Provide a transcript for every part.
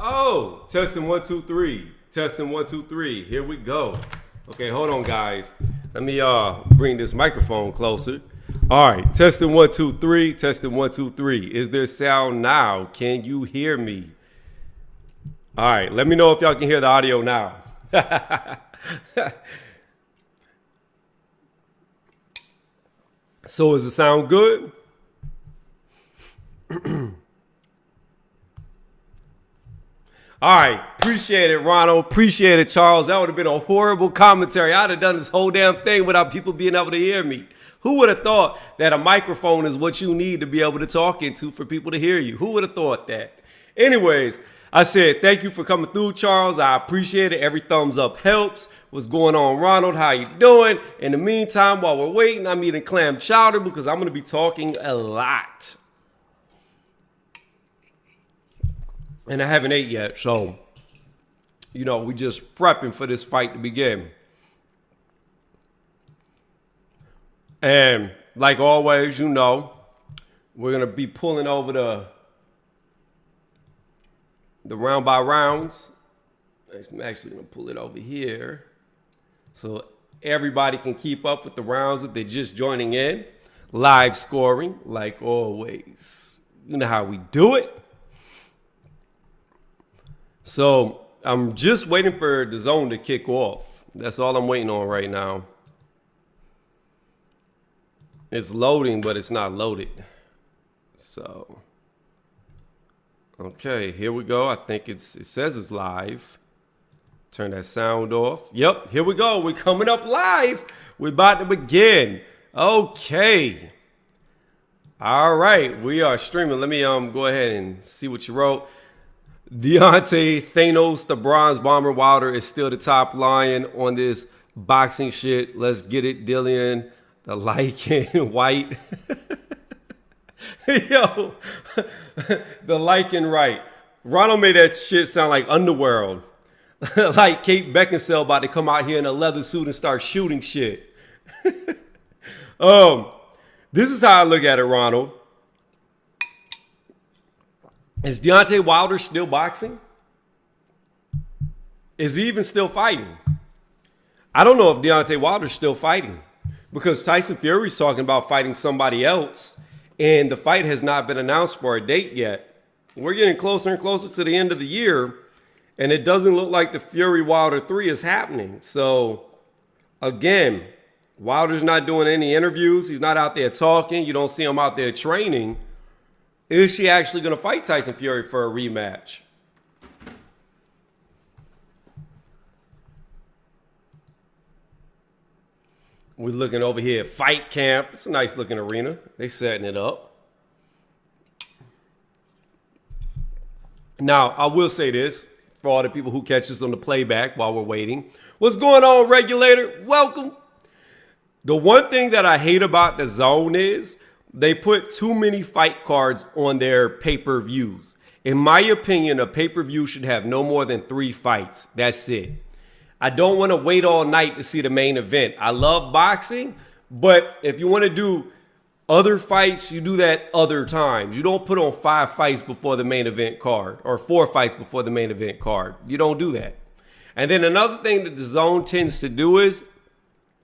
Oh, testing 1 2 3. Testing 1 2 3. Here we go. Okay, hold on, guys. Let me bring this microphone closer. All right, testing 1 2 3. Testing 1 2 3. Is there sound now? Can you hear me? All right, let me know if y'all can hear the audio now. So, does it sound good? All right, appreciate it, Ronald. Appreciate it, Charles. That would have been a horrible commentary. I'd have done this whole damn thing without people being able to hear me. Who would have thought that a microphone is what you need to be able to talk into for people to hear you? Who would have thought that? Anyways, I said thank you for coming through, Charles. I appreciate it. Every thumbs up helps. What's going on, Ronald? How you doing? In the meantime, while we're waiting, I'm eating clam chowder because I'm going to be talking a lot. And I haven't ate yet, so, we just prepping for this fight to begin. And like always, we're going to be pulling over the round by rounds. I'm actually going to pull it over here so everybody can keep up with the rounds that they're just joining in. Live scoring, like always. You know how we do it. So I'm just waiting for the zone to kick off. That's all I'm waiting on right now. It's loading, but it's not loaded. So, okay, here we go. I think it says it's live. Turn that sound off. Yep, here we go. We're coming up live. We're about to begin. Okay. All right, we are streaming. Let me go ahead and see what you wrote. Deontay Thanos, the Bronze Bomber Wilder, is still the top lion on this boxing shit. Let's get it, Dillian. The Lycan Whyte. Yo, the Lycan right. Ronald made that shit sound like Underworld. Like Kate Beckinsale about to come out here in a leather suit and start shooting shit. This is how I look at it, Ronald. Is Deontay Wilder still boxing? Is he even still fighting? I don't know if Deontay Wilder's still fighting because Tyson Fury's talking about fighting somebody else, and the fight has not been announced for a date yet. We're getting closer and closer to the end of the year, and it doesn't look like the Fury Wilder 3 is happening. So, again, Wilder's not doing any interviews. He's not out there talking. You don't see him out there training. Is she actually going to fight Tyson Fury for a rematch? We're looking over here at Fight Camp. It's a nice looking arena. They setting it up. Now, I will say this for all the people who catch us on the playback while we're waiting. What's going on, regulator? Welcome. The one thing that I hate about the zone is they put too many fight cards on their pay-per-views. In my opinion, a pay-per-view should have no more than 3 fights. That's it. I don't want to wait all night to see the main event. I love boxing, but if you want to do other fights, you do that other times. You don't put on 5 fights before the main event card or 4 fights before the main event card. You don't do that. And then another thing that the zone tends to do is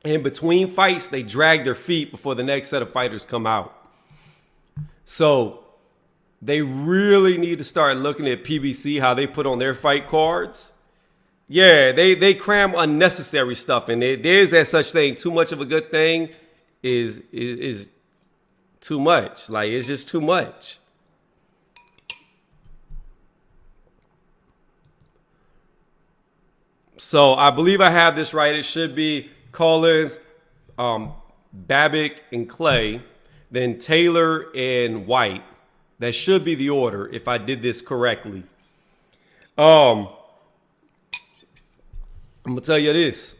in between fights, they drag their feet before the next set of fighters come out. So they really need to start looking at PBC, how they put on their fight cards. Yeah, they cram unnecessary stuff in there. There's that such thing. Too much of a good thing is too much. Like, it's just too much. So I believe I have this right. It should be Collins, Babbitt, and Clay. Then Taylor and Whyte. That should be the order if I did this correctly. I'm going to tell you this.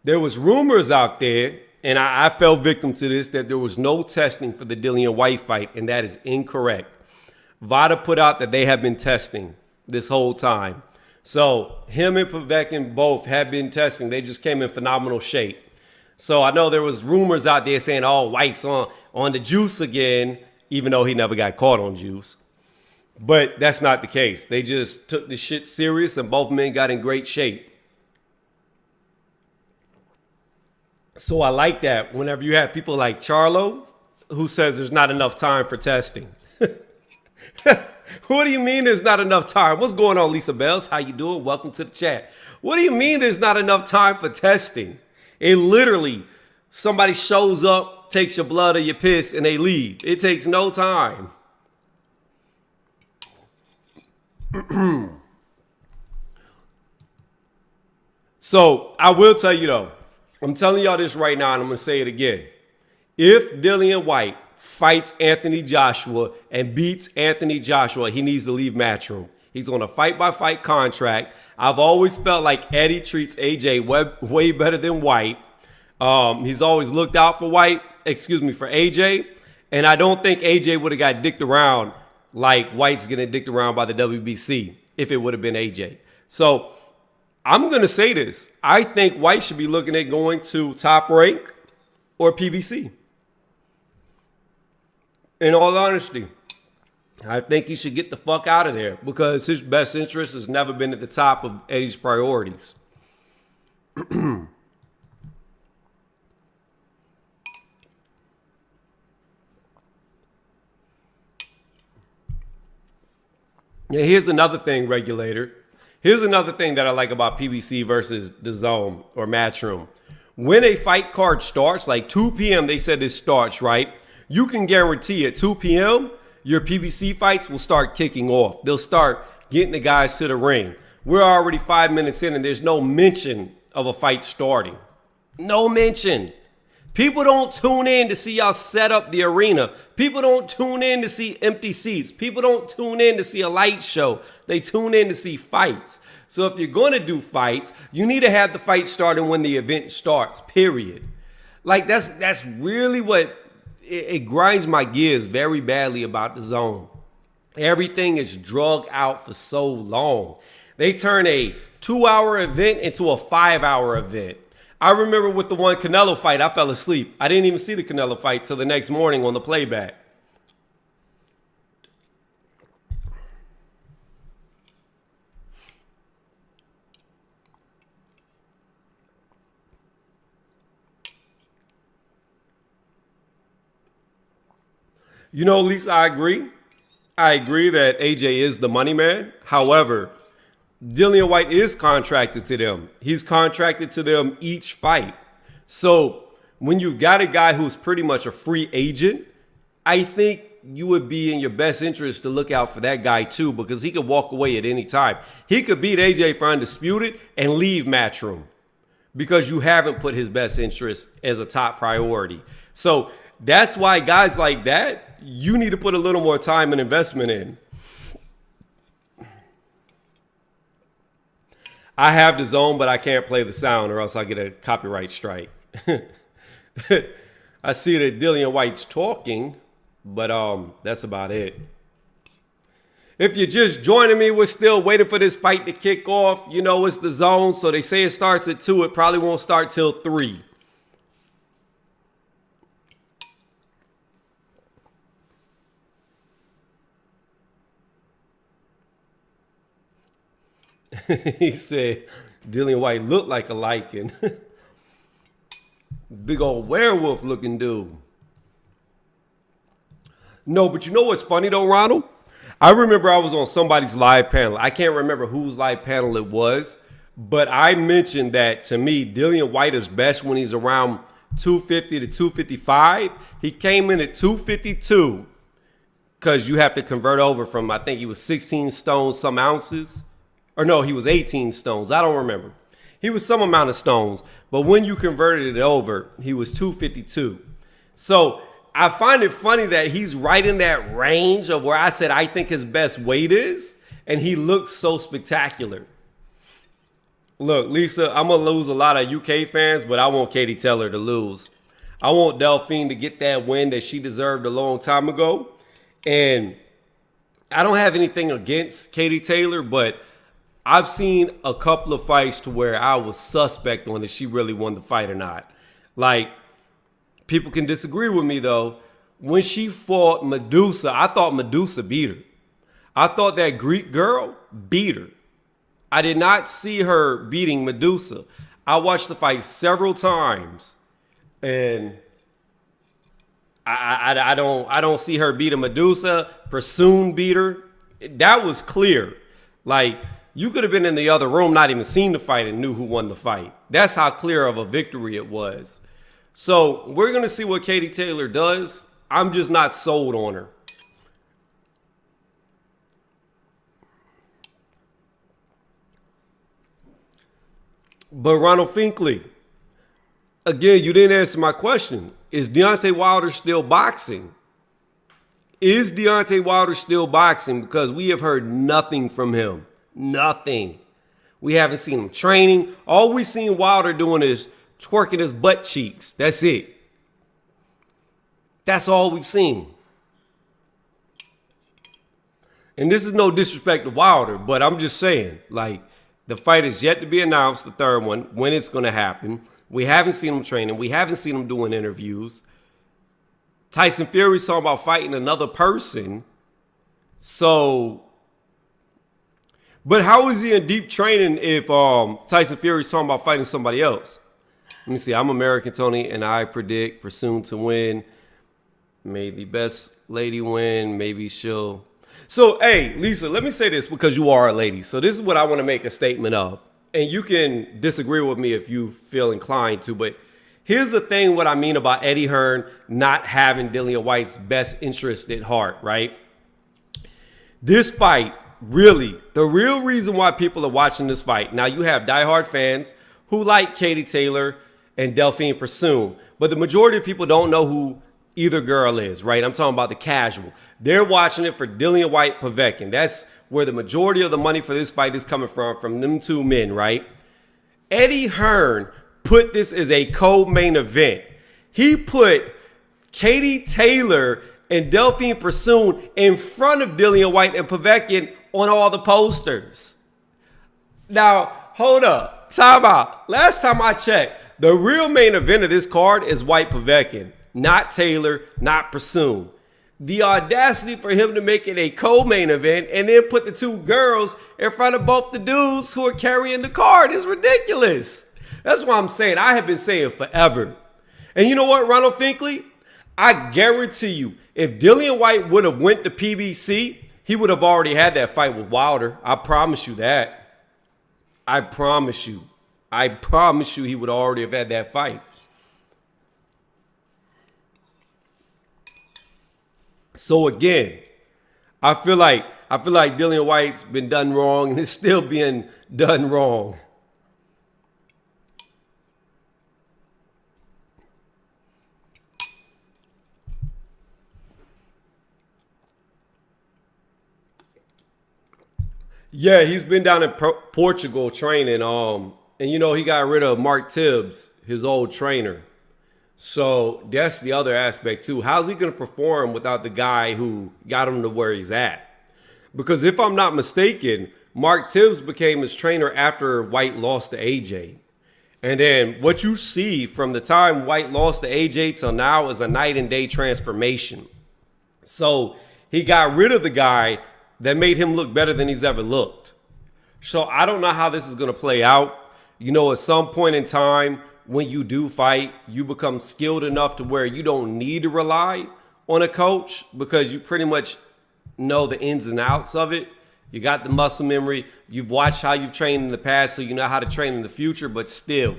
There was rumors out there, and I fell victim to this, that there was no testing for the Dillian Whyte fight, and that is incorrect. VADA put out that they have been testing this whole time. So him and Povetkin both have been testing. They just came in phenomenal shape. So I know there was rumors out there saying, oh, Whyte's on the juice again, even though he never got caught on juice. But that's not the case. They just took the shit serious and both men got in great shape. So I like that whenever you have people like Charlo who says there's not enough time for testing. What do you mean there's not enough time? What's going on, Lisa Bells? How you doing? Welcome to the chat. What do you mean there's not enough time for testing? It literally, somebody shows up, takes your blood or your piss, and they leave. It takes no time. So I will tell you though, I'm telling y'all this right now and I'm going to say it again. If Dillian Whyte fights Anthony Joshua and beats Anthony Joshua, he needs to leave Matchroom. He's on a fight-by-fight contract. I've always felt like Eddie treats AJ way better than Whyte. He's always looked out for for AJ. And I don't think AJ would have got dicked around like Whyte's getting dicked around by the WBC if it would have been AJ. So I'm going to say this. I think Whyte should be looking at going to Top Rank or PBC. In all honesty, I think he should get the fuck out of there because his best interest has never been at the top of Eddie's priorities. Yeah, here's another thing, regulator. Here's another thing that I like about PBC versus DAZN or Matchroom. When a fight card starts, like 2 p.m., they said this starts, right? You can guarantee at 2 p.m., your PBC fights will start kicking off. They'll start getting the guys to the ring. We're already 5 minutes in and there's no mention of a fight starting. No mention. People don't tune in to see y'all set up the arena. People don't tune in to see empty seats. People don't tune in to see a light show. They tune in to see fights. So if you're going to do fights, you need to have the fight starting when the event starts, period. Like that's really what it grinds my gears very badly about DAZN. Everything is drug out for so long. They turn a 2-hour event into a 5-hour event. I remember with the one Canelo fight, I fell asleep. I didn't even see the Canelo fight till the next morning on the playback. You know, Lisa, I agree. I agree that AJ is the money man. However, Dillian Whyte is contracted to them. He's contracted to them each fight. So when you've got a guy who's pretty much a free agent, I think you would be in your best interest to look out for that guy too, because he could walk away at any time. He could beat AJ for Undisputed and leave Matchroom because you haven't put his best interest as a top priority. So that's why guys like that, you need to put a little more time and investment in. I have DAZN, but I can't play the sound or else I'll get a copyright strike. I see that Dillian Whyte's talking, but that's about it. If you're just joining me, we're still waiting for this fight to kick off. You know, it's DAZN, so they say it starts at 2. It probably won't start till 3. He said Dillian Whyte looked like a lichen. Big old werewolf looking dude. No, but you know what's funny though, Ronald? I remember I was on somebody's live panel. I can't remember whose live panel it was, but I mentioned that to me, Dillian Whyte is best when he's around 250 to 255. He came in at 252 because you have to convert over from, I think he was 16 stones, some ounces. Or no, he was 18 stones. I don't remember. He was some amount of stones. But when you converted it over, he was 252. So I find it funny that he's right in that range of where I said I think his best weight is. And he looks so spectacular. Look, Lisa, I'm going to lose a lot of UK fans, but I want Katie Taylor to lose. I want Delphine to get that win that she deserved a long time ago. And I don't have anything against Katie Taylor, but I've seen a couple of fights to where I was suspect on if she really won the fight or not. Like, people can disagree with me, though. When she fought Medusa, I thought Medusa beat her. I thought that Greek girl beat her. I did not see her beating Medusa. I watched the fight several times, and I don't see her beating Medusa. Pursoon beat her. That was clear. Like, you could have been in the other room, not even seen the fight, and knew who won the fight. That's how clear of a victory it was. So we're going to see what Katie Taylor does. I'm just not sold on her. But Ronald Finkley, again, you didn't answer my question. Is Deontay Wilder still boxing? Is Deontay Wilder still boxing? Because we have heard nothing from him. Nothing. We haven't seen him training. All we've seen Wilder doing is twerking his butt cheeks. That's it. That's all we've seen. And this is no disrespect to Wilder, but I'm just saying, like, the fight is yet to be announced, the third one, when it's going to happen. We haven't seen him training. We haven't seen him doing interviews. Tyson Fury's talking about fighting another person. So, but how is he in deep training if Tyson Fury's talking about fighting somebody else? Let me see. I'm American Tony, and I predict Pursoon to win. May the best lady win. Maybe she'll... So, hey, Lisa, let me say this because you are a lady. So this is what I want to make a statement of. And you can disagree with me if you feel inclined to. But here's the thing what I mean about Eddie Hearn not having Dillian Whyte's best interest at heart, right? This fight, really, the real reason why people are watching this fight. Now, you have diehard fans who like Katie Taylor and Delphine Pursoon. But the majority of people don't know who either girl is, right? I'm talking about the casual. They're watching it for Dillian Whyte, Povetkin. That's where the majority of the money for this fight is coming from them two men, right? Eddie Hearn put this as a co-main event. He put Katie Taylor and Delphine Pursoon in front of Dillian Whyte and Povetkin on all the posters. Now, hold up. Time out. Last time I checked, the real main event of this card is Whyte Povetkin. Not Taylor, not Pursoon. The audacity for him to make it a co-main event and then put the two girls in front of both the dudes who are carrying the card is ridiculous. That's what I'm saying. I have been saying forever. And you know what, Ronald Finkley? I guarantee you, if Dillian Whyte would have went to PBC, he would have already had that fight with Wilder. I promise you that. I promise you. I promise you he would already have had that fight. So again, I feel like Dillian Whyte's been done wrong and is still being done wrong. Yeah, he's been down in Portugal training. And you know, he got rid of Mark Tibbs, his old trainer. So that's the other aspect too. How's he going to perform without the guy who got him to where he's at? Because if I'm not mistaken, Mark Tibbs became his trainer after Whyte lost to AJ. And then what you see from the time Whyte lost to AJ till now is a night and day transformation. So he got rid of the guy that made him look better than he's ever looked. So I don't know how this is going to play out. You know, at some point in time, when you do fight, you become skilled enough to where you don't need to rely on a coach because you pretty much know the ins and outs of it. You got the muscle memory. You've watched how you've trained in the past, so you know how to train in the future. But still,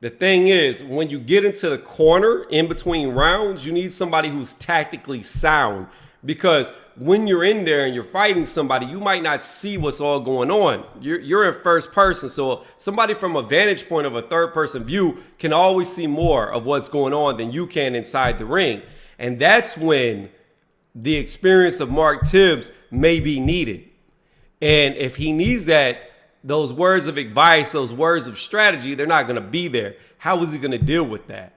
the thing is, when you get into the corner in between rounds, you need somebody who's tactically sound. Because when you're in there and you're fighting somebody, you might not see what's all going on. You're in first person. So somebody from a vantage point of a third person view can always see more of what's going on than you can inside the ring. And that's when the experience of Mark Tibbs may be needed. And if he needs that, those words of advice, those words of strategy, they're not going to be there. How is he going to deal with that?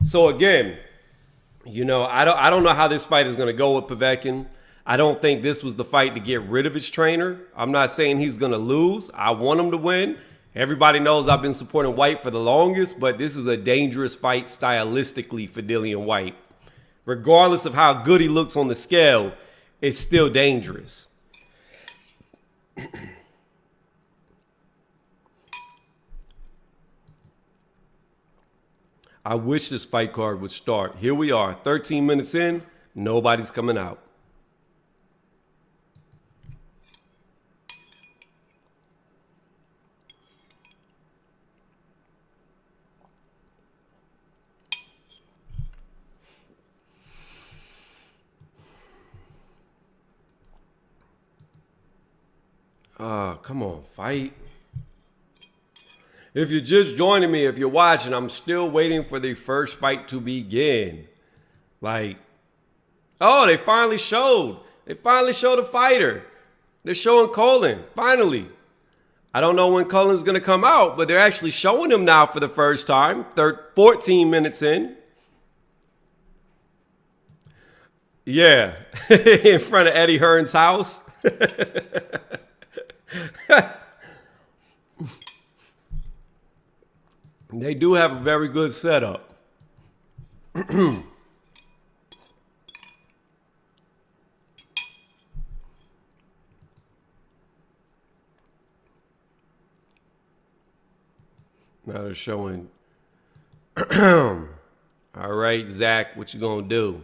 So again, you know, I don't know how this fight is going to go with Povetkin. I don't think this was the fight to get rid of his trainer. I'm not saying he's going to lose. I want him to win. Everybody knows I've been supporting Whyte for the longest, but this is a dangerous fight stylistically for Dillian Whyte. Regardless of how good he looks on the scale, it's still dangerous. I wish this fight card would start. Here we are, 13 minutes in, nobody's coming out. Come on, fight. If you're just joining me, if you're watching, I'm still waiting for the first fight to begin. Like, oh, they finally showed. They finally showed a fighter. They're showing Colin, finally. I don't know when Colin's going to come out, but they're actually showing him now for the first time. 14 minutes in. Yeah, in front of Eddie Hearn's house. They do have a very good setup. Now they're showing. All right, Zach, what you gonna do?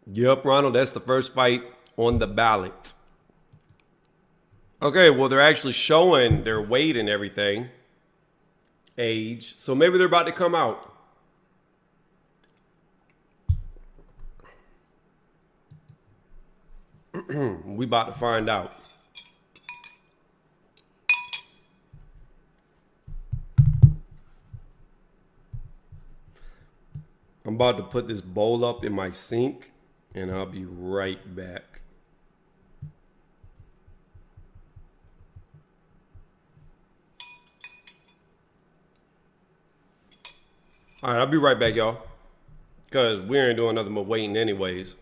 Yep, Ronald, that's the first fight on the ballot. Okay, well, they're actually showing their weight and everything. Age. So maybe they're about to come out. We about to find out. I'm about to put this bowl up in my sink, and I'll be right back. All right, I'll be right back, y'all. Because we ain't doing nothing but waiting anyways.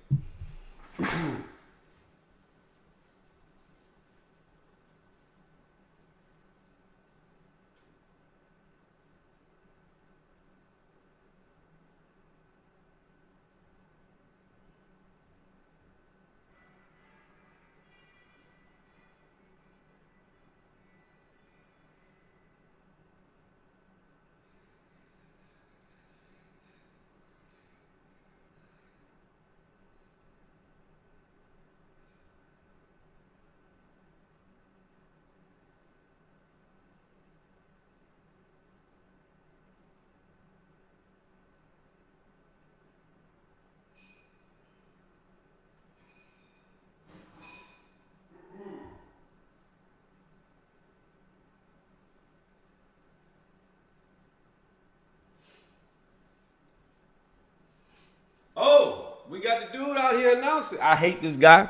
Oh, we got the dude out here announcing. I hate this guy.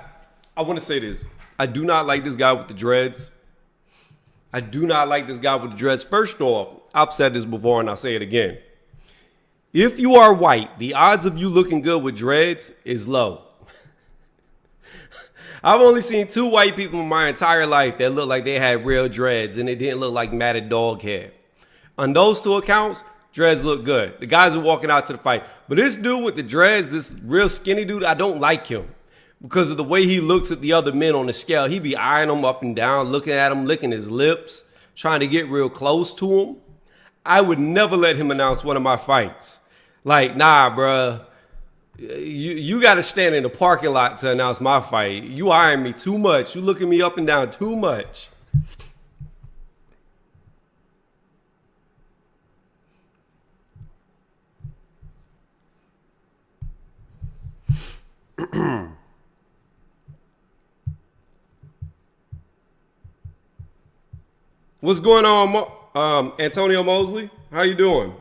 I want to say this. I do not like this guy with the dreads. I do not like this guy with the dreads. First off, I've said this before and I'll say it again. If you are white, the odds of you looking good with dreads is low. I've only seen 2 white people in my entire life that looked like they had real dreads and it didn't look like matted dog hair. On those 2 accounts, dreads look good. The guys are walking out to the fight. But this dude with the dreads, this real skinny dude, I don't like him. Because of the way he looks at the other men on the scale. He be eyeing them up and down, looking at them, licking his lips, trying to get real close to him. I would never let him announce one of my fights. Like, nah, bruh. You got to stand in the parking lot to announce my fight. You eyeing me too much. You looking me up and down too much. What's going on, Antonio Mosley? How you doing?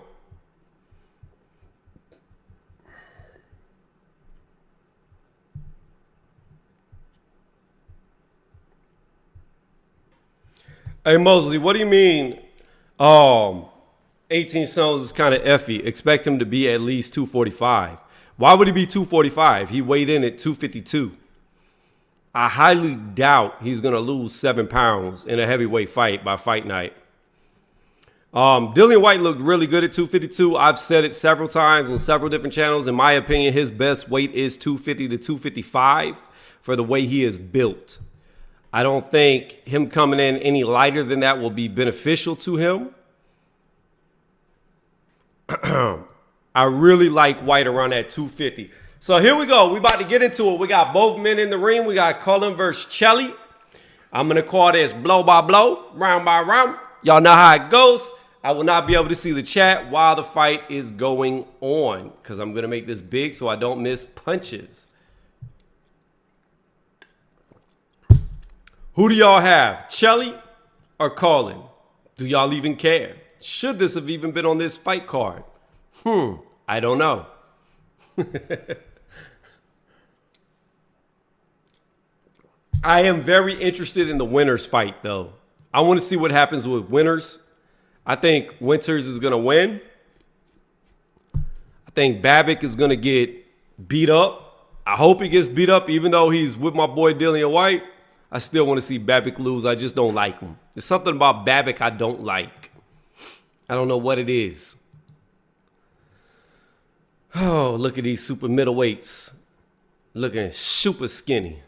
Hey, Mosley, what do you mean 18 stones is kind of effy? Expect him to be at least 245. Why would he be 245? He weighed in at 252. I highly doubt he's going to lose 7 pounds in a heavyweight fight by fight night. Dillian Whyte looked really good at 252. I've said it several times on several different channels. In my opinion, his best weight is 250 to 255 for the way he is built. I don't think him coming in any lighter than that will be beneficial to him. I really like Whyte around that 250. So here we go. We about to get into it. We got both men in the ring. We got Cullen versus Chelly. I'm going to call this blow by blow, round by round. Y'all know how it goes. I will not be able to see the chat while the fight is going on because I'm going to make this big so I don't miss punches. Who do y'all have, Chelly or Cullen? Do y'all even care? Should this have even been on this fight card? I don't know. I am very interested in the winners fight, though. I want to see what happens with winners. I think Winters is going to win. I think Babbitt is going to get beat up. I hope he gets beat up, even though he's with my boy Dillian Whyte. I still want to see Babbitt lose. I just don't like him. There's something about Babbitt I don't like. I don't know what it is. Oh, look at these super middleweights. Looking super skinny.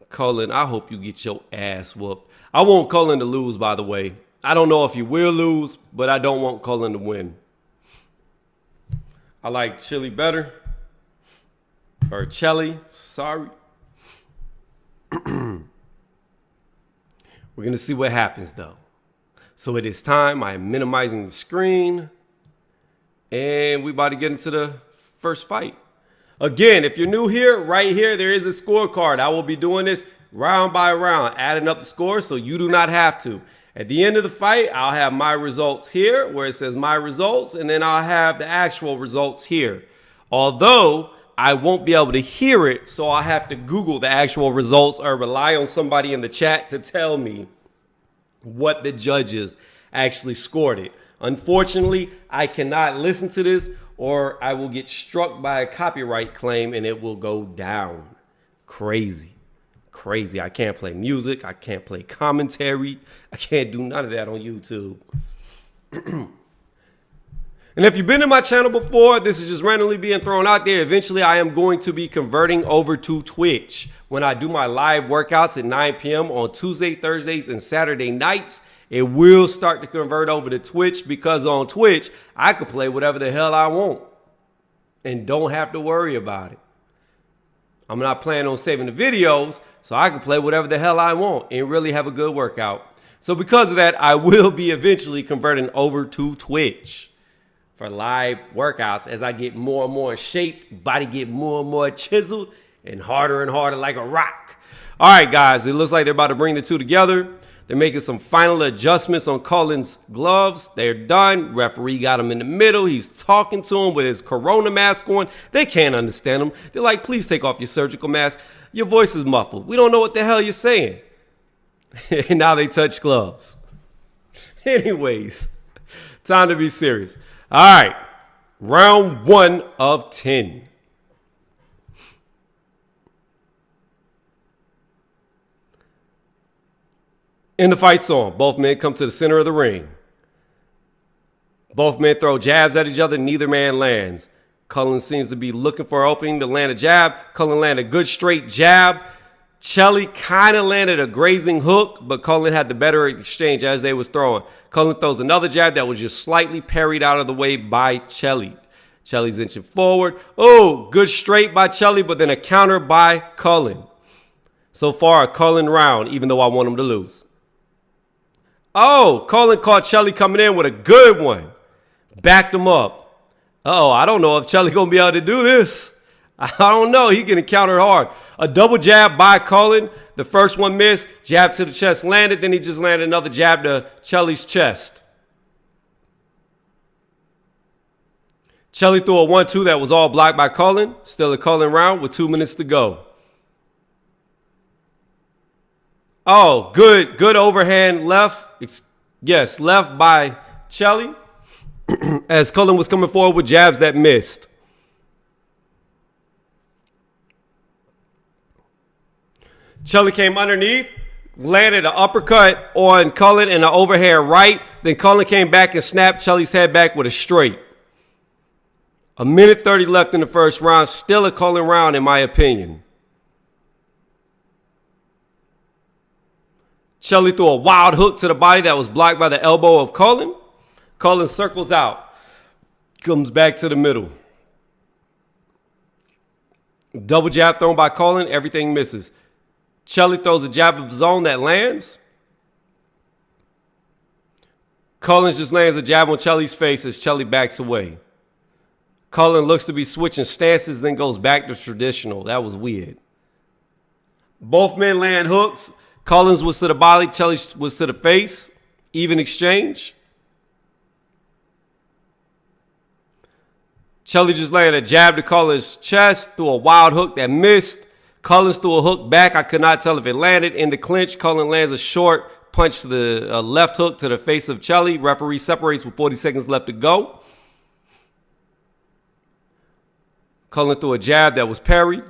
Cullen, I hope you get your ass whooped. I want Cullen to lose, by the way. I don't know if he will lose, but I don't want Cullen to win. I like Chili better. Or Chelly, sorry. We're going to see what happens, though. So it is time. I am minimizing the screen. And we about to get into the first fight. Again, if you're new here, right here, there is a scorecard. I will be doing this round by round, adding up the scores so you do not have to. At the end of the fight, I'll have my results here where it says my results, and then I'll have the actual results here. Although I won't be able to hear it, so I'll have to Google the actual results or rely on somebody in the chat to tell me what the judges actually scored it. Unfortunately, I cannot listen to this or I will get struck by a copyright claim and it will go down. Crazy. Crazy. I can't play music. I can't play commentary. I can't do none of that on YouTube. And if you've been to my channel before, this is just randomly being thrown out there. Eventually, I am going to be converting over to Twitch when I do my live workouts at 9 p.m. on Tuesday, Thursdays, and Saturday nights. It will start to convert over to Twitch because on Twitch, I could play whatever the hell I want and don't have to worry about it. I'm not planning on saving the videos, so I can play whatever the hell I want and really have a good workout. So because of that, I will be eventually converting over to Twitch for live workouts as I get more and more in shape, body get more and more chiseled and harder like a rock. All right, guys, it looks like they're about to bring the two together. They're making some final adjustments on Cullen's gloves. They're done. Referee got him in the middle. He's talking to him with his Corona mask on. They can't understand him. They're like, please take off your surgical mask. Your voice is muffled. We don't know what the hell you're saying. And now they touch gloves. Anyways, time to be serious. All right, round 1 of 10. In the fight song, both men come to the center of the ring. Both men throw jabs at each other. Neither man lands. Cullen seems to be looking for an opening to land a jab. Cullen landed a good straight jab. Chelly kind of landed a grazing hook, but Cullen had the better exchange as they was throwing. Cullen throws another jab that was just slightly parried out of the way by Chelly. Chelly's inching forward. Oh, good straight by Chelly, but then a counter by Cullen. So far, a Cullen round, even though I want him to lose. Oh, Cullen caught Chelly coming in with a good one. Backed him up. Oh, I don't know if Chelly going to be able to do this. I don't know. He getting countered hard. A double jab by Cullen. The first one missed. Jab to the chest landed. Then he just landed another jab to Chelly's chest. Chelly threw a 1-2 that was all blocked by Cullen. Still a Cullen round with 2 minutes to go. Oh, good overhand left. Yes, left by Chelly. as Cullen was coming forward with jabs that missed. Chelly came underneath, landed an uppercut on Cullen and an overhand right. Then Cullen came back and snapped Chelly's head back with a straight. 1:30 left in the first round. Still a Cullen round in my opinion. Chelly threw a wild hook to the body that was blocked by the elbow of Cullen. Cullen circles out. Comes back to the middle. Double jab thrown by Cullen. Everything misses. Chelly throws a jab of his own that lands. Cullen just lands a jab on Chelly's face as Chelly backs away. Cullen looks to be switching stances, then goes back to traditional. That was weird. Both men land hooks. Cullen's was to the body. Chelly was to the face. Even exchange. Chelly just landed a jab to Cullen's chest, threw a wild hook that missed. Cullen threw a hook back. I could not tell if it landed. In the clinch, Cullen lands a short punch to the left hook to the face of Chelly. Referee separates with 40 seconds left to go. Cullen threw a jab that was parried.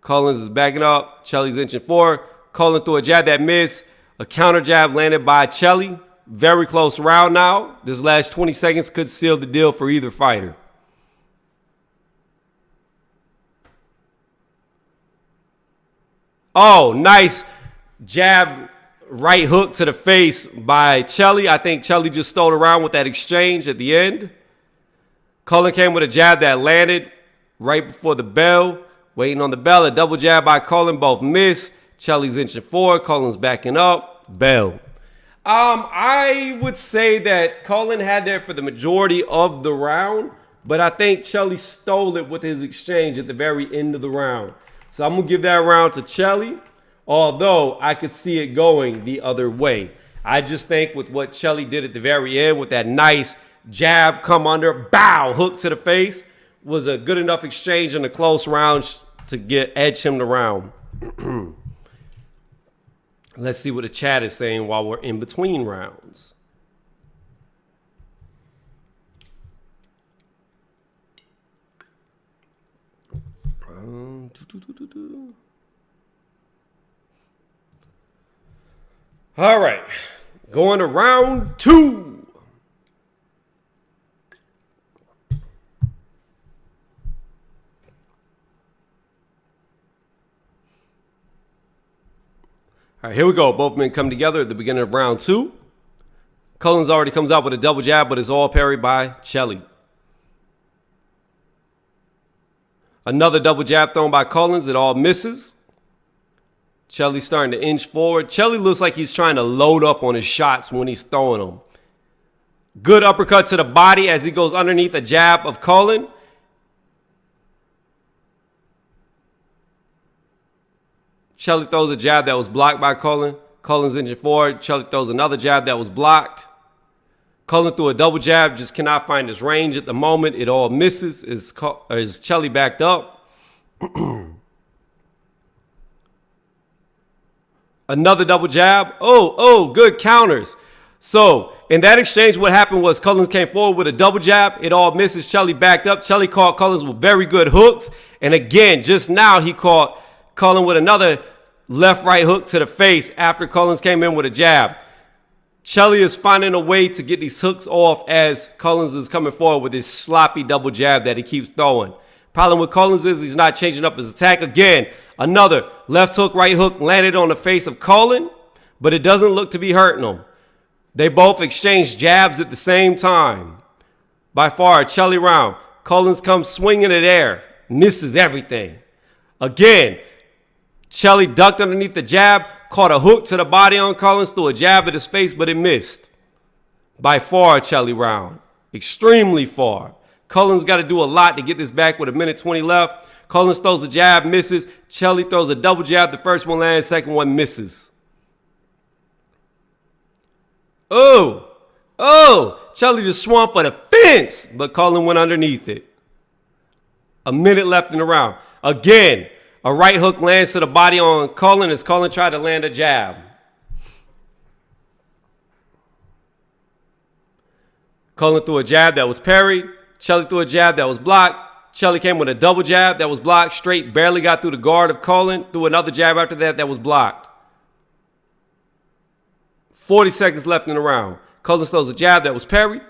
Cullen is backing up. Chelly's inching forward. Cullen threw a jab that missed. A counter jab landed by Chelly. Very close round now. This last 20 seconds could seal the deal for either fighter. Oh, nice jab, right hook to the face by Chelly. I think Chelly just stole around with that exchange at the end. Cullen came with a jab that landed right before the bell. Waiting on the bell, a double jab by Cullen, both missed. Chelly's inching forward, Cullen's backing up, bell. I would say that Cullen had that for the majority of the round, but I think Chelly stole it with his exchange at the very end of the round. So I'm going to give that round to Chelly, although I could see it going the other way. I just think with what Chelly did at the very end with that nice jab, come under, bow, hook to the face, was a good enough exchange in the close rounds to edge him the round. Let's see what the chat is saying while we're in between rounds. All right, going to round two. All right, here we go. Both men come together at the beginning of round two. Cullen's already comes out with a double jab, but it's all parried by Chelly. Another double jab thrown by Cullen's. It all misses. Chelly's starting to inch forward. Chelly looks like he's trying to load up on his shots when he's throwing them. Good uppercut to the body as he goes underneath a jab of Cullen. Chelly throws a jab that was blocked by Cullen. Cullen's inching forward. Chelly throws another jab that was blocked. Cullen threw a double jab, just cannot find his range at the moment. It all misses. Is Chelly backed up? Another double jab. Oh, good counters. So in that exchange, what happened was Cullen came forward with a double jab. It all misses. Chelly backed up. Chelly caught Cullen with very good hooks. And again, just now he caught Cullen with another left-right hook to the face after Cullen came in with a jab. Chelly is finding a way to get these hooks off as Cullen is coming forward with his sloppy double jab that he keeps throwing. Problem with Cullen is he's not changing up his attack. Again, another left hook, right hook landed on the face of Cullen, but it doesn't look to be hurting him. They both exchange jabs at the same time. By far, a Chelly round. Cullen comes swinging it air, misses everything. Again, Chelly ducked underneath the jab, caught a hook to the body on Cullen, threw a jab at his face, but it missed. By far, a Chelly round. Extremely far. Cullen's got to do a lot to get this back with 1:20 left. Cullen throws a jab, misses. Chelly throws a double jab. The first one lands, second one misses. Chelly just swung for the fence, but Cullen went underneath it. A minute left in the round. Again, a right hook lands to the body on Cullen as Cullen tried to land a jab. Cullen threw a jab that was parried. Chelly threw a jab that was blocked. Chelly came with a double jab that was blocked. Straight, barely got through the guard of Cullen. Threw another jab after that was blocked. 40 seconds left in the round. Cullen throws a jab that was parried.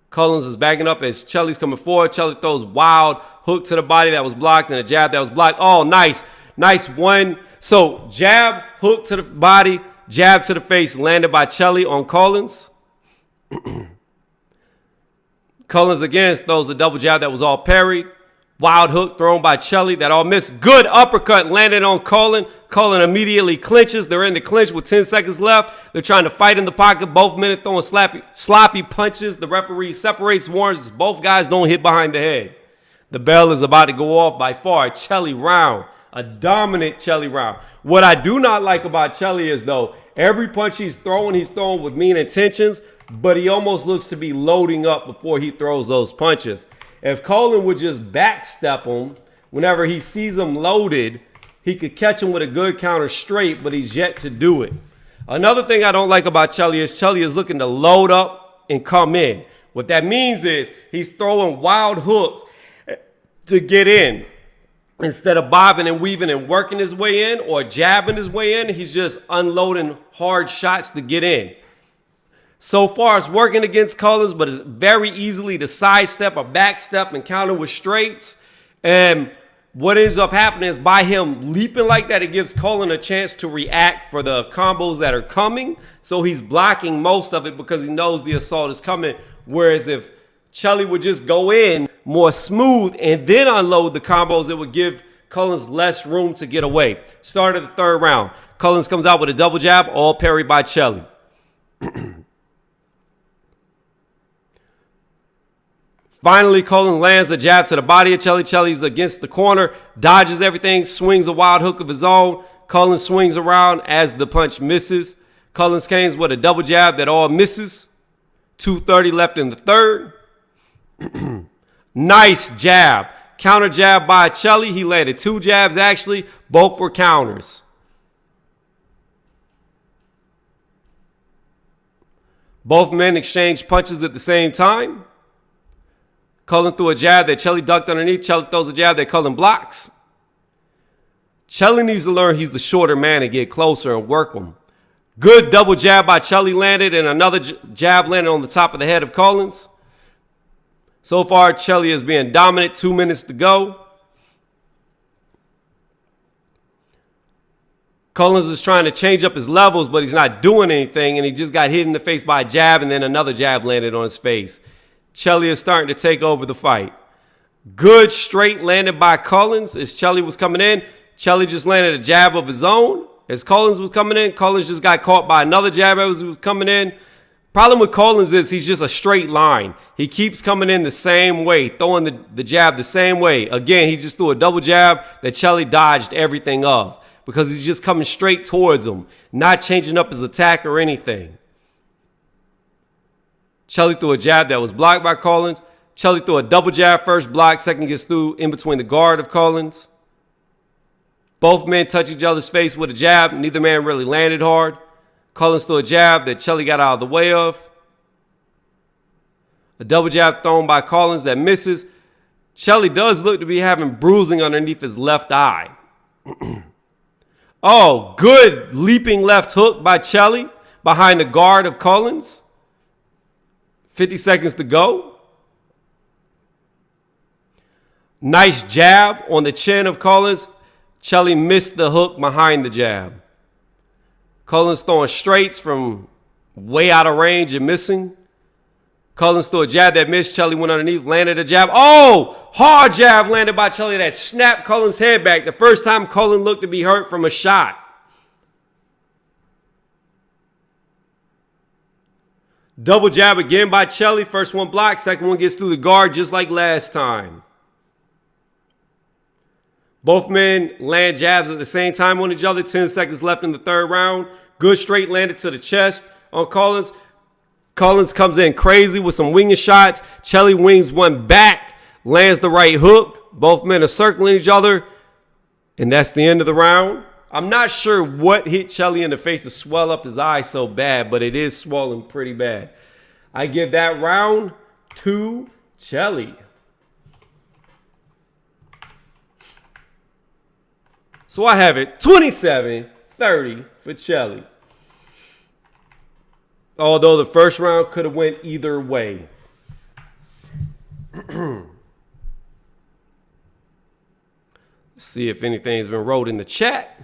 Cullen is backing up as Chelly's coming forward. Chelly throws wild hook to the body that was blocked and a jab that was blocked. Oh, nice. Nice one. So jab, hook to the body, jab to the face, landed by Chelly on Collins. Collins again throws a double jab that was all parried. Wild hook thrown by Chelly that all missed. Good uppercut landed on Cullen. Cullen immediately clinches. They're in the clinch with 10 seconds left. They're trying to fight in the pocket. Both men are throwing sloppy punches. The referee separates, warns both guys don't hit behind the head. The bell is about to go off. By far, Chelly round. A dominant Chelly round. What I do not like about Chelly is, though, every punch he's throwing with mean intentions, but he almost looks to be loading up before he throws those punches. If Cullen would just backstep him whenever he sees him loaded, he could catch him with a good counter straight, but he's yet to do it. Another thing I don't like about Chelly is looking to load up and come in. What that means is he's throwing wild hooks to get in. Instead of bobbing and weaving and working his way in or jabbing his way in, he's just unloading hard shots to get in. So far, it's working against Collins, but it's very easily to sidestep or backstep and counter with straights. And what ends up happening is by him leaping like that, it gives Cullen a chance to react for the combos that are coming. So he's blocking most of it because he knows the assault is coming. Whereas if Chelly would just go in more smooth and then unload the combos, it would give Collins less room to get away. Start of the third round. Collins comes out with a double jab, all parried by Chelly. Finally, Cullen lands a jab to the body of Chelly. Chelly's against the corner, dodges everything, swings a wild hook of his own. Cullen swings around as the punch misses. Cullen came with a double jab that all misses. 2:30 left in the third. Nice jab. Counter jab by Chelly. He landed 2 jabs, actually. Both were counters. Both men exchanged punches at the same time. Cullen threw a jab that Chelly ducked underneath. Chelly throws a jab that Cullen blocks. Chelly needs to learn he's the shorter man and get closer and work him. Good double jab by Chelly landed, and another jab landed on the top of the head of Collins. So far, Chelly is being dominant. 2 minutes to go. Collins is trying to change up his levels, but he's not doing anything, and he just got hit in the face by a jab, and then another jab landed on his face. Chelly is starting to take over the fight. Good straight landed by Collins as Chelly was coming in. Chelly just landed a jab of his own. As Collins was coming in, Collins just got caught by another jab as he was coming in. Problem with Collins is he's just a straight line. He keeps coming in the same way, throwing the jab the same way. Again, he just threw a double jab that Chelly dodged everything of because he's just coming straight towards him, not changing up his attack or anything. Chelly threw a jab that was blocked by Collins. Chelly threw a double jab, first block, second gets through in between the guard of Collins. Both men touch each other's face with a jab. Neither man really landed hard. Collins threw a jab that Chelly got out of the way of. A double jab thrown by Collins that misses. Chelly does look to be having bruising underneath his left eye. Oh, good leaping left hook by Chelly behind the guard of Collins. 50 seconds to go. Nice jab on the chin of Collins. Chelly missed the hook behind the jab. Collins throwing straights from way out of range and missing. Collins threw a jab that missed. Chelly went underneath, landed a jab. Oh, hard jab landed by Chelly that snapped Collins' head back. The first time Cullen looked to be hurt from a shot. Double jab again by Chelly. First one blocked. Second one gets through the guard just like last time. Both men land jabs at the same time on each other. 10 seconds left in the third round. Good straight landed to the chest on Collins. Collins comes in crazy with some winging shots. Chelly wings one back. Lands the right hook. Both men are circling each other. And that's the end of the round. I'm not sure what hit Chelly in the face to swell up his eye so bad, but it is swollen pretty bad. I give that round to Chelly. So I have it 27-30 for Chelly. Although the first round could have went either way. Let's see if anything's been wrote in the chat.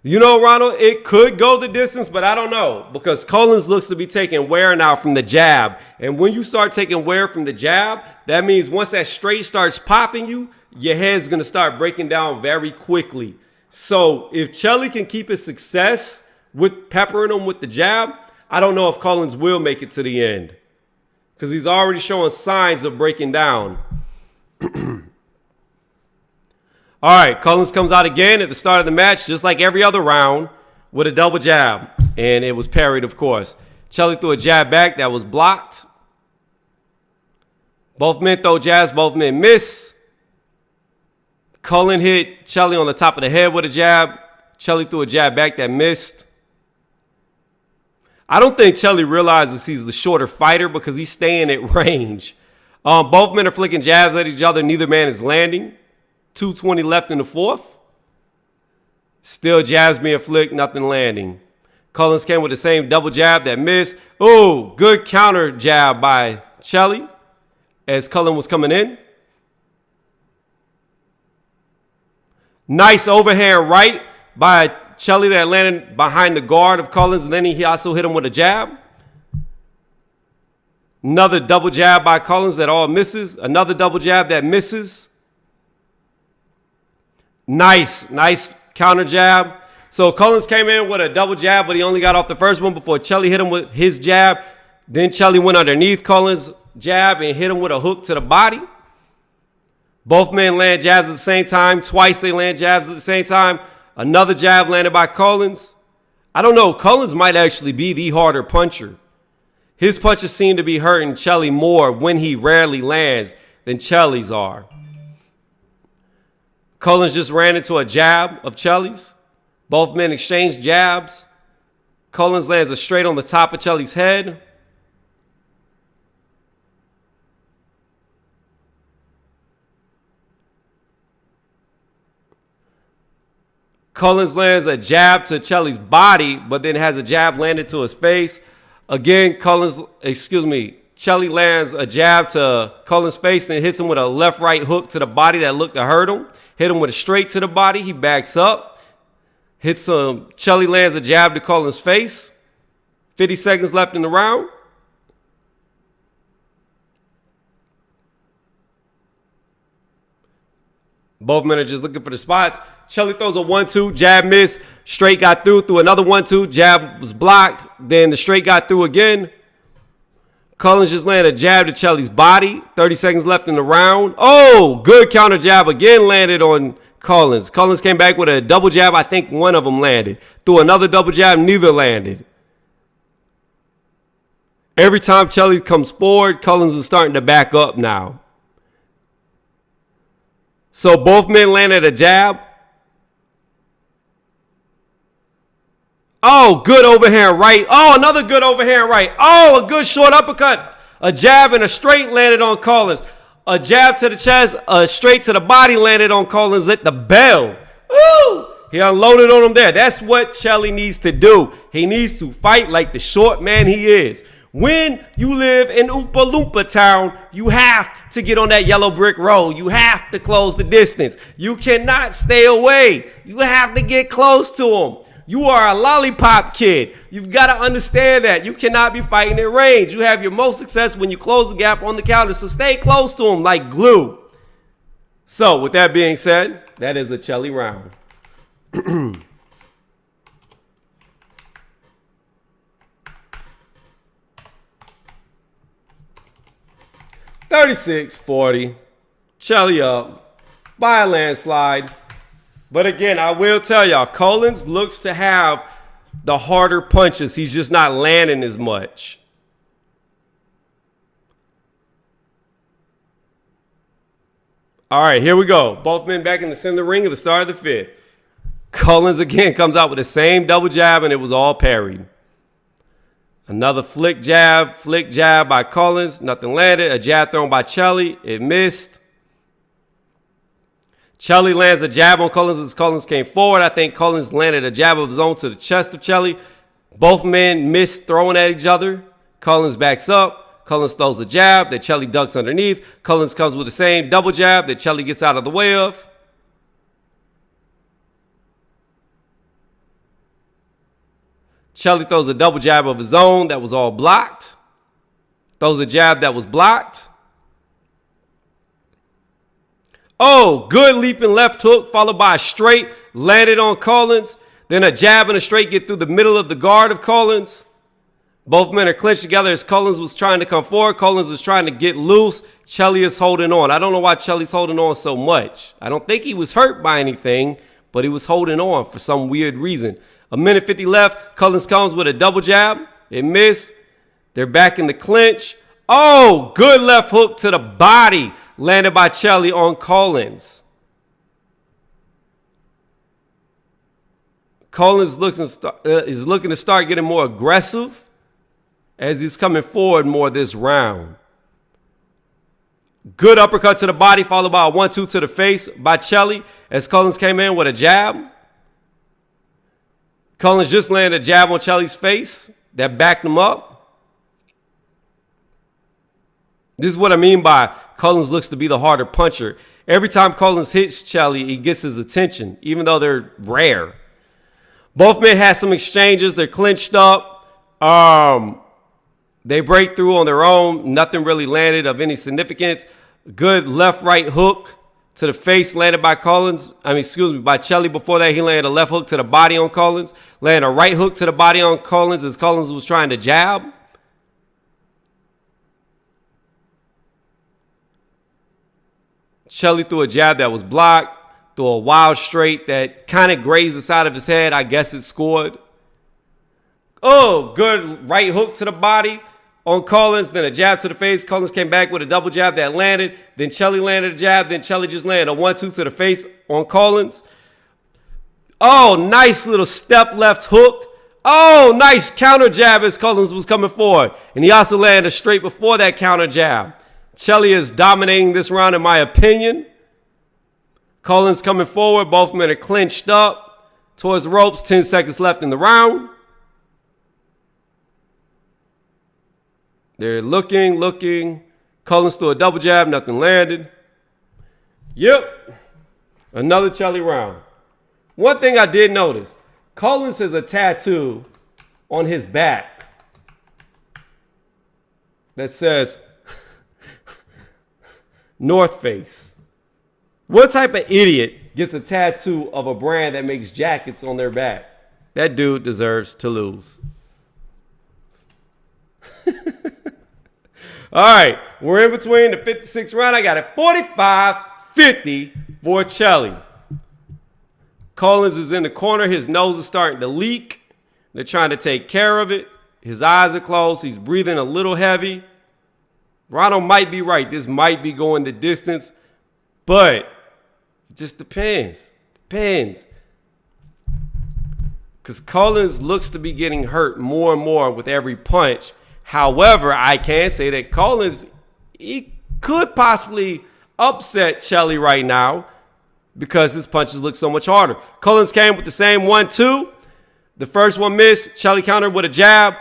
You know, Ronald, it could go the distance, but I don't know. Because Collins looks to be taking wear now from the jab. And when you start taking wear from the jab, that means once that straight starts popping you, your head's going to start breaking down very quickly. So if Chelly can keep his success with peppering him with the jab, I don't know if Collins will make it to the end. Because he's already showing signs of breaking down. All right, Collins comes out again at the start of the match, just like every other round, with a double jab. And it was parried, of course. Chelly threw a jab back that was blocked. Both men throw jabs, both men miss. Cullen hit Chelly on the top of the head with a jab. Chelly threw a jab back that missed. I don't think Chelly realizes he's the shorter fighter because he's staying at range. Both men are flicking jabs at each other. Neither man is landing. 2:20 left in the fourth. Still jabs being flicked, nothing landing. Collins came with the same double jab that missed. Oh, good counter jab by Chelly as Cullen was coming in. Nice overhand right by Chelly that landed behind the guard of Collins, and then he also hit him with a jab. Another double jab by Collins that all misses. Another double jab that misses. Nice counter jab. So Collins came in with a double jab, but he only got off the first one before Chelly hit him with his jab. Then Chelly went underneath Collins' jab and hit him with a hook to the body. Both men land jabs at the same time. Twice they land jabs at the same time. Another jab landed by Collins. I don't know. Collins might actually be the harder puncher. His punches seem to be hurting Chelly more when he rarely lands than Chelly's are. Collins just ran into a jab of Chelly's. Both men exchanged jabs. Collins lands a straight on the top of Chelly's head. Collins lands a jab to Chelly's body, but then has a jab landed to his face. Again, Chelly lands a jab to Collins' face, then hits him with a left-right hook to the body that looked to hurt him. Hit him with a straight to the body. He backs up. Chelly lands a jab to Collins' face. 50 seconds left in the round. Both men are just looking for the spots. Chelly throws a 1-2, jab missed. Straight got through another 1-2, jab was blocked. Then the straight got through again. Collins just landed a jab to Chelly's body. 30 seconds left in the round. Oh, good counter jab again landed on Collins. Collins came back with a double jab. I think one of them landed. Threw another double jab. Neither landed. Every time Chelly comes forward, Collins is starting to back up now. So both men landed a jab. Oh, good overhand right. Oh, another good overhand right. Oh, a good short uppercut. A jab and a straight landed on Collins. A jab to the chest, a straight to the body landed on Collins at the bell. Ooh, he unloaded on him there. That's what Chelly needs to do. He needs to fight like the short man he is. When you live in Oompa Loompa Town, you have to get on that yellow brick road. You have to close the distance. You cannot stay away. You have to get close to him. You are a lollipop kid. You've got to understand that. You cannot be fighting at range. You have your most success when you close the gap on the counter. So stay close to him like glue. So with that being said, that is a Chelly round. 36-40. Chelly up by a landslide. But again, I will tell y'all, Collins looks to have the harder punches. He's just not landing as much. All right, here we go. Both men back in the center of the ring at the start of the fifth. Collins again comes out with the same double jab, and it was all parried. Another flick jab by Collins. Nothing landed. A jab thrown by Chelly. It missed. Chelly lands a jab on Collins as Collins came forward. I think Collins landed a jab of his own to the chest of Chelly. Both men missed throwing at each other. Collins backs up. Collins throws a jab that Chelly ducks underneath. Collins comes with the same double jab that Chelly gets out of the way of. Chelly throws a double jab of his own that was all blocked. Throws a jab that was blocked. Oh, good leaping left hook followed by a straight. Landed on Collins. Then a jab and a straight get through the middle of the guard of Collins. Both men are clinched together as Collins was trying to come forward. Collins is trying to get loose. Chelly is holding on. I don't know why Chelly's holding on so much. I don't think he was hurt by anything, but he was holding on for some weird reason. A minute 50 left. Collins comes with a double jab. It missed. They're back in the clinch. Oh, good left hook to the body. Landed by Chelly on Collins. Collins is looking to start getting more aggressive as he's coming forward more this round. Good uppercut to the body followed by a 1-2 to the face by Chelly as Collins came in with a jab. Collins just landed a jab on Chelly's face that backed him up. This is what I mean by Collins looks to be the harder puncher. Every time Collins hits Chelly, he gets his attention, even though they're rare. Both men had some exchanges. They're clinched up. They break through on their own. Nothing really landed of any significance. Good left-right hook to the face landed by by Chelly. Before that, he landed a left hook to the body on Collins. Landed a right hook to the body on Collins as Collins was trying to jab. Chelly threw a jab that was blocked. Threw a wild straight that kind of grazed the side of his head. I guess it scored. Oh, good right hook to the body on Collins. Then a jab to the face. Collins came back with a double jab that landed. Then Chelly landed a jab. Then Chelly just landed a 1-2 to the face on Collins. Oh, nice little step left hook. Oh, nice counter jab as Collins was coming forward. And he also landed a straight before that counter jab. Chelly is dominating this round in my opinion. Collins coming forward. Both men are clinched up towards the ropes. 10 seconds left in the round. They're looking. Collins threw a double jab. Nothing landed. Yep. Another Chelly round. One thing I did notice. Collins has a tattoo on his back that says North Face. What type of idiot gets a tattoo of a brand that makes jackets on their back? That dude deserves to lose. All right, we're in between the 56th round. I got it 45-50 for Chelly. Collins is in the corner. His nose is starting to leak. They're trying to take care of it. His eyes are closed. He's breathing a little heavy. Ronald might be right. This might be going the distance, but it just depends. Because Collins looks to be getting hurt more and more with every punch. However, I can say that Collins, he could possibly upset Chelly right now because his punches look so much harder. Collins came with the same 1-2. The first one missed. Chelly countered with a jab.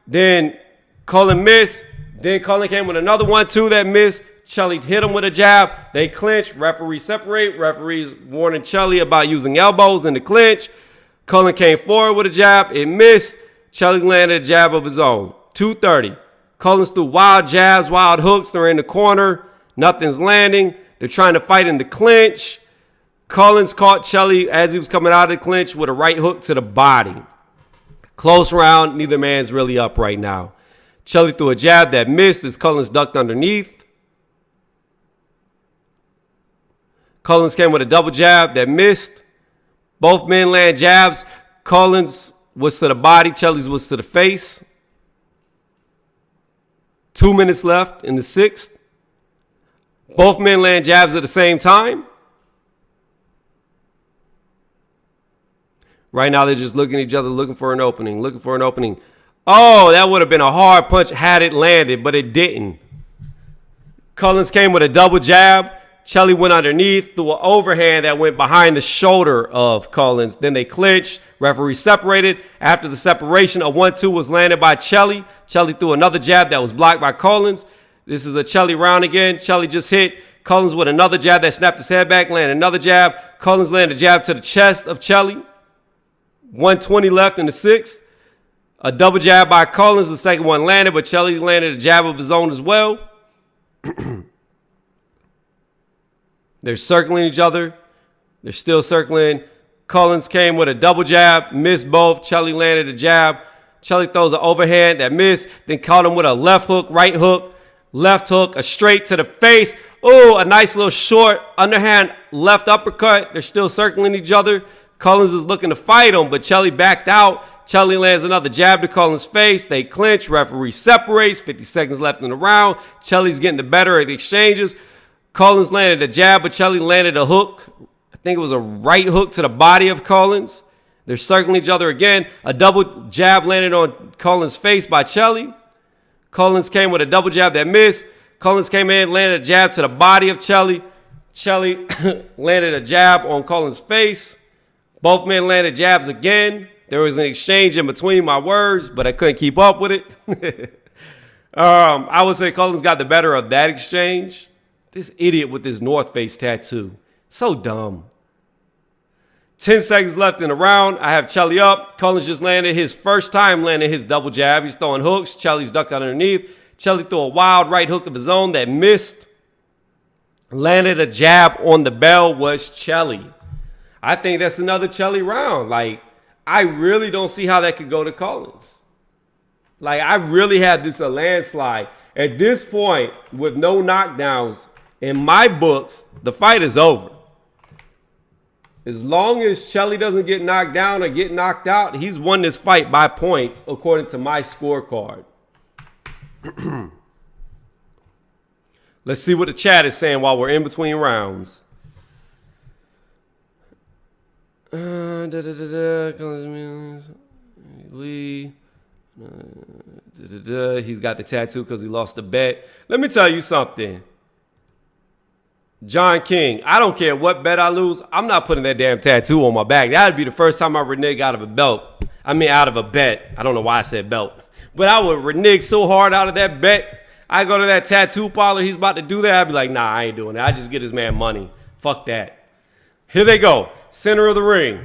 Then Collins missed. Then Collins came with another 1-2 that missed. Chelly hit him with a jab. They clinch. Referees separate. Referees warning Chelly about using elbows in the clinch. Collins came forward with a jab. It missed. Chelly landed a jab of his own. 2:30. Collins threw wild jabs, wild hooks. They're in the corner. Nothing's landing. They're trying to fight in the clinch. Collins caught Chelly as he was coming out of the clinch with a right hook to the body. Close round. Neither man's really up right now. Chelly threw a jab that missed as Collins ducked underneath. Collins came with a double jab that missed. Both men land jabs. Collins was to the body. Chelly's was to the face. 2 minutes left in the sixth. Both men land jabs at the same time. Right now, they're just looking at each other, looking for an opening. Oh, that would have been a hard punch had it landed, but it didn't. Collins came with a double jab. Chelly went underneath, threw an overhand that went behind the shoulder of Collins. Then they clinched. Referee separated. After the separation, a 1-2 was landed by Chelly. Chelly threw another jab that was blocked by Collins. This is a Chelly round again. Chelly just hit Collins with another jab that snapped his head back, landed another jab. Collins landed a jab to the chest of Chelly. 120 left in the sixth. A double jab by Collins. The second one landed, but Chelly landed a jab of his own as well. They're circling each other. They're still circling. Collins came with a double jab, missed both. Chelly landed a jab. Chelly throws an overhand that missed, then caught him with a left hook, right hook, left hook, a straight to the face. Oh, a nice little short underhand left uppercut. They're still circling each other. Collins is looking to fight him, but Chelly backed out. Chelly lands another jab to Collins' face. They clinch. Referee separates. 50 seconds left in the round. Chelly's getting the better of the exchanges. Collins landed a jab, but Chelly landed a hook. I think it was a right hook to the body of Collins. They're circling each other again. A double jab landed on Collins' face by Chelly. Collins came with a double jab that missed. Collins came in, landed a jab to the body of Chelly. Chelly landed a jab on Collins' face. Both men landed jabs again. There was an exchange in between my words, but I couldn't keep up with it. I would say Collins got the better of that exchange. This idiot with this North Face tattoo. So dumb. 10 seconds left in the round. I have Chelly up. Collins just landed his first time landing his double jab. He's throwing hooks. Chelly's ducked underneath. Chelly threw a wild right hook of his own that missed. Landed a jab on the bell was Chelly. I think that's another Chelly round. Like, I really don't see how that could go to Collins. Like, I really had this a landslide. At this point, with no knockdowns, in my books, the fight is over. As long as Chelly doesn't get knocked down or get knocked out, he's won this fight by points according to my scorecard. Let's see what the chat is saying while we're in between rounds. Lee. He's got the tattoo because he lost the bet. Let me tell you something. John King, I don't care what bet I lose. I'm not putting that damn tattoo on my back. That would be the first time I renege out of a belt. I mean, out of a bet. I don't know why I said belt. But I would renege so hard out of that bet. I go to that tattoo parlor. He's about to do that. I'd be like, nah, I ain't doing that. I just get his man money. Fuck that. Here they go. Center of the ring.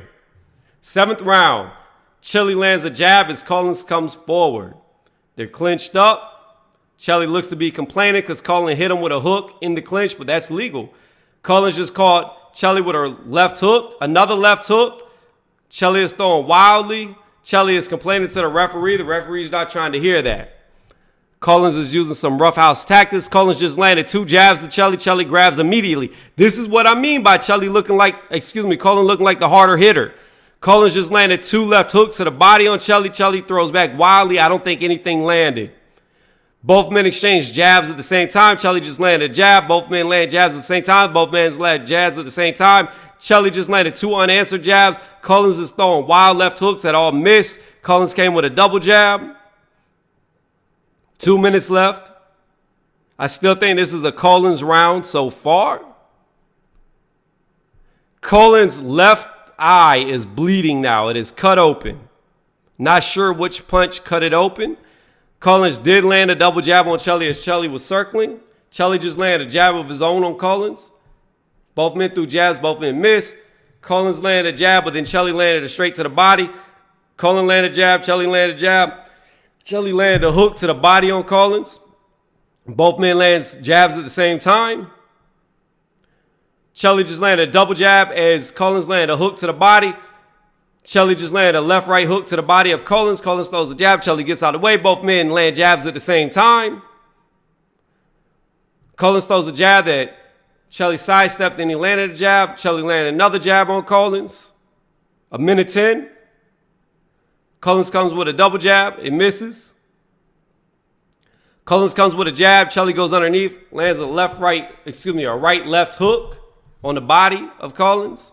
7th round. Chelly lands a jab as Collins comes forward. They're clinched up. Chelly looks to be complaining because Collins hit him with a hook in the clinch, but that's legal. Collins just caught Chelly with her left hook, another left hook. Chelly is throwing wildly. Chelly is complaining to the referee. The referee's not trying to hear that. Collins is using some roughhouse tactics. Collins just landed 2 jabs to Chelly. Chelly grabs immediately. This is what I mean by Collins looking like the harder hitter. Collins just landed 2 left hooks to the body on Chelly. Chelly throws back wildly. I don't think anything landed. Both men exchanged jabs at the same time. Chelly just landed a jab. Both men landed jabs at the same time. Both men landed jabs at the same time. Chelly just landed 2 unanswered jabs. Collins is throwing wild left hooks that all missed. Collins came with a double jab. 2 minutes left. I still think this is a Collins round so far. Collins' left eye is bleeding now. It is cut open. Not sure which punch cut it open. Collins did land a double jab on Chelly as Chelly was circling. Chelly just landed a jab of his own on Collins. Both men threw jabs, both men missed. Collins landed a jab, but then Chelly landed a straight to the body. Collins landed a jab, Chelly landed a jab. Chelly landed a hook to the body on Collins. Both men landed jabs at the same time. Chelly just landed a double jab as Collins landed a hook to the body. Chelly just landed a left-right hook to the body of Collins. Collins throws a jab. Chelly gets out of the way. Both men land jabs at the same time. Collins throws a jab that Chelly sidestepped and he landed a jab. Chelly landed another jab on Collins. 1:10. Collins comes with a double jab. It misses. Collins comes with a jab. Chelly goes underneath, lands a right-left hook on the body of Collins.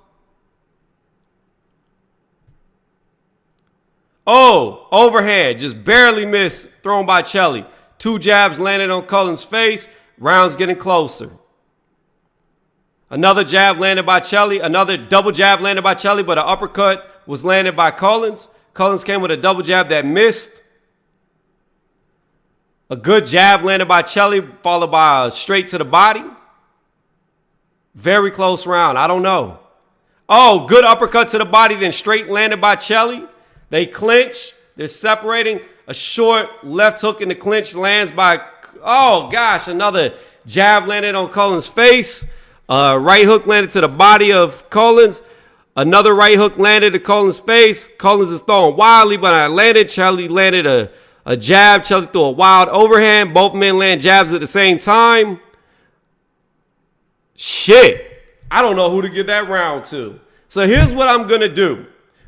Oh, overhand, just barely missed, thrown by Chelly. 2 jabs landed on Collins' face. Round's getting closer. Another jab landed by Chelly. Another double jab landed by Chelly, but an uppercut was landed by Collins. Collins came with a double jab that missed. A good jab landed by Chelly, followed by a straight to the body. Very close round. I don't know. Oh, good uppercut to the body, then straight landed by Chelly. They clinch. They're separating. A short left hook in the clinch lands by, oh gosh, another jab landed on Collins' face. Right hook landed to the body of Collins. Another right hook landed to Collins' face. Collins is throwing wildly, but I landed. Chelly landed a jab. Chelly threw a wild overhand. Both men land jabs at the same time. Shit. I don't know who to give that round to. So here's what I'm going to do.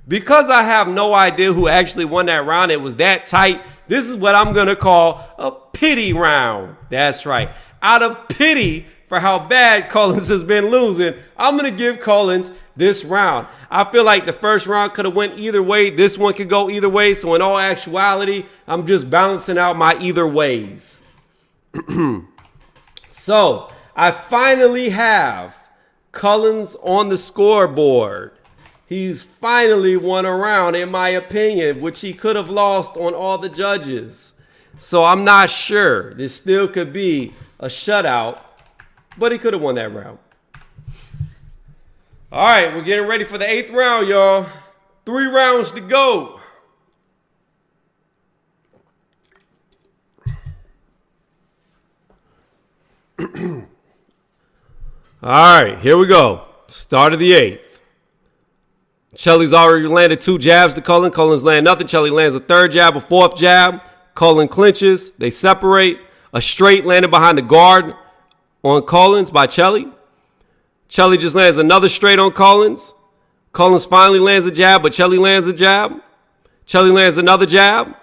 Because I have no idea who actually won that round, it was that tight. This is what I'm going to call a pity round. That's right. Out of pity for how bad Collins has been losing, I'm going to give Collins this round. I feel like the first round could have went either way. This one could go either way. So in all actuality, I'm just balancing out my either ways. So I finally have Collins on the scoreboard. He's finally won a round, in my opinion, which he could have lost on all the judges. So I'm not sure. This still could be a shutout, but he could have won that round. All right, we're getting ready for the 8th round, y'all. 3 rounds to go. All right, here we go. Start of the 8th. Chelly's already landed 2 jabs to Collins. Collins land nothing. Chelly lands a 3rd jab, a 4th jab. Collins clinches. They separate. A straight landed behind the guard on Collins by Chelly. Chelly just lands another straight on Collins. Collins finally lands a jab, but Chelly lands a jab. Chelly lands another jab.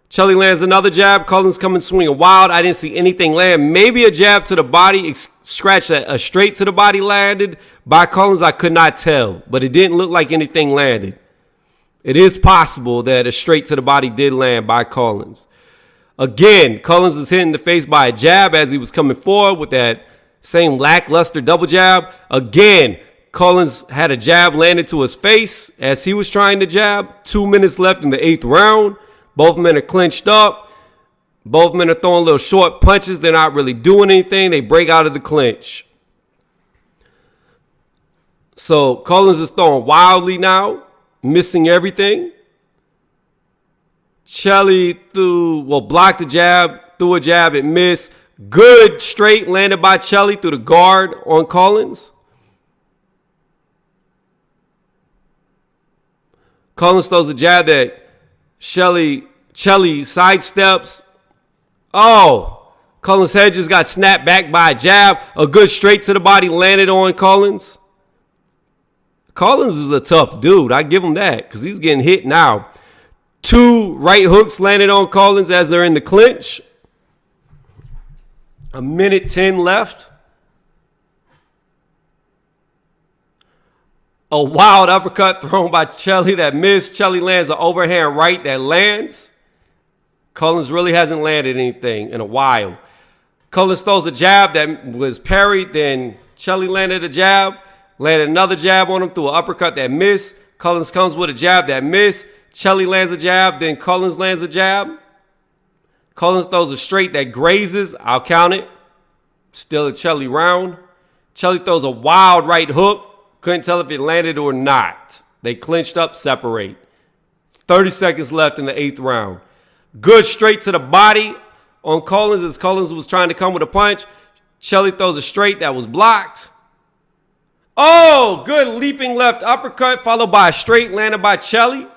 Chelly lands another jab. Collins coming swinging wild. I didn't see anything land. Maybe a jab to the body. Scratch a straight to the body landed by Collins. I could not tell, but it didn't look like anything landed. It is possible that a straight to the body did land by Collins. Again, Collins is hitting the face by a jab as he was coming forward with that same lackluster double jab. Again, Collins had a jab landed to his face as he was trying to jab. 2 minutes left in the 8th round. Both men are clinched up. Both men are throwing little short punches. They're not really doing anything. They break out of the clinch. So Collins is throwing wildly now, missing everything. Chelly blocked the jab, threw a jab, it missed. Good straight landed by Chelly through the guard on Collins. Collins throws a jab that Chelly sidesteps. Oh, Collins' head just got snapped back by a jab. A good straight to the body landed on Collins. Collins is a tough dude. I give him that because he's getting hit now. 2 right hooks landed on Collins as they're in the clinch. 1:10 left. A wild uppercut thrown by Chelly that missed. Chelly lands an overhand right that lands. Collins really hasn't landed anything in a while. Collins throws a jab that was parried. Then Chelly landed a jab. Landed another jab on him through an uppercut that missed. Collins comes with a jab that missed. Chelly lands a jab. Then Collins lands a jab. Collins throws a straight that grazes. I'll count it. Still a Chelly round. Chelly throws a wild right hook. Couldn't tell if it landed or not. They clinched up, separate. 30 seconds left in the 8th round. Good straight to the body on Collins as Collins was trying to come with a punch. Chelly throws a straight that was blocked. Oh, good leaping left uppercut followed by a straight landed by Chelly.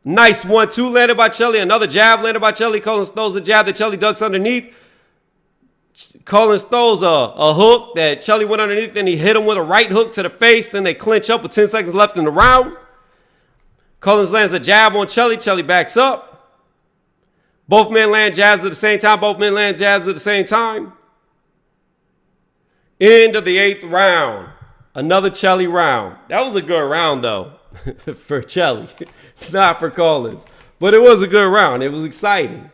Nice 1-2 landed by Chelly. Another jab landed by Chelly. Collins throws a jab that Chelly ducks underneath. Collins throws a hook that Chelly went underneath, and he hit him with a right hook to the face. Then they clinch up with 10 seconds left in the round. Collins lands a jab on Chelly. Chelly backs up. Both men land jabs at the same time. Both men land jabs at the same time. End of the 8th round. Another Chelly round. That was a good round, though, for Chelly. Not for Collins. But it was a good round. It was exciting.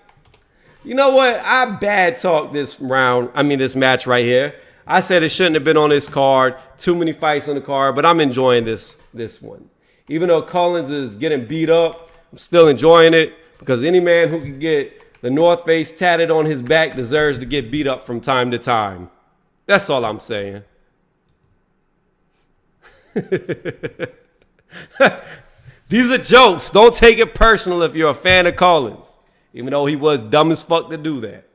You know what? I bad talked this match right here. I said it shouldn't have been on this card. Too many fights on the card. But I'm enjoying this one. Even though Collins is getting beat up, I'm still enjoying it. Because any man who can get the North Face tatted on his back deserves to get beat up from time to time. That's all I'm saying. These are jokes. Don't take it personal if you're a fan of Collins. Even though he was dumb as fuck to do that.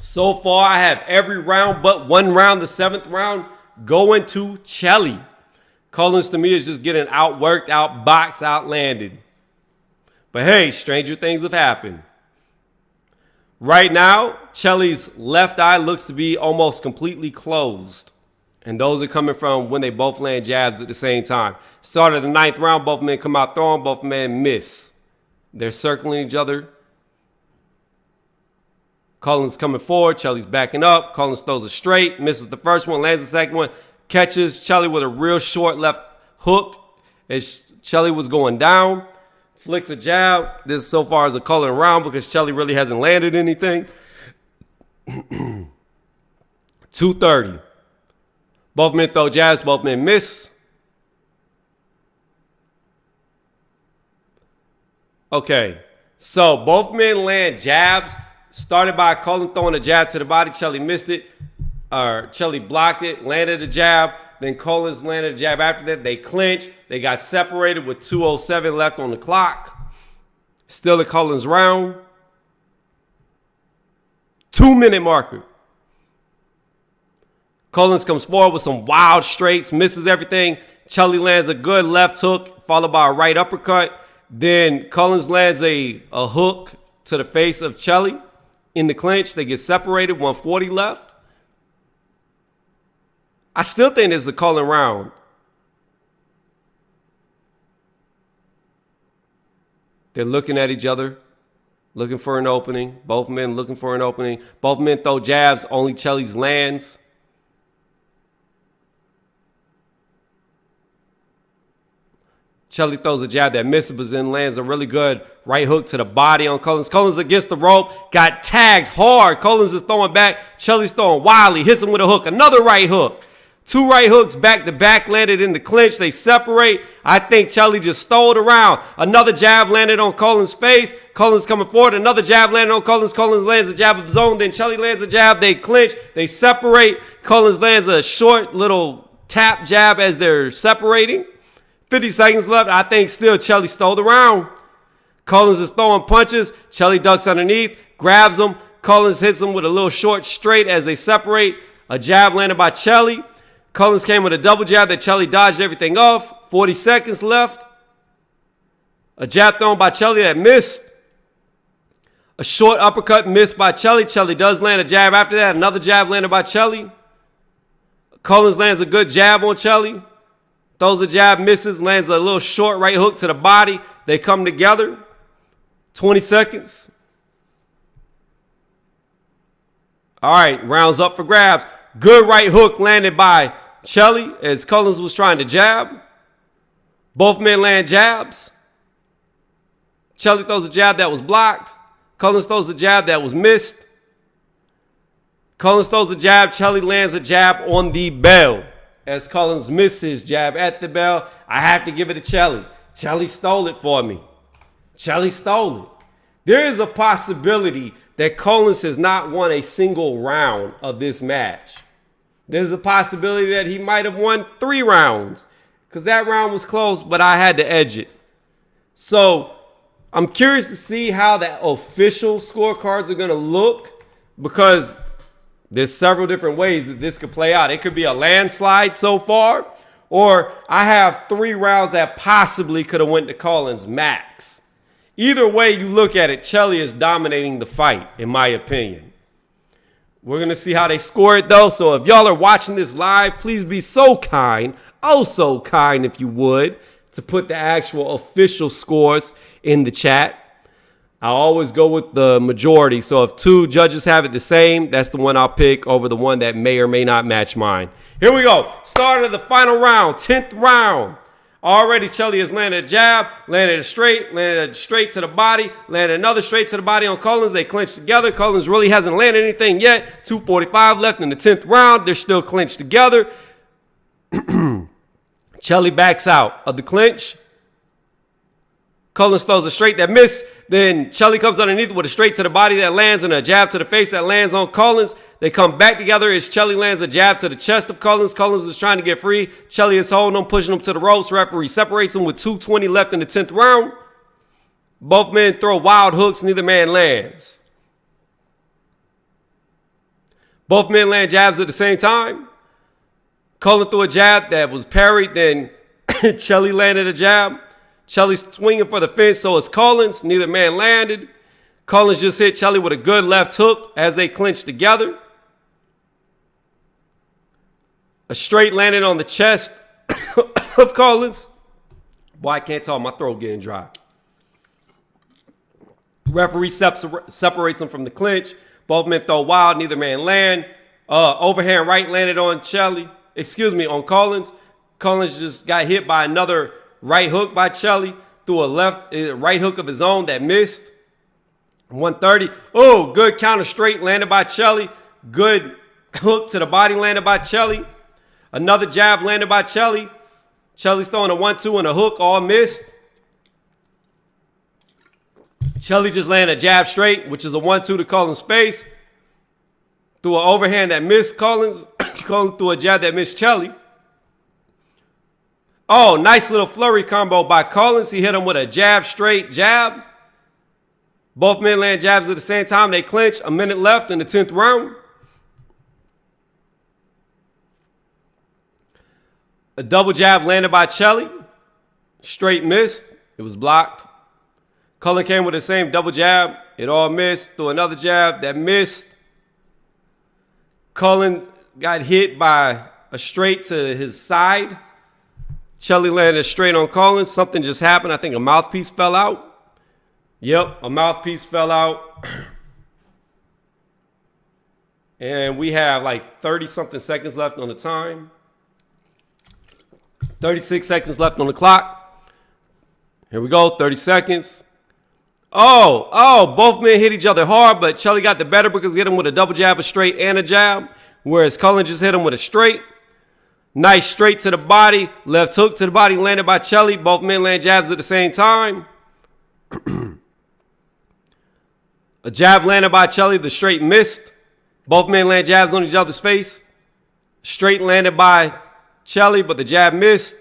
So far, I have every round but one round, the 7th round, going to Chelly. Collins to me is just getting outworked, outboxed, outlanded. But hey, stranger things have happened. Right now, Chelly's left eye looks to be almost completely closed. And those are coming from when they both land jabs at the same time. Start of the 9th round, both men come out throwing, both men miss. They're circling each other. Collins coming forward, Chelly's backing up. Collins throws a straight, misses the first one, lands the second one, catches Chelly with a real short left hook as Chelly was going down. Flicks a jab. This so far is a Collins round because Chelly really hasn't landed anything. 2:30. Both men throw jabs, both men miss. Okay, so both men land jabs. Started by Collins throwing a jab to the body. Chelly missed it. Chelly blocked it, landed a jab. Then Collins landed a jab after that. They clinched. They got separated with 2:07 left on the clock. Still a Collins round. 2-minute marker. Collins comes forward with some wild straights, misses everything. Chelly lands a good left hook, followed by a right uppercut. Then Collins lands a hook to the face of Chelly in the clinch. They get separated, 140 left. I still think this is a Collins round. They're looking at each other, looking for an opening. Both men looking for an opening. Both men throw jabs, only Chelly's lands. Chelly throws a jab that misses, but then lands a really good right hook to the body on Collins. Collins against the rope, got tagged hard. Collins is throwing back. Chelly's throwing wildly, hits him with a hook. Another right hook. 2 right hooks back to back, landed in the clinch. They separate. I think Chelly just stole it around. Another jab landed on Collins' face. Collins coming forward. Another jab landed on Collins. Collins lands a jab of his own. Then Chelly lands a jab. They clinch. They separate. Collins lands a short little tap jab as they're separating. 50 seconds left. I think still Chelly stole the round. Collins is throwing punches. Chelly ducks underneath, grabs him. Collins hits him with a little short straight as they separate. A jab landed by Chelly. Collins came with a double jab that Chelly dodged everything off. 40 seconds left. A jab thrown by Chelly that missed. A short uppercut missed by Chelly. Chelly does land a jab after that. Another jab landed by Chelly. Collins lands a good jab on Chelly. Throws a jab, misses, lands a little short right hook to the body. They come together. 20 seconds. All right, rounds up for grabs. Good right hook landed by Chelly as Collins was trying to jab. Both men land jabs. Chelly throws a jab that was blocked. Collins throws a jab that was missed. Collins throws a jab. Chelly lands a jab on the bell. As Collins missed his jab at the bell, I have to give it to Chelly. Chelly stole it for me. Chelly stole it. There is a possibility that Collins has not won a single round of this match. There's a possibility that he might have won 3 rounds because that round was close, but I had to edge it. So I'm curious to see how the official scorecards are going to look because there's several different ways that this could play out. It could be a landslide so far, or I have 3 rounds that possibly could have went to Collins max. Either way you look at it, Chelly is dominating the fight, in my opinion. We're going to see how they score it, though. So if y'all are watching this live, please be so kind, oh so kind if you would, to put the actual official scores in the chat. I always go with the majority. So if two judges have it the same, that's the one I'll pick over the one that may or may not match mine. Here we go. Start of the final round, 10th round. Already Chelly has landed a jab, landed a straight to the body, landed another straight to the body on Collins. They clinch together. Collins really hasn't landed anything yet. 2:45 left in the 10th round. They're still clinched together. Chelly backs out of the clinch. Collins throws a straight that missed. Then Chelly comes underneath with a straight to the body that lands and a jab to the face that lands on Collins. They come back together as Chelly lands a jab to the chest of Collins. Collins is trying to get free. Chelly is holding him, pushing him to the ropes. Referee separates him with 2:20 left in the 10th round. Both men throw wild hooks. Neither man lands. Both men land jabs at the same time. Collins threw a jab that was parried. Then Chelly landed a jab. Chelly's swinging for the fence, so it's Collins. Neither man landed. Collins just hit Chelly with a good left hook as they clinched together. A straight landed on the chest of Collins. Boy, I can't talk. My throat getting dry. Referee separates them from the clinch. Both men throw wild. Neither man land. Overhand right landed on on Collins. Collins just got hit by another right hook by Chelly. Threw a right hook of his own that missed. 130. Oh, good counter straight landed by Chelly. Good hook to the body landed by Chelly. Another jab landed by Chelly. Chelly's throwing a 1-2 and a hook, all missed. Chelly just landed a jab straight, which is a 1-2 to Collins' face. Threw an overhand that missed Collins. Collins threw a jab that missed Chelly. Oh, nice little flurry combo by Collins. He hit him with a jab straight jab. Both men land jabs at the same time. They clinch. A minute left in the 10th round. A double jab landed by Chelly. Straight missed. It was blocked. Cullen came with the same double jab. It all missed. Threw another jab that missed. Cullen got hit by a straight to his side. Chelly landed straight on Collins. Something just happened. I think a mouthpiece fell out. Yep, a mouthpiece fell out. And we have like 30-something seconds left on the time. 36 seconds left on the clock. Here we go, 30 seconds. Oh, both men hit each other hard, but Chelly got the better because he hit him with a double jab, a straight, and a jab, whereas Cullen just hit him with a straight. Nice straight to the body, left hook to the body landed by Chelly. Both men land jabs at the same time. A jab landed by Chelly, the straight missed. Both men land jabs on each other's face. Straight landed by Chelly, but the jab missed.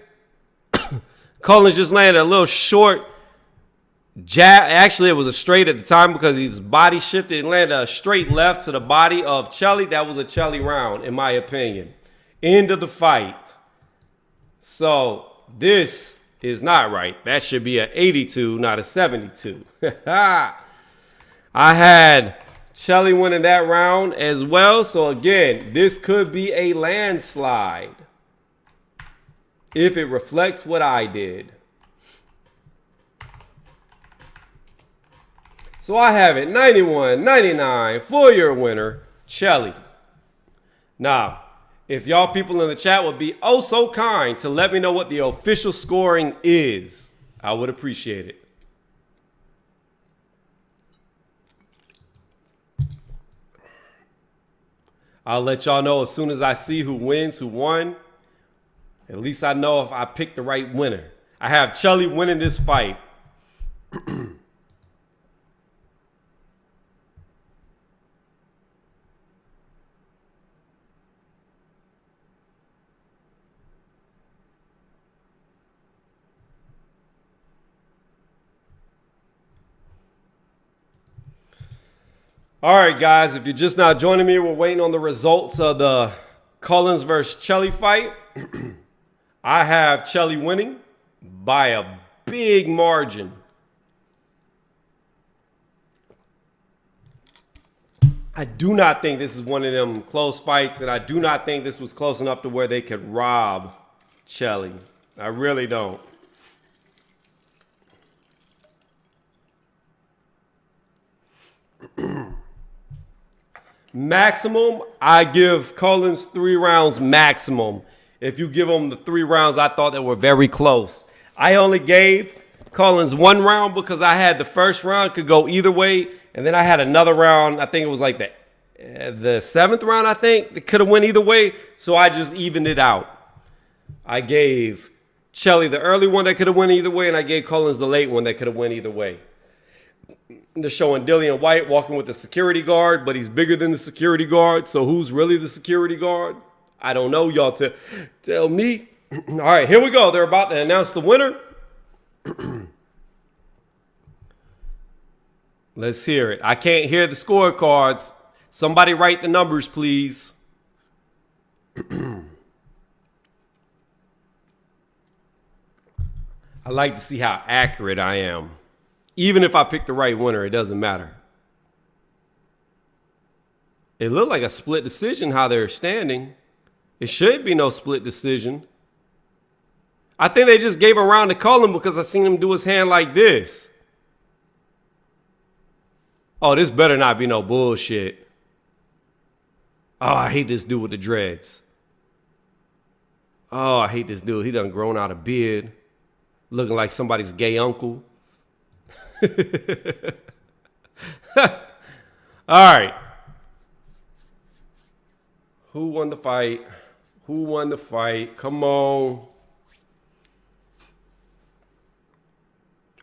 Collins just landed a little short jab. Actually, it was a straight at the time because his body shifted and landed a straight left to the body of Chelly. That was a Chelly round, in my opinion. End of the fight. So this is not right. That should be an 82, not a 72. I had Chelly winning that round as well. So again, this could be a landslide if it reflects what I did. So I have it 91-99 for your winner, Chelly. Now, if y'all people in the chat would be oh so kind to let me know what the official scoring is, I would appreciate it. I'll let y'all know as soon as I see who wins, who won. At least I know if I picked the right winner. I have Chelly winning this fight. All right, guys, if you're just now joining me, we're waiting on the results of the Collins versus Chelly fight. I have Chelly winning by a big margin. I do not think this is one of them close fights, and I do not think this was close enough to where they could rob Chelly. I really don't. Maximum, I give Collins 3 rounds maximum. If you give him the 3 rounds, I thought that were very close. I only gave Collins 1 round because I had the first round could go either way. And then I had another round. I think it was like the 7th round, I think. It could have went either way. So I just evened it out. I gave Chelly the early one that could have went either way. And I gave Collins the late one that could have went either way. They're showing Dillian Whyte walking with the security guard, but he's bigger than the security guard. So who's really the security guard? I don't know. Y'all tell me. All right, here we go. They're about to announce the winner. Let's hear it. I can't hear the scorecards. Somebody write the numbers, please. I like to see how accurate I am. Even if I pick the right winner, it doesn't matter. It looked like a split decision how they're standing. It should be no split decision. I think they just gave a round to Cullen because I seen him do his hand like this. Oh, this better not be no bullshit. Oh, I hate this dude with the dreads. Oh, I hate this dude. He done grown out a beard. Looking like somebody's gay uncle. All right. Who won the fight? Who won the fight? Come on.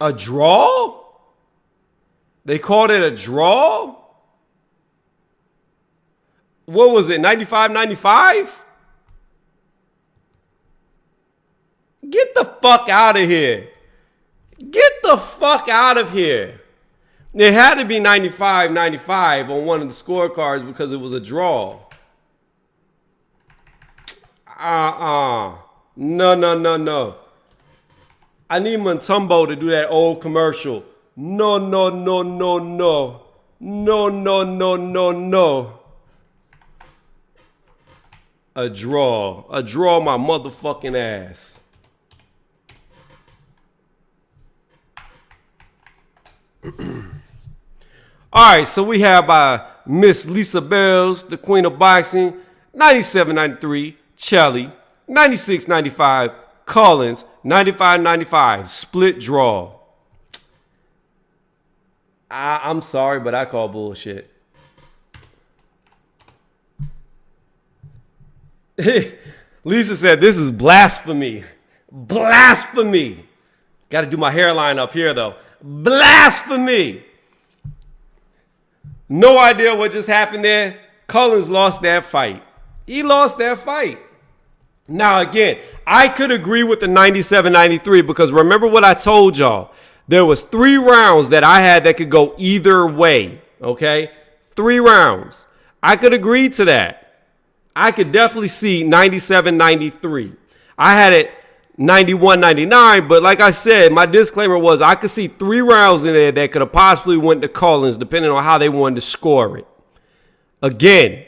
A draw? They called it a draw? What was it? 95-95? Get the fuck out of here. Get the fuck out of here. It had to be 95-95 on one of the scorecards because it was a draw. No. I need Mutombo to do that old commercial. No. A draw. A draw my motherfucking ass. All right, so we have Miss Lisa Bells, the queen of boxing, 97-93, Chelly, 96-95, Collins, 95-95, split draw. I'm sorry, but I call bullshit. Lisa said, this is blasphemy. Blasphemy. Got to do my hairline up here, though. Blasphemy. No idea what just happened there. Collins lost that fight. He lost that fight. Now, again, I could agree with the 97-93 because remember what I told y'all. There was 3 rounds that I had that could go either way, okay? 3 rounds. I could agree to that. I could definitely see 97-93. I had it 91-99, but like I said, my disclaimer was I could see 3 rounds in there that could have possibly went to Collins depending on how they wanted to score it. Again,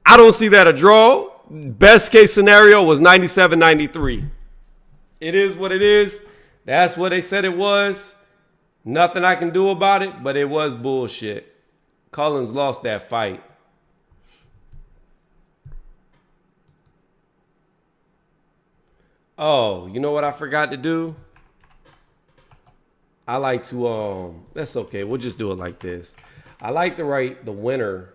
I don't see that a draw. Best case scenario was 97-93. It is what it is. That's what they said it was. Nothing I can do about it, but it was bullshit. Collins lost that fight. Oh, you know what I forgot to do? I like to, that's okay. We'll just do it like this. I like to write the winner,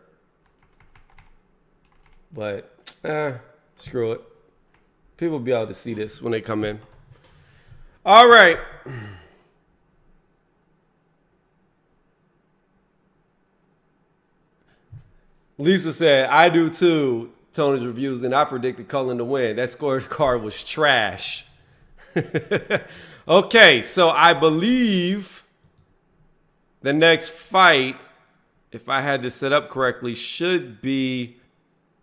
but screw it. People will be able to see this when they come in. All right. Lisa said, I do too. Tony's reviews, and I predicted Cullen to win. That scorecard was trash. Okay, so I believe the next fight, if I had this set up correctly, should be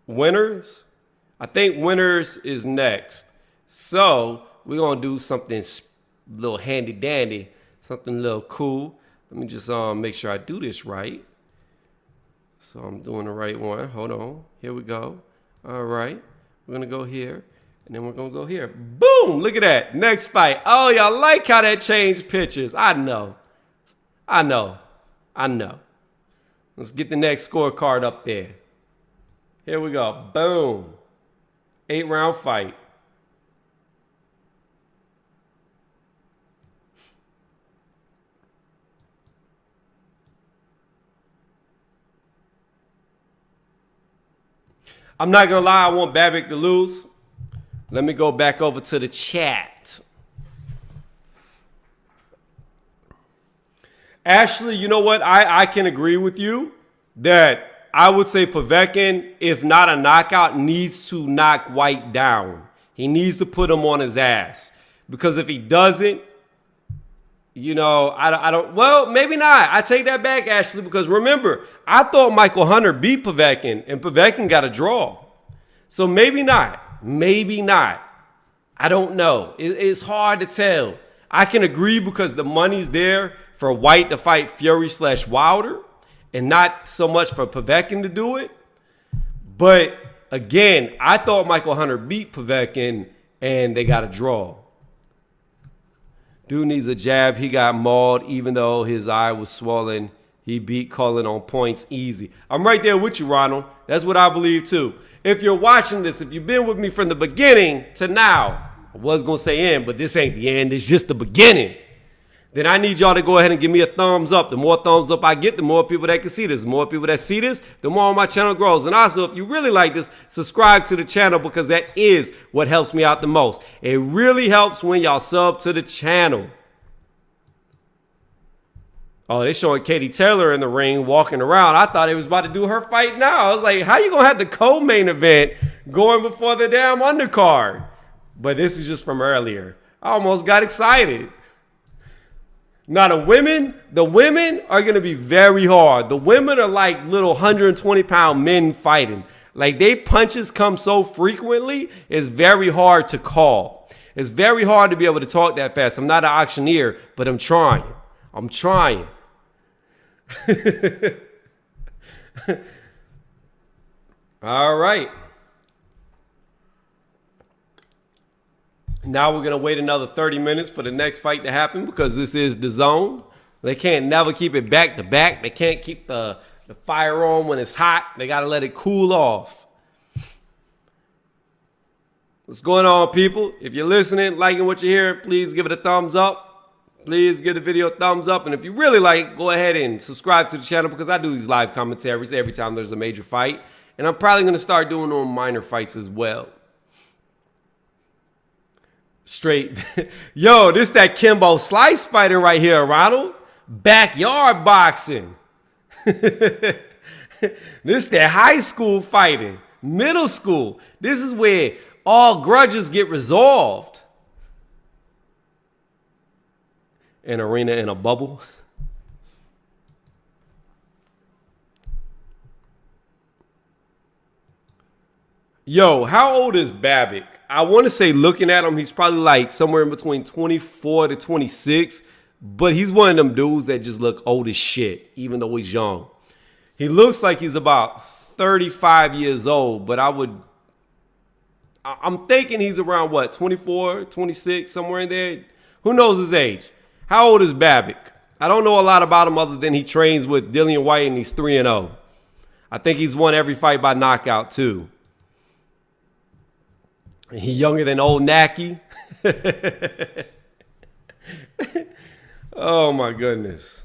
winners. I think winners is next. So we're going to do something a little handy dandy, something a little cool. Let me just make sure I do this right. So I'm doing the right one. Hold on. Here we go. All right. We're going to go here. And then we're going to go here. Boom. Look at that. Next fight. Oh, y'all like how that changed pictures. I know. Let's get the next scorecard up there. Here we go. Boom. 8-round fight. I'm not going to lie, I want Povetkin to lose. Let me go back over to the chat. Ashley, you know what? I can agree with you that I would say Povetkin, if not a knockout, needs to knock Whyte down. He needs to put him on his ass. Because if he doesn't, you know, I don't, well, maybe not. I take that back, Ashley, because remember, I thought Michael Hunter beat Povetkin, and Povetkin got a draw. So maybe not. Maybe not. I don't know. It's hard to tell. I can agree because the money's there for Whyte to fight Fury/Wilder and not so much for Povetkin to do it. But again, I thought Michael Hunter beat Povetkin and they got a draw. Dude needs a jab. He got mauled even though his eye was swollen. He beat Cullen on points easy. I'm right there with you, Ronald. That's what I believe too. If you're watching this, if you've been with me from the beginning to now, I was going to say end, but this ain't the end. It's just the beginning. Then I need y'all to go ahead and give me a thumbs up. The more thumbs up I get, the more people that can see this. The more people that see this, the more my channel grows. And also, if you really like this, subscribe to the channel because that is what helps me out the most. It really helps when y'all sub to the channel. Oh, they showing Katie Taylor in the ring walking around. I thought they was about to do her fight now. I was like, how you going to have the co-main event going before the damn undercard? But this is just from earlier. I almost got excited. Now, the women are going to be very hard. The women are like little 120-pound men fighting. Like, they punches come so frequently, it's very hard to call. It's very hard to be able to talk that fast. I'm not an auctioneer, but I'm trying. I'm trying. All right. Now we're going to wait another 30 minutes for the next fight to happen because this is the zone. They can't never keep it back to back. They can't keep the fire on when it's hot. They got to let it cool off. What's going on, people? If you're listening, liking what you're hearing, please give it a thumbs up. Please give the video a thumbs up. And if you really like, go ahead and subscribe to the channel because I do these live commentaries every time there's a major fight. And I'm probably going to start doing them on minor fights as well. Straight. Yo, this that Kimbo Slice fighting right here, Ronald. Backyard boxing. This that high school fighting. Middle school. This is where all grudges get resolved. An arena in a bubble. Yo, how old is Povetkin? I want to say looking at him, he's probably like somewhere in between 24 to 26. But he's one of them dudes that just look old as shit, even though he's young. He looks like he's about 35 years old, but I'm thinking he's around what, 24, 26, somewhere in there. Who knows his age? How old is Povetkin? I don't know a lot about him other than he trains with Dillian Whyte and he's 3-0. I think he's won every fight by knockout too. He's younger than old Naki. Oh my goodness.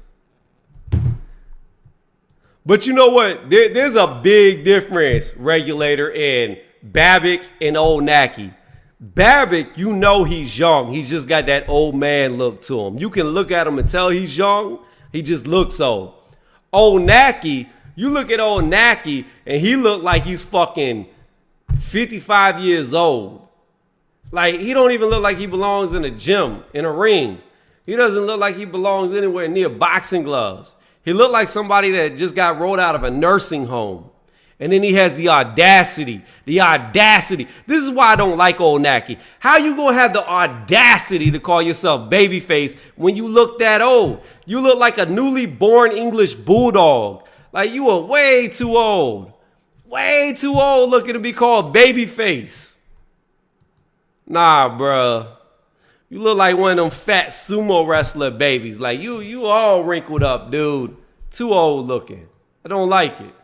But you know what? There's a big difference, regulator, in Povetkin and old Naki. Povetkin, you know he's young. He's just got that old man look to him. You can look at him and tell he's young. He just looks old. Old Naki, you look at old Naki and he look like he's fucking 55 years old. Like, he don't even look like he belongs in a gym, in a ring. He doesn't look like he belongs anywhere near boxing gloves. He looked like somebody that just got rolled out of a nursing home. And then he has the audacity. This is why I don't like old Naki. How you gonna have the audacity to call yourself babyface when you look that old? You look like a newly born English bulldog. Like, you are way too old. Way too old looking to be called babyface. Nah, bruh. You look like one of them fat sumo wrestler babies. Like, you all wrinkled up, dude. Too old looking. I don't like it.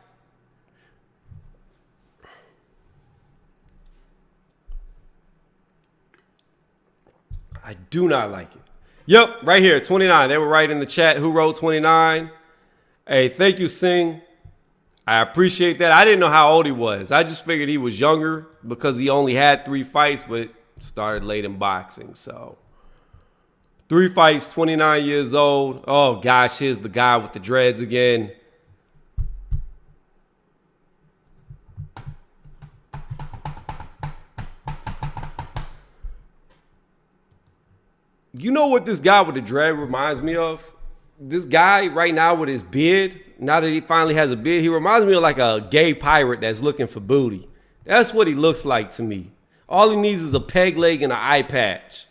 I do not like it. Yep, right here, 29. They were right in the chat. Who wrote 29? Hey, thank you, Singh. I appreciate that. I didn't know how old he was. I just figured he was younger because he only had 3 fights, but started late in boxing. So 3 fights, 29 years old. Oh, gosh, here's the guy with the dreads again. You know what this guy with the dread reminds me of? This guy right now with his beard, now that he finally has a beard, he reminds me of like a gay pirate that's looking for booty. That's what he looks like to me. All he needs is a peg leg and an eye patch.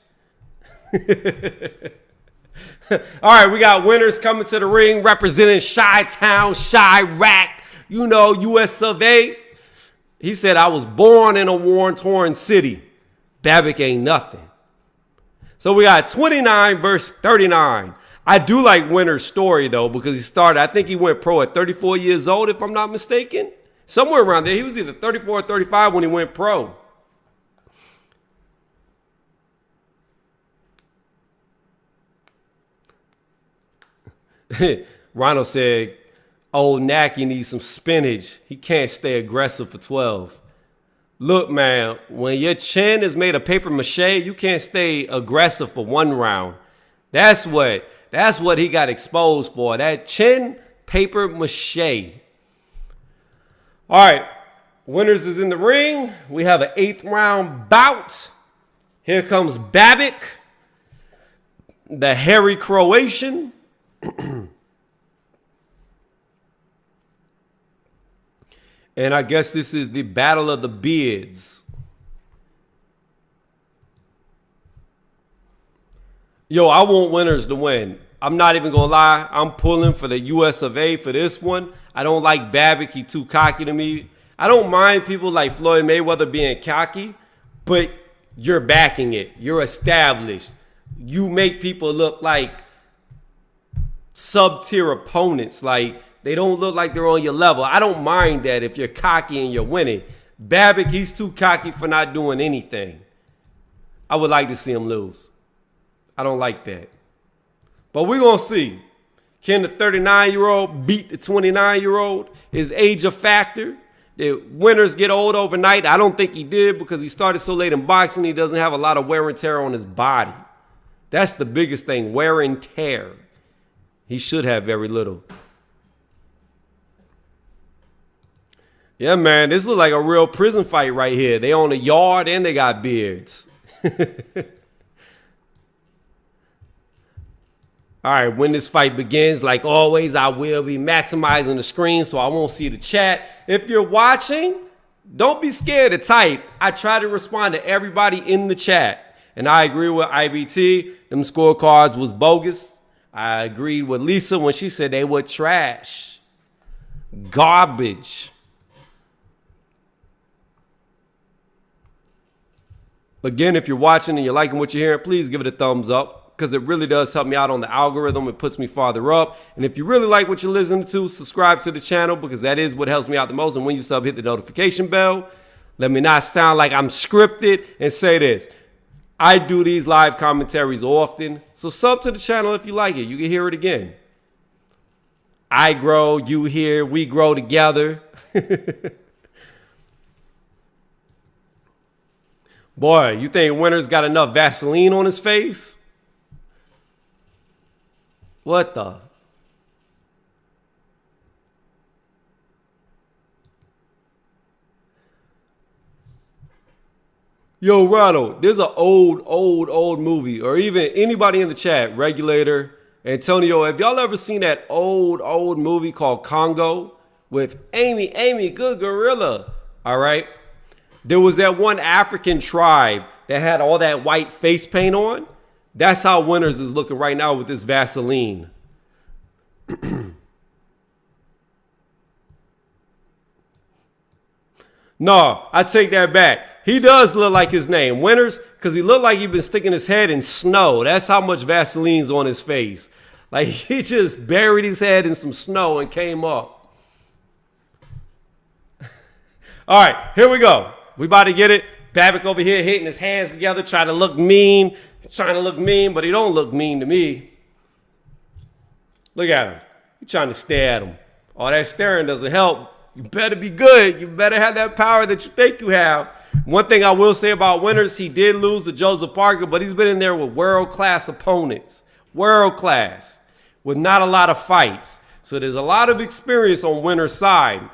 All right, we got winners coming to the ring representing Chi-Town, Chirac, you know, US of A. He said, I was born in a war-torn city. Babbitt ain't nothing. So we got 29 versus 39. I do like Winner's story, though, because he started, I think he went pro at 34 years old, if I'm not mistaken. Somewhere around there. He was either 34 or 35 when he went pro. Ronald said, old Nacky needs some spinach. He can't stay aggressive for 12. Look, man, when your chin is made of paper mache, you can't stay aggressive for 1 round. That's what he got exposed for. That chin paper mache. All right, winners is in the ring. We have an 8th round bout. Here comes Babbitt, the hairy Croatian. And I guess this is the battle of the beards. Yo, I want winners to win. I'm not even going to lie. I'm pulling for the US of A for this one. I don't like Babbitt. He too cocky to me. I don't mind people like Floyd Mayweather being cocky, but you're backing it. You're established. You make people look like sub-tier opponents. Like, they don't look like they're on your level. I don't mind that if you're cocky and you're winning. Babbitt, he's too cocky for not doing anything. I would like to see him lose. I don't like that. But we're going to see. Can the 39-year-old beat the 29-year-old? Is age a factor? Did winners get old overnight? I don't think he did because he started so late in boxing. He doesn't have a lot of wear and tear on his body. That's the biggest thing, wear and tear. He should have very little. Yeah, man, this looks like a real prison fight right here. They own a yard and they got beards. All right, when this fight begins, like always, I will be maximizing the screen so I won't see the chat. If you're watching, don't be scared to type. I try to respond to everybody in the chat. And I agree with IBT. Them scorecards was bogus. I agreed with Lisa when she said they were trash. Garbage. Again, if you're watching and you're liking what you're hearing, please give it a thumbs up because it really does help me out on the algorithm. It puts me farther up. And if you really like what you're listening to, subscribe to the channel because that is what helps me out the most. And when you sub, hit the notification bell. Let me not sound like I'm scripted and say this. I do these live commentaries often. So sub to the channel if you like it. You can hear it again. I grow, you hear, we grow together. Boy, you think Winner's got enough Vaseline on his face? What the? Yo, Ronald, there's an old movie, or even anybody in the chat, Regulator, Antonio, have y'all ever seen that old movie called Congo with Amy, good gorilla? All right. There was that one African tribe that had all that white face paint on. That's how Winners is looking right now with this Vaseline. No, I take that back. He does look like his name, Winners, because he looked like he'd been sticking his head in snow. That's how much Vaseline's on his face. Like he just buried his head in some snow and came up. All right, here we go. We about to get it. Povetkin over here hitting his hands together, trying to look mean. He's trying to look mean, but he don't look mean to me. Look at him. He's trying to stare at him. All that staring doesn't help. You better be good. You better have that power that you think you have. One thing I will say about Winters, he did lose to Joseph Parker, but he's been in there with world-class opponents. World-class. With not a lot of fights. So there's a lot of experience on Winters' side.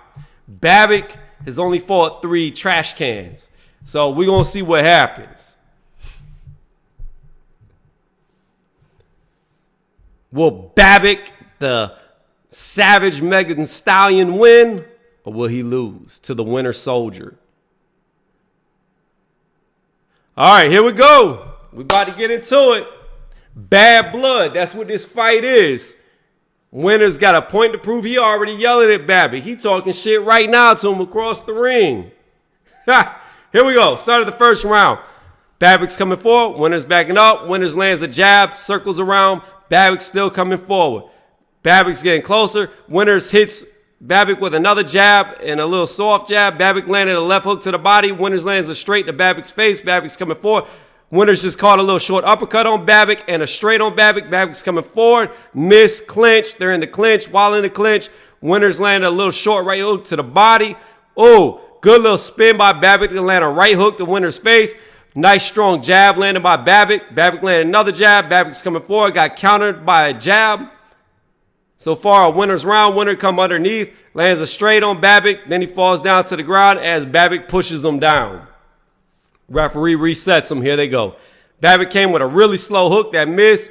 Povetkin has only fought 3 trash cans. So we're going to see what happens. Will Povetkin, the savage Megan Stallion, win? Or will he lose to the Winter Soldier? All right, here we go. We about to get into it. Bad blood. That's what this fight is. Winters got a point to prove. He already yelling at Povetkin. He talking shit right now to him across the ring. Here we go. Start of the first round. Povetkin's coming forward. Winters backing up. Winters lands a jab, circles around. Povetkin still coming forward. Povetkin's getting closer. Winters hits Povetkin with another jab and a little soft jab. Povetkin landed a left hook to the body. Winters lands a straight to Povetkin's face. Povetkin's coming forward. Winters just caught a little short uppercut on Povetkin and a straight on Povetkin. Povetkin's coming forward. Miss clinch. They're in the clinch. While in the clinch, Winters landed a little short right hook to the body. Oh, good little spin by Povetkin to land a right hook to Winters' face. Nice strong jab landed by Povetkin. Povetkin landed another jab. Povetkin's coming forward. Got countered by a jab. So far, a Winters round. Winter come underneath. Lands a straight on Povetkin. Then he falls down to the ground as Povetkin pushes him down. Referee resets him. Here they go. Povetkin came with a really slow hook that missed.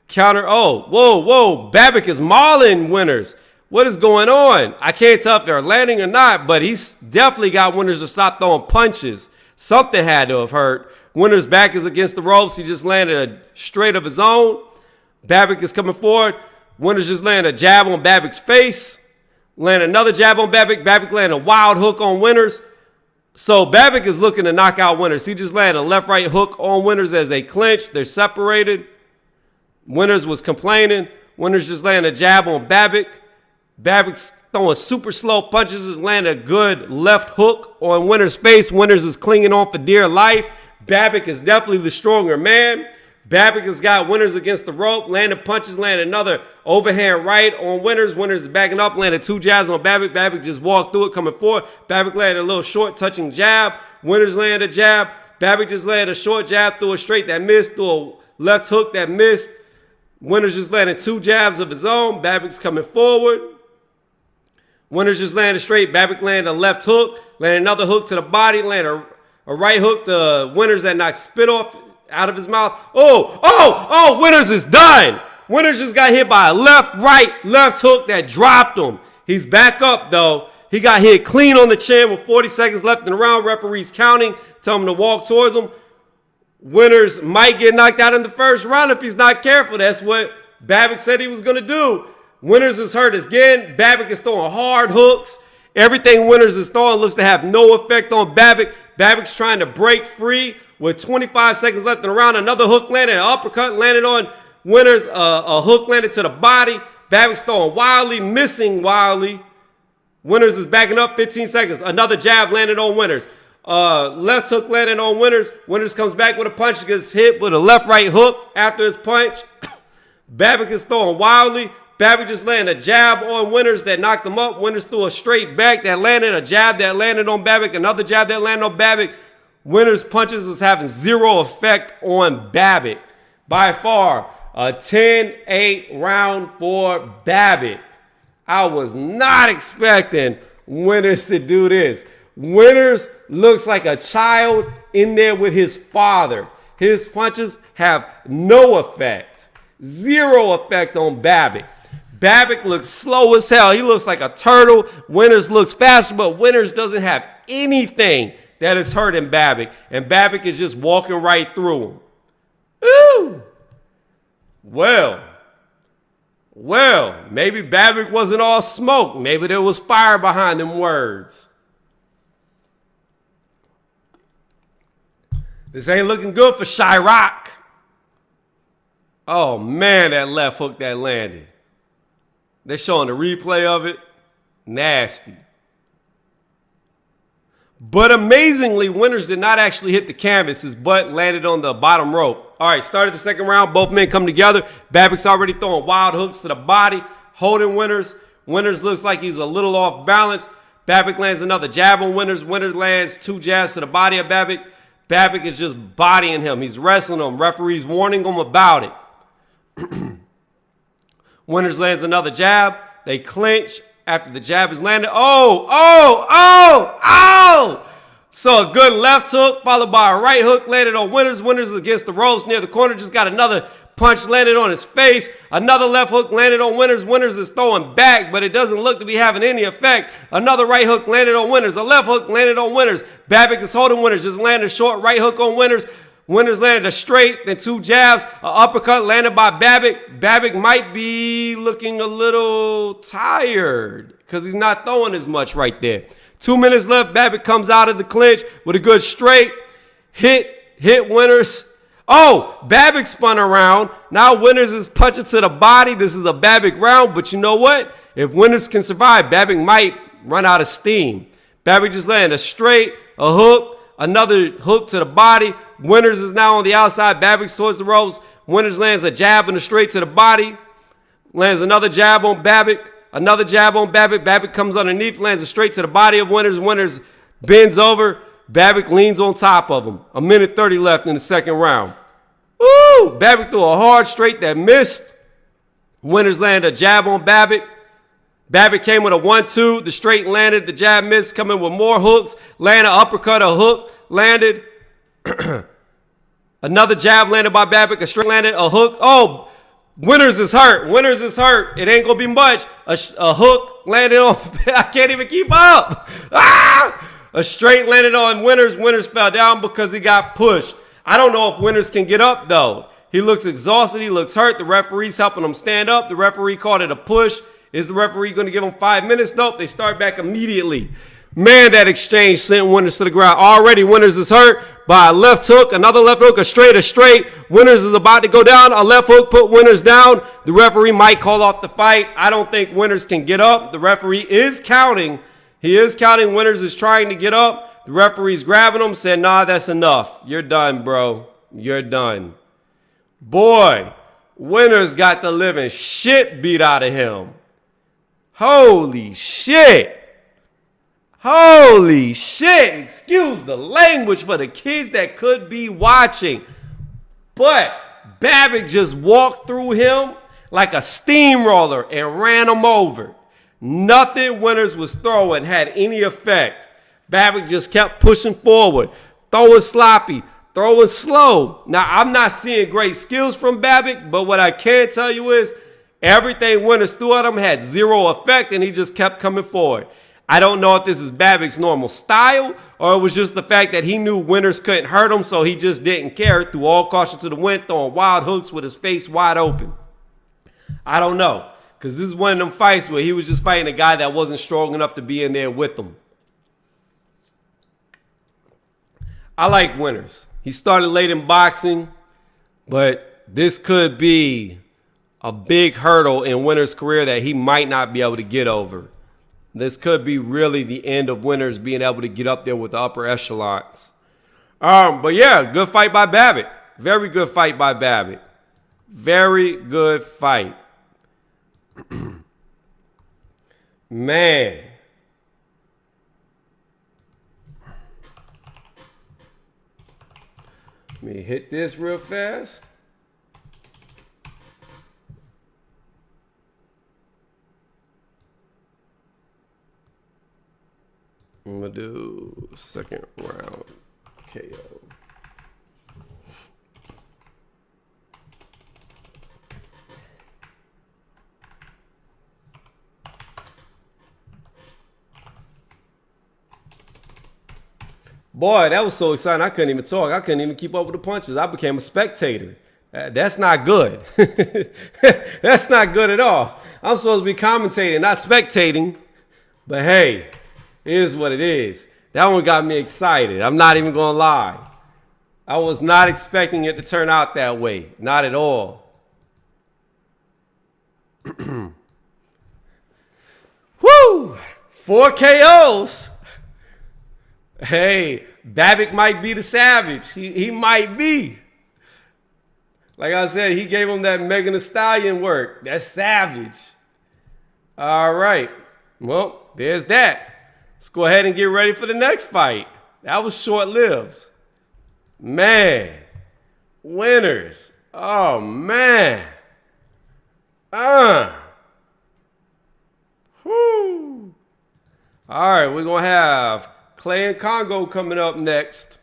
Counter. Oh, whoa. Povetkin is mauling Winters. What is going on? I can't tell if they're landing or not, but he's definitely got Winters to stop throwing punches. Something had to have hurt. Winters' back is against the ropes. He just landed a straight of his own. Povetkin is coming forward. Winters just landed a jab on Povetkin's face. Landed another jab on Povetkin. Povetkin landed a wild hook on Winters. So Povetkin is looking to knock out Winters. He just landed a left-right hook on Winters as they clinch. They're separated. Winters was complaining. Winters just landed a jab on Povetkin. Povetkin's throwing super slow punches. Just landed a good left hook on Winters' face. Winters is clinging on for dear life. Povetkin is definitely the stronger man. Povetkin has got Winters against the rope. Landed punches, landed another overhand right on Winters. Winters is backing up, landed 2 jabs on Povetkin. Povetkin just walked through it, coming forward. Povetkin landed a little short touching jab. Winters landed a jab. Povetkin just landed a short jab, threw a straight that missed, threw a left hook that missed. Winters just landed 2 jabs of his own. Povetkin's coming forward. Winters just landed straight. Povetkin landed a left hook, landed another hook to the body, landed a right hook to Winters that knocked spit off out of his mouth. Oh, Winters is done. Winters just got hit by a left hook that dropped him. He's back up, though. He got hit clean on the chin with 40 seconds left in the round. Referee's counting, tell him to walk towards him. Winters might get knocked out in the first round if he's not careful. That's what Povetkin said he was going to do. Winters is hurt again. Povetkin is throwing hard hooks. Everything Winters is throwing looks to have no effect on Povetkin. Povetkin's trying to break free with 25 seconds left in the round. Another hook landed, an uppercut landed on Winters. A hook landed to the body. Povetkin's throwing wildly, missing wildly. Winters is backing up 15 seconds. Another jab landed on Winters. Left hook landed on Winters. Winters comes back with a punch, gets hit with a left-right hook after his punch. Povetkin is throwing wildly. Povetkin just landed a jab on Winters that knocked him up. Winters threw a straight back that landed, a jab that landed on Povetkin, another jab that landed on Povetkin. Winters' punches is having zero effect on Povetkin. By far, a 10-8 round for Povetkin. I was not expecting Winters to do this. Winters looks like a child in there with his father. His punches have no effect. Zero effect on Povetkin. Povetkin looks slow as hell. He looks like a turtle. Winters looks faster, but Winters doesn't have anything that is hurting Povetkin. And Povetkin is just walking right through him. Ooh. Well, maybe Povetkin wasn't all smoke. Maybe there was fire behind them words. This ain't looking good for Chirac. Oh, man, that left hook that landed. They're showing the replay of it. Nasty. But amazingly, Winters did not actually hit the canvas. His butt landed on the bottom rope. All right, started the second round. Both men come together. Babbitt's already throwing wild hooks to the body, holding Winters. Winters looks like he's a little off balance. Babbitt lands another jab on Winters. Winters lands 2 jabs to the body of Babbitt. Babbitt is just bodying him. He's wrestling him. Referee's warning him about it. Winters lands another jab. They clinch after the jab is landed. So a good left hook followed by a right hook landed on Winters. Winters against the ropes near the corner. Just got another punch landed on his face. Another left hook landed on Winters. Winters is throwing back, but it doesn't look to be having any effect. Another right hook landed on Winters. A left hook landed on Winters. Babbitt is holding Winters. Just landed a short right hook on Winters. Winters landed a straight, then 2 jabs. An uppercut landed by Babbitt. Babbitt might be looking a little tired because he's not throwing as much right there. 2 minutes left. Babbitt comes out of the clinch with a good straight. Hit Winters. Oh, Babbitt spun around. Now Winters is punching to the body. This is a Babbitt round, but you know what? If Winters can survive, Babbitt might run out of steam. Babbitt just landed a straight, a hook, another hook to the body. Winters is now on the outside. Babbitt towards the ropes. Winters lands a jab and a straight to the body. Lands another jab on Babbitt. Another jab on Babbitt. Babbitt comes underneath, lands a straight to the body of Winters. Winters bends over. Babbitt leans on top of him. 1:30 left in the second round. Woo! Babbitt threw a hard straight that missed. Winters landed a jab on Babbitt. Babbitt came with a 1-2. The straight landed. The jab missed. Coming with more hooks. Landed an uppercut. A hook landed. Another jab landed by Babbitt. A straight landed. A hook. Oh, Winters is hurt. Winters is hurt. It ain't going to be much. A hook landed on. I can't even keep up. A straight landed on Winters. Winters fell down because he got pushed. I don't know if Winters can get up, though. He looks exhausted. He looks hurt. The referee's helping him stand up. The referee called it a push. Is the referee going to give him 5 minutes? Nope. They start back immediately. Man, that exchange sent Winters to the ground. Already Winters is hurt by a left hook. Another left hook. A straight. Winters is about to go down. A left hook put Winters down. The referee might call off the fight. I don't think Winters can get up. The referee is counting. He is counting. Winters is trying to get up. The referee's grabbing him, said, nah, that's enough. You're done, bro. You're done. Boy, Winters got the living shit beat out of him. Holy shit. Holy shit. Excuse the language for the kids that could be watching. But Babbitt just walked through him like a steamroller and ran him over. Nothing Winters was throwing had any effect. Babbitt just kept pushing forward, throwing sloppy, throwing slow. Now, I'm not seeing great skills from Babbitt, but what I can tell you is everything Winters threw at him had zero effect, and he just kept coming forward. I don't know if this is Babbitt's normal style, or it was just the fact that he knew Winters couldn't hurt him, so he just didn't care, threw all caution to the wind, throwing wild hooks with his face wide open. I don't know, because this is one of them fights where he was just fighting a guy that wasn't strong enough to be in there with him. I like Winters. He started late in boxing, but this could be a big hurdle in Winters' career that he might not be able to get over. This could be really the end of Winters being able to get up there with the upper echelons. But yeah, good fight by Babbitt. Very good fight by Babbitt. Very good fight. Man. Let me hit this real fast. I'm going to do second round KO. Boy, that was so exciting. I couldn't even talk. I couldn't even keep up with the punches. I became a spectator. That's not good. That's not good at all. I'm supposed to be commentating, not spectating. But hey, it is what it is. That one got me excited. I'm not even going to lie. I was not expecting it to turn out that way. Not at all. Woo! 4 KOs. Hey, Babbitt might be the savage. He might be. Like I said, he gave him that Megan Thee Stallion work. That's savage. All right. Well, there's that. Let's go ahead and get ready for the next fight. That was short-lived. Man. Winners. Oh, man. Whew. All right, we're going to have Clay and Congo coming up next.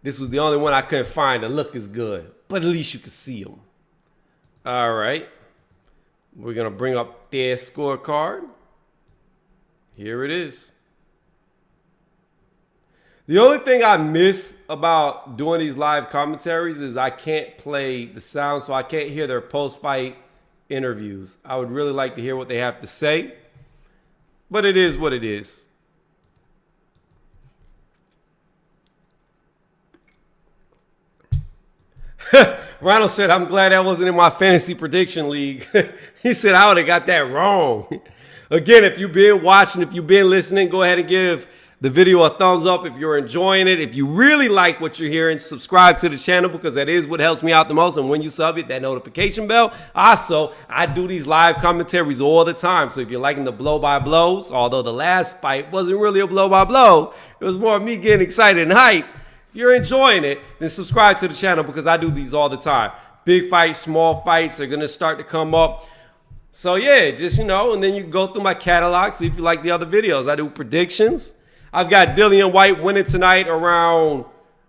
This was the only one I couldn't find that look as good, but at least you can see them. All right. We're going to bring up their scorecard. Here it is. The only thing I miss about doing these live commentaries is I can't play the sound, so I can't hear their post-fight interviews. I would really like to hear what they have to say, but it is what it is. Ronald said, I'm glad that wasn't in my fantasy prediction league. He said, I would have got that wrong. Again, if you've been watching, if you've been listening, go ahead and give the video a thumbs up if you're enjoying it. If you really like what you're hearing, subscribe to the channel because that is what helps me out the most. And when you sub, hit that notification bell. Also, I do these live commentaries all the time. So if you're liking the blow-by-blows, although the last fight wasn't really a blow-by-blow, it was more of me getting excited and hype. If you're enjoying it, then subscribe to the channel because I do these all the time. Big fights, small fights are going to start to come up. So yeah, just, and then you can go through my catalog, see if you like the other videos. I do predictions. I've got Dillian Whyte winning tonight around,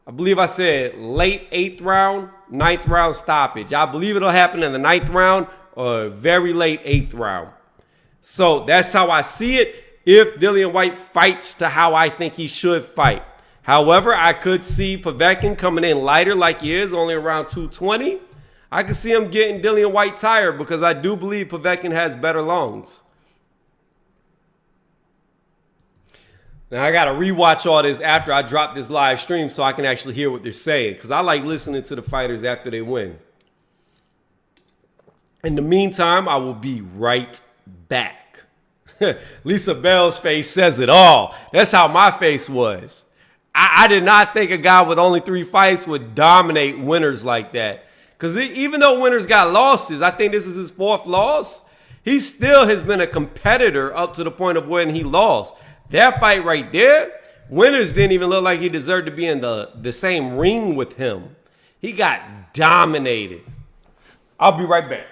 I believe I said late 8th round, 9th round stoppage. I believe it'll happen in the 9th round or very late 8th round. So that's how I see it if Dillian Whyte fights to how I think he should fight. However, I could see Povetkin coming in lighter like he is, only around 220. I could see him getting Dillian Whyte tired because I do believe Povetkin has better lungs. Now, I got to rewatch all this after I drop this live stream so I can actually hear what they're saying because I like listening to the fighters after they win. In the meantime, I will be right back. Lisa Bell's face says it all. That's how my face was. I did not think a guy with only 3 fights would dominate winners like that. Because even though winners got losses, I think this is his 4th loss. He still has been a competitor up to the point of when he lost. That fight right there, winners didn't even look like he deserved to be in the same ring with him. He got dominated. I'll be right back.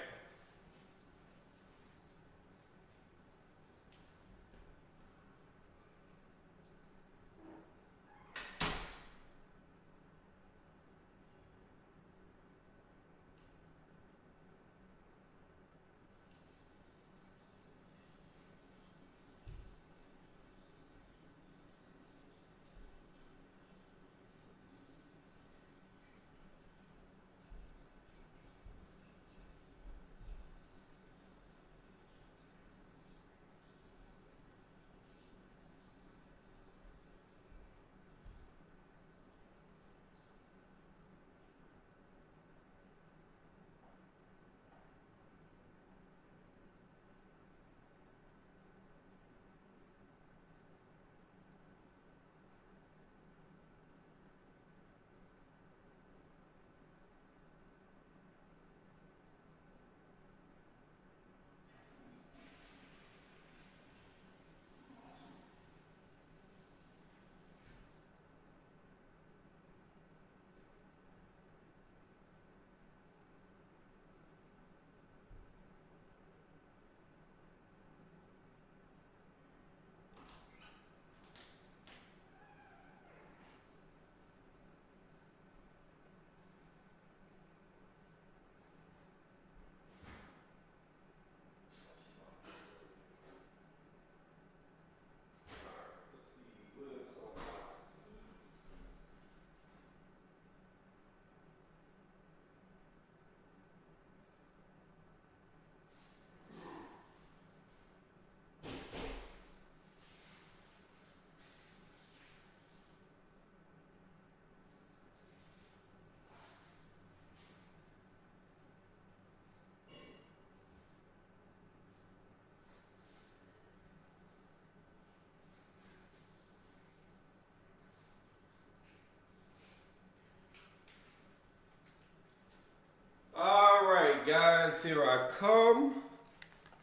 guys, here I come.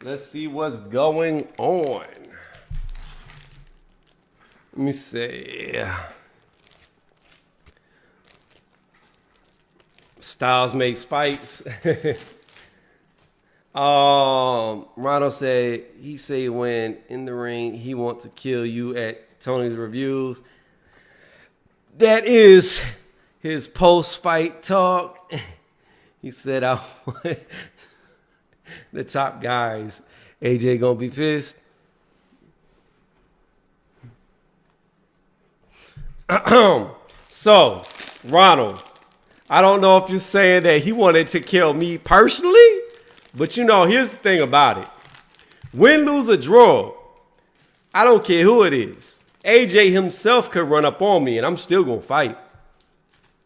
Let's see what's going on. Let me see. Styles makes fights. Ronald said he say when in the ring he want to kill you at Tony's reviews. That is his post-fight talk. He said, "I want the top guys. AJ gonna be pissed." So, Ronald, I don't know if you're saying that he wanted to kill me personally, but you know, here's the thing about it. Win, lose, or draw, I don't care who it is. AJ himself could run up on me and I'm still gonna fight.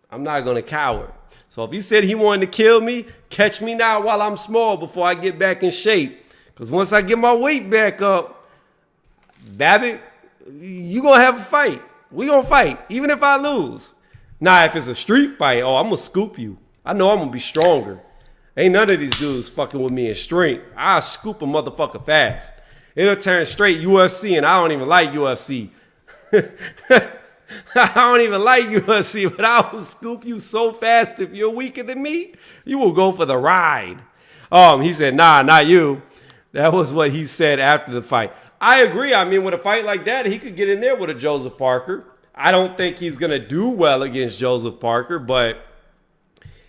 I'm not gonna cower. So if he said he wanted to kill me, catch me now while I'm small before I get back in shape. Because once I get my weight back up, Babbitt, you gonna have a fight. We gonna fight, even if I lose. Now, if it's a street fight, I'm gonna scoop you. I know I'm gonna be stronger. Ain't none of these dudes fucking with me in strength. I'll scoop a motherfucker fast. It'll turn straight UFC, and I don't even like UFC. I don't even like UFC, but I will scoop you so fast. If you're weaker than me, you will go for the ride. He said, nah, not you. That was what he said after the fight. I agree. I mean, with a fight like that, he could get in there with a Joseph Parker. I don't think he's going to do well against Joseph Parker, but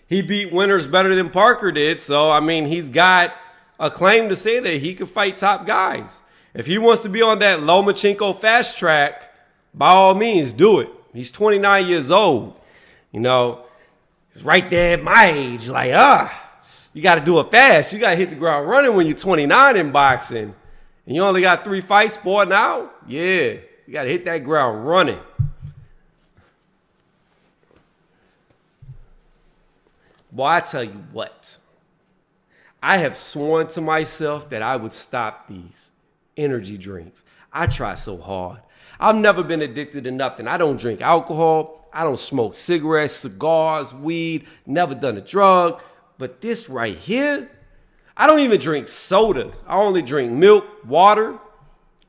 he beat Winters better than Parker did. So, I mean, he's got a claim to say that he could fight top guys. If he wants to be on that Lomachenko fast track, by all means, do it. He's 29 years old. You know, he's right there at my age. Like, you got to do it fast. You got to hit the ground running when you're 29 in boxing. And you only got 3 fights, 4 now? Yeah, you got to hit that ground running. Boy, I tell you what. I have sworn to myself that I would stop these energy drinks. I try so hard. I've never been addicted to nothing. I don't drink alcohol. I don't smoke cigarettes, cigars, weed. Never done a drug. But this right here, I don't even drink sodas. I only drink milk, water,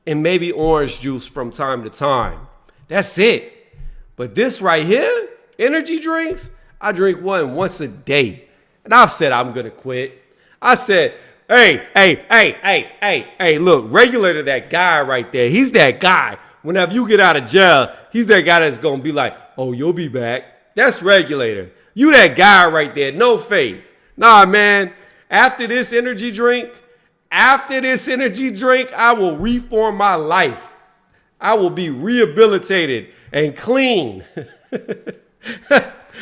and maybe orange juice from time to time. That's it. But this right here, energy drinks, I drink one once a day. And I've said I'm going to quit. I said, hey, look, Regulator, that guy right there. He's that guy. Whenever you get out of jail, he's that guy that's going to be like, oh, you'll be back. That's Regulator. You that guy right there. No faith. Nah, man. After this energy drink, I will reform my life. I will be rehabilitated and clean.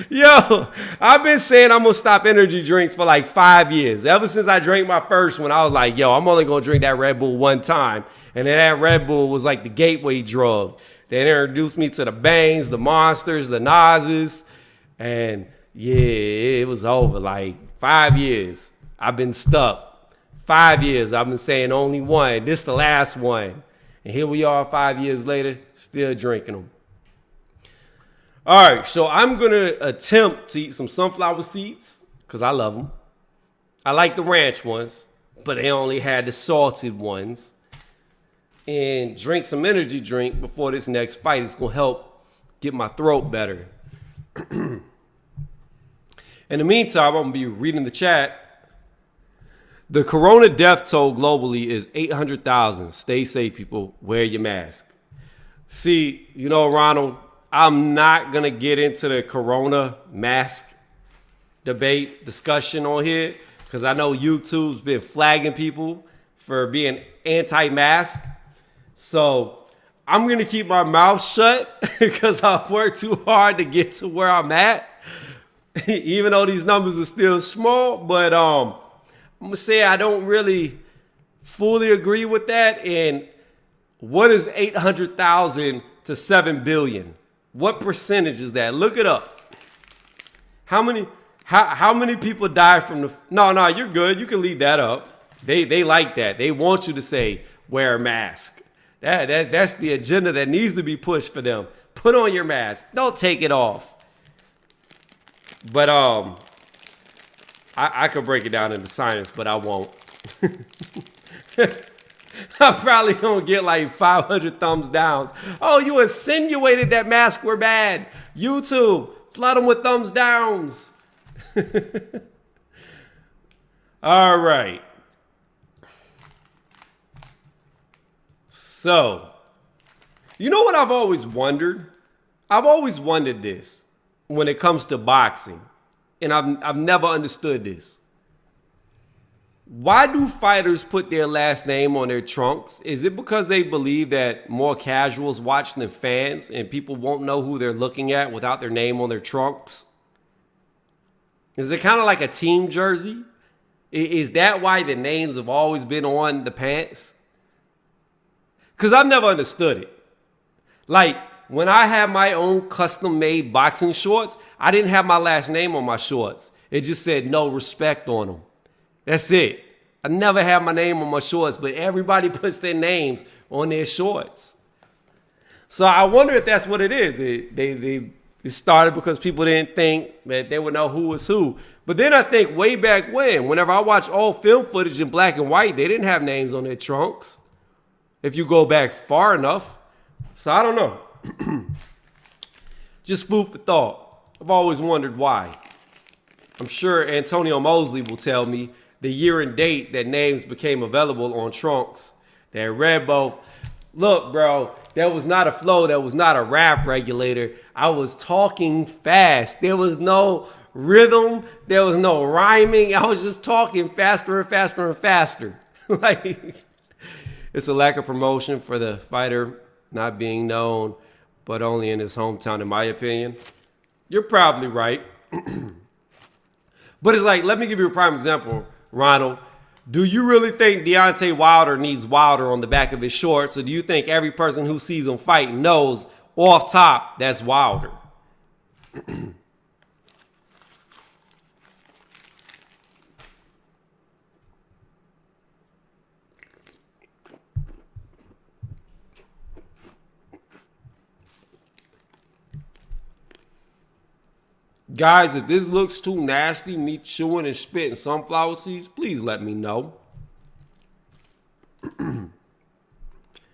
Yo, I've been saying I'm going to stop energy drinks for like 5 years. Ever since I drank my first one, I was like, yo, I'm only going to drink that Red Bull one time. And then that Red Bull was like the gateway drug. They introduced me to the Bangs, the Monsters, the Nazes. And yeah, it was over. Like 5 years. I've been stuck. 5 years. I've been saying only one. This the last one. And here we are 5 years later, still drinking them. All right, so I'm going to attempt to eat some sunflower seeds because I love them. I like the ranch ones, but they only had the salted ones. And drink some energy drink before this next fight. It's going to help get my throat better. In the meantime, I'm going to be reading the chat. The corona death toll globally is 800,000. Stay safe, people. Wear your mask. See, you know, Ronald, I'm not going to get into the corona mask debate discussion on here because I know YouTube's been flagging people for being anti-mask. So I'm going to keep my mouth shut because I've worked too hard to get to where I'm at, even though these numbers are still small. But I'm going to say I don't really fully agree with that. And what is 800,000 to 7 billion? What percentage is that? Look it up. How many people die from the... No, you're good. You can leave that up. They like that. They want you to say, wear a mask. That's the agenda that needs to be pushed for them. Put on your mask. Don't take it off. But I could break it down into science, but I won't. I'm probably gonna get like 500 thumbs downs. Oh, you insinuated that masks were bad. YouTube, flood them with thumbs downs. All right. So, you know what I've always wondered? I've always wondered this when it comes to boxing, and I've never understood this. Why do fighters put their last name on their trunks? Is it because they believe that more casuals watch than fans and people won't know who they're looking at without their name on their trunks? Is it kind of like a team jersey? Is that why the names have always been on the pants? Because I've never understood it. Like, when I had my own custom-made boxing shorts, I didn't have my last name on my shorts. It just said no respect on them. That's it. I never had my name on my shorts, but everybody puts their names on their shorts. So I wonder if that's what it is. It started because people didn't think that they would know who was who. But then I think way back when, whenever I watch old film footage in black and white, they didn't have names on their trunks. If you go back far enough. So I don't know. Just food for thought. I've always wondered why. I'm sure Antonio Mosley will tell me the year and date that names became available on trunks. That read both. Look, bro, that was not a flow. That was not a rap regulator. I was talking fast. There was no rhythm. There was no rhyming. I was just talking faster and faster and faster. Like, it's a lack of promotion for the fighter not being known, but only in his hometown, in my opinion. You're probably right. But it's like, let me give you a prime example, Ronald. Do you really think Deontay Wilder needs Wilder on the back of his shorts? Or do you think every person who sees him fight knows off top that's Wilder? Guys, if this looks too nasty, me chewing and spitting sunflower seeds, please let me know.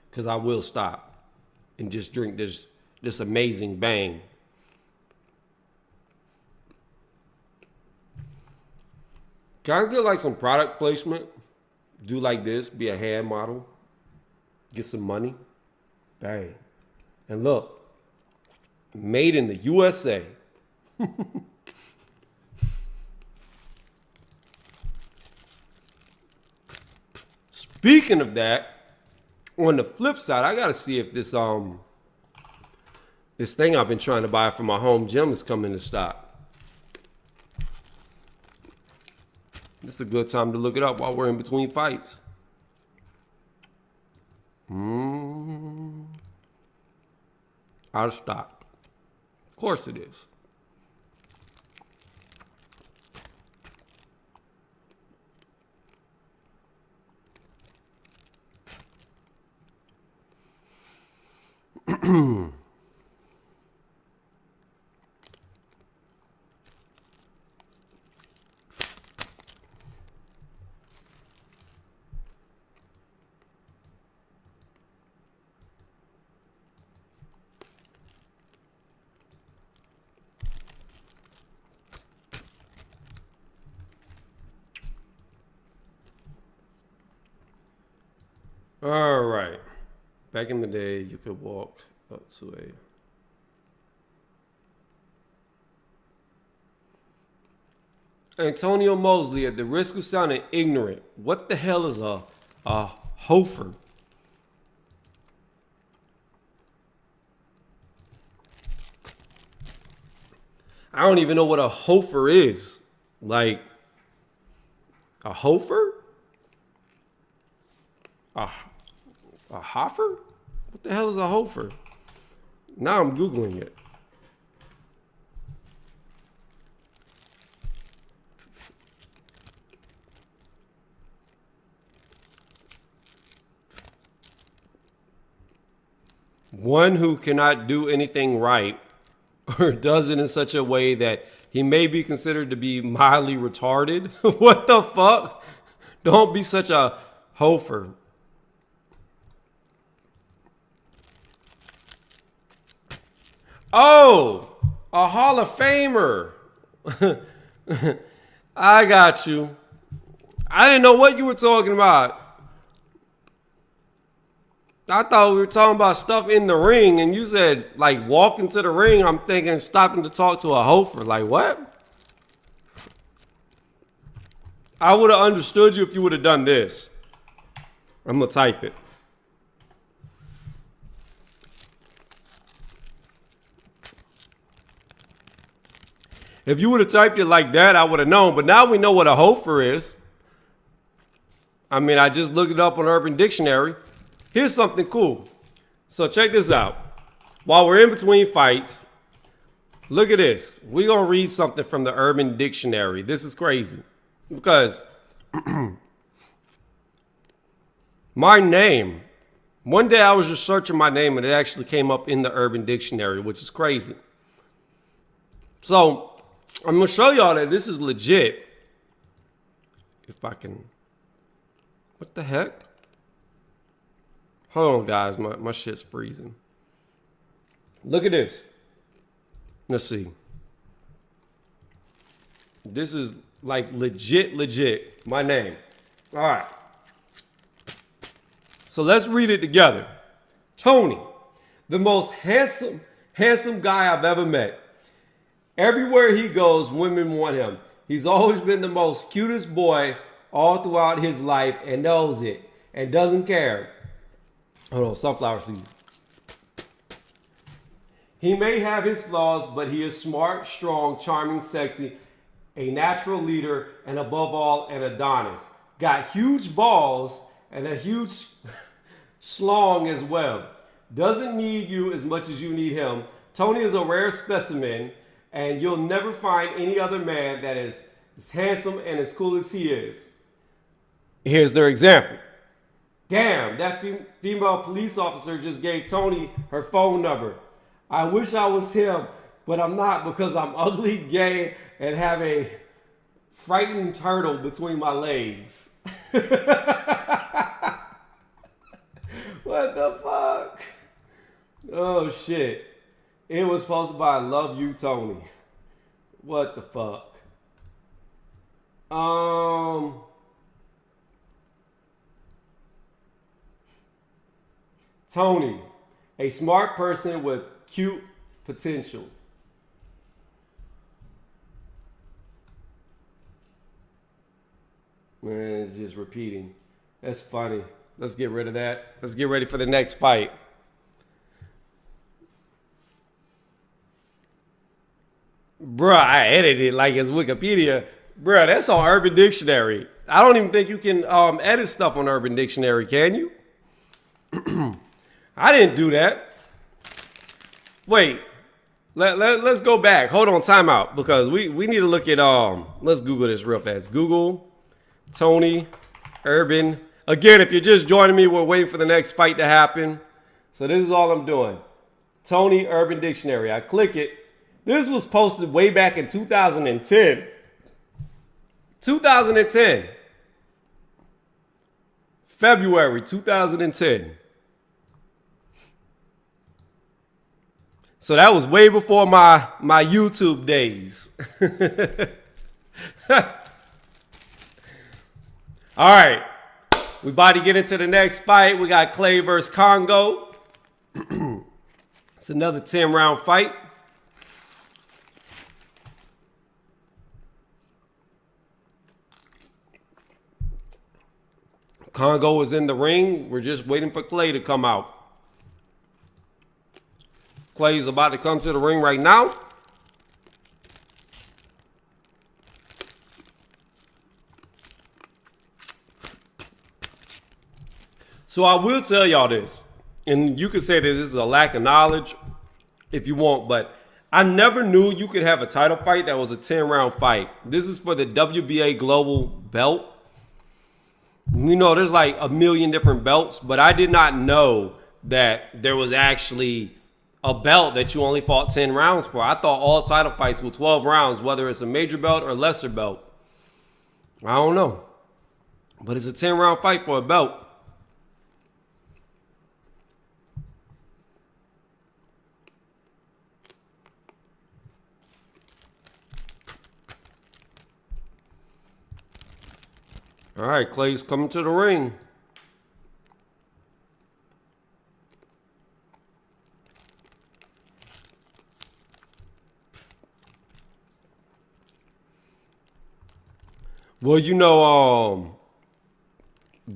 Because I will stop and just drink this amazing bang. Can I get like some product placement? Do like this, be a hand model, get some money. Bang. And look, made in the USA. Speaking of that, on the flip side, I gotta see if this thing I've been trying to buy for my home gym is coming to stock. This is a good time to look it up while we're in between fights. Out of stock. Of course it is. All right. Back in the day, you could walk up to Antonio Mosley, at the risk of sounding ignorant, what the hell is a hofer? I don't even know what a hofer is. Like, a hofer? A hofer? What the hell is a hofer? Now I'm Googling it. One who cannot do anything right or does it in such a way that he may be considered to be mildly retarded. What the fuck? Don't be such a hofer. Oh, a Hall of Famer. I got you. I didn't know what you were talking about. I thought we were talking about stuff in the ring, and you said, like, walk into the ring. I'm thinking stopping to talk to a hofer. Like, what? I would have understood you if you would have done this. I'm going to type it. If you would have typed it like that, I would have known. But now we know what a hofer is. I mean, I just looked it up on Urban Dictionary. Here's something cool. So check this out. While we're in between fights, look at this. We're going to read something from the Urban Dictionary. This is crazy. Because my name, one day I was just searching my name and it actually came up in the Urban Dictionary, which is crazy. So I'm going to show y'all that this is legit. If I can. What the heck? Hold on, guys. My shit's freezing. Look at this. Let's see. This is like legit. My name. All right. So let's read it together. Tony, the most handsome guy I've ever met. Everywhere he goes, women want him. He's always been the most cutest boy all throughout his life and knows it and doesn't care. Hold on, sunflower seeds. He may have his flaws, but he is smart, strong, charming, sexy, a natural leader, and above all, an Adonis. Got huge balls and a huge schlong as well. Doesn't need you as much as you need him. Tony is a rare specimen, and you'll never find any other man that is as handsome and as cool as he is. Here's their example. Damn, that female police officer just gave Tony her phone number. I wish I was him, but I'm not because I'm ugly, gay, and have a frightening turtle between my legs. What the fuck? Oh, shit. It was posted by Love You, Tony. What the fuck? Tony, a smart person with cute potential. Man, it's just repeating. That's funny. Let's get rid of that. Let's get ready for the next fight. Bruh, I edited it like it's Wikipedia. Bruh, that's on Urban Dictionary. I don't even think you can edit stuff on Urban Dictionary, can you? I didn't do that. Wait, let's go back. Hold on, time out, because we need to look at, let's Google this real fast. Google Tony Urban. Again, if you're just joining me, we're waiting for the next fight to happen. So this is all I'm doing. Tony Urban Dictionary. I click it. This was posted way back in 2010. 2010. February 2010. So that was way before my YouTube days. All right. We about to get into the next fight. We got Clay versus Congo. It's another 10-round fight. Congo is in the ring. We're just waiting for Clay to come out. Clay's about to come to the ring right now. So I will tell y'all this, and you can say that this is a lack of knowledge if you want, but I never knew you could have a title fight that was a 10-round fight. This is for the WBA Global Belt. You know, there's like a million different belts, but I did not know that there was actually a belt that you only fought 10 rounds for. I thought all title fights were 12 rounds, whether it's a major belt or lesser belt. I don't know. But it's a 10-round fight for a belt. All right, Clay's coming to the ring. Well, you know,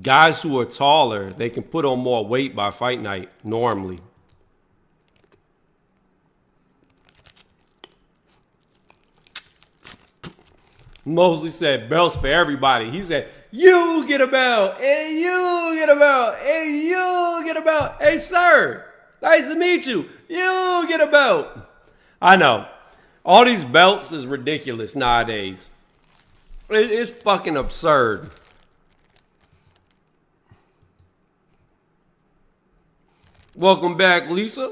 guys who are taller, they can put on more weight by fight night normally. Mosley said belts for everybody. He said, you get a belt, and you get a belt, and you get a belt. Hey, sir, nice to meet you. You get a belt. I know. All these belts is ridiculous nowadays. It's fucking absurd. Welcome back, Lisa.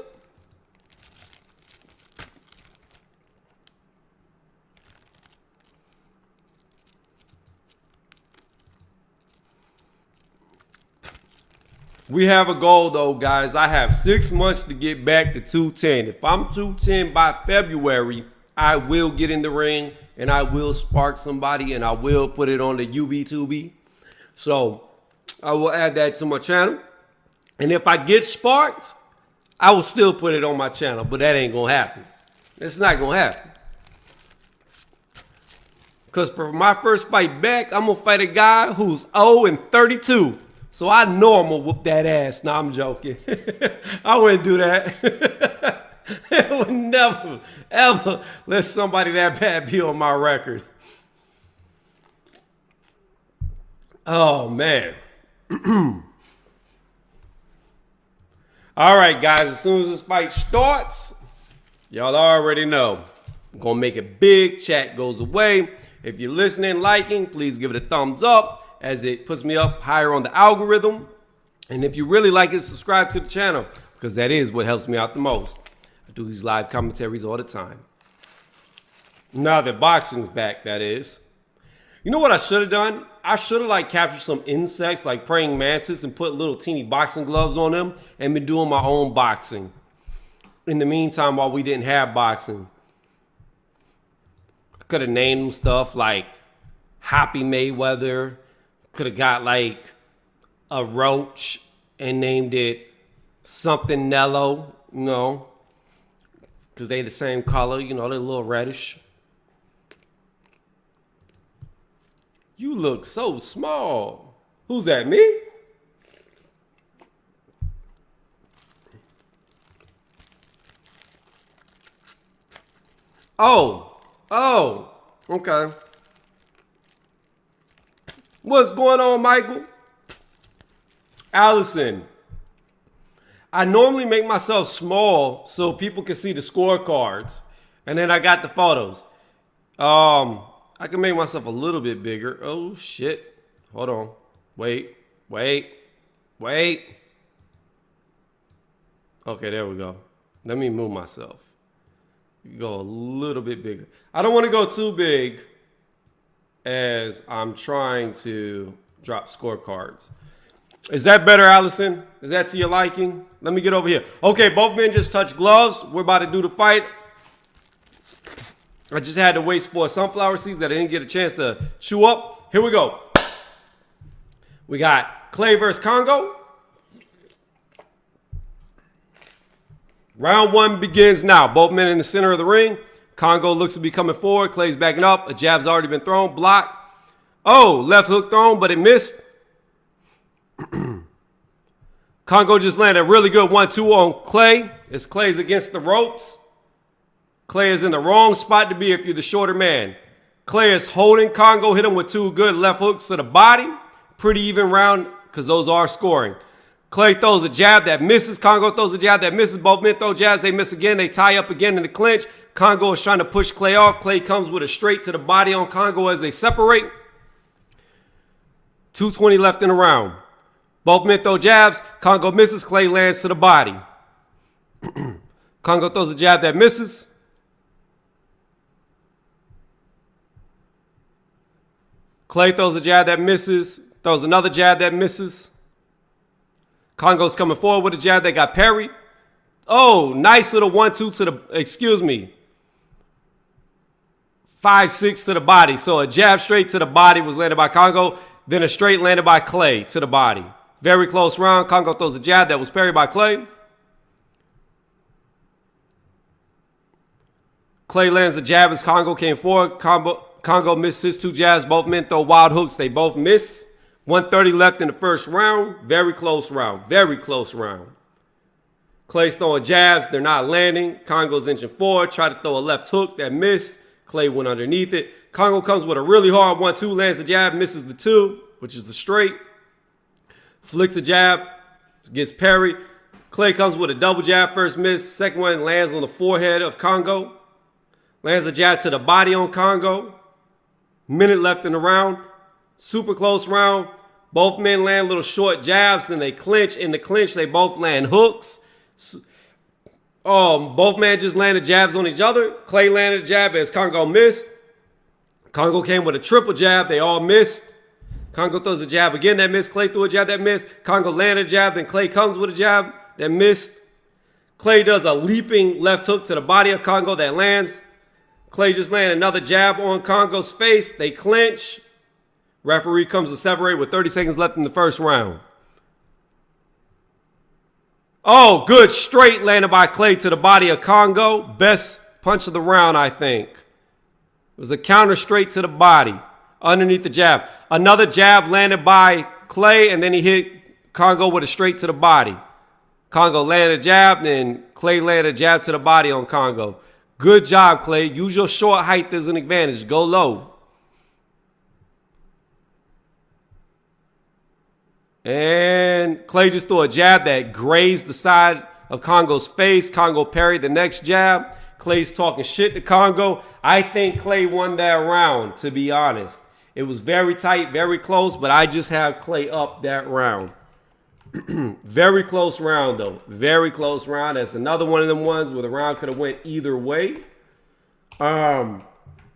We have a goal, though, guys. I have 6 months to get back to 210. If I'm 210 by February, I will get in the ring and I will spark somebody and I will put it on the UB2B. So I will add that to my channel. And if I get sparked, I will still put it on my channel. But that ain't going to happen. It's not going to happen. Because for my first fight back, I'm going to fight a guy who's 0-32. So I know I'm going to whoop that ass. Nah, I'm joking. I wouldn't do that. I would never, ever let somebody that bad be on my record. Oh, man. All right, guys. As soon as this fight starts, y'all already know. I'm going to make it big. Chat goes away. If you're listening, liking, please give it a thumbs up, as it puts me up higher on the algorithm. And if you really like it, subscribe to the channel, because that is what helps me out the most. I do these live commentaries all the time. Now that boxing's back, that is. You know what I should have done? I should have captured some insects like praying mantis and put little teeny boxing gloves on them and been doing my own boxing. In the meantime, while we didn't have boxing, I could have named them stuff like Happy Mayweather. Could have got a roach and named it something Nello, because they the same color, they're a little reddish. You look so small. Who's that, me? Oh, okay. What's going on, Michael? Allison. I normally make myself small so people can see the scorecards. And then I got the photos. I can make myself a little bit bigger. Oh, shit. Hold on. Wait. Okay, there we go. Let me move myself. Go a little bit bigger. I don't want to go too big, as I'm trying to drop scorecards. Is that better, Allison? Is that to your liking? Let me get over here. Okay, both men just touched gloves. We're about to do the fight. I just had to wait for sunflower seeds that I didn't get a chance to chew up. Here we go. We got Clay versus Congo. Round one begins now. Both men in the center of the ring. Congo looks to be coming forward. Clay's backing up. A jab's already been thrown. Blocked. Oh, left hook thrown, but it missed. Congo just landed a really good 1-2 on Clay. As Clay's against the ropes. Clay is in the wrong spot to be if you're the shorter man. Clay is holding Congo. Hit him with two good left hooks to the body. Pretty even round, because those are scoring. Clay throws a jab that misses. Congo throws a jab that misses. Both men throw jabs. They miss again. They tie up again in the clinch. Congo is trying to push Clay off. Clay comes with a straight to the body on Congo as they separate. 2:20 left in the round. Both men throw jabs. Congo misses. Clay lands to the body. Congo throws a jab that misses. Clay throws a jab that misses. Throws another jab that misses. Congo's coming forward with a jab that got parried. Oh, nice little 1-2 to the, 5-6 to the body. So a jab straight to the body was landed by Congo. Then a straight landed by Clay to the body. Very close round. Congo throws a jab that was parried by Clay. Clay lands a jab as Congo came forward. Congo missed his 2 jabs. Both men throw wild hooks. They both miss. 1:30 left in the first round. Very close round. Very close round. Clay's throwing jabs. They're not landing. Congo's inching forward. Tried to throw a left hook that missed. Clay went underneath it. Congo comes with a really hard 1-2. Lands the jab. Misses the 2, which is the straight. Flicks a jab. Gets parried. Clay comes with a double jab. First miss. Second one lands on the forehead of Congo. Lands a jab to the body on Congo. Minute left in the round. Super close round. Both men land little short jabs. Then they clinch. In the clinch, they both land hooks. Both men just landed jabs on each other. Clay landed a jab as Congo missed. Congo came with a triple jab. They all missed. Congo throws a jab again that missed. Clay threw a jab that missed. Congo landed a jab. Then Clay comes with a jab that missed. Clay does a leaping left hook to the body of Congo that lands. Clay just landed another jab on Congo's face. They clinch. Referee comes to separate with 30 seconds left in the first round. Oh, good straight landed by Clay to the body of Congo. Best punch of the round, I think. It was a counter straight to the body underneath the jab. Another jab landed by Clay, and then he hit Congo with a straight to the body. Congo landed a jab, then Clay landed a jab to the body on Congo. Good job, Clay. Use your short height as an advantage. Go low. And Clay just threw a jab that grazed the side of Congo's face. Congo parried the next jab. Clay's talking shit to Congo. I think Clay won that round, to be honest. It was very tight, very close, but I just have Clay up that round. Very close round, though. Very close round. That's another one of them ones where the round could have went either way. But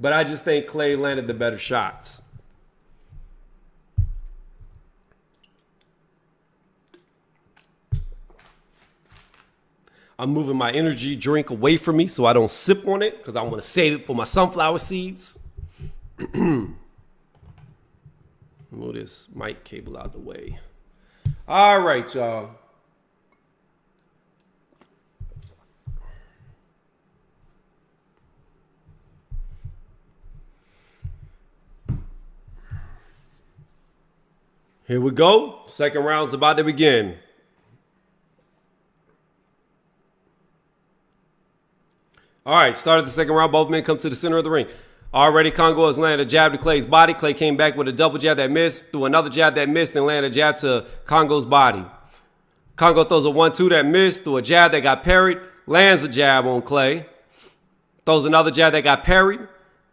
I just think Clay landed the better shots. I'm moving my energy drink away from me so I don't sip on it because I want to save it for my sunflower seeds. Move this mic cable out the way. All right, y'all. Here we go. Second round's about to begin. All right, started the second round. Both men come to the center of the ring. Already, Congo has landed a jab to Clay's body. Clay came back with a double jab that missed, threw another jab that missed, and landed a jab to Congo's body. Congo throws a 1-2 that missed, threw a jab that got parried, lands a jab on Clay, throws another jab that got parried,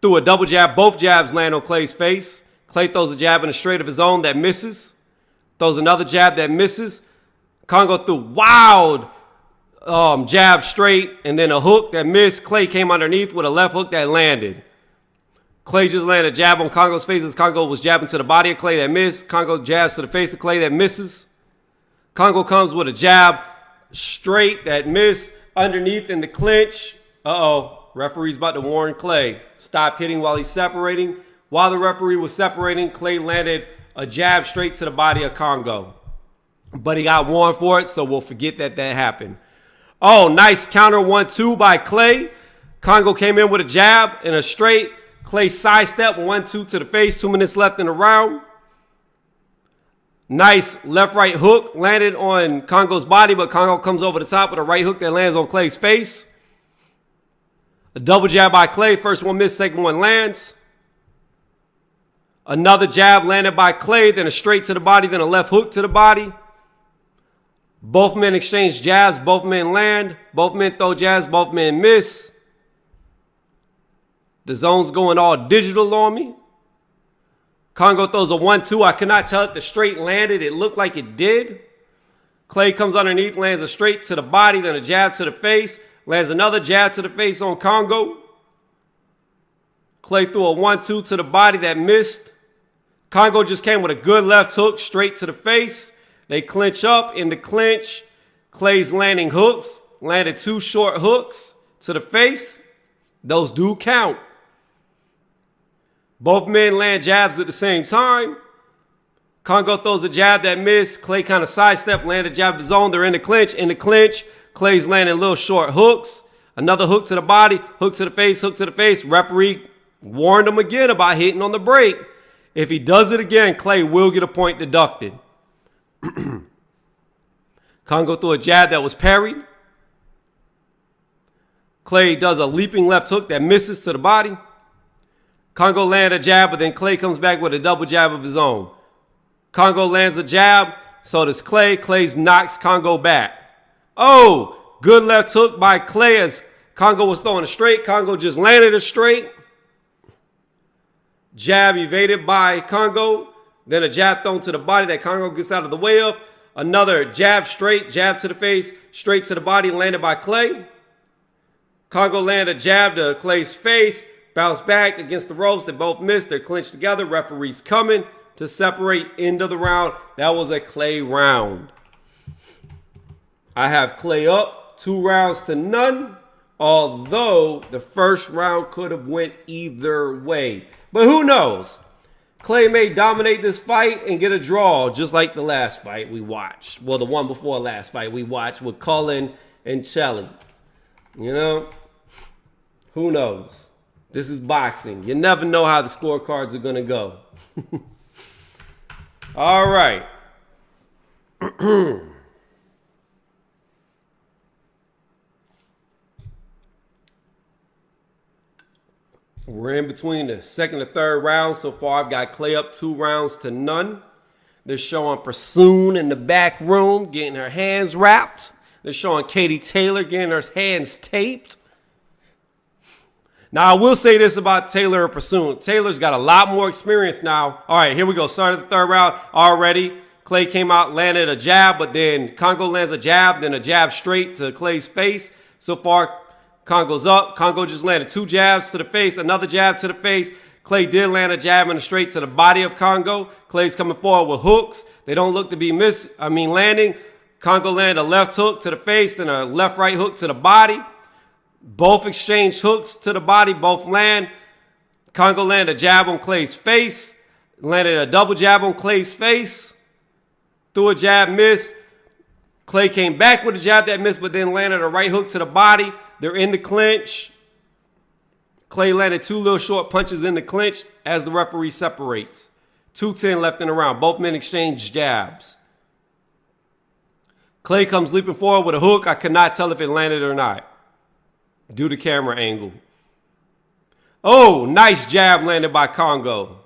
threw a double jab. Both jabs land on Clay's face. Clay throws a jab in a straight of his own that misses, throws another jab that misses. Congo threw wild jab straight and then a hook that missed. Clay came underneath with a left hook that landed. Clay just landed a jab on Congo's face as Congo was jabbing to the body of Clay that missed. Congo jabs to the face of Clay that misses. Congo comes with a jab straight that missed underneath in the clinch. Referee's about to warn Clay. Stop hitting while he's separating. While the referee was separating, Clay landed a jab straight to the body of Congo. But he got warned for it, so we'll forget that happened. Oh, nice counter 1-2 by Clay. Congo came in with a jab and a straight. Clay sidestep 1-2 to the face. 2 minutes left in the round. Nice left-right hook landed on Congo's body, but Congo comes over the top with a right hook that lands on Clay's face. A double jab by Clay. First one missed, second one lands. Another jab landed by Clay, then a straight to the body, then a left hook to the body. Both men exchange jabs. Both men land. Both men throw jabs. Both men miss. The zone's going all digital on me. Congo throws a 1-2. I could not tell if the straight landed. It looked like it did. Clay comes underneath, lands a straight to the body, then a jab to the face. lands another jab to the face on Congo. Clay threw a 1-2 to the body that missed. Congo just came with a good left hook straight to the face. They clinch up. In the clinch, Clay's landing hooks. Landed 2 short hooks to the face. Those do count. Both men land jabs at the same time. Congo throws a jab that missed. Clay kind of sidestep, landed jab of his own. They're in the clinch. In the clinch, Clay's landing little short hooks. Another hook to the body, hook to the face, hook to the face. Referee warned him again about hitting on the break. If he does it again, Clay will get a point deducted. Congo threw a jab that was parried. Clay does a leaping left hook that misses to the body. Congo lands a jab, but then Clay comes back with a double jab of his own. Congo lands a jab, so does Clay. Clay knocks Congo back. Oh, good left hook by Clay as Congo was throwing a straight. Congo just landed a straight. Jab evaded by Congo. Then a jab thrown to the body that Congo gets out of the way of. Another jab straight, jab to the face, straight to the body, landed by Clay. Congo landed a jab to Clay's face, bounced back against the ropes. They both missed. They're clinched together. Referee's coming to separate end of the round. That was a Clay round. I have Clay up 2 rounds to none, although the first round could have went either way. But who knows? Clay may dominate this fight and get a draw, just like the last fight we watched. Well, the one before last fight we watched with Cullen and Shelley. You know, who knows? This is boxing. You never know how the scorecards are going to go. All right. We're in between the second and third round. So far, I've got Clay up 2 rounds to none. They're showing Pursoon in the back room getting her hands wrapped. They're showing Katie Taylor getting her hands taped. Now, I will say this about Taylor and Pursoon. Taylor's got a lot more experience now. All right, here we go. Started the third round already. Clay came out, landed a jab, but then Congo lands a jab, then a jab straight to Clay's face. So far, Congo's up. Congo just landed 2 jabs to the face, another jab to the face. Clay did land a jab and a straight to the body of Congo. Clay's coming forward with hooks. They don't look to be landing. Congo landed a left hook to the face and a left-right hook to the body. Both exchange hooks to the body, both land. Congo landed a jab on Clay's face, landed a double jab on Clay's face, threw a jab, missed. Clay came back with a jab that missed, but then landed a right hook to the body. They're in the clinch. Clay landed 2 little short punches in the clinch as the referee separates. 2:10 left in the round. Both men exchange jabs. Clay comes leaping forward with a hook. I could not tell if it landed or not due to camera angle. Oh, nice jab landed by Congo.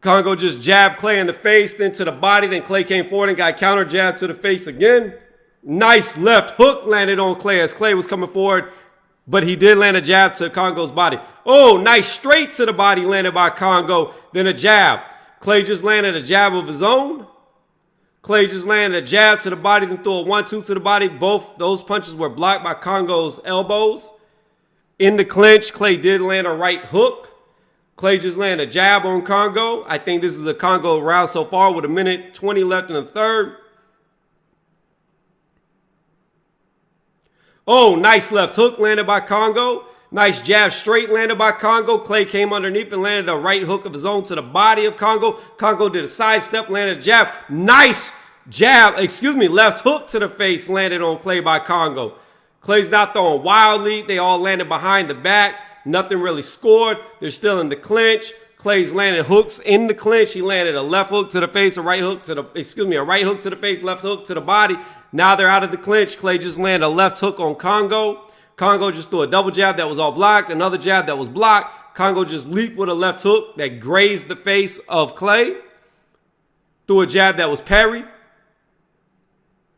Congo just jabbed Clay in the face, then to the body. Then Clay came forward and got counter jab to the face again. Nice left hook landed on Clay as Clay was coming forward, but he did land a jab to Congo's body. Oh, nice straight to the body landed by Congo, then a jab. Clay just landed a jab of his own. Clay just landed a jab to the body, then threw a 1-2 to the body. Both those punches were blocked by Congo's elbows. In the clinch, Clay did land a right hook. Clay just landed a jab on Congo. I think this is a Congo round so far with 1:20 left in the third. Oh, nice left hook landed by Congo. Nice jab straight landed by Congo. Clay came underneath and landed a right hook of his own to the body of Congo. Congo did a sidestep, landed a jab. Nice jab, left hook to the face landed on Clay by Congo. Clay's not throwing wildly. They all landed behind the back. Nothing really scored. They're still in the clinch. Clay's landed hooks in the clinch. He landed a left hook to the face, a right hook to the, a right hook to the face, left hook to the body. Now they're out of the clinch. Clay just landed a left hook on Congo. Congo just threw a double jab that was all blocked, another jab that was blocked. Congo just leaped with a left hook that grazed the face of Clay. Threw a jab that was parried.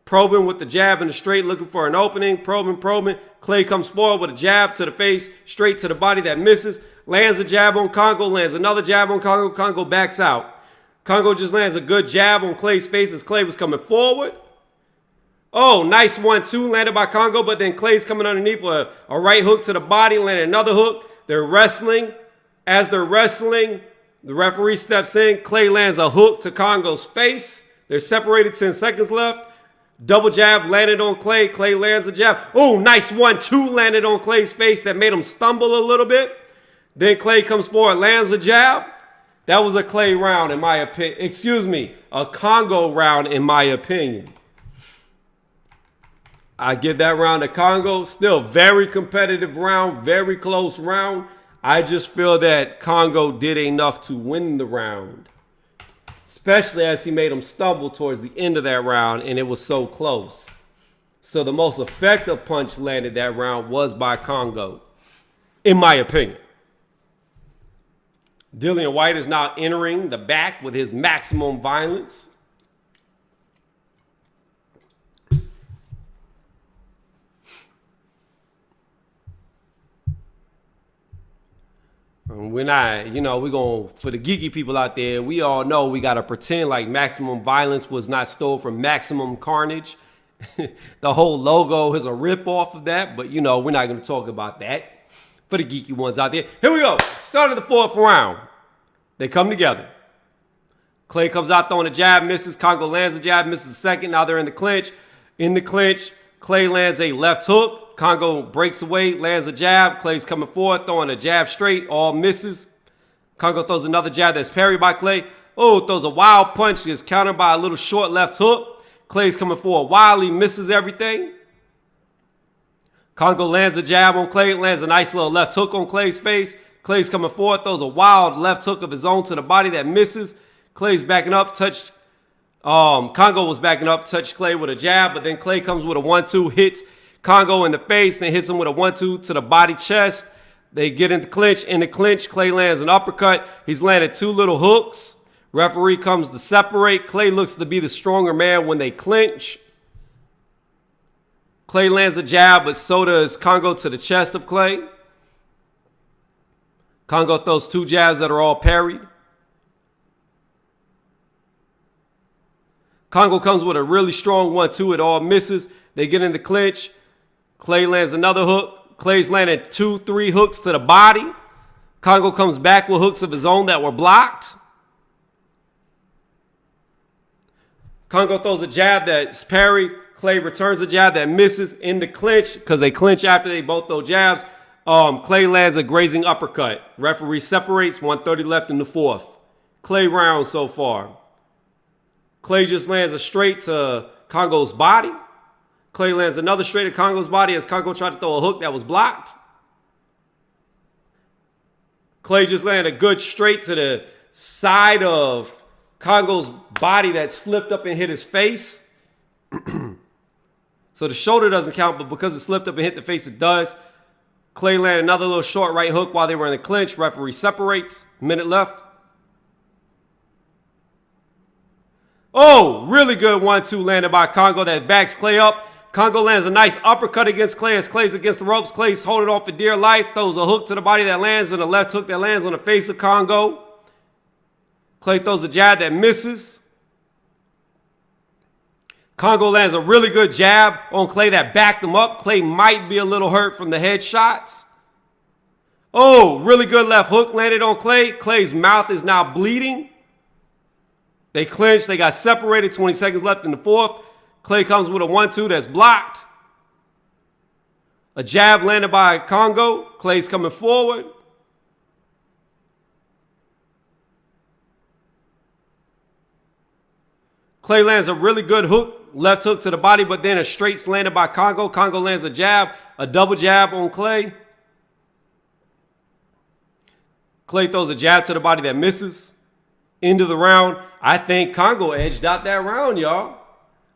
Probing with the jab and the straight, looking for an opening. Probing. Clay comes forward with a jab to the face, straight to the body that misses. Lands a jab on Congo, lands another jab on Congo. Congo backs out. Congo just lands a good jab on Clay's face as Clay was coming forward. Oh, nice 1-2 landed by Congo, but then Clay's coming underneath with a right hook to the body, landed another hook. They're wrestling. As they're wrestling, the referee steps in. Clay lands a hook to Congo's face. They're separated, 10 seconds left. Double jab landed on Clay. Clay lands a jab. Oh, nice 1-2 landed on Clay's face that made him stumble a little bit. Then Clay comes forward, lands a jab. That was a Clay round in my opinion. Excuse me, a Congo round in my opinion. I give that round to Congo. Still very competitive round, very close round. I just feel that Congo did enough to win the round, especially as he made him stumble towards the end of that round, and it was so close. So the most effective punch landed that round was by Congo, in my opinion. Dillian Whyte is now entering the back with his maximum violence. We're not, we're going, for the geeky people out there, we all know we got to pretend like maximum violence was not stole from maximum carnage. The whole logo is a rip off of that, but we're not going to talk about that. For the geeky ones out there. Here we go. Start of the fourth round. They come together. Clay comes out throwing a jab, misses. Congo lands a jab, misses a second. Now they're in the clinch. In the clinch, Clay lands a left hook. Congo breaks away, lands a jab. Clay's coming forward, throwing a jab straight, all misses. Congo throws another jab that's parried by Clay. Oh, throws a wild punch, gets countered by a little short left hook. Clay's coming forward wildly, misses everything. Congo lands a jab on Clay, lands a nice little left hook on Clay's face. Clay's coming forward, throws a wild left hook of his own to the body that misses. Clay's backing up, Congo was backing up, touched Clay with a jab, but then Clay comes with a 1-2, hits Congo in the face, then hits him with a 1-2 to the body chest. They get in the clinch. In the clinch, Clay lands an uppercut. He's landed 2 little hooks. Referee comes to separate. Clay looks to be the stronger man when they clinch. Clay lands a jab, but so does Congo to the chest of Clay. Congo throws 2 jabs that are all parried. Congo comes with a really strong 1-2. It all misses. They get in the clinch. Clay lands another hook. Clay's landed 2-3 hooks to the body. Congo comes back with hooks of his own that were blocked. Congo throws a jab that's parried. Clay returns a jab that misses. In the clinch, because they clinch after they both throw jabs, Clay lands a grazing uppercut. Referee separates, 1:30 left in the fourth. Clay round so far. Clay just lands a straight to Congo's body. Clay lands another straight at Congo's body as Congo tried to throw a hook that was blocked. Clay just landed a good straight to the side of Congo's body that slipped up and hit his face. So the shoulder doesn't count, but because it slipped up and hit the face, it does. Clay landed another little short right hook while they were in the clinch. Referee separates. Minute left. Oh, really good 1-2 landed by Congo that backs Clay up. Congo lands a nice uppercut against Clay as Clay's against the ropes. Clay's holding off for dear life. Throws a hook to the body that lands and a left hook that lands on the face of Congo. Clay throws a jab that misses. Congo lands a really good jab on Clay that backed him up. Clay might be a little hurt from the headshots. Oh, really good left hook landed on Clay. Clay's mouth is now bleeding. They clinched. They got separated. 20 seconds left in the fourth. Clay comes with a 1-2 that's blocked. A jab landed by Congo. Clay's coming forward. Clay lands a really good hook, left hook to the body, but then a straight's landed by Congo. Congo lands a jab, a double jab on Clay. Clay throws a jab to the body that misses. End of the round. I think Congo edged out that round, y'all.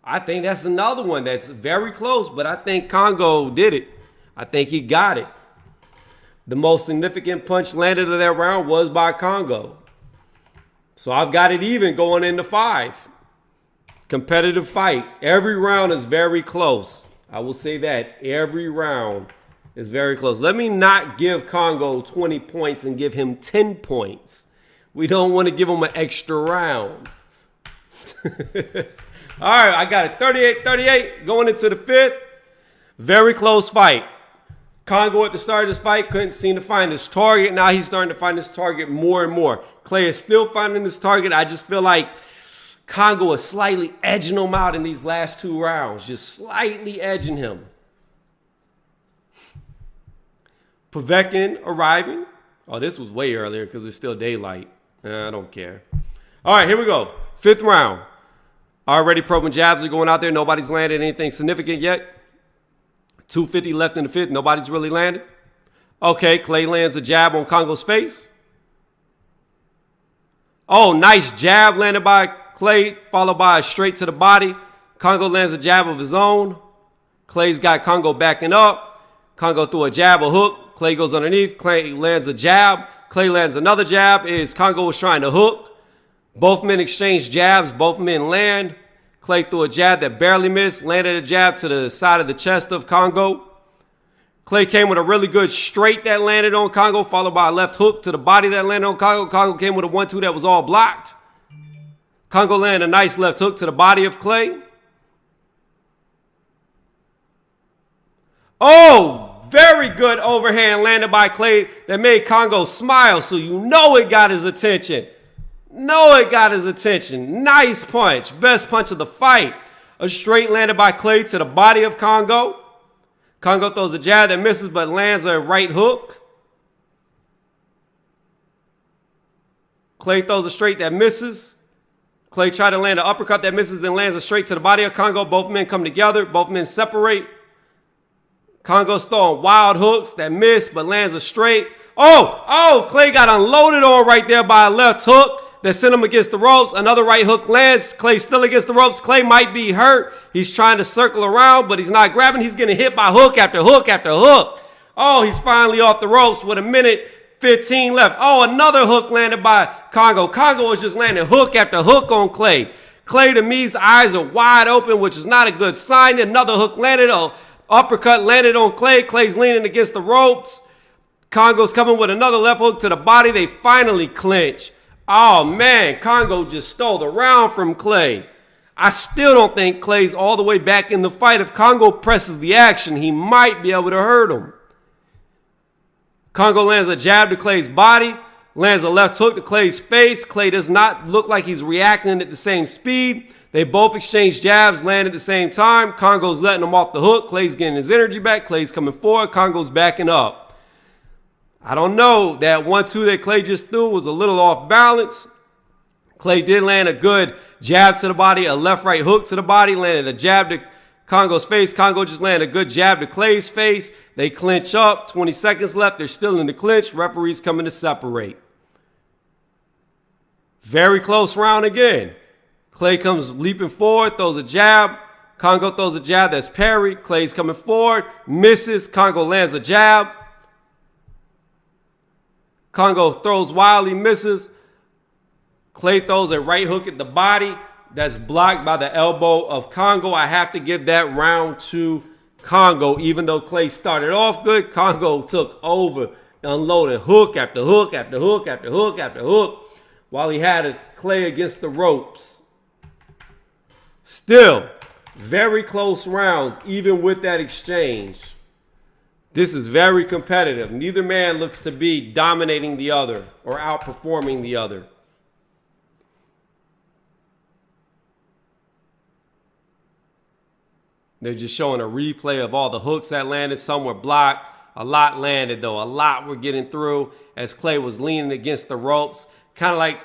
I think that's another one that's very close, but I think Congo did it. I think he got it. The most significant punch landed of that round was by Congo. So I've got it even going into 5. Competitive fight. Every round is very close. I will say that. Every round is very close. Let me not give Congo 20 points and give him 10 points. We don't want to give him an extra round. All right, I got it 38-38 going into the fifth. Very close fight. Congo at the start of this fight couldn't seem to find his target. Now he's starting to find his target more and more. Clay is still finding his target. I just feel like Congo is slightly edging him out in these last 2 rounds. Just slightly edging him. Povetkin arriving. Oh, this was way earlier because it's still daylight. I don't care. All right, here we go. 5th round. Already proven jabs are going out there. Nobody's landed anything significant yet. 2:50 left in the 5th. Nobody's really landed. Okay, Clay lands a jab on Congo's face. Oh, nice jab landed by Clay, followed by a straight to the body. Congo lands a jab of his own. Clay's got Congo backing up. Congo threw a jab, a hook. Clay goes underneath. Clay lands a jab. Clay lands another jab. Congo was trying to hook. Both men exchange jabs. Both men land. Clay threw a jab that barely missed. Landed a jab to the side of the chest of Congo. Clay came with a really good straight that landed on Congo, followed by a left hook to the body that landed on Congo. Congo came with a 1-2 that was all blocked. Congo landed a nice left hook to the body of Clay. Oh, very good overhand landed by Clay that made Congo smile, so you know it got his attention. Nice punch. Best punch of the fight. A straight landed by Clay to the body of Congo. Congo throws a jab that misses but lands a right hook. Clay throws a straight that misses. Clay tried to land an uppercut that misses, then lands a straight to the body of Congo. Both men come together. Both men separate. Congo's throwing wild hooks that miss but lands a straight. Oh, Clay got unloaded on right there by a left hook that sent him against the ropes. Another right hook lands. Clay still against the ropes. Clay might be hurt. He's trying to circle around, but he's not grabbing. He's getting hit by hook after hook after hook. Oh, he's finally off the ropes with 1:15 left. Oh, another hook landed by Congo. Congo is just landing hook after hook on Clay. Clay, to me's eyes are wide open, which is not a good sign. Another hook landed. Uppercut landed on Clay. Clay's leaning against the ropes. Congo's coming with another left hook to the body. They finally clinch. Oh, man, Congo just stole the round from Clay. I still don't think Clay's all the way back in the fight. If Congo presses the action, he might be able to hurt him. Congo lands a jab to Clay's body, lands a left hook to Clay's face. Clay does not look like he's reacting at the same speed. They both exchange jabs, land at the same time. Congo's letting him off the hook. Clay's getting his energy back. Clay's coming forward. Congo's backing up. I don't know. That 1-2 that Clay just threw was a little off balance. Clay did land a good jab to the body, a left-right hook to the body, landed a jab to Congo's face. Congo just landed a good jab to Clay's face. They clinch up. 20 seconds left. They're still in the clinch. Referee's coming to separate. Very close round again. Clay comes leaping forward, throws a jab. Congo throws a jab that's parried. Clay's coming forward, misses. Congo lands a jab. Congo throws wildly, misses. Clay throws a right hook at the body that's blocked by the elbow of Congo. I have to give that round to Congo. Even though Clay started off good, Congo took over, unloaded hook after hook after hook after hook after hook while he had Clay against the ropes. Still, very close rounds, even with that exchange. This is very competitive. Neither man looks to be dominating the other or outperforming the other. They're just showing a replay of all the hooks that landed. Some were blocked. A lot landed, though. A lot were getting through as Clay was leaning against the ropes. Kind of like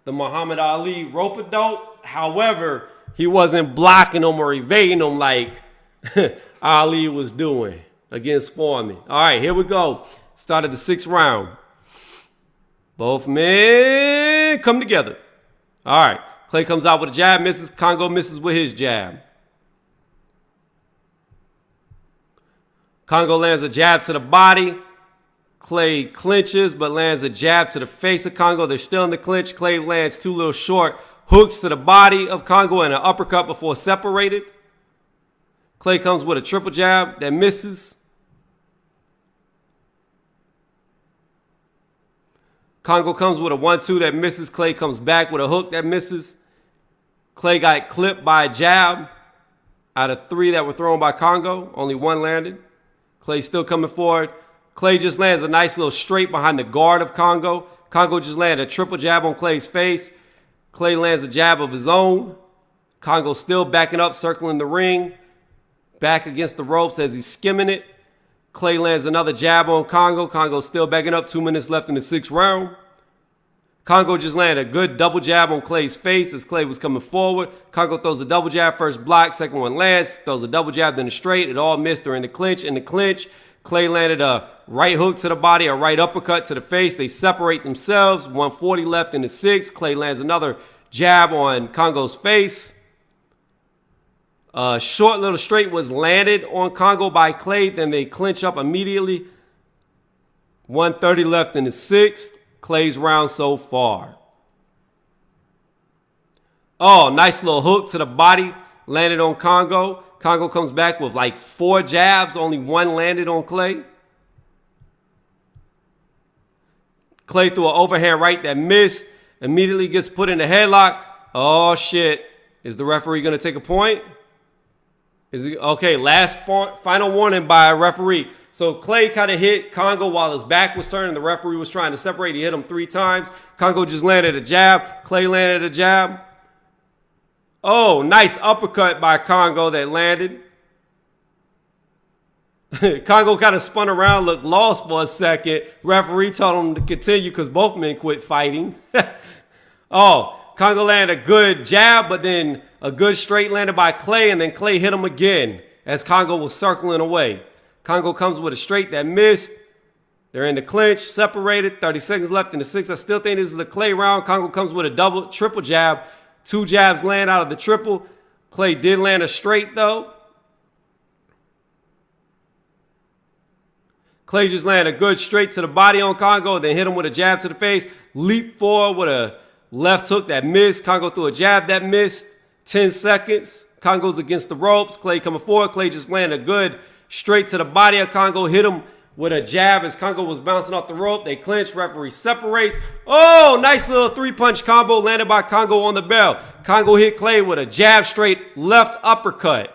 the Muhammad Ali rope-a-dope. However, he wasn't blocking them or evading them like Ali was doing against Foreman. All right, here we go. Started the 6th round. Both men come together. All right, Clay comes out with a jab, misses. Congo misses with his jab. Congo lands a jab to the body. Clay clinches but lands a jab to the face of Congo. They're still in the clinch. Clay lands 2 little short hooks to the body of Congo and an uppercut before separated. Clay comes with a triple jab that misses. Congo comes with a 1-2 that misses. Clay comes back with a hook that misses. Clay got clipped by a jab. Out of 3 that were thrown by Congo, only 1 landed. Clay still coming forward. Clay just lands a nice little straight behind the guard of Congo. Congo just landed a triple jab on Clay's face. Clay lands a jab of his own. Congo still backing up, circling the ring. Back against the ropes as he's skimming it. Clay lands another jab on Congo. Congo still backing up. 2 minutes left in the 6th round. Congo just landed a good double jab on Clay's face as Clay was coming forward. Congo throws a double jab, first block, second one lands. Throws a double jab, then a straight. It all missed. They're in the clinch. In the clinch, Clay landed a right hook to the body, a right uppercut to the face. They separate themselves. 140 left in the 6th. Clay lands another jab on Congo's face. Short little straight was landed on Congo by Clay. Then they clinch up immediately. 130 left in the 6th. Clay's round so far. Oh, nice little hook to the body. Landed on Congo. Congo comes back with like 4 jabs. Only 1 landed on Clay. Clay threw an overhand right that missed. Immediately gets put in a headlock. Oh, shit. Is the referee going to take a point? Is he? Okay, last final warning by a referee. So Clay kind of hit Congo while his back was turned. The referee was trying to separate. He hit him 3 times. Congo just landed a jab. Clay landed a jab. Oh, nice uppercut by Congo that landed. Congo kind of spun around, looked lost for a second. Referee told him to continue because both men quit fighting. Oh, Congo landed a good jab, but then a good straight landed by Clay, and then Clay hit him again as Congo was circling away. Congo comes with a straight that missed. They're in the clinch, separated. 30 seconds left in the 6th. I still think this is a Clay round. Congo comes with a triple jab. 2 jabs land out of the triple. Clay did land a straight, though. Clay just landed a good straight to the body on Congo, then hit him with a jab to the face. Leap forward with a left hook that missed. Congo threw a jab that missed. 10 seconds. Congo's against the ropes. Clay coming forward. Clay just landed a good straight to the body of Congo. Hit him with a jab as Congo was bouncing off the rope. They clinch. Referee separates. Oh, nice little 3-punch combo landed by Congo on the bell. Congo hit Clay with a jab straight left uppercut.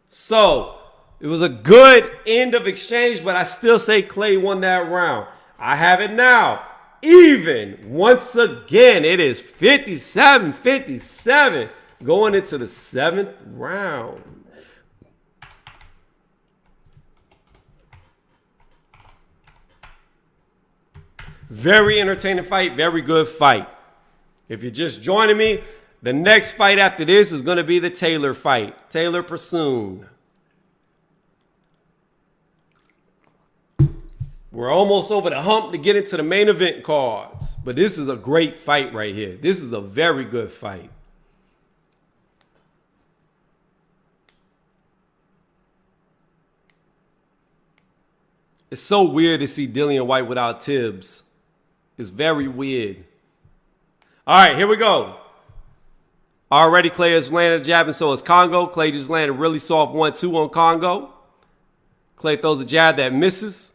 So it was a good end of exchange, but I still say Clay won that round. I have it now. Even once again, it is 57-57 going into the 7th round. Very entertaining fight, very good fight. If you're just joining me, the next fight after this is going to be the Taylor fight. Taylor Pursoon. We're almost over the hump to get into the main event cards. But this is a great fight right here. This is a very good fight. It's so weird to see Dillian Whyte without Tibbs. It's very weird. All right, here we go. Already Clay has landed a jab and so has Congo. Clay just landed a really soft 1-2 on Congo. Clay throws a jab that misses.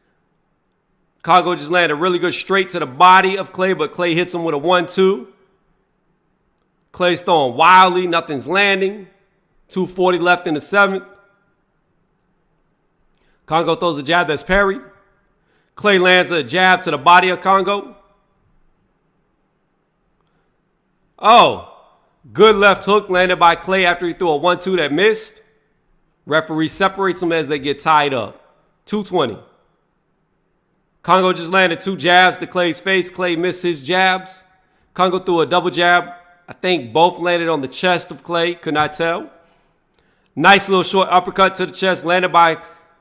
Congo just landed a really good straight to the body of Clay, but Clay hits him with a 1-2. Clay's throwing wildly. Nothing's landing. 2:40 left in the 7th. Congo throws a jab that's parried. Clay lands a jab to the body of Congo. Oh, good left hook landed by Clay after he threw a 1-2 that missed. Referee separates them as they get tied up. 2:20. Congo just landed 2 jabs to Clay's face. Clay missed his jabs. Congo threw a double jab. I think both landed on the chest of Clay. Could not tell. Nice little short uppercut to the chest landed by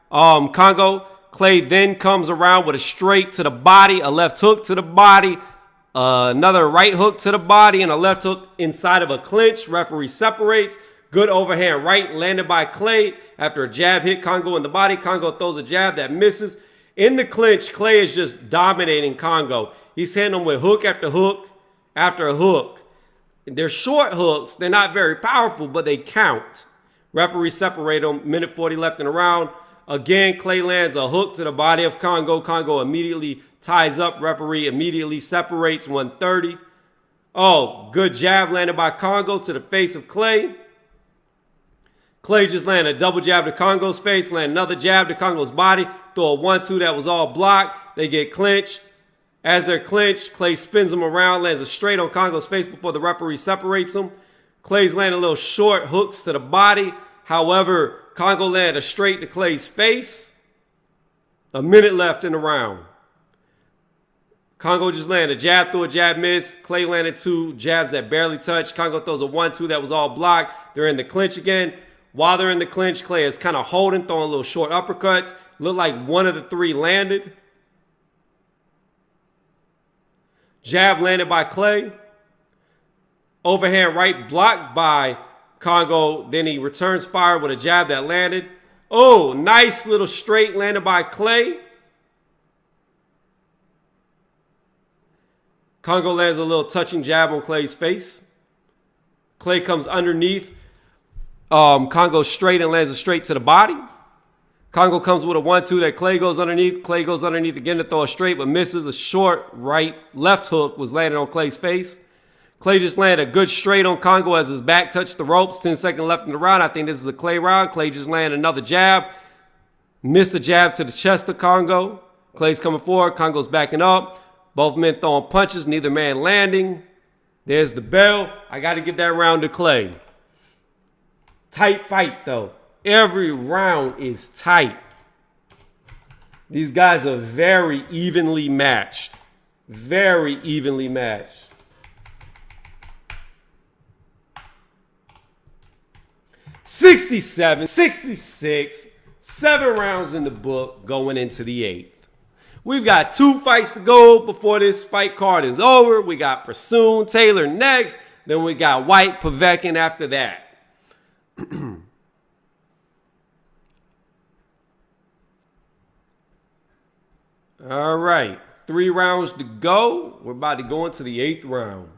Congo. Clay then comes around with a straight to the body, a left hook to the body, another right hook to the body, and a left hook inside of a clinch. Referee separates. Good overhand right landed by Clay after a jab hit Congo in the body. Congo throws a jab that misses. In the clinch, Clay is just dominating Congo. He's hitting him with hook after hook after a hook. They're short hooks. They're not very powerful, but they count. Referee separate them. 1:40 left in the round. Again, Clay lands a hook to the body of Congo. Congo immediately ties up. Referee immediately separates. 1:30. Oh, good jab landed by Congo to the face of Clay. Clay just landed a double jab to Congo's face, land another jab to Congo's body, throw a 1-2 that was all blocked. They get clinched. As they're clinched, Clay spins them around, lands a straight on Congo's face before the referee separates them. Clay's landing a little short hooks to the body. However, Congo landed a straight to Clay's face. A minute left in the round. Congo just landed a jab through a jab miss. Clay landed 2 jabs that barely touched. Congo throws a 1-2 that was all blocked. They're in the clinch again. While they're in the clinch, Clay is kind of holding, throwing a little short uppercuts. Looked like one of the 3 landed. Jab landed by Clay. Overhand right blocked by Congo. Then he returns fire with a jab that landed. Oh, nice little straight landed by Clay. Congo lands a little touching jab on Clay's face. Clay comes underneath Congo straight and lands a straight to the body. Congo comes with a 1-2 that Clay goes underneath. Clay goes underneath again to throw a straight, but misses. A short left hook was landed on Clay's face. Clay just landed a good straight on Congo as his back touched the ropes. 10 seconds left in the round. I think this is a Clay round. Clay just landed another jab. Missed a jab to the chest of Congo. Clay's coming forward. Congo's backing up. Both men throwing punches. Neither man landing. There's the bell. I got to get that round to Clay. Tight fight, though. Every round is tight. These guys are very evenly matched. Very evenly matched. $67, $66, 7 rounds in the book going into the 8th. We've got 2 fights to go before this fight card is over. We got Pursoon, Taylor next. Then we got Whyte, Povetkin after that. All right, 3 rounds to go. We're about to go into the 8th round.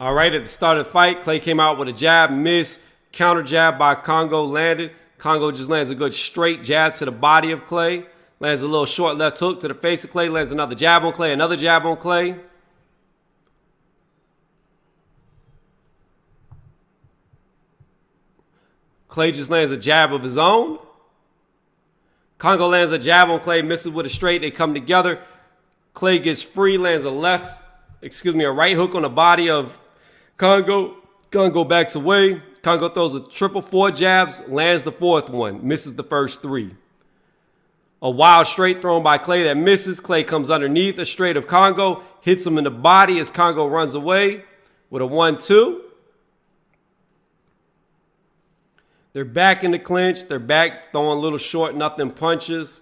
All right, at the start of the fight, Clay came out with a jab, missed, counter jab by Congo, landed. Congo just lands a good straight jab to the body of Clay. Lands a little short left hook to the face of Clay. Lands another jab on Clay, another jab on Clay. Clay just lands a jab of his own. Congo lands a jab on Clay, misses with a straight. They come together. Clay gets free, lands a right hook on the body of Congo. Congo backs away. Congo throws a triple 4 jabs, lands the 4th one, misses the first 3. A wild straight thrown by Clay that misses. Clay comes underneath a straight of Congo, hits him in the body as Congo runs away with a 1-2. They're back in the clinch. They're back throwing little short nothing punches.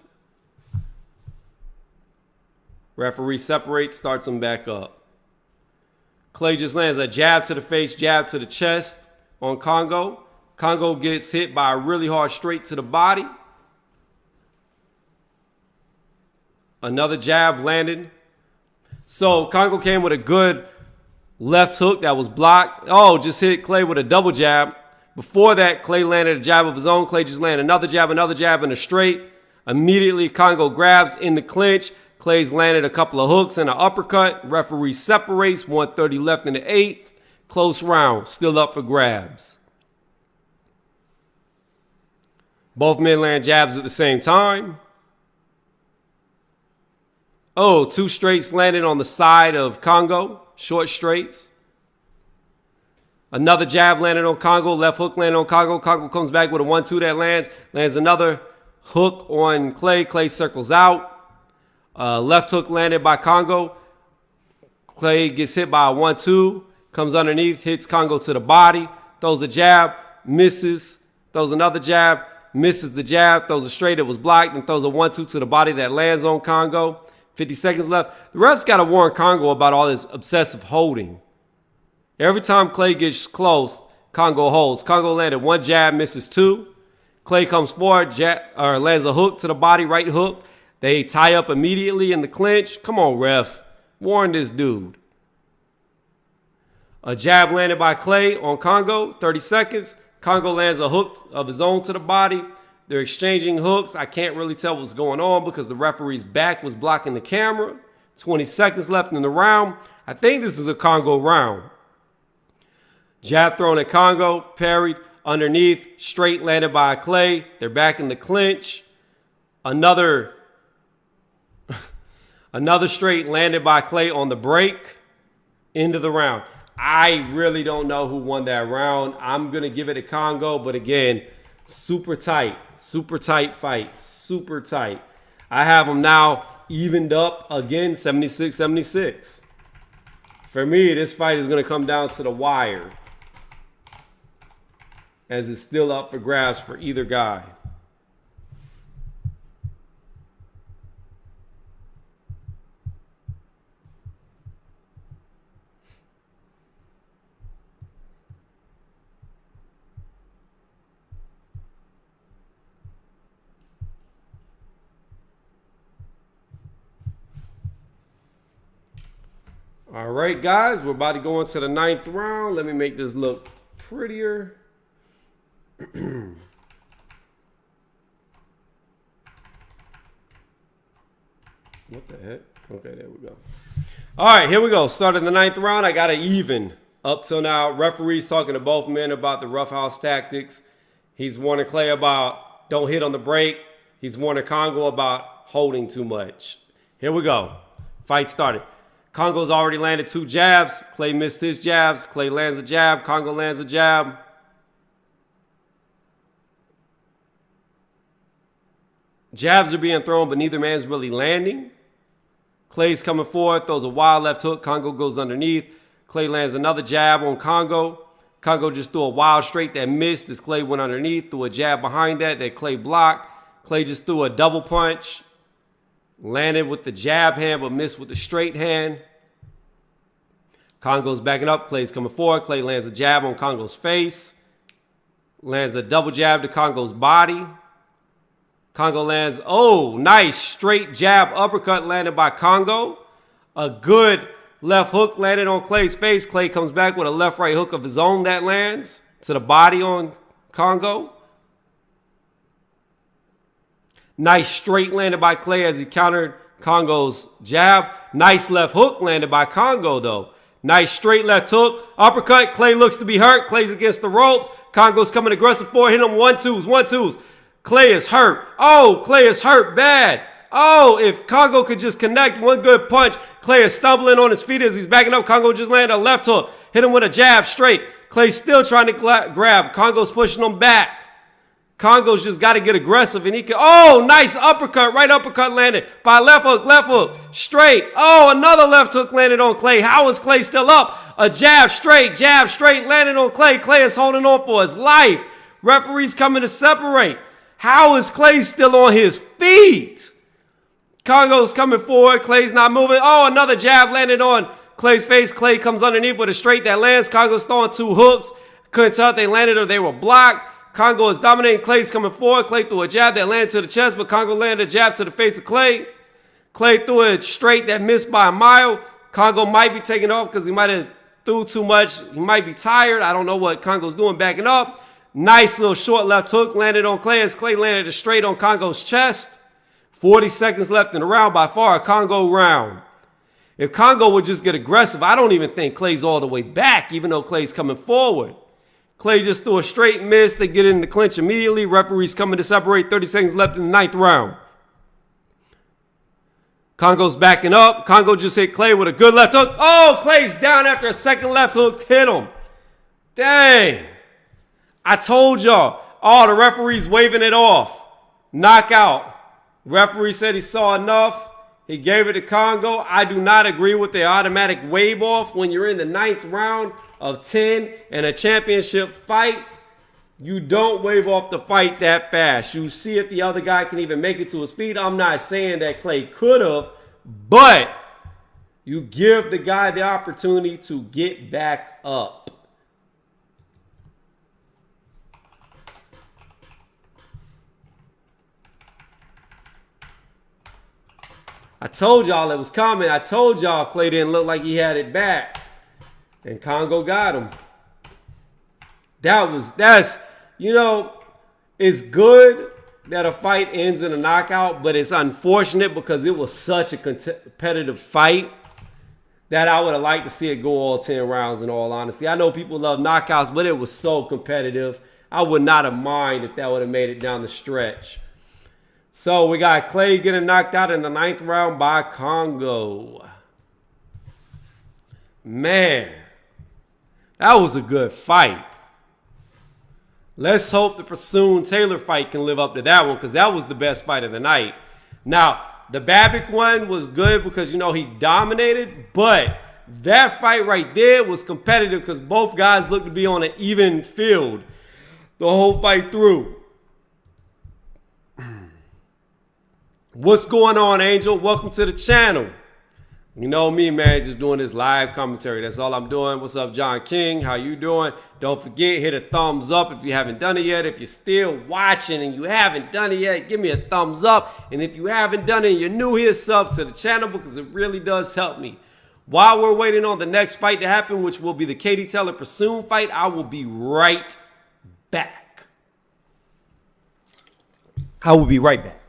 Referee separates, starts them back up. Clay just lands a jab to the face, jab to the chest on Congo. Congo gets hit by a really hard straight to the body. Another jab landed. So Congo came with a good left hook that was blocked. Oh, just hit Clay with a double jab. Before that, Clay landed a jab of his own. Clay just landed another jab, and a straight. Immediately, Congo grabs in the clinch. Clay's landed a couple of hooks and an uppercut. Referee separates. 1:30 left in the 8th. Close round. Still up for grabs. Both men land jabs at the same time. Oh, 2 straights landed on the side of Congo. Short straights. Another jab landed on Congo. Left hook landed on Congo. Congo comes back with a 1-2 that lands. Lands another hook on Clay. Clay circles out. Left hook landed by Congo. Clay gets hit by a 1-2. Comes underneath. Hits Congo to the body. Throws a jab. Misses. Throws another jab. Misses the jab. Throws a straight that was blocked. And throws a 1-2 to the body that lands on Congo. 50 seconds left. The refs got to warn Congo about all this obsessive holding. Every time Clay gets close, Congo holds. Congo landed 1 jab, misses 2. Clay comes forward, lands a hook to the body, right hook. They tie up immediately in the clinch. Come on, ref. Warn this dude. A jab landed by Clay on Congo, 30 seconds. Congo lands a hook of his own to the body. They're exchanging hooks. I can't really tell what's going on because the referee's back was blocking the camera. 20 seconds left in the round. I think this is a Congo round. Jab thrown at Congo, parried, underneath, straight landed by Clay. They're back in the clinch. Another straight landed by Clay on the break. End of the round. I really don't know who won that round. I'm going to give it to Congo, but again, super tight fight, super tight. I have them now evened up again, 76-76. For me, this fight is going to come down to the wire, as it's still up for grabs for either guy. All right, guys, we're about to go into the 9th round. Let me make this look prettier. What the heck? Okay, there we go. All right, here we go. Starting the 9th round. I got an even up till now. Referee's talking to both men about the roughhouse tactics. He's warning Clay about don't hit on the break. He's warning Congo about holding too much. Here we go. Fight started. Congo's already landed 2 jabs. Clay missed his jabs. Clay lands a jab. Congo lands a jab. Jabs are being thrown, but neither man's really landing. Clay's coming forward, throws a wild left hook. Congo goes underneath. Clay lands another jab on Congo. Congo just threw a wild straight that missed as Clay went underneath. Threw a jab behind that Clay blocked. Clay just threw a double punch. Landed with the jab hand, but missed with the straight hand. Congo's backing up. Clay's coming forward. Clay lands a jab on Congo's face. Lands a double jab to Congo's body. Congo lands, oh, nice straight jab uppercut landed by Congo. A good left hook landed on Clay's face. Clay comes back with a left-right hook of his own that lands to the body on Congo. Nice straight landed by Clay as he countered Congo's jab. Nice left hook landed by Congo, though. Nice straight left hook. Uppercut. Clay looks to be hurt. Clay's against the ropes. Congo's coming aggressive forward. Hit him 1-2s, 1-2s. Clay is hurt. Oh, Clay is hurt bad. Oh, if Congo could just connect one good punch. Clay is stumbling on his feet as he's backing up. Congo just landed a left hook. Hit him with a jab straight. Clay's still trying to grab. Congo's pushing him back. Congo's just got to get aggressive, and he can. Oh, nice uppercut. Right uppercut landed by left hook, straight. Oh, another left hook landed on Clay. How is Clay still up? A jab straight, landed on Clay. Clay is holding on for his life. Referee's coming to separate. How is Clay still on his feet? Congo's coming forward. Clay's not moving. Oh, another jab landed on Clay's face. Clay comes underneath with a straight that lands. Congo's throwing 2 hooks. Couldn't tell if they landed or they were blocked. Congo is dominating. Clay's coming forward. Clay threw a jab that landed to the chest, but Congo landed a jab to the face of Clay. Clay threw a straight that missed by a mile. Congo might be taking off because he might have threw too much. He might be tired. I don't know what Congo's doing backing up. Nice little short left hook landed on Clay as Clay landed a straight on Congo's chest. 40 seconds left in the round. By far a Congo round. If Congo would just get aggressive, I don't even think Clay's all the way back, even though Clay's coming forward. Clay just threw a straight miss. They get in the clinch immediately. Referee's coming to separate. 30 seconds left in the 9th round. Congo's backing up. Congo just hit Clay with a good left hook. Oh, Clay's down after a second left hook hit him. Dang. I told y'all. Oh, the referee's waving it off. Knockout. Referee said he saw enough. He gave it to Congo. I do not agree with the automatic wave off when you're in the 9th round of 10 in a championship fight. You don't wave off the fight that fast. You see if the other guy can even make it to his feet. I'm not saying that Clay could have, but you give the guy the opportunity to get back up. I told y'all it was coming. I told y'all Clay didn't look like he had it back. And Congo got him. That's, it's good that a fight ends in a knockout, but it's unfortunate because it was such a competitive fight that I would have liked to see it go all 10 rounds, in all honesty. I know people love knockouts, but it was so competitive. I would not have minded if that would have made it down the stretch. So we got Clay getting knocked out in the 9th round by Congo. Man, that was a good fight. Let's hope the Pursoon-Taylor fight can live up to that one, because that was the best fight of the night. Now, the Babbitt one was good because, he dominated, but that fight right there was competitive because both guys looked to be on an even field the whole fight through. What's going on, Angel? Welcome to the channel. You know me, man, just doing this live commentary. That's all I'm doing. What's up, John King? How you doing? Don't forget, hit a thumbs up if you haven't done it yet. If you're still watching and you haven't done it yet, give me a thumbs up. And if you haven't done it and you're new here, sub to the channel because it really does help me. While we're waiting on the next fight to happen, which will be the Katie Taylor Pursoon fight, I will be right back. I will be right back.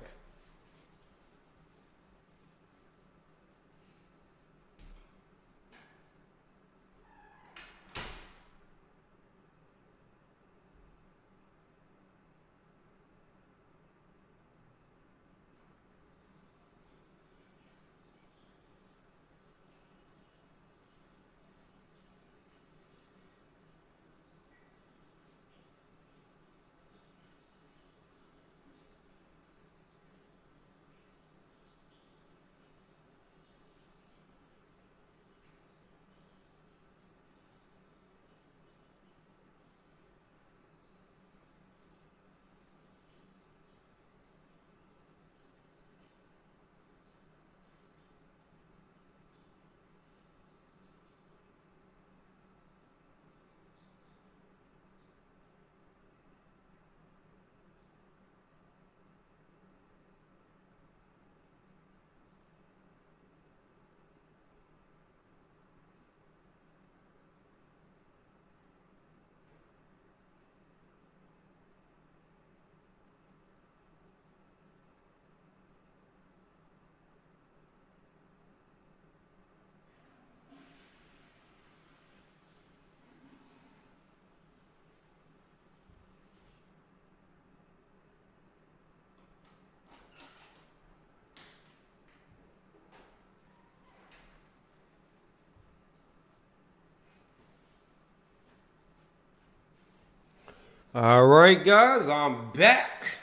All right, guys, I'm back.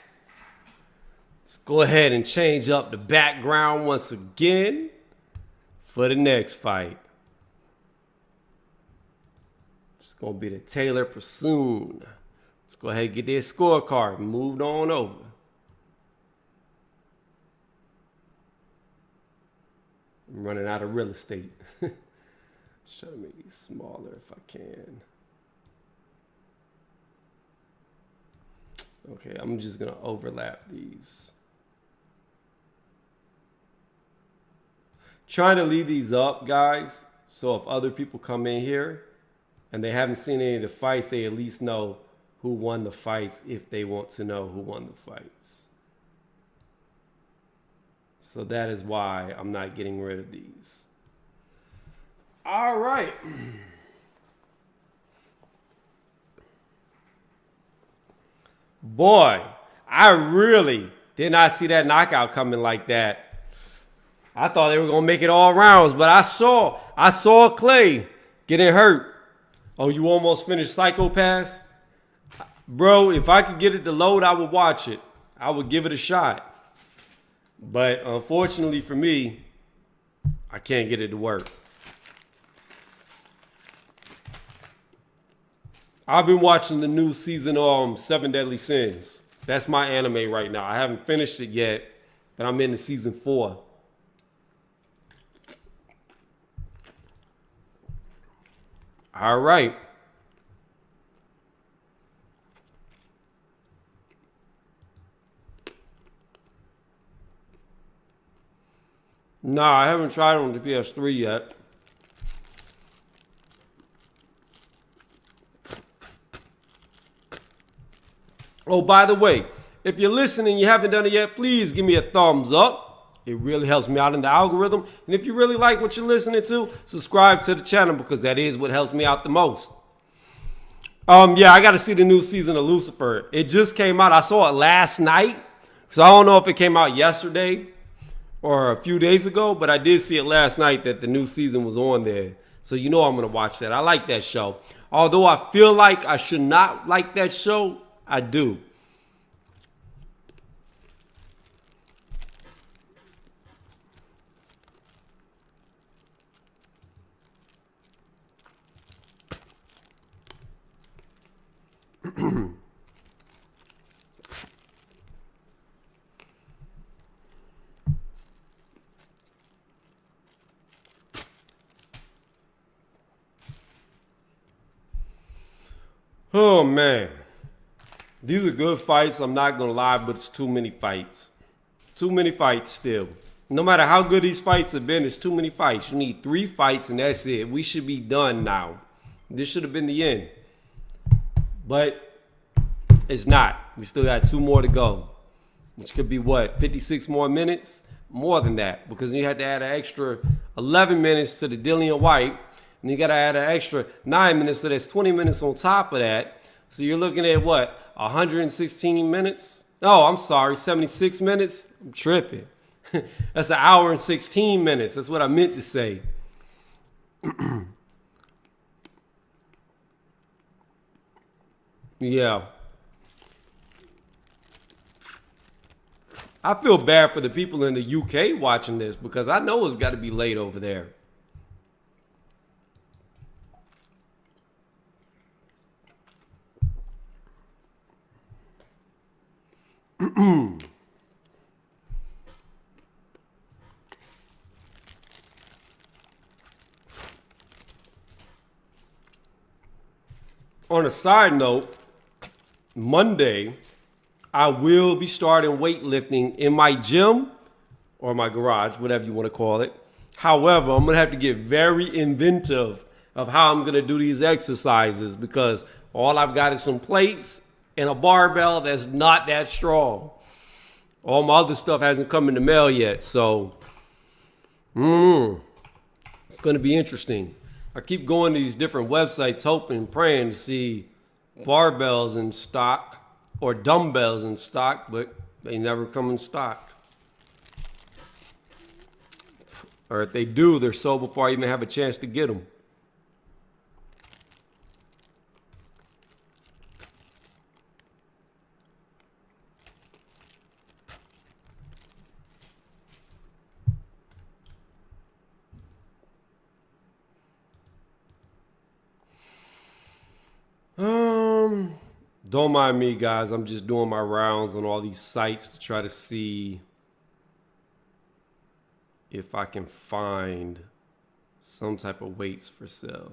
Let's go ahead and change up the background once again for the next fight. It's going to be the Taylor Pursoon. Let's go ahead and get their scorecard moved on over. I'm running out of real estate. Let's try to make these smaller if I can. Okay, I'm just going to overlap these. Trying to leave these up, guys, so if other people come in here and they haven't seen any of the fights, they at least know who won the fights if they want to know who won the fights. So that is why I'm not getting rid of these. All right. Boy, I really did not see that knockout coming like that. I thought they were going to make it all rounds, but I saw Clay getting hurt. Oh, you almost finished Psychopaths? Bro, if I could get it to load, I would watch it. I would give it a shot. But unfortunately for me, I can't get it to work. I've been watching the new season of 7 Deadly Sins. That's my anime right now. I haven't finished it yet, but I'm in the season 4. All right. No, I haven't tried it on the PS3 yet. Oh, by the way, if you're listening and you haven't done it yet, please give me a thumbs up. It really helps me out in the algorithm. And if you really like what you're listening to, subscribe to the channel because that is what helps me out the most. Yeah, I got to see the new season of Lucifer. It just came out. I saw it last night. So I don't know if it came out yesterday or a few days ago, but I did see it last night that the new season was on there. So you know I'm going to watch that. I like that show. Although I feel like I should not like that show, I do. Oh, man. These are good fights. I'm not going to lie, but it's too many fights. Too many fights still. No matter how good these fights have been, it's too many fights. You need 3 fights, and that's it. We should be done now. This should have been the end. But it's not. We still got 2 more to go, which could be what, 56 more minutes? More than that, because you had to add an extra 11 minutes to the Dillian Whyte, and you got to add an extra 9 minutes, so that's 20 minutes on top of that. So you're looking at what, 116 minutes? Oh, I'm sorry, 76 minutes? I'm tripping. That's an hour and 16 minutes. That's what I meant to say. Yeah. I feel bad for the people in the UK watching this because I know it's got to be late over there. On a side note, Monday, I will be starting weightlifting in my gym or my garage, whatever you want to call it. However, I'm going to have to get very inventive of how I'm going to do these exercises because all I've got is some plates and a barbell that's not that strong. All my other stuff hasn't come in the mail yet, so it's going to be interesting. I keep going to these different websites hoping and praying to see barbells in stock or dumbbells in stock, but they never come in stock. Or if they do, they're sold before I even have a chance to get them. Don't mind me, guys. I'm just doing my rounds on all these sites to try to see if I can find some type of weights for sale.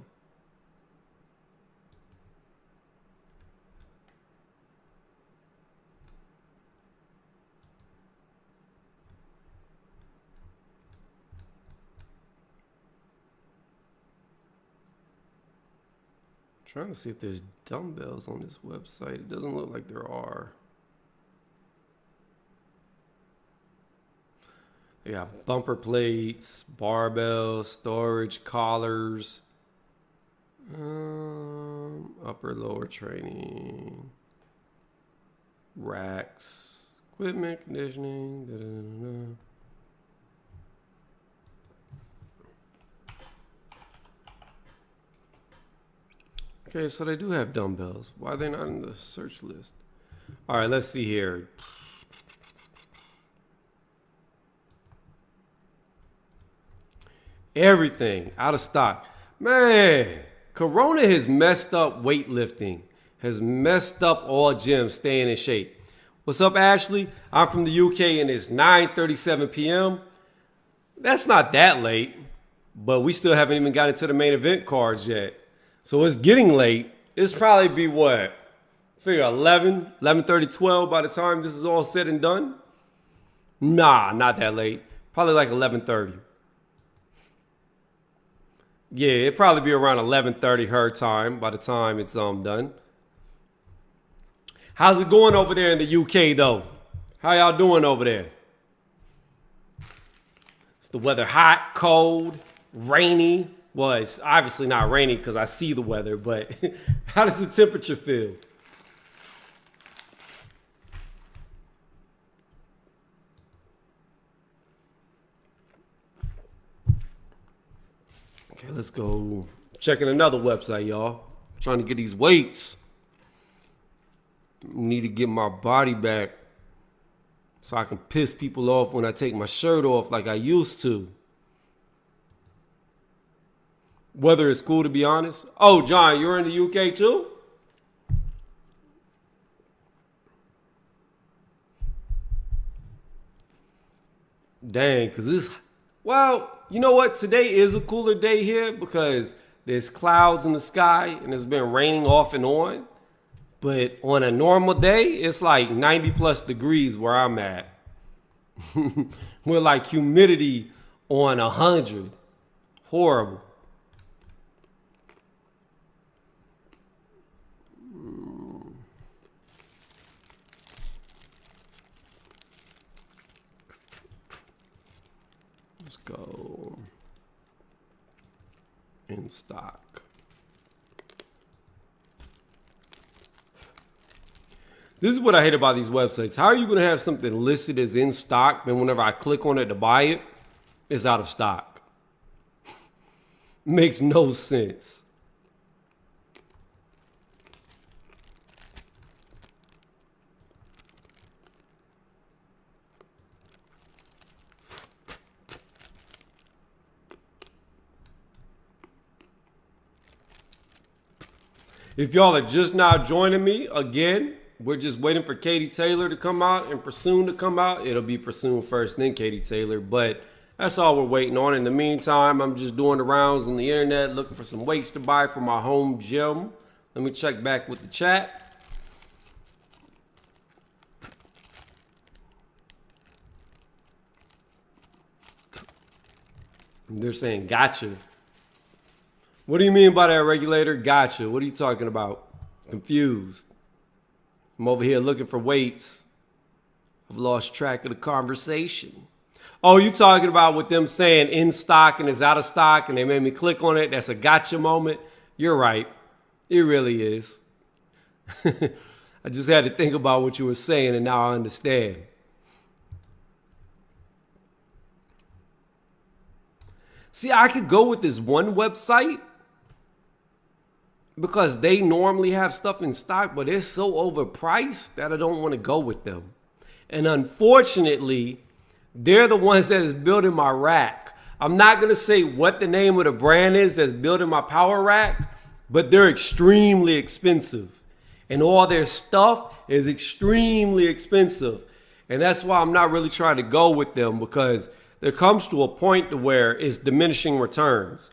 Trying to see if there's dumbbells on this website. It doesn't look like there are. They got bumper plates, barbells, storage, collars, upper lower training, racks, equipment, conditioning, da-da-da-da. Okay, so they do have dumbbells. Why are they not in the search list? All right, let's see here. Everything out of stock. Man, Corona has messed up weightlifting, has messed up all gyms staying in shape. What's up, Ashley? I'm from the UK and it's 9:37 p.m. That's not that late, but we still haven't even gotten to the main event cards yet. So it's getting late. It's probably be what? Figure 11, 11:30, 12 by the time this is all said and done? Nah, not that late. Probably like 11:30. Yeah, it'd probably be around 11:30 her time by the time it's done. How's it going over there in the UK though? How y'all doing over there? Is the weather hot, cold, rainy? Well, it's obviously not rainy because I see the weather, but how does the temperature feel? Okay, let's go checking another website, y'all. Trying to get these weights. Need to get my body back so I can piss people off when I take my shirt off like I used to. Weather is cool, to be honest. Oh, John, you're in the UK too? Dang, because this, well, you know what? Today is a cooler day here because there's clouds in the sky and it's been raining off and on. But on a normal day, it's like 90 plus degrees where I'm at. We're like humidity on 100. Horrible. Let's go in stock. This is what I hate about these websites. How are you going to have something listed as in stock, then whenever I click on it to buy it, it's out of stock? Makes no sense. If y'all are just now joining me, again, we're just waiting for Katie Taylor to come out and Pursoon to come out. It'll be Pursoon first, then Katie Taylor. But that's all we're waiting on. In the meantime, I'm just doing the rounds on the internet, looking for some weights to buy for my home gym. Let me check back with the chat. They're saying, gotcha. What do you mean by that, regulator? Gotcha. What are you talking about? Confused. I'm over here looking for weights. I've lost track of the conversation. Oh, you talking about with them saying in stock and it's out of stock and they made me click on it? That's a gotcha moment. You're right. It really is. I just had to think about what you were saying and now I understand. See, I could go with this one website because they normally have stuff in stock, but it's so overpriced that I don't want to go with them. And unfortunately, they're the ones that is building my rack. I'm not going to say what the name of the brand is that's building my power rack, but they're extremely expensive. And all their stuff is extremely expensive. And that's why I'm not really trying to go with them, because there comes to a point to where it's diminishing returns.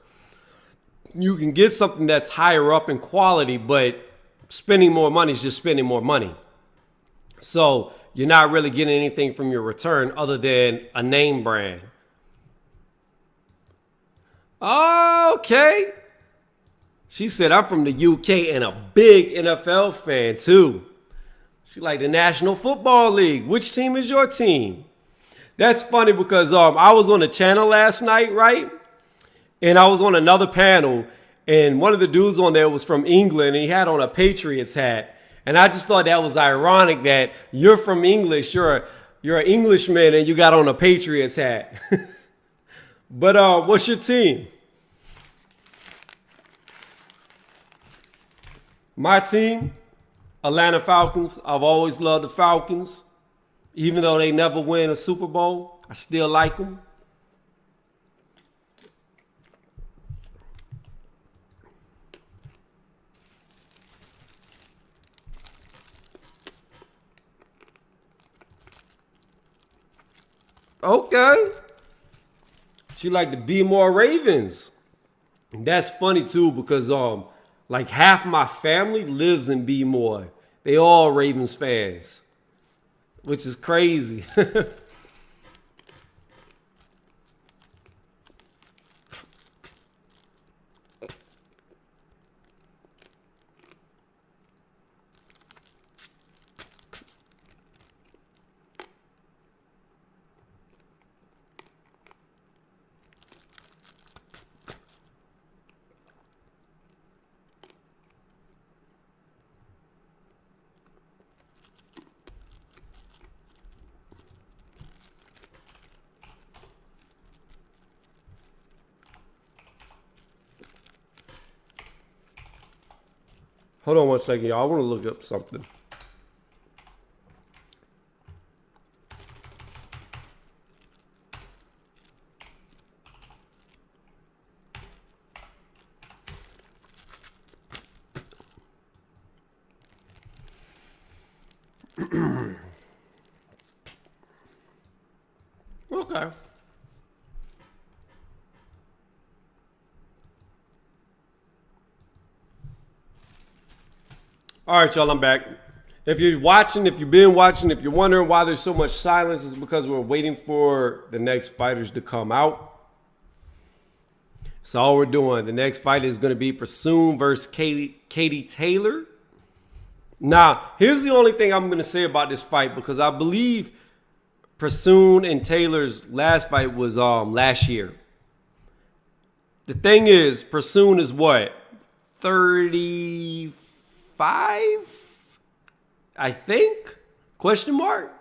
You can get something that's higher up in quality, but spending more money is just spending more money. So you're not really getting anything from your return other than a name brand. Okay. She said, I'm from the UK and a big NFL fan too. She like the National Football League. Which team is your team? That's funny because I was on a channel last night, right? And I was on another panel, and one of the dudes on there was from England, and he had on a Patriots hat. And I just thought that was ironic that you're from English, you're an Englishman, and you got on a Patriots hat. But what's your team? My team, Atlanta Falcons. I've always loved the Falcons. Even though they never win a Super Bowl, I still like them. Okay. She like the Be More Ravens. And that's funny too because like half my family lives in Be More. They all Ravens fans, which is crazy. Hold on one second, y'all. I want to look up something. Okay. All right, y'all, I'm back. If you're watching, if you've been watching, if you're wondering why there's so much silence, it's because we're waiting for the next fighters to come out. That's all we're doing. The next fight is going to be Pursoon versus Katie Taylor. Now, here's the only thing I'm going to say about this fight, because I believe Pursoon and Taylor's last fight was last year. The thing is, Pursoon is what? 35? I think? Question mark?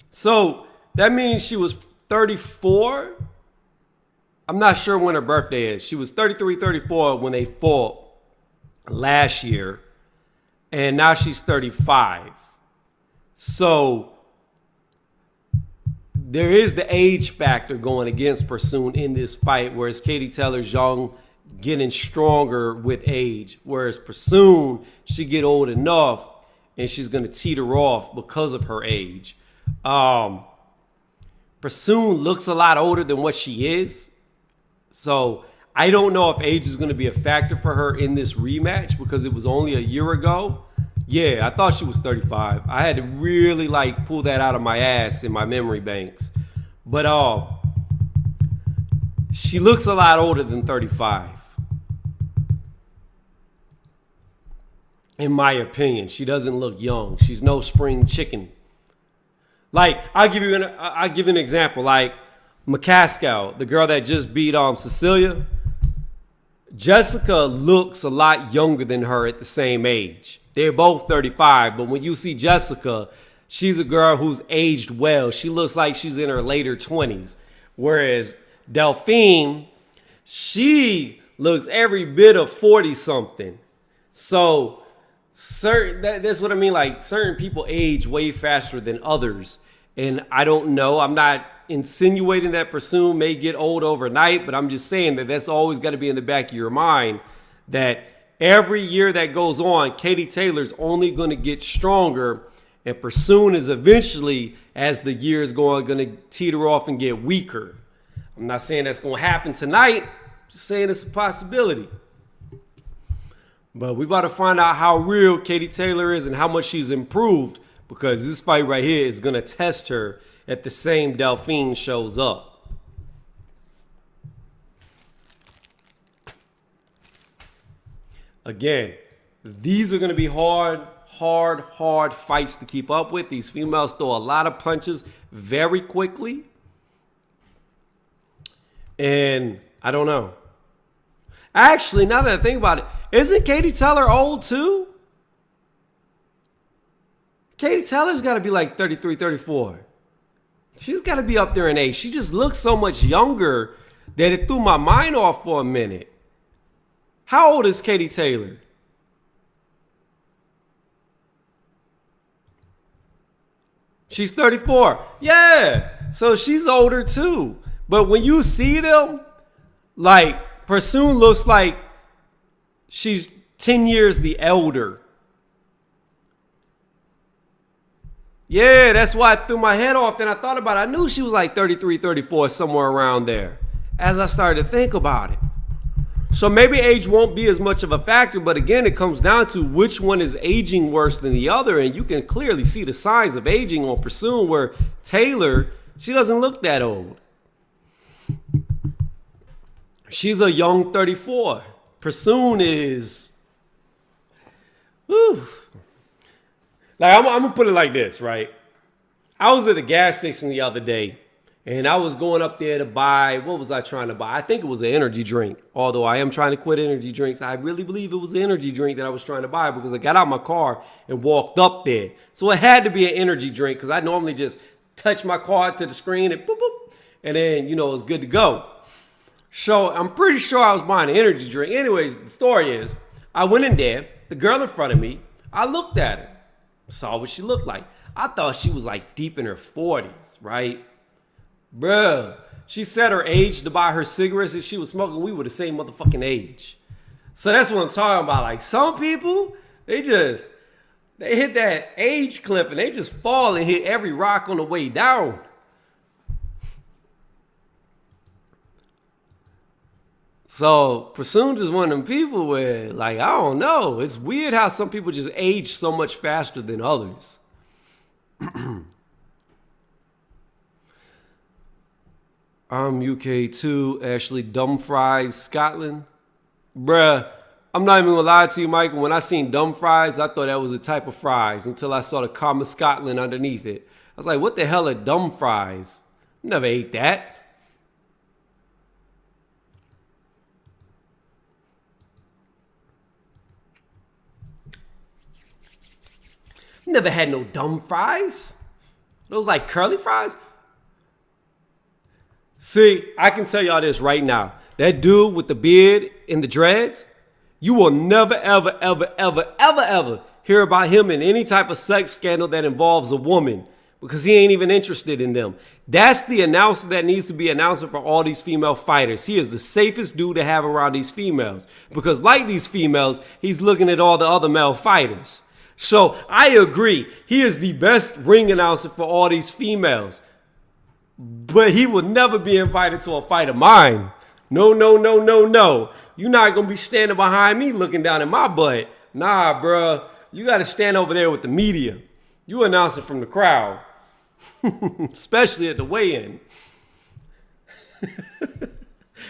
So that means she was 34. I'm not sure when her birthday is. She was 33, 34 when they fought last year. And now she's 35. So there is the age factor going against Pursoon in this fight, whereas Katie Taylor's young, getting stronger with age. Whereas Pursoon, she get old enough and she's going to teeter off because of her age. Pursoon looks a lot older than what she is. So I don't know if age is going to be a factor for her in this rematch, because it was only a year ago. Yeah, I thought she was 35. I had to really pull that out of my ass in my memory banks. But she looks a lot older than 35. In my opinion, she doesn't look young. She's no spring chicken. I'll give you an example. Like McCaskill, the girl that just beat Cecilia. Jessica looks a lot younger than her at the same age. They're both 35, but when you see Jessica, she's a girl who's aged well. She looks like she's in her later 20s. Whereas Delphine, she looks every bit of 40-something. So that's what I mean. Certain people age way faster than others. And I don't know. I'm not insinuating that Pursoon may get old overnight, but I'm just saying that that's always got to be in the back of your mind, that every year that goes on, Katie Taylor's only going to get stronger, and Pursoon is eventually, as the years go on, going to teeter off and get weaker. I'm not saying that's going to happen tonight, just saying it's a possibility. But we about to find out how real Katie Taylor is and how much she's improved, because this fight right here is going to test her at the same Delphine shows up. Again, these are going to be hard fights to keep up with. These females throw a lot of punches very quickly. And I don't know. Actually, now that I think about it, isn't Katie Taylor old too? Katie Taylor's got to be 33, 34. She's got to be up there in age. She just looks so much younger that it threw my mind off for a minute. How old is Katie Taylor? She's 34. Yeah. So she's older too. But when you see them, Pursoon looks like she's 10 years the elder. Yeah, that's why I threw my head off. Then I thought about it. I knew she was 33, 34, somewhere around there, as I started to think about it. So maybe age won't be as much of a factor, but again, it comes down to which one is aging worse than the other, and you can clearly see the signs of aging on Pursoon, where Taylor, she doesn't look that old. She's a young 34. Pursoon is, whew. I'm going to put it like this, right? I was at a gas station the other day, and I was going up there to buy, what was I trying to buy? I think it was an energy drink, although I am trying to quit energy drinks. I really believe it was an energy drink that I was trying to buy, because I got out of my car and walked up there. So it had to be an energy drink, because I normally just touch my card to the screen and boop, boop, and then, it was good to go. So I'm pretty sure I was buying an energy drink. Anyways, the story is, I went in there, the girl in front of me, I looked at her, saw what she looked like. I thought she was like deep in her 40s, right? Bruh, she said her age to buy her cigarettes that she was smoking. We were the same motherfucking age. So that's what I'm talking about. Like some people, they hit that age clip and they just fall and hit every rock on the way down. So Prasoon is one of them people where, like, I don't know. It's weird how some people just age so much faster than others. I'm UK too, Ashley Dumfries, Scotland. Bruh, I'm not even gonna lie to you, Michael. When I seen Dumfries, I thought that was a type of fries until I saw the comma Scotland underneath it. I was like, what the hell are Dumfries? Never ate that. Never had no dumb fries. Those like curly fries. See, I can tell y'all this right now. That dude with the beard and the dreads, you will never, ever, ever, ever, ever, ever hear about him in any type of sex scandal that involves a woman because he ain't even interested in them. That's the announcer that needs to be announcing for all these female fighters. He is the safest dude to have around these females because like these females, he's looking at all the other male fighters. So I agree. He is the best ring announcer for all these females. But he will never be invited to a fight of mine. No, no, no, no, no. You're not going to be standing behind me looking down at my butt. Nah, bruh. You got to stand over there with the media. You announce it from the crowd. Especially at the weigh-in.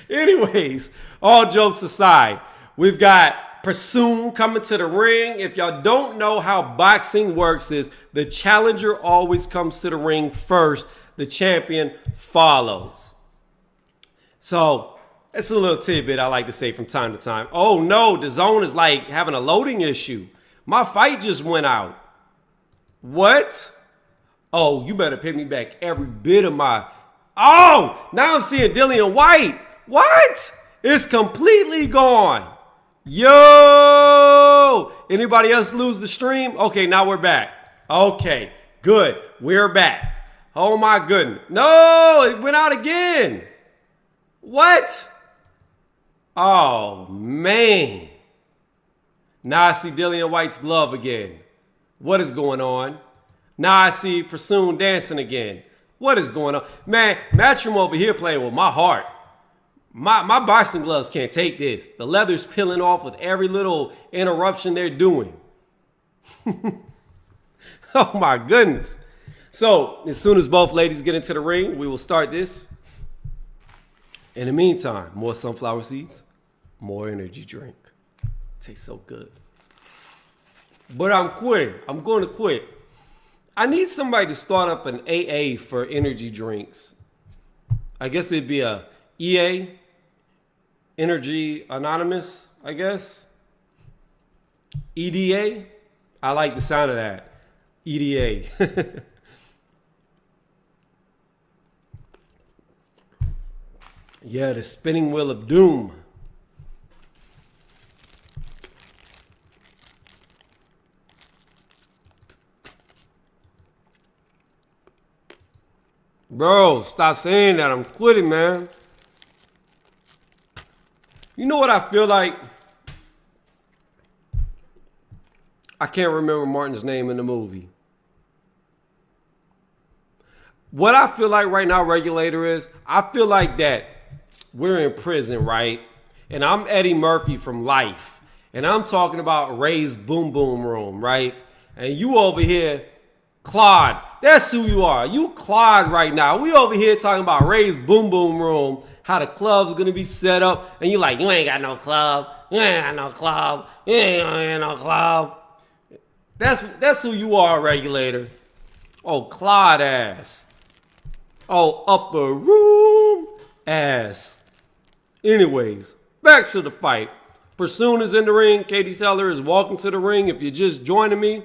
Anyways, all jokes aside, we've got Prasoon coming to the ring. If y'all don't know how boxing works is the challenger always comes to the ring first. The champion follows. So that's a little tidbit I like to say from time to time. Oh no, the zone is like having a loading issue. My fight just went out. What? Oh, you better pay me back every bit of my... Oh, now I'm seeing Dillian Whyte. What? It's completely gone. Yo! Anybody else lose the stream? Okay, now we're back. Okay, good. We're back. Oh my goodness. No, it went out again. What? Oh, man. Now I see Dillian Whyte's glove again. What is going on? Now I see Prasoon dancing again. What is going on? Man, Matchroom over here playing with my heart. My boxing gloves can't take this. The leather's peeling off with every little interruption they're doing. Oh my goodness. So as soon as both ladies get into the ring, we will start this. In the meantime, more sunflower seeds, more energy drink. Tastes so good. But I'm quitting. I'm going to quit. I need somebody to start up an AA for energy drinks. I guess it'd be a EA, Energy Anonymous, I guess. EDA. I like the sound of that. EDA. Yeah, the spinning wheel of doom. Bro, stop saying that. I'm quitting, man. You know what I feel like? I can't remember Martin's name in the movie. What I feel like right now, Regulator, is I feel like that we're in prison, right? And I'm Eddie Murphy from Life. And I'm talking about Ray's Boom Boom Room, right? And you over here, Claude. That's who you are. You Claude right now. We over here talking about Ray's Boom Boom Room, how the club's going to be set up. And you like, you ain't got no club. You ain't got no club. You ain't got no club. That's who you are, Regulator. Oh, Claude ass. Oh, upper room ass. Anyways, back to the fight. Prasoon is in the ring. Katie Taylor is walking to the ring. If you're just joining me,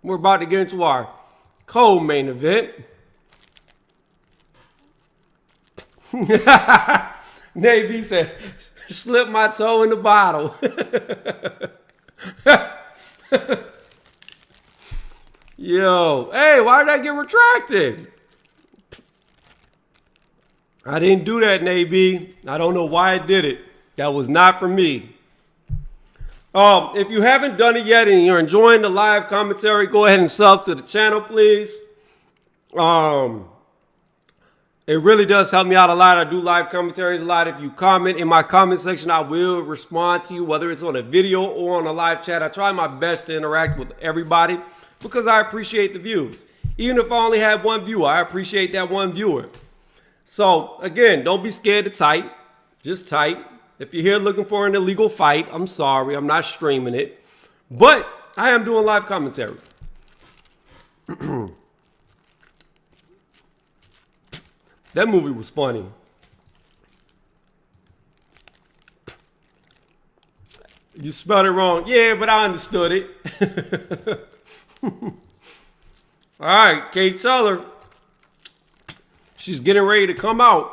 we're about to get into our co-main event. Navy said, slip my toe in the bottle. Yo, hey, why did I get retracted? I didn't do that, Navy. I don't know why I did it. That was not for me. If you haven't done it yet and you're enjoying the live commentary, go ahead and sub to the channel, please. It really does help me out a lot. I do live commentaries a lot. If you comment in my comment section, I will respond to you, whether it's on a video or on a live chat. I try my best to interact with everybody because I appreciate the views. Even if I only have one viewer, I appreciate that one viewer. So, again, don't be scared to type. Just type. If you're here looking for an illegal fight, I'm sorry. I'm not streaming it. But I am doing live commentary. That movie was funny. You spelled it wrong. Yeah, but I understood it. All right, Kate Teller. She's getting ready to come out.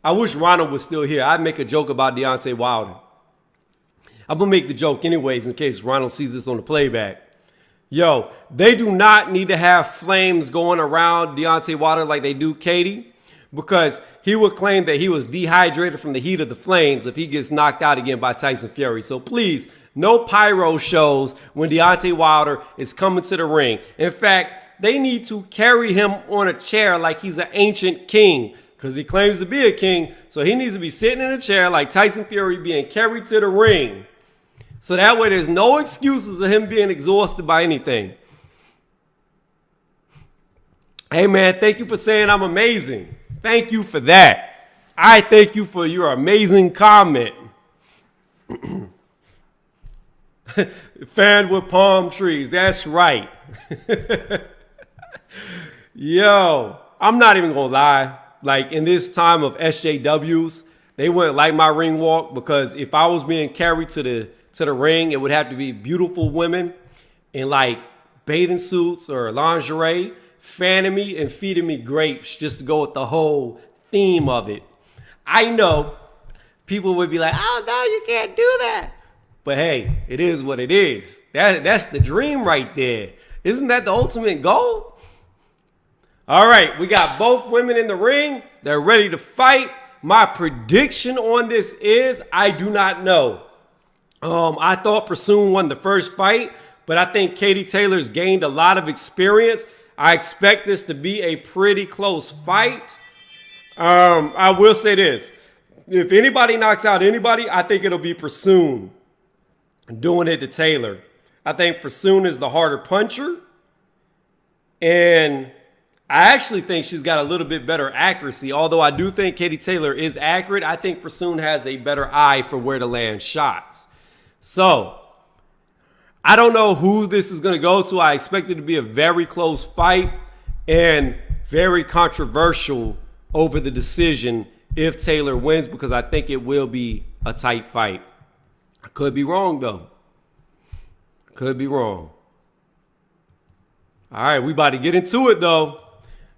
I wish Ronald was still here. I'd make a joke about Deontay Wilder. I'm going to make the joke anyways in case Ronald sees this on the playback. Yo, they do not need to have flames going around Deontay Wilder like they do Katie, because he would claim that he was dehydrated from the heat of the flames if he gets knocked out again by Tyson Fury. So please, no pyro shows when Deontay Wilder is coming to the ring. In fact, they need to carry him on a chair like he's an ancient king, because he claims to be a king. So he needs to be sitting in a chair like Tyson Fury being carried to the ring. So that way there's no excuses of him being exhausted by anything. Hey, man, thank you for saying I'm amazing. Thank you for that. I thank you for your amazing comment. Fan with palm trees. That's right. Yo, I'm not even going to lie. Like, in this time of SJWs, they wouldn't like my ring walk, because if I was being carried to the ring, it would have to be beautiful women in like bathing suits or lingerie, fanning me and feeding me grapes just to go with the whole theme of it. I know people would be like, oh, no, you can't do that. But hey, it is what it is. That's the dream right there. Isn't that the ultimate goal? All right, we got both women in the ring. They're ready to fight. My prediction on this is I do not know. I thought Pursoon won the first fight, but I think Katie Taylor's gained a lot of experience. I expect this to be a pretty close fight. I will say this. If anybody knocks out anybody, I think it'll be Pursoon doing it to Taylor. I think Pursoon is the harder puncher. And I actually think she's got a little bit better accuracy. Although I do think Katie Taylor is accurate, I think Pursoon has a better eye for where to land shots. So, I don't know who this is going to go to. I expect it to be a very close fight and very controversial over the decision if Taylor wins, because I think it will be a tight fight. I could be wrong, though. Could be wrong. All right, we about to get into it, though.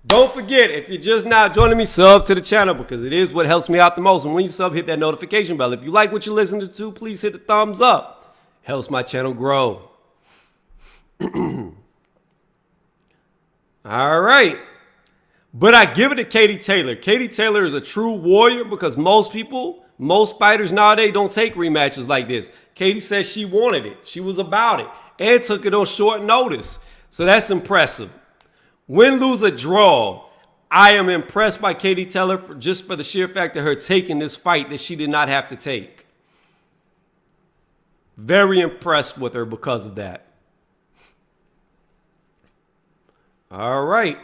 Don't forget, if you're just now joining me, sub to the channel, because it is what helps me out the most. And when you sub, hit that notification bell. If you like what you're listening to, please hit the thumbs up. Helps my channel grow. All right. But I give it to Katie Taylor. Katie Taylor is a true warrior, because most fighters nowadays don't take rematches like this. Katie says she wanted it. She was about it and took it on short notice. So that's impressive. Win, lose, or draw, I am impressed by Katie Taylor just for the sheer fact of her taking this fight that she did not have to take. Very impressed with her because of that. All right.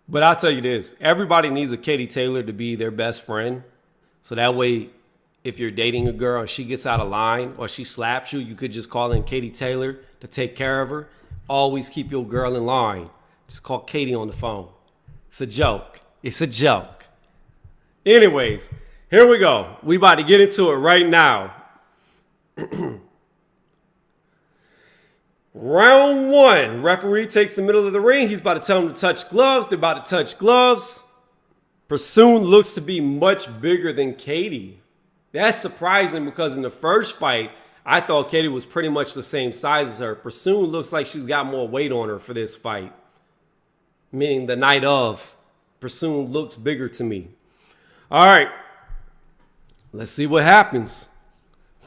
But I'll tell you this. Everybody needs a Katie Taylor to be their best friend. So that way, if you're dating a girl and she gets out of line or she slaps you, you could just call in Katie Taylor to take care of her. Always keep your girl in line. Just call Katie on the phone. It's a joke. It's a joke. Anyways, here we go. We about to get into it right now. Round one. Referee takes the middle of the ring. He's about to tell him to touch gloves. They're about to touch gloves. Pursoon looks to be much bigger than Katie. That's surprising because in the first fight, I thought Katie was pretty much the same size as her. Pursoon looks like she's got more weight on her for this fight. Meaning the night of. Pursoon looks bigger to me. All right. Let's see what happens.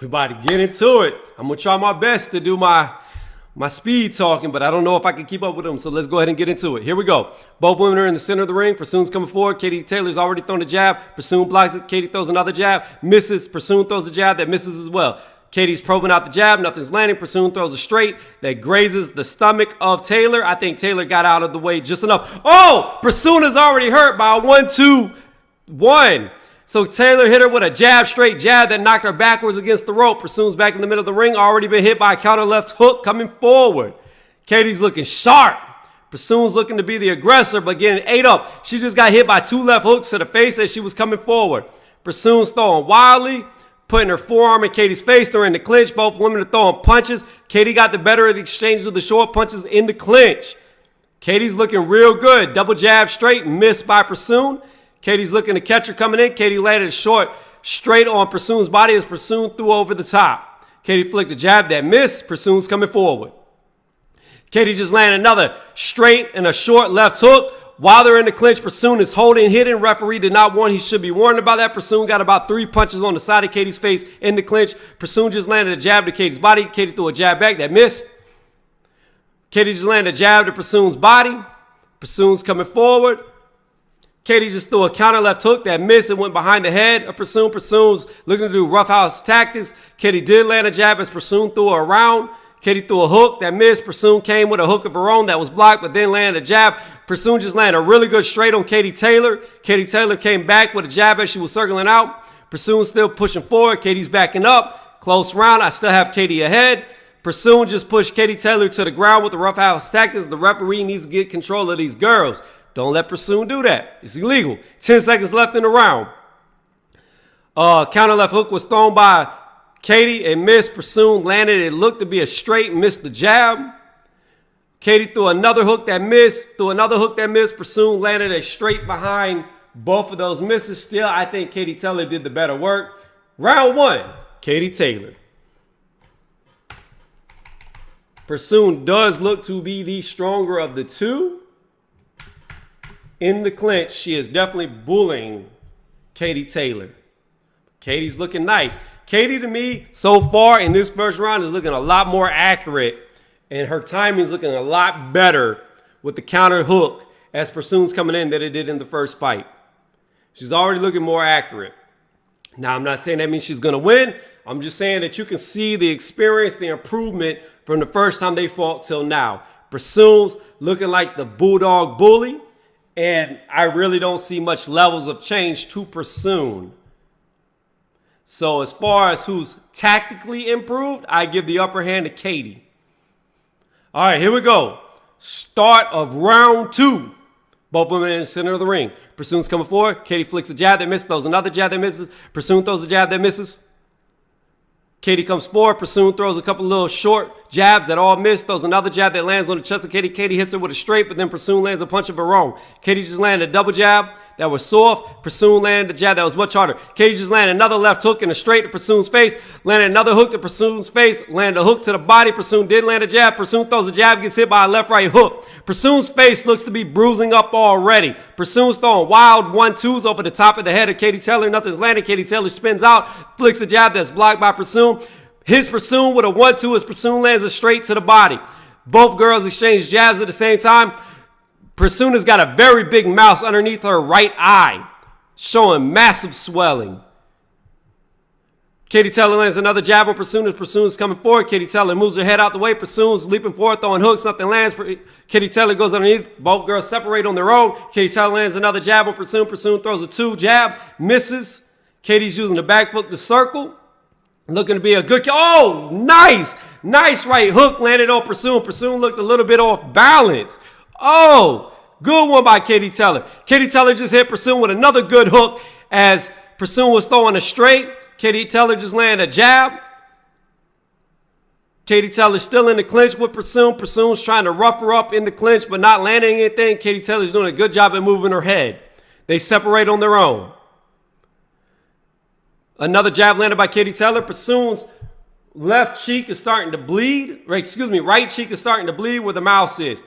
We're about to get into it. I'm going to try my best to do my speed talking, but I don't know if I can keep up with them. So let's go ahead and get into it. Here we go. Both women are in the center of the ring. Pursoon's coming forward. Katie Taylor's already thrown a jab. Pursoon blocks it. Katie throws another jab. Misses. Pursoon throws a jab that misses as well. Katie's probing out the jab. Nothing's landing. Pursoon throws a straight that grazes the stomach of Taylor. I think Taylor got out of the way just enough. Oh! Pursoon is already hurt by a 1-2-1. So Taylor hit her with a jab, straight jab that knocked her backwards against the rope. Pursoon's back in the middle of the ring, already been hit by a counter left hook coming forward. Katie's looking sharp. Pursoon's looking to be the aggressor, but getting ate up. She just got hit by 2 left hooks to the face as she was coming forward. Pursoon's throwing wildly, putting her forearm in Katie's face. They're in the clinch. Both women are throwing punches. Katie got the better of the exchanges of the short punches in the clinch. Katie's looking real good. Double jab straight, missed by Pursoon. Katie's looking to catch her coming in. Katie landed a short straight on Pursoon's body as Pursoon threw over the top. Katie flicked a jab that missed. Pursoon's coming forward. Katie just landed another straight and a short left hook. While they're in the clinch, Pursoon is holding, hidden. Referee did not warn. He should be warned about that. Pursoon got about 3 punches on the side of Katie's face in the clinch. Pursoon just landed a jab to Katie's body. Katie threw a jab back that missed. Katie just landed a jab to Pursoon's body. Pursoon's coming forward. Katie just threw a counter left hook that missed and went behind the head of Pursoon. Pursoon's looking to do roughhouse tactics. Katie did land a jab as Pursoon threw her around. Katie threw a hook that missed. Pursoon came with a hook of her own that was blocked, but then landed a jab. Pursoon just landed a really good straight on Katie Taylor. Katie Taylor came back with a jab as she was circling out. Pursoon still pushing forward. Katie's backing up. Close round. I still have Katie ahead. Pursoon just pushed Katie Taylor to the ground with the roughhouse tactics. The referee needs to get control of these girls. Don't let Pursoon do that. It's illegal. 10 seconds left in the round. Counter left hook was thrown by Katie and missed. Pursoon landed. It looked to be a straight, missed the jab. Katie threw another hook that missed. Pursoon landed a straight behind both of those misses. Still, I think Katie Taylor did the better work. Round 1, Katie Taylor. Pursoon does look to be the stronger of the two. In the clinch, she is definitely bullying Katie Taylor. Katie's looking nice. Katie, to me, so far in this first round, is looking a lot more accurate, and her timing is looking a lot better with the counter hook as Pursoon's coming in than it did in the first fight. She's already looking more accurate. Now, I'm not saying that means she's going to win. I'm just saying that you can see the experience, the improvement from the first time they fought till now. Pursoon's looking like the bulldog bully. And I really don't see much levels of change to Pursoon. So as far as who's tactically improved, I give the upper hand to Katie. All right, here we go. Start of round 2. Both women in the center of the ring. Pursoon's coming forward. Katie flicks a jab that misses. Throws another jab that misses. Pursoon throws a jab that misses. Katie comes forward. Pursoon throws a couple little short jabs that all miss. Throws another jab that lands on the chest of Katie. Katie hits her with a straight, but then Pursoon lands a punch of her own. Katie just landed a double jab that was soft. Pursoon landed a jab that was much harder. Katie just landed another left hook and a straight to Pursoon's face. Landed another hook to Pursoon's face. Landed a hook to the body. Pursoon did land a jab. Pursoon throws a jab, gets hit by a left-right hook. Pursoon's face looks to be bruising up already. Pursoon's throwing wild 1-2s over the top of the head of Katie Taylor. Nothing's landing. Katie Taylor spins out, flicks a jab that's blocked by Pursoon. Hits Pursoon with a 1-2 as Pursoon lands a straight to the body. Both girls exchange jabs at the same time. Pursoon has got a very big mouse underneath her right eye, showing massive swelling. Katie Taylor lands another jab on Pursoon as Pursoon's coming forward. Katie Taylor moves her head out the way. Pursoon's leaping forward, throwing hooks. Nothing lands. Katie Taylor goes underneath. Both girls separate on their own. Katie Taylor lands another jab on Pursoon. Pursoon throws a 2 jab, misses. Katie's using the back foot to circle. Looking to be a good... Oh, nice. Nice right hook landed on Pursoon. Pursoon looked a little bit off balance. Oh, good one by Katie Taylor. Katie Taylor just hit Pursoon with another good hook as Pursoon was throwing a straight. Katie Taylor just landed a jab. Katie Taylor still in the clinch with Pursoon. Pursoon's trying to rough her up in the clinch but not landing anything. Katie Taylor's doing a good job at moving her head. They separate on their own. Another jab landed by Katie Taylor. Pursune's left cheek is starting to bleed. Right cheek is starting to bleed where the mouse is.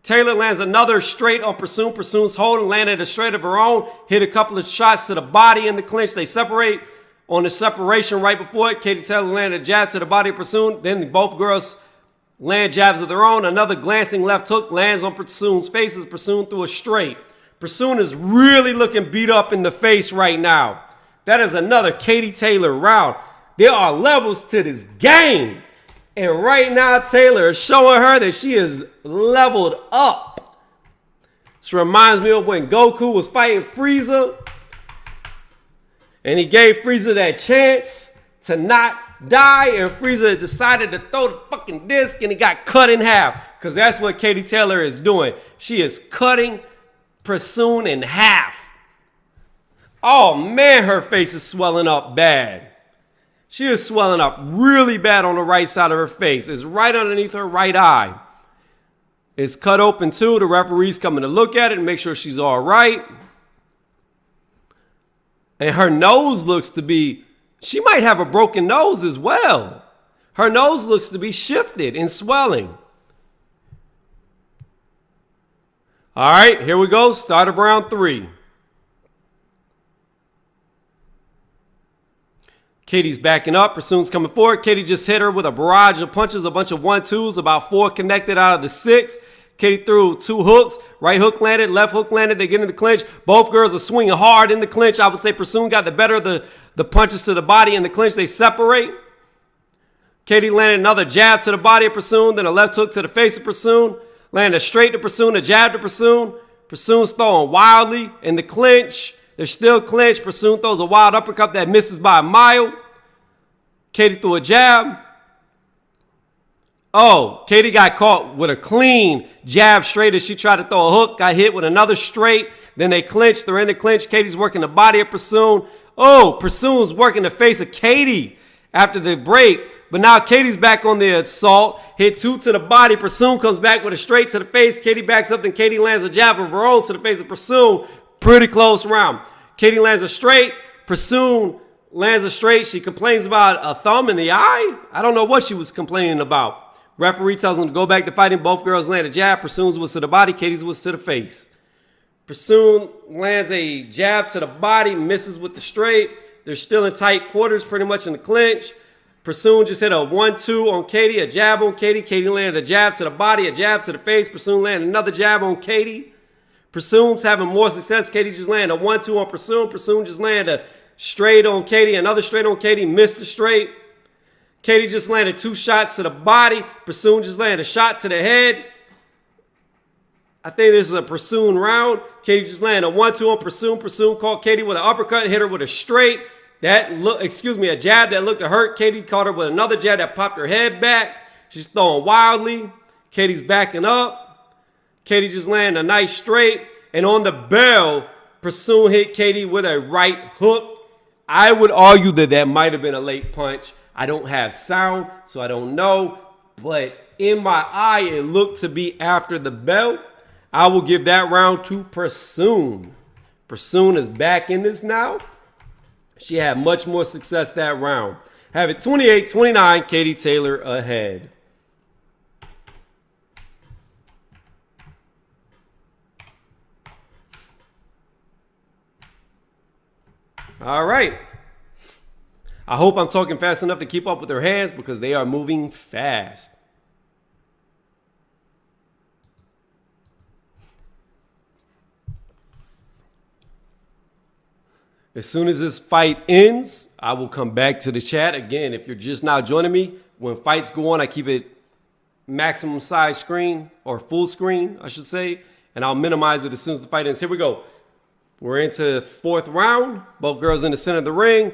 Taylor lands another straight on Pursume. Pursune's holding, landed a straight of her own. Hit a couple of shots to the body in the clinch. They separate. On the separation right before it, Katie Taylor landed a jab to the body of Pursume. Then both girls land jabs of their own. Another glancing left hook lands on Pursune's face as Pursume threw a straight. Pursume is really looking beat up in the face right now. That is another Katie Taylor round. There are levels to this game. And right now, Taylor is showing her that she is leveled up. This reminds me of when Goku was fighting Frieza. And he gave Frieza that chance to not die. And Frieza decided to throw the fucking disc and he got cut in half. Because that's what Katie Taylor is doing. She is cutting Pursume in half. Oh man, her face is swelling up bad. She is swelling up really bad on the right side of her face. It's right underneath her right eye. It's cut open too. The referee's coming to look at it and make sure she's all right. And her nose looks to be, she might have a broken nose as well. Her nose looks to be shifted and swelling. All right, here we go. Start of round 3. Katie's backing up. Pursune's coming forward. Katie just hit her with a barrage of punches, a bunch of 1-2s, about 4 connected out of the 6. Katie threw 2 hooks. Right hook landed, left hook landed. They get in the clinch. Both girls are swinging hard in the clinch. I would say Pursume got the better of the punches to the body in the clinch. They separate. Katie landed another jab to the body of Pursume, then a left hook to the face of Pursume. Landed a straight to Pursume, a jab to Pursume. Pursume's throwing wildly in the clinch. They're still clinched. Pursume throws a wild uppercut that misses by a mile. Katie threw a jab. Oh, Katie got caught with a clean jab straight as she tried to throw a hook. Got hit with another straight. Then they clinched. They're in the clinch. Katie's working the body of Pursume. Oh, Pursume's working the face of Katie after the break. But now Katie's back on the assault. Hit 2 to the body. Pursume comes back with a straight to the face. Katie backs up. Then Katie lands a jab of her own to the face of Pursume. Pretty close round. Katie lands a straight. Pursume lands a straight. She complains about a thumb in the eye. I don't know what she was complaining about. Referee tells them to go back to fighting. Both girls land a jab. Pursume's was to the body. Katie's was to the face. Pursume lands a jab to the body. Misses with the straight. They're still in tight quarters, pretty much in the clinch. Pursume just hit a 1-2 on Katie. A jab on Katie. Katie landed a jab to the body. A jab to the face. Pursume landed another jab on Katie. Pursume's having more success. Katie just landed a 1-2 on Pursume. Pursume just landed a straight on Katie. Another straight on Katie. Missed the straight. Katie just landed 2 shots to the body. Pursume just landed a shot to the head. I think this is a Pursume round. Katie just landed a 1-2 on Pursume. Pursume caught Katie with an uppercut, hit her with a straight. A jab that looked to hurt. Katie caught her with another jab that popped her head back. She's throwing wildly. Katie's backing up. Katie just landed a nice straight. And on the bell, Pursume hit Katie with a right hook. I would argue that might have been a late punch. I don't have sound, so I don't know. But in my eye, it looked to be after the bell. I will give that round to Pursume. Pursume is back in this now. She had much more success that round. Have it 28-29, Katie Taylor ahead. All right. I hope I'm talking fast enough to keep up with their hands because they are moving fast. As soon as this fight ends, I will come back to the chat. Again, if you're just now joining me, when fights go on, I keep it maximum size screen or full screen, I should say, and I'll minimize it as soon as the fight ends. Here we go. We're into the 4th round. Both girls in the center of the ring.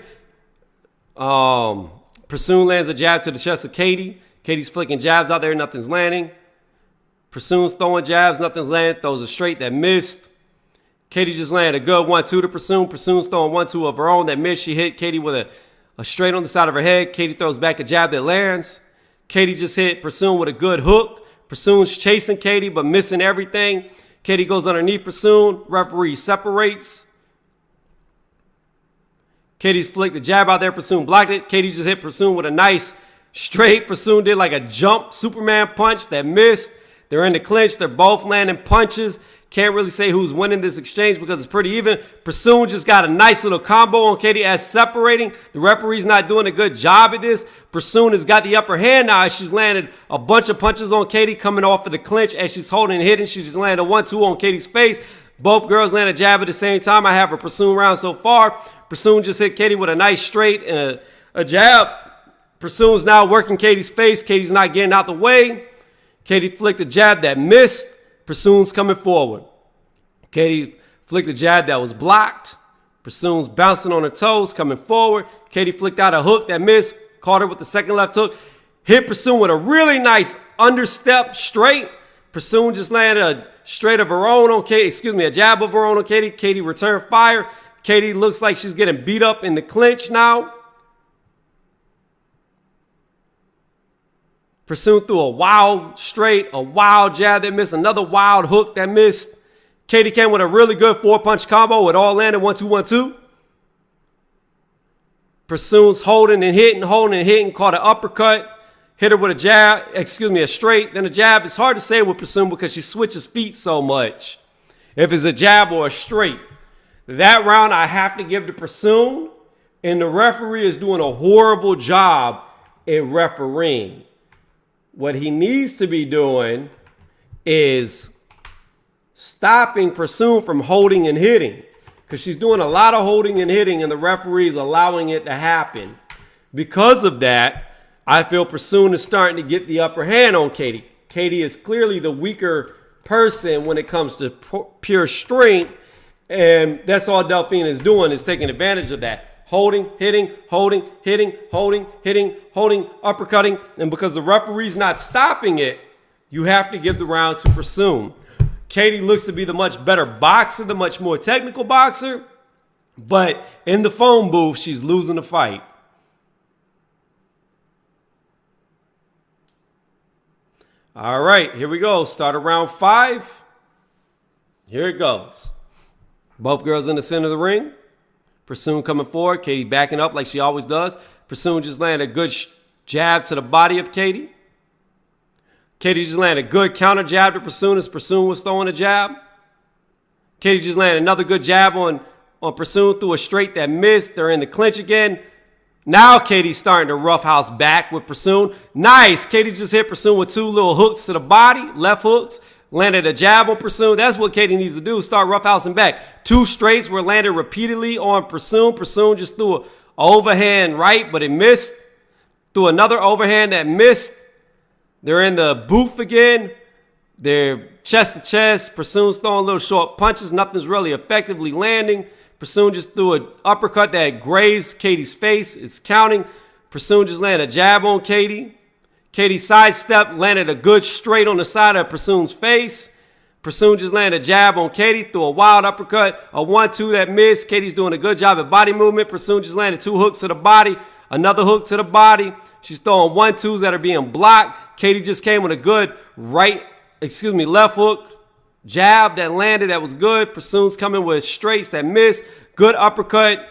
Pursume lands a jab to the chest of Katie. Katie's flicking jabs out there. Nothing's landing. Pursume's throwing jabs. Nothing's landing. Throws a straight that missed. Katie just landed a good 1-2 to Pursume. Pursume's throwing 1-2 of her own that missed. She hit Katie with a straight on the side of her head. Katie throws back a jab that lands. Katie just hit Pursume with a good hook. Pursume's chasing Katie but missing everything. Katie goes underneath Pursuit. Referee separates. Katie's flicked the jab out there. Pursuit blocked it. Katie just hit Pursuit with a nice straight. Pursuit did like a jump Superman punch that missed. They're in the clinch. They're both landing punches. Can't really say who's winning this exchange because it's pretty even. Pursuit just got a nice little combo on Katie as separating. The referee's not doing a good job at this. Pursuit has got the upper hand now as she's landed a bunch of punches on Katie coming off of the clinch as she's holding and hitting. She just landed a 1-2 on Katie's face. Both girls land a jab at the same time. I have a Pursuit round so far. Pursuit just hit Katie with a nice straight and a jab. Pursuit's now working Katie's face. Katie's not getting out the way. Katie flicked a jab that missed. Pursuit's coming forward. Katie flicked a jab that was blocked. Pursuit's bouncing on her toes, coming forward. Katie flicked out a hook that missed. Caught her with the second left hook. Hit Pursuit with a really nice understep straight. Pursuit just landed a straight of her own on Katie. A jab of her own on Katie. Katie returned fire. Katie looks like she's getting beat up in the clinch now. Pursuit threw a wild straight, a wild jab that missed, another wild hook that missed. Katie came with a really good 4-punch combo. It all landed 1-2, 1-2. Pursuit's holding and hitting, caught an uppercut. Hit her with a jab, a straight, then a jab. It's hard to say with Pursuit because she switches feet so much. If it's a jab or a straight. That round I have to give to Pursuit, and the referee is doing a horrible job at refereeing. What he needs to be doing is stopping Pursuit from holding and hitting because she's doing a lot of holding and hitting and the referee is allowing it to happen. Because of that, I feel Pursuit is starting to get the upper hand on Katie. Katie is clearly the weaker person when it comes to pure strength, and that's all Delphine is doing is taking advantage of that. Holding, hitting, uppercutting. And because the referee's not stopping it, you have to give the round to Pursuit. Katie looks to be the much better boxer, the much more technical boxer. But in the phone booth, she's losing the fight. All right, here we go. Start of round 5. Here it goes. Both girls in the center of the ring. Pursuit coming forward. Katie backing up like she always does. Pursuit just landed a good jab to the body of Katie. Katie just landed a good counter jab to Pursuit as Pursuit was throwing a jab. Katie just landed another good jab on Pursuit through a straight that missed. They're in the clinch again. Now Katie's starting to roughhouse back with Pursuit. Nice. Katie just hit Pursuit with 2 little hooks to the body, left hooks. Landed a jab on Pursuit. That's what Katie needs to do, start roughhousing back. 2 straights were landed repeatedly on Pursuit. Pursuit just threw an overhand right, but it missed. Threw another overhand that missed. They're in the booth again. They're chest to chest. Pursuit's throwing little short punches. Nothing's really effectively landing. Pursuit just threw an uppercut that grazed Katie's face. It's counting. Pursuit just landed a jab on Katie. Katie sidestepped, landed a good straight on the side of Pursuit's face. Pursuit just landed a jab on Katie, threw a wild uppercut, a 1-2 that missed. Katie's doing a good job at body movement. Pursuit just landed 2 hooks to the body, another hook to the body. She's throwing 1-2s that are being blocked. Katie just came with a good left hook jab that landed that was good. Pursuit's coming with straights that missed. Good uppercut,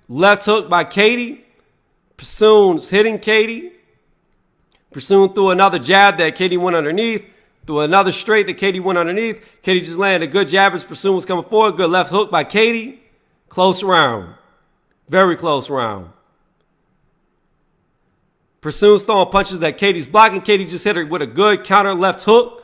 left hook by Katie. Pursuit's hitting Katie. Pursuit threw another jab that Katie went underneath. Threw another straight that Katie went underneath. Katie just landed a good jab as Pursuit was coming forward. Good left hook by Katie. Close round. Very close round. Pursuit's throwing punches that Katie's blocking. Katie just hit her with a good counter left hook.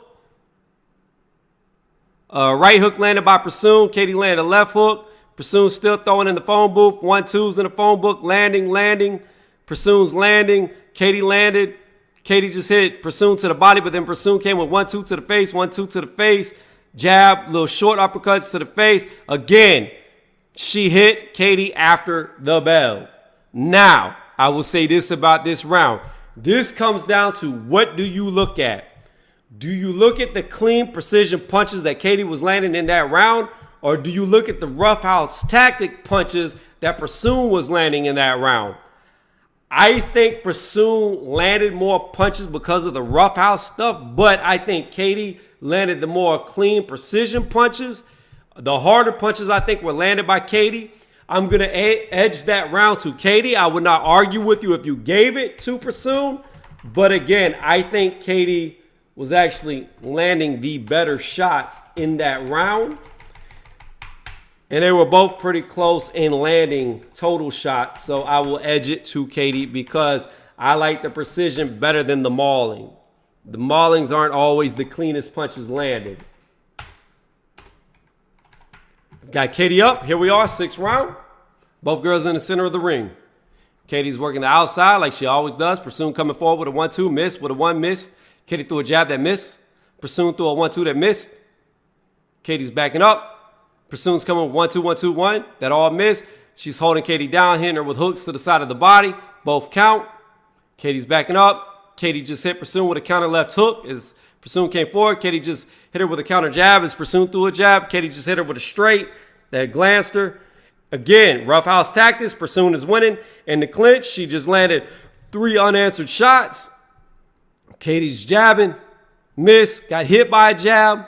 Right hook landed by Pursuit. Katie landed a left hook. Pursuit still throwing in the phone booth. 1-2s in the phone book. Landing. Pursuit's landing. Katie landed. Katie just hit Pursuit to the body, but then Pursuit came with 1-2 to the face, 1-2 to the face. Jab, little short uppercuts to the face. Again, she hit Katie after the bell. Now, I will say this about this round. This comes down to what do you look at? Do you look at the clean precision punches that Katie was landing in that round? Or do you look at the roughhouse tactic punches that Pursuit was landing in that round? I think Prasoon landed more punches because of the roughhouse stuff, but I think Katie landed the more clean precision punches. The harder punches, I think, were landed by Katie. I'm going to edge that round to Katie. I would not argue with you if you gave it to Prasoon. But again, I think Katie was actually landing the better shots in that round. And they were both pretty close in landing total shots. So I will edge it to Katie because I like the precision better than the mauling. The maulings aren't always the cleanest punches landed. Got Katie up. Here we are, 6th round. Both girls in the center of the ring. Katie's working the outside like she always does. Prasoon coming forward with a 1-2, missed with a 1, missed. Katie threw a jab that missed. Prasoon threw a 1-2 that missed. Katie's backing up. Prasoon's coming with 1-2, 1-2, 1. That all missed. She's holding Katie down, hitting her with hooks to the side of the body. Both count. Katie's backing up. Katie just hit Prasoon with a counter left hook as Prasoon came forward. Katie just hit her with a counter jab as Prasoon threw a jab. Katie just hit her with a straight that glanced her. Again, roughhouse tactics. Prasoon is winning. In the clinch, she just landed 3 unanswered shots. Katie's jabbing. Missed. Got hit by a jab.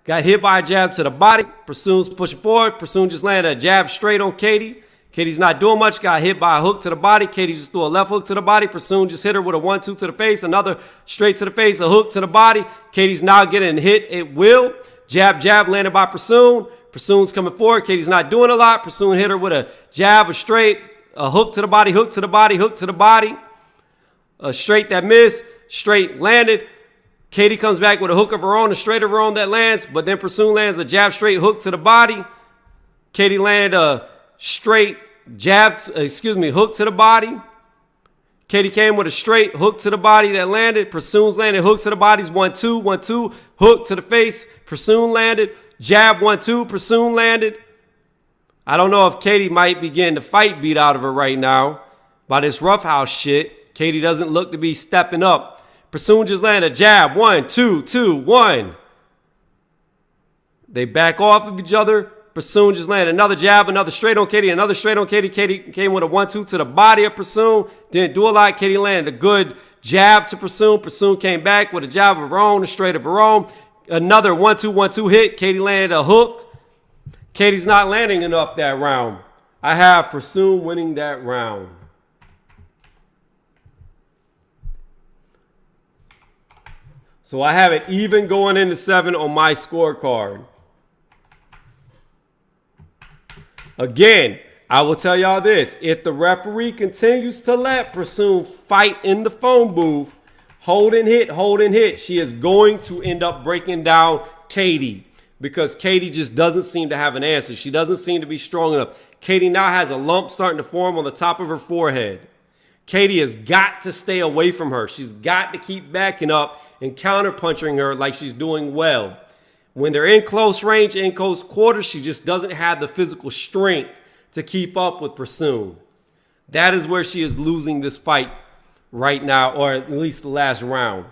Got hit by a jab to the body. Prasoon's pushing forward. Prasoon just landed a jab straight on Katie. Katie's not doing much. Got hit by a hook to the body. Katie just threw a left hook to the body. Prasoon just hit her with a 1-2 to the face. Another straight to the face. A hook to the body. Katie's now getting hit at will. Jab, jab landed by Prasoon. Prasoon's coming forward. Katie's not doing a lot. Prasoon hit her with a jab, a straight, a hook to the body, hook to the body, hook to the body. A straight that missed. Straight landed. Katie comes back with a hook of her own, a straight of her own that lands, but then Prasoon lands a jab straight hook to the body. Katie landed a straight jab, hook to the body. Katie came with a straight hook to the body that landed. Prasoon's landed hooks to the bodies, 1-2, 1-2, hook to the face. Prasoon landed, jab 1-2, Prasoon landed. I don't know if Katie might be getting the fight beat out of her right now by this roughhouse shit. Katie doesn't look to be stepping up. Prasoon just landed a jab. 1, 2, 2, 1. They back off of each other. Prasoon just landed another jab, another straight on Katie, another straight on Katie. Katie came with a 1-2 to the body of Prasoon. Didn't do a lot. Katie landed a good jab to Prasoon. Prasoon came back with a jab of her own, a straight of her own. Another 1-2, 1-2 hit. Katie landed a hook. Katie's not landing enough that round. I have Prasoon winning that round. So I have it even going into 7 on my scorecard. Again, I will tell y'all this. If the referee continues to let Prasoon fight in the phone booth, hold and hit, she is going to end up breaking down Katie because Katie just doesn't seem to have an answer. She doesn't seem to be strong enough. Katie now has a lump starting to form on the top of her forehead. Katie has got to stay away from her. She's got to keep backing up and counter-punching her like she's doing well. When they're in close range, in close quarters, she just doesn't have the physical strength to keep up with Prasoon. That is where she is losing this fight right now, or at least the last round.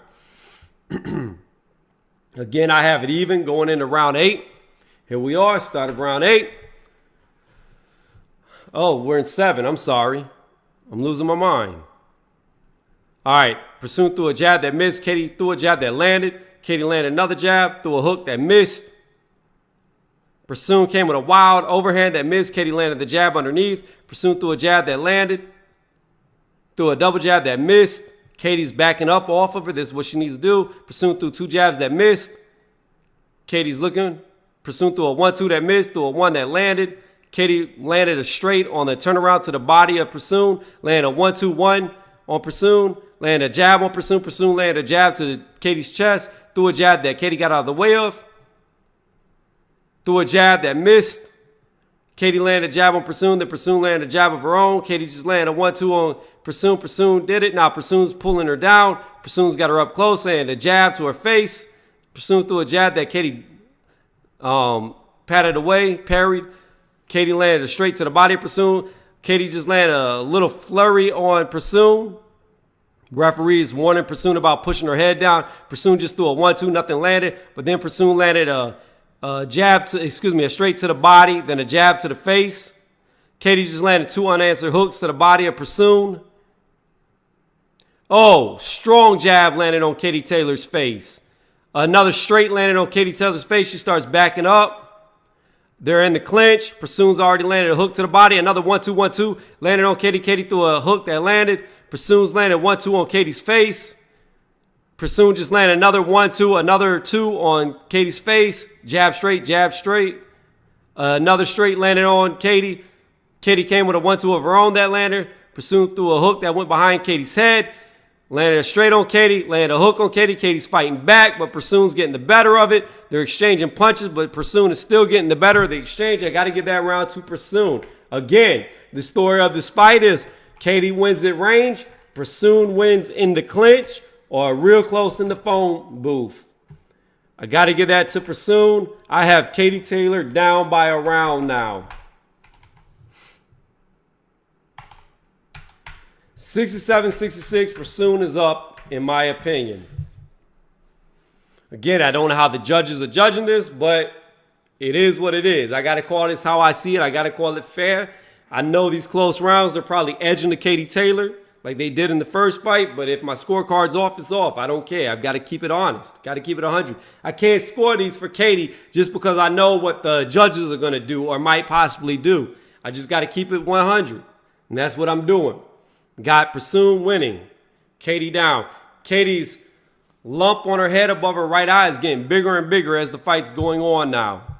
Again, I have it even going into round 8. Here we are, start of round 8. Oh, we're in 7. I'm sorry. I'm losing my mind. All right, Prasoon threw a jab that missed. Katie threw a jab that landed. Katie landed another jab, threw a hook that missed. Prasoon came with a wild overhand that missed. Katie landed the jab underneath. Prasoon threw a jab that landed. Threw a double jab that missed. Katie's backing up off of her. This is what she needs to do. Prasoon threw 2 jabs that missed. Katie's looking. Prasoon threw a 1-2 that missed. Threw a 1 that landed. Katie landed a straight on the turnaround to the body of Prasoon. Landed a 1-2-1 on Prasoon. Landed a jab on Prasoon. Prasoon landed a jab to Katie's chest. Threw a jab that Katie got out of the way of. Threw a jab that missed. Katie landed a jab on Prasoon. Then Prasoon landed a jab of her own. Katie just landed a 1-2 on Prasoon. Prasoon did it. Now Prasoon's pulling her down. Prasoon's got her up close. Landed a jab to her face. Prasoon threw a jab that Katie patted away, parried. Katie landed a straight to the body of Prasoon. Katie just landed a little flurry on Prasoon. Referee is warning Prasoon about pushing her head down. Prasoon just threw a 1-2, nothing landed. But then Prasoon landed a jab to, a straight to the body, then a jab to the face. Katie just landed 2 unanswered hooks to the body of Prasoon. Oh, strong jab landed on Katie Taylor's face. Another straight landed on Katie Taylor's face. She starts backing up. They're in the clinch. Prasoon's already landed a hook to the body. Another 1-2, 1-2. Landed on Katie. Katie threw a hook that landed. Prasoon's landed 1-2 on Katie's face. Prasoon just landed another 1-2, another 2 on Katie's face. Jab straight, jab straight. Another straight landed on Katie. Katie came with a 1-2 of her own that landed. Prasoon threw a hook that went behind Katie's head. Landed a straight on Katie. Landed a hook on Katie. Katie's fighting back, but Prasoon's getting the better of it. They're exchanging punches, but Prasoon is still getting the better of the exchange. I got to give that round to Prasoon. Again, the story of this fight is Katie wins at range. Prasoon wins in the clinch or real close in the phone booth. I got to give that to Prasoon. I have Katie Taylor down by a round now. 67-66, Prasoon is up, in my opinion. Again, I don't know how the judges are judging this, but it is what it is. I got to call this how I see it. I got to call it fair. I know these close rounds, they're probably edging to Katie Taylor like they did in the first fight, but if my scorecard's off, it's off. I don't care. I've got to keep it honest. Got to keep it 100. I can't score these for Katie just because I know what the judges are going to do or might possibly do. I just got to keep it 100, and that's what I'm doing. Got Prasoon winning. Katie down. Katie's lump on her head above her right eye is getting bigger and bigger as the fight's going on now.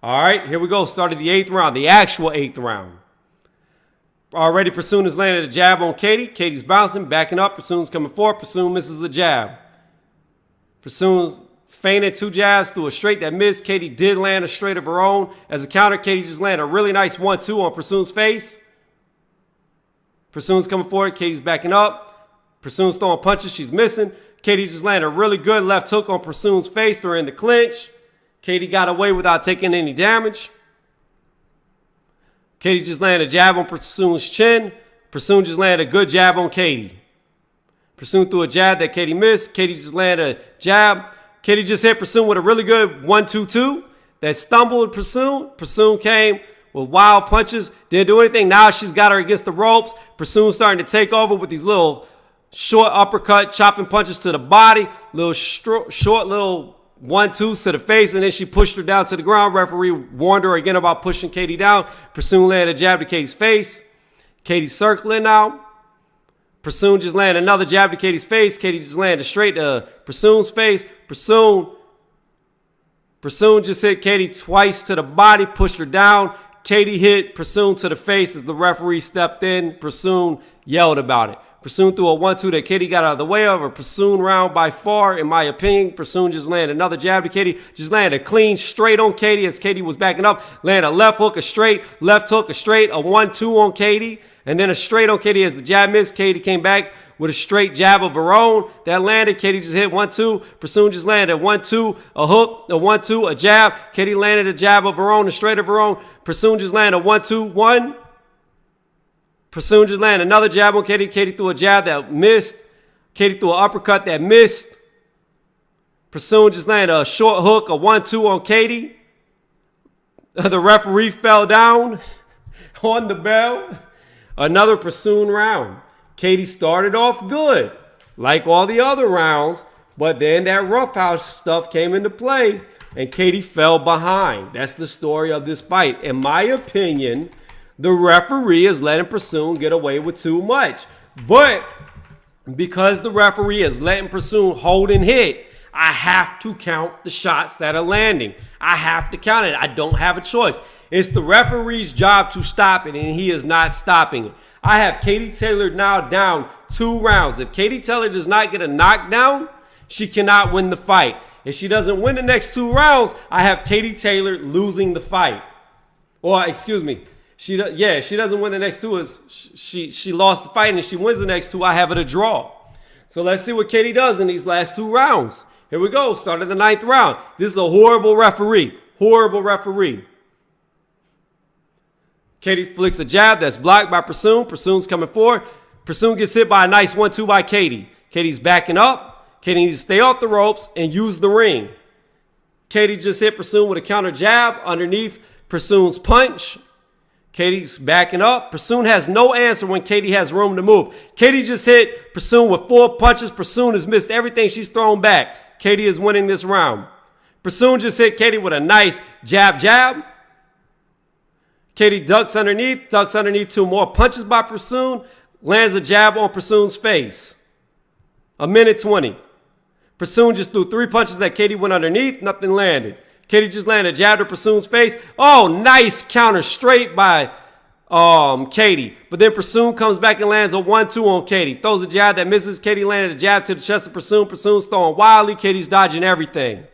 All right, here we go. Started the 8th round, the actual 8th round. Already Prasoon has landed a jab on Katie. Katie's bouncing, backing up. Prasoon's coming forward. Prasoon misses the jab. Prasoon's feinted 2 jabs through a straight that missed. Katie did land a straight of her own. As a counter, Katie just landed a really nice 1-2 on Prasoon's face. Prasoon's coming forward. Katie's backing up. Prasoon's throwing punches. She's missing. Katie just landed a really good left hook on Prasoon's face. They're in the clinch. Katie got away without taking any damage. Katie just landed a jab on Prasoon's chin. Prasoon just landed a good jab on Katie. Prasoon threw a jab that Katie missed. Katie just landed a jab. Katie just hit Prasoon with a really good 1-2-2 that stumbled Prasoon. Prasoon came with wild punches. Didn't do anything. Now she's got her against the ropes. Prasoon's starting to take over with these little short uppercut, chopping punches to the body. Little short little 1-2s to the face, and then she pushed her down to the ground. Referee warned her again about pushing Katie down. Prasoon landed a jab to Katie's face. Katie's circling now. Prasoon just landed another jab to Katie's face. Katie just landed straight to Prasoon's face. Prasoon just hit Katie twice to the body, pushed her down. Katie hit Prasoon to the face as the referee stepped in. Prasoon yelled about it. Prasoon threw a 1-2 that Katie got out of the way of. A Prasoon round by far, in my opinion. Prasoon just landed another jab to Katie. Just landed a clean straight on Katie as Katie was backing up. Landed a left hook, a straight, left hook, a straight, a 1-2 on Katie. And then a straight on Katie as the jab missed. Katie came back with a straight jab of her own. That landed. Katie just hit 1-2. Prasoon just landed a 1-2, a hook, a 1-2, a jab. Katie landed a jab of her own, a straight of her own. Prasoon just landed a 1-2-1. Prasoon just landed another jab on Katie. Katie threw a jab that missed. Katie threw an uppercut that missed. Prasoon just landed a short hook, a 1-2 on Katie. The referee fell down on the bell. Another Prasoon round. Katie started off good, like all the other rounds, but then that roughhouse stuff came into play, and Katie fell behind. That's the story of this fight. In my opinion, the referee is letting Prasoon get away with too much. But because the referee is letting Prasoon hold and hit, I have to count the shots that are landing. I have to count it. I don't have a choice. It's the referee's job to stop it, and he is not stopping it. I have Katie Taylor now down 2 rounds. If Katie Taylor does not get a knockdown, she cannot win the fight. If she doesn't win the next 2 rounds, I have Katie Taylor losing the fight. Or, excuse me. She doesn't win the next 2. She lost the fight, and if she wins the next 2, I have it a draw. So let's see what Katie does in these last 2 rounds. Here we go. Start of the 9th round. This is a horrible referee. Horrible referee. Katie flicks a jab that's blocked by Prasoon. Prasoon's coming forward. Prasoon gets hit by a nice 1-2 by Katie. Katie's backing up. Katie needs to stay off the ropes and use the ring. Katie just hit Prasoon with a counter jab underneath Prasoon's punch. Katie's backing up. Pursuit has no answer when Katie has room to move. Katie just hit Pursuit with 4 punches. Pursuit has missed everything she's thrown back. Katie is winning this round. Pursuit just hit Katie with a nice jab. Katie ducks underneath 2 more punches by Pursuit. Lands a jab on Pursuit's face. 1:20. Pursuit just threw 3 punches that Katie went underneath. Nothing landed. Katie just landed a jab to Pursuit's face. Oh, nice counter straight by Katie. But then Pursuit comes back and lands a 1-2 on Katie. Throws a jab that misses. Katie landed a jab to the chest of Pursuit. Pursuit's throwing wildly. Katie's dodging everything.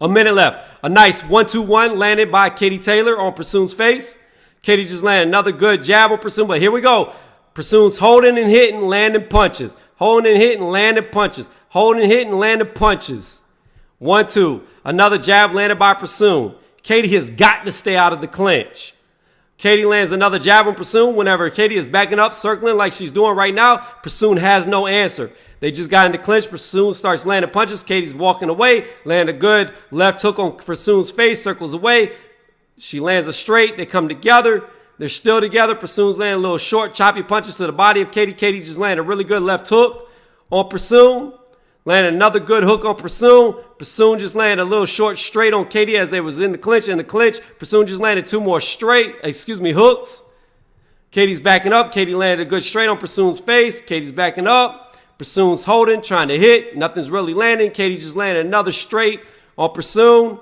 A minute left. A nice 1-2-1 landed by Katie Taylor on Pursuit's face. Katie just landed another good jab on Pursuit. But here we go. Pursuit's holding and hitting, landing punches. Holding and hitting, landing punches. Holding and hitting, landing punches. 1-2. Another jab landed by Pursuit. Katie has got to stay out of the clinch. Katie lands another jab on Pursuit. Whenever Katie is backing up, circling like she's doing right now, Pursuit has no answer. They just got in the clinch. Pursuit starts landing punches. Katie's walking away. Land a good left hook on Pursuit's face. Circles away. She lands a straight. They come together. They're still together. Pursuit's landing little short, choppy punches to the body of Katie. Katie just landed a really good left hook on Pursuit. Landed another good hook on Pursuit. Pursuit just landed a little short straight on Katie as they was in the clinch. Pursuit just landed 2 more hooks. Katie's backing up. Katie landed a good straight on Pursuit's face. Katie's backing up. Pursuit's holding, trying to hit. Nothing's really landing. Katie just landed another straight on Pursuit.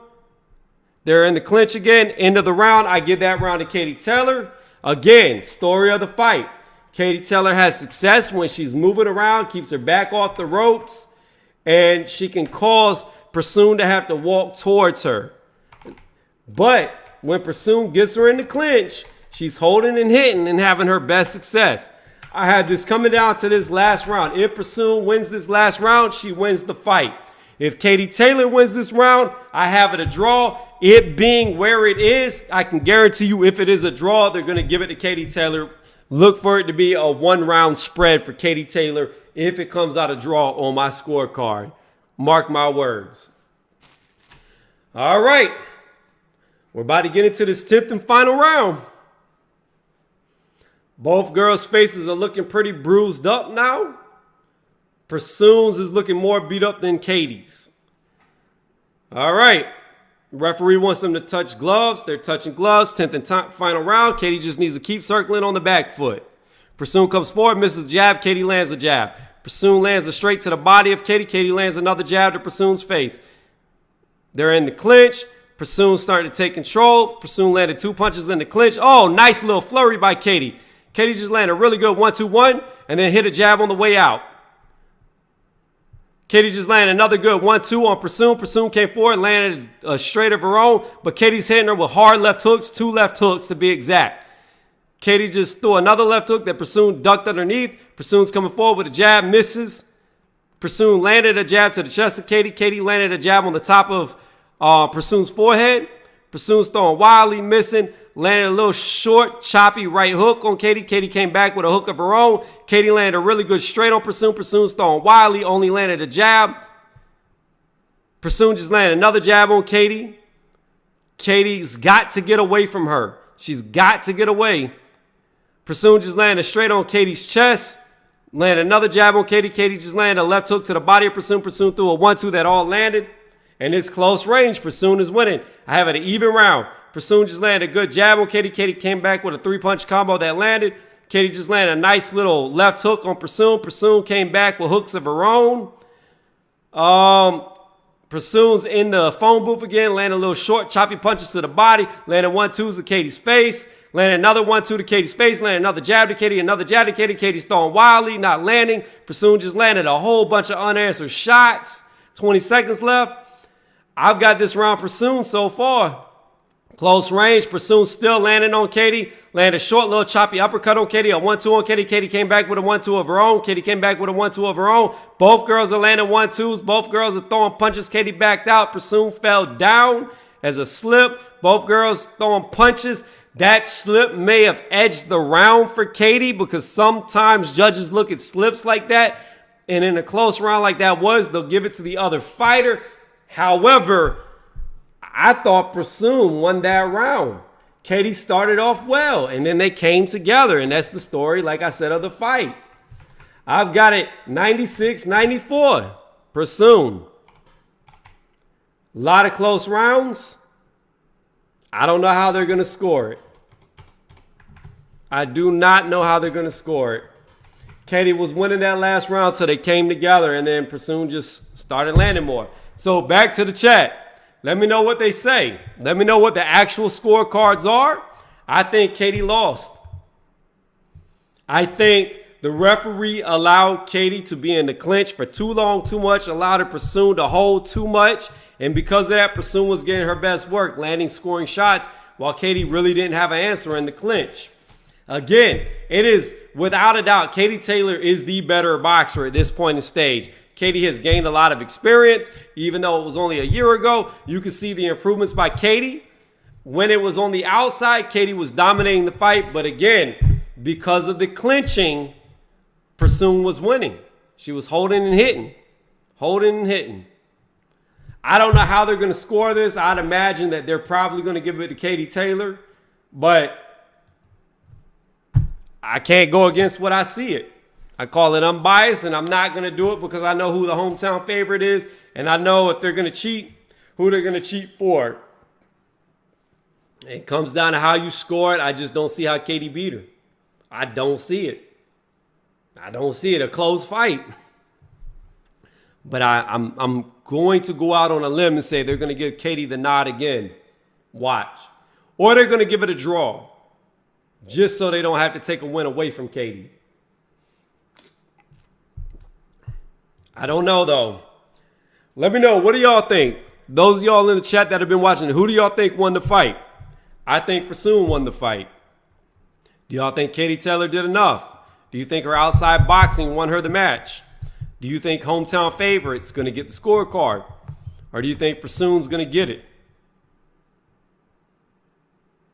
They're in the clinch again. End of the round. I give that round to Katie Taylor. Again, story of the fight. Katie Taylor has success when she's moving around, keeps her back off the ropes, and she can cause Pursuit to have to walk towards her. But when Pursuit gets her in the clinch, she's holding and hitting and having her best success. I had this coming down to this last round. If Pursuit wins this last round, she wins the fight. If Katie Taylor wins this round, I have it a draw. It being where it is, I can guarantee you if it is a draw, they're going to give it to Katie Taylor. Look for it to be a 1-round spread for Katie Taylor if it comes out a draw on my scorecard. Mark my words. All right. We're about to get into this 10th and final round. Both girls' faces are looking pretty bruised up now. Pursuit's is looking more beat up than Katie's. All right. Referee wants them to touch gloves. They're touching gloves. 10th and final round. Katie just needs to keep circling on the back foot. Pursuit comes forward, misses jab. Katie lands a jab. Pursuit lands a straight to the body of Katie. Katie lands another jab to Pursuit's face. They're in the clinch. Pursuit starting to take control. Pursuit landed 2 punches in the clinch. Oh, nice little flurry by Katie. Katie just landed a really good 1-2-1 and then hit a jab on the way out. Katie just landed another good 1-2 on Pursuit. Pursuit came forward, landed a straight of her own, but Katie's hitting her with hard left hooks, 2 left hooks to be exact. Katie just threw another left hook that Pursuit ducked underneath. Pursuit's coming forward with a jab, misses. Pursuit landed a jab to the chest of Katie. Katie landed a jab on the top of Pursuit's forehead. Pursuit's throwing wildly, missing. Landed a little short, choppy right hook on Katie. Katie came back with a hook of her own. Katie landed a really good straight on Pursuit. Pursuit's throwing wildly, only landed a jab. Pursuit just landed another jab on Katie. Katie's got to get away from her. She's got to get away. Pursuit just landed straight on Katie's chest. Landed another jab on Katie. Katie just landed a left hook to the body of Pursuit. Pursuit threw a 1-2 that all landed. And it's close range. Pursuit is winning. I have it an even round. Pursuit just landed a good jab on Katie. Katie came back with a 3-punch combo that landed. Katie just landed a nice little left hook on Pursuit. Pursuit came back with hooks of her own. Pursuit's in the phone booth again. Landed a little short, choppy punches to the body. Landed 1-2s to Katie's face. Landed another 1-2 to Katie's face. Landed another jab to Katie. Another jab to Katie. Katie's throwing wildly, not landing. Pursuit just landed a whole bunch of unanswered shots. 20 seconds left. I've got this round Pursuit so far. Close range. Pursuit still landing on Katie. Landed a short little choppy uppercut on Katie. A 1-2 on Katie. Katie came back with a 1-2 of her own. Katie came back with a 1-2 of her own. Both girls are landing 1-2s. Both girls are throwing punches. Katie backed out. Pursuit fell down as a slip. Both girls throwing punches. That slip may have edged the round for Katie because sometimes judges look at slips like that. And in a close round like that they'll give it to the other fighter. However, I thought Pursuit won that round. Katie started off well, and then they came together, and that's the story, like I said, of the fight. I've got it 96-94. Pursoon. A lot of close rounds. I don't know how they're going to score it. I do not know how they're going to score it. Katie was winning that last round till they came together, and then Pursoon just started landing more. So back to the chat. Let me know what they say. Let me know what the actual scorecards are. I think Katie lost. I think the referee allowed Katie to be in the clinch for too long, too much, allowed her Pursoon to hold too much. And because of that, Pursoon was getting her best work, landing, scoring shots, while Katie really didn't have an answer in the clinch. Again, it is without a doubt, Katie Taylor is the better boxer at this point in stage. Katie has gained a lot of experience, even though it was only a year ago. You can see the improvements by Katie. When it was on the outside, Katie was dominating the fight. But again, because of the clinching, Pursoon was winning. She was holding and hitting. Holding and hitting. I don't know how they're going to score this. I'd imagine that they're probably going to give it to Katie Taylor. But I can't go against what I see it. I call it unbiased, and I'm not going to do it because I know who the hometown favorite is, and I know if they're going to cheat, who they're going to cheat for. It comes down to how you score it. I just don't see how Katie beat her. I don't see it. I don't see it. A close fight. But I'm going to go out on a limb and say they're going to give Katie the nod again. Watch. Or they're going to give it a draw. Just so they don't have to take a win away from Katie. I don't know, though. Let me know. What do y'all think? Those of y'all in the chat that have been watching, who do y'all think won the fight? I think Pursoon won the fight. Do y'all think Katie Taylor did enough? Do you think her outside boxing won her the match? Do you think hometown favorite's going to get the scorecard? Or do you think Pursoon's going to get it?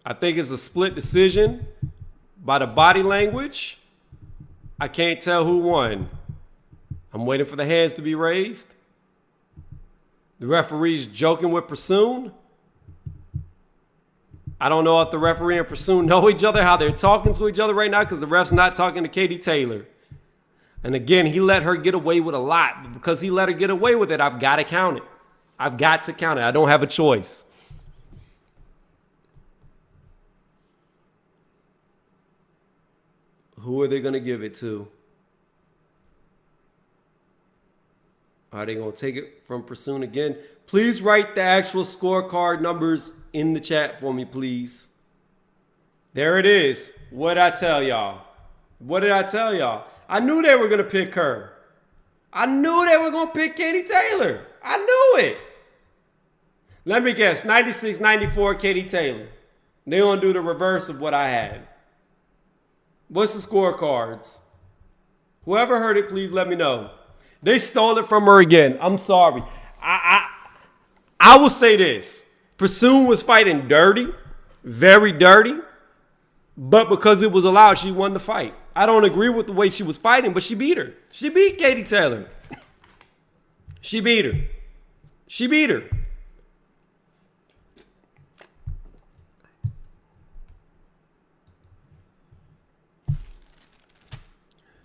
I think it's a split decision by the body language. I can't tell who won. I'm waiting for the hands to be raised. The referee's joking with Pursoon. I don't know if the referee and Pursoon know each other, how they're talking to each other right now, because the ref's not talking to Katie Taylor. And again, he let her get away with a lot. But because he let her get away with it, I've got to count it. I've got to count it. I don't have a choice. Who are they going to give it to? Are they going to take it from Pursoon again? Please write the actual scorecard numbers in the chat for me, please. There it is. What did I tell y'all? What did I tell y'all? I knew they were going to pick her. I knew they were going to pick Katie Taylor. I knew it. Let me guess. 96-94 Katie Taylor. They're going to do the reverse of what I had. What's the scorecards? Whoever heard it, please let me know. They stole it from her again. I'm sorry. I will say this. Pursoon was fighting dirty, very dirty, but because it was allowed, she won the fight. I don't agree with the way she was fighting, but she beat her. She beat Katie Taylor. She beat her. She beat her.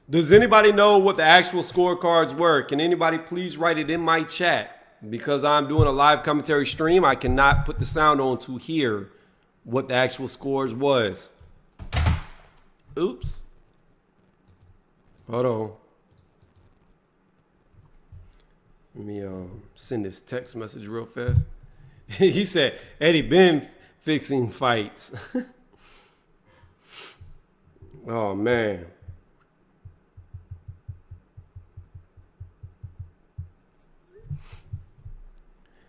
Does anybody know what the actual scorecards were? Can anybody please write it in my chat? Because I'm doing a live commentary stream, I cannot put the sound on to hear what the actual scores was. Oops. Hold on. Let me send this text message real fast. He said, Eddie been fixing fights. Oh, man.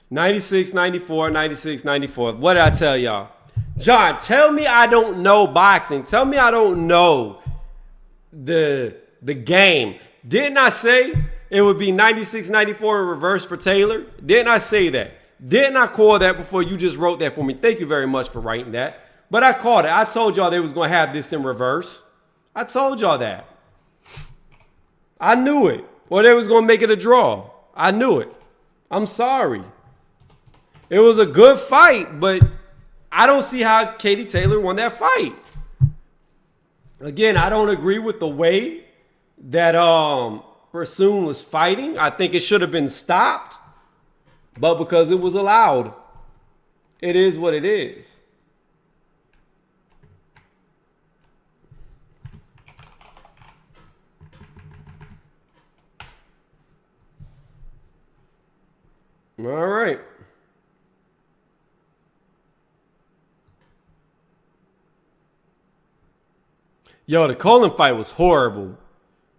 '96, '94, '96, '94. What did I tell y'all? John, tell me I don't know boxing. Tell me I don't know the game. Didn't I say it would be '96, '94 in reverse for Taylor? Didn't I say that? Didn't I call that before you just wrote that for me? Thank you very much for writing that. But I called it. I told y'all they was going to have this in reverse. I told y'all that. I knew it. Or they was going to make it a draw. I knew it. I'm sorry. It was a good fight, but I don't see how Katie Taylor won that fight. Again, I don't agree with the way that Pursoon was fighting. I think it should have been stopped, but because it was allowed, it is what it is. All right. Yo, the Colin fight was horrible.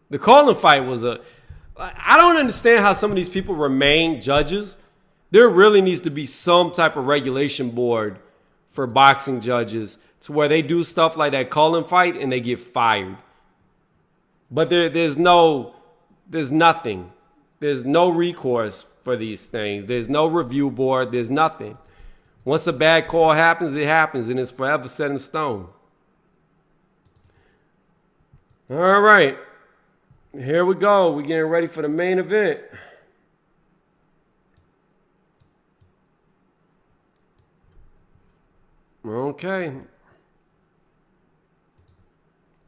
The Colin fight was I don't understand how some of these people remain judges. There really needs to be some type of regulation board for boxing judges to where they do stuff like that Colin fight and they get fired. But there's nothing. There's no recourse for these things. There's no review board. There's nothing. Once a bad call happens, it happens, and it's forever set in stone. All right. Here we go. We're getting ready for the main event. Okay.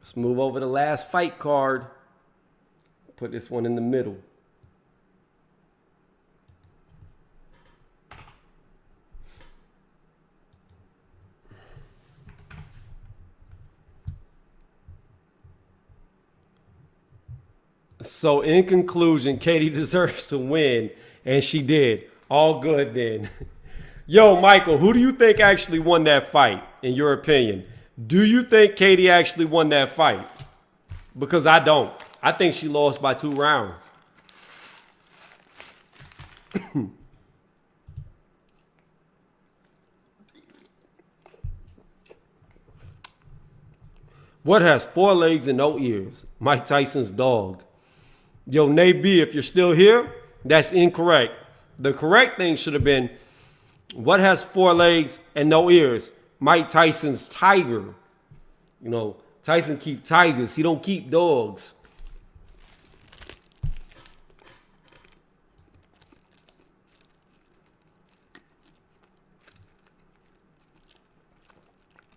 Let's move over to the last fight card. Put this one in the middle. So in conclusion, Katie deserves to win, and she did. All good then. Yo, Michael, who do you think actually won that fight, in your opinion? Do you think Katie actually won that fight? Because I don't. I think she lost by 2 rounds. What has 4 legs and no ears? Mike Tyson's dog. Yo, Nate B, if you're still here, that's incorrect. The correct thing should have been, what has 4 legs and no ears? Mike Tyson's tiger. You know, Tyson keep tigers. He don't keep dogs.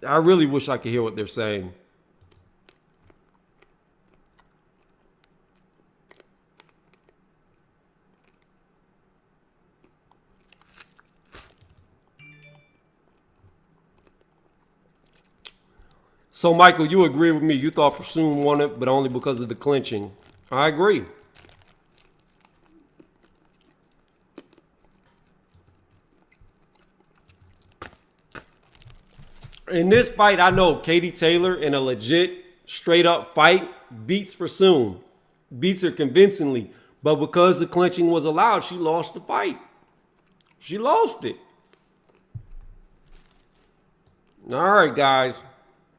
I really wish I could hear what they're saying. So, Michael, you agree with me. You thought Pursoon won it, but only because of the clinching. I agree. In this fight, I know Katie Taylor, in a legit, straight-up fight, beats Pursoon. Beats her convincingly. But because the clinching was allowed, she lost the fight. She lost it. All right, guys.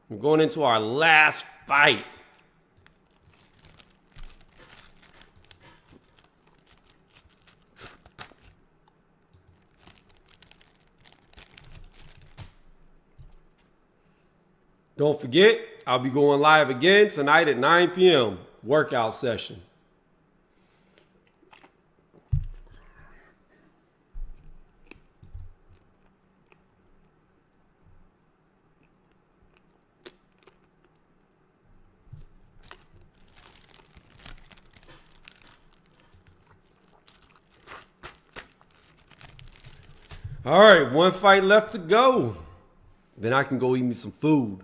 We're going into our last fight. Don't forget, I'll be going live again tonight at 9 p.m. Workout session. All right, 1 fight left to go. Then I can go eat me some food.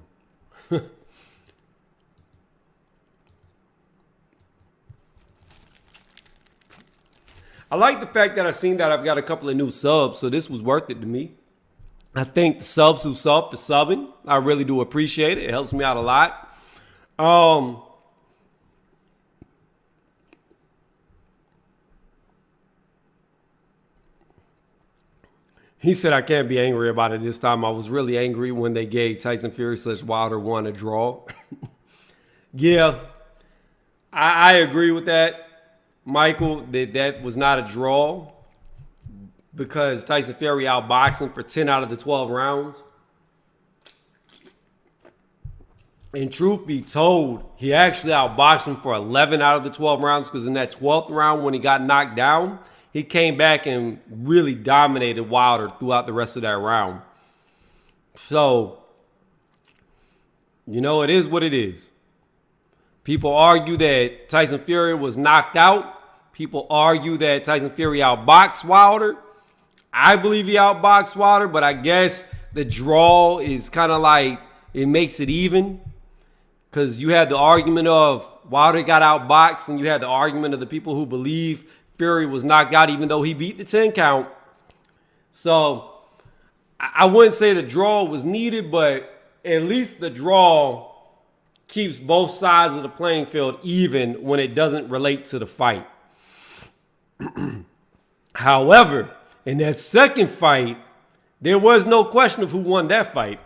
I like the fact that I've seen that I've got a couple of new subs, so this was worth it to me. I thank the subs who sub for subbing. I really do appreciate it. It helps me out a lot. He said I can't be angry about it this time. I was really angry when they gave Tyson Fury / Wilder 1 a draw. Yeah, I agree with that, Michael, that was not a draw because Tyson Fury outboxed him for 10 out of the 12 rounds. And truth be told, he actually outboxed him for 11 out of the 12 rounds because in that 12th round when he got knocked down, he came back and really dominated Wilder throughout the rest of that round. So, it is what it is. People argue that Tyson Fury was knocked out. People argue that Tyson Fury outboxed Wilder. I believe he outboxed Wilder, but I guess the draw is kind of like it makes it even. Because you had the argument of Wilder got outboxed, and you had the argument of the people who believe Fury was knocked out even though he beat the 10 count. So I wouldn't say the draw was needed, but at least the draw keeps both sides of the playing field even when it doesn't relate to the fight. However, in that second fight, there was no question of who won that fight.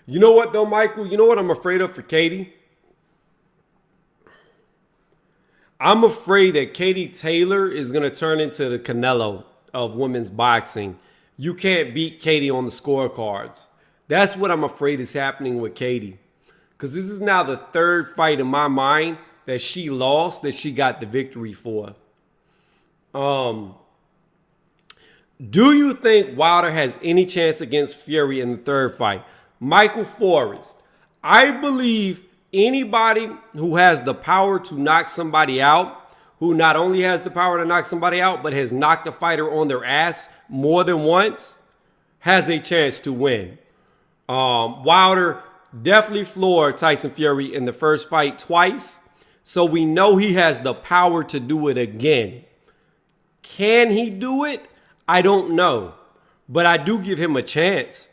You know what, though, Michael? You know what I'm afraid of for Katie? I'm afraid that Katie Taylor is going to turn into the Canelo of women's boxing. You can't beat Katie on the scorecards. That's what I'm afraid is happening with Katie. Because this is now the third fight in my mind that she lost that she got the victory for. Do you think Wilder has any chance against Fury in the third fight? Michael Forrest. I believe anybody who has the power to knock somebody out, who not only has the power to knock somebody out, but has knocked a fighter on their ass more than once, has a chance to win. Wilder definitely floored Tyson Fury in the first fight twice, so we know he has the power to do it again. Can he do it? I don't know, but I do give him a chance.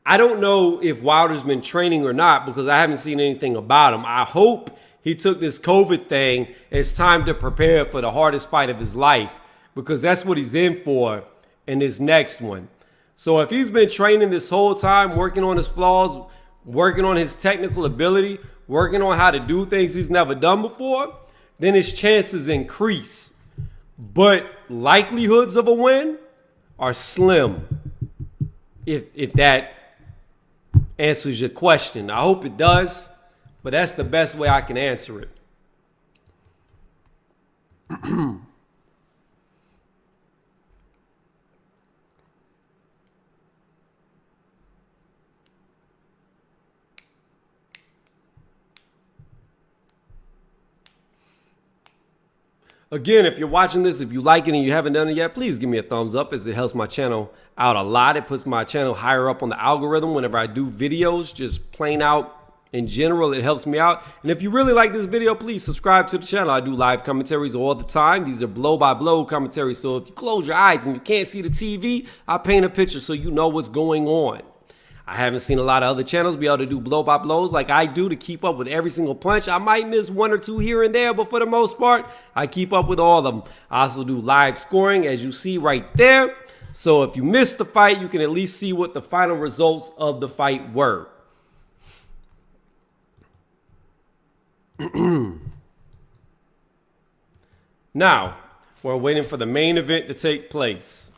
I don't know if Wilder's been training or not because I haven't seen anything about him. I hope he took this COVID thing as time to prepare for the hardest fight of his life because that's what he's in for in this next one. So if he's been training this whole time, working on his flaws, working on his technical ability, working on how to do things he's never done before, then his chances increase. But likelihoods of a win are slim, if that answers your question. I hope it does, but that's the best way I can answer it. Again, if you're watching this, if you like it and you haven't done it yet, please give me a thumbs up as it helps my channel out a lot. It puts my channel higher up on the algorithm whenever I do videos, just plain out in general. It helps me out. And if you really like this video, please subscribe to the channel. I do live commentaries all the time. These are blow-by-blow commentaries. So if you close your eyes and you can't see the TV, I paint a picture so you know what's going on. I haven't seen a lot of other channels be able to do blow-by-blows like I do to keep up with every single punch. I might miss one or two here and there, but for the most part, I keep up with all of them. I also do live scoring, as you see right there. So if you missed the fight, you can at least see what the final results of the fight were. Now, we're waiting for the main event to take place.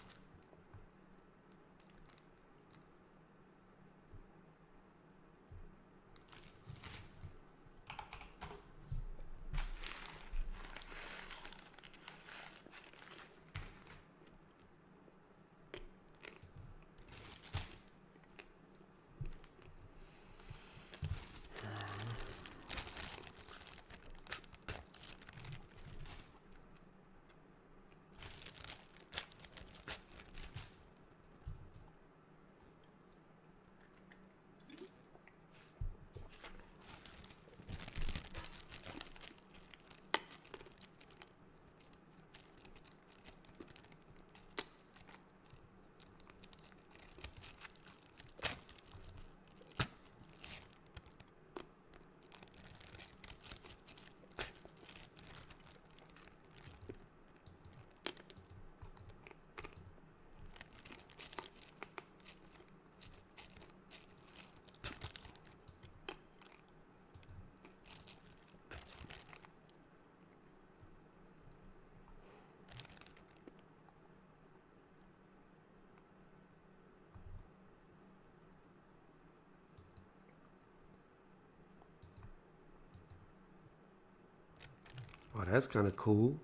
Oh, that's kind of cool.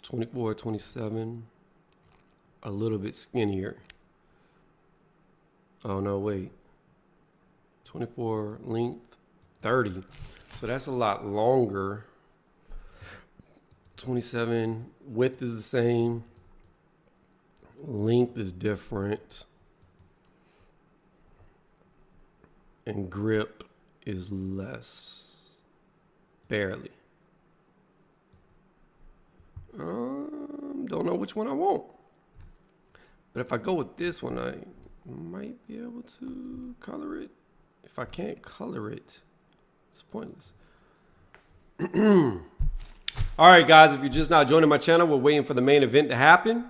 24, 27. A little bit skinnier. Oh, no, wait. 24 length, 30. So that's a lot longer. 27 width is the same. Length is different. And grip is less. Barely. Don't know which one I want. But if I go with this one, I might be able to color it. If I can't color it, it's pointless. All right, guys, if you're just now joining my channel, we're waiting for the main event to happen.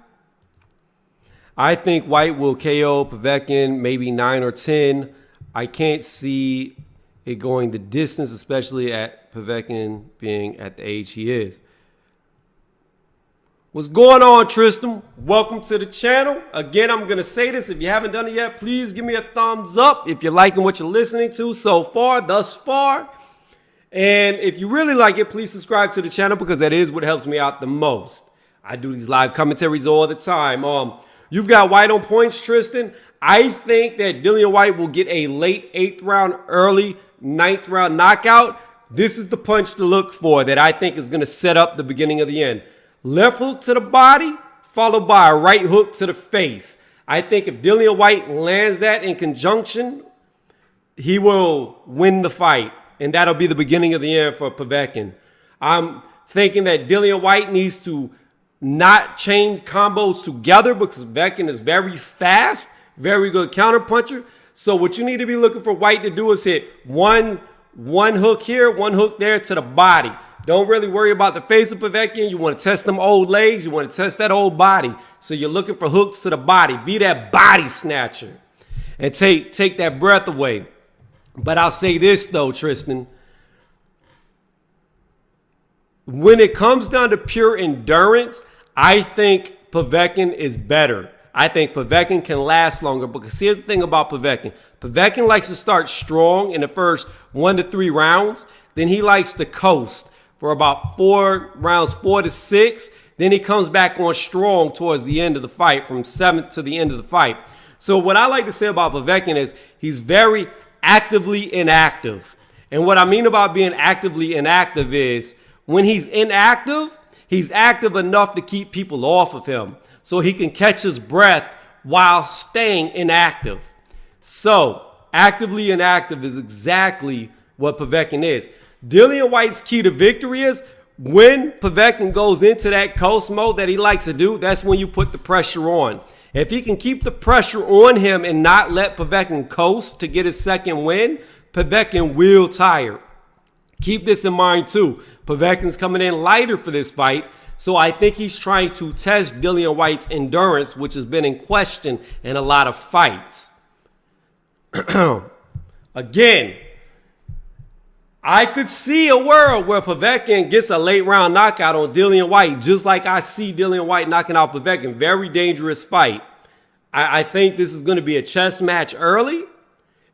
I think Whyte will KO Povetkin, maybe 9 or 10. I can't see it going the distance, especially at Povetkin being at the age he is. What's going on, Tristan? Welcome to the channel. Again, I'm going to say this. If you haven't done it yet, please give me a thumbs up if you're liking what you're listening to so far, thus far. And if you really like it, please subscribe to the channel because that is what helps me out the most. I do these live commentaries all the time. You've got Whyte on points, Tristan. I think that Dillian Whyte will get a late 8th round, early 9th round knockout. This is the punch to look for that I think is going to set up the beginning of the end. Left hook to the body, followed by a right hook to the face. I think if Dillian Whyte lands that in conjunction, he will win the fight. And that'll be the beginning of the end for Povetkin. I'm thinking that Dillian Whyte needs to not chain combos together because Povetkin is very fast, very good counterpuncher. So what you need to be looking for Whyte to do is hit one hook here, one hook there to the body. Don't really worry about the face of Povetkin. You want to test them old legs. You want to test that old body. So you're looking for hooks to the body. Be that body snatcher and take that breath away. But I'll say this, though, Tristan. When it comes down to pure endurance, I think Povetkin is better. I think Povetkin can last longer because here's the thing about Povetkin. Povetkin likes to start strong in the first 1 to 3 rounds. Then he likes to coast for about 4 rounds, 4 to 6. Then he comes back on strong towards the end of the fight, from 7th to the end of the fight. So what I like to say about Povetkin is he's very actively inactive. And what I mean about being actively inactive is when he's inactive, he's active enough to keep people off of him so he can catch his breath while staying inactive. So actively inactive is exactly what Povetkin is. Dillian Whyte's key to victory is when Povetkin goes into that coast mode that he likes to do, that's when you put the pressure on. If he can keep the pressure on him and not let Povetkin coast to get his second win, Povetkin will tire. Keep this in mind too. Povetkin's coming in lighter for this fight, so I think he's trying to test Dillian Whyte's endurance, which has been in question in a lot of fights. Again, I could see a world where Povetkin gets a late round knockout on Dillian Whyte, just like I see Dillian Whyte knocking out Povetkin. Very dangerous fight. I think this is going to be a chess match early,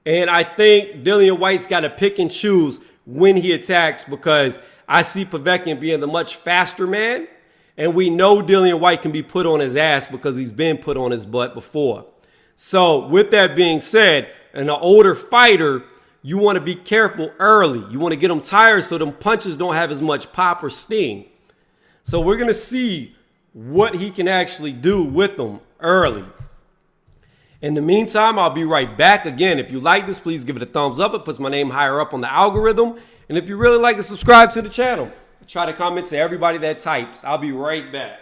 and I think Dillian Whyte's got to pick and choose when he attacks because I see Povetkin being the much faster man, and we know Dillian Whyte can be put on his ass because he's been put on his butt before. So with that being said, an older fighter, you want to be careful early. You want to get them tired so them punches don't have as much pop or sting. So we're going to see what he can actually do with them early. In the meantime, I'll be right back. Again, if you like this, please give it a thumbs up. It puts my name higher up on the algorithm. And if you really like to subscribe to the channel, try to comment to everybody that types. I'll be right back.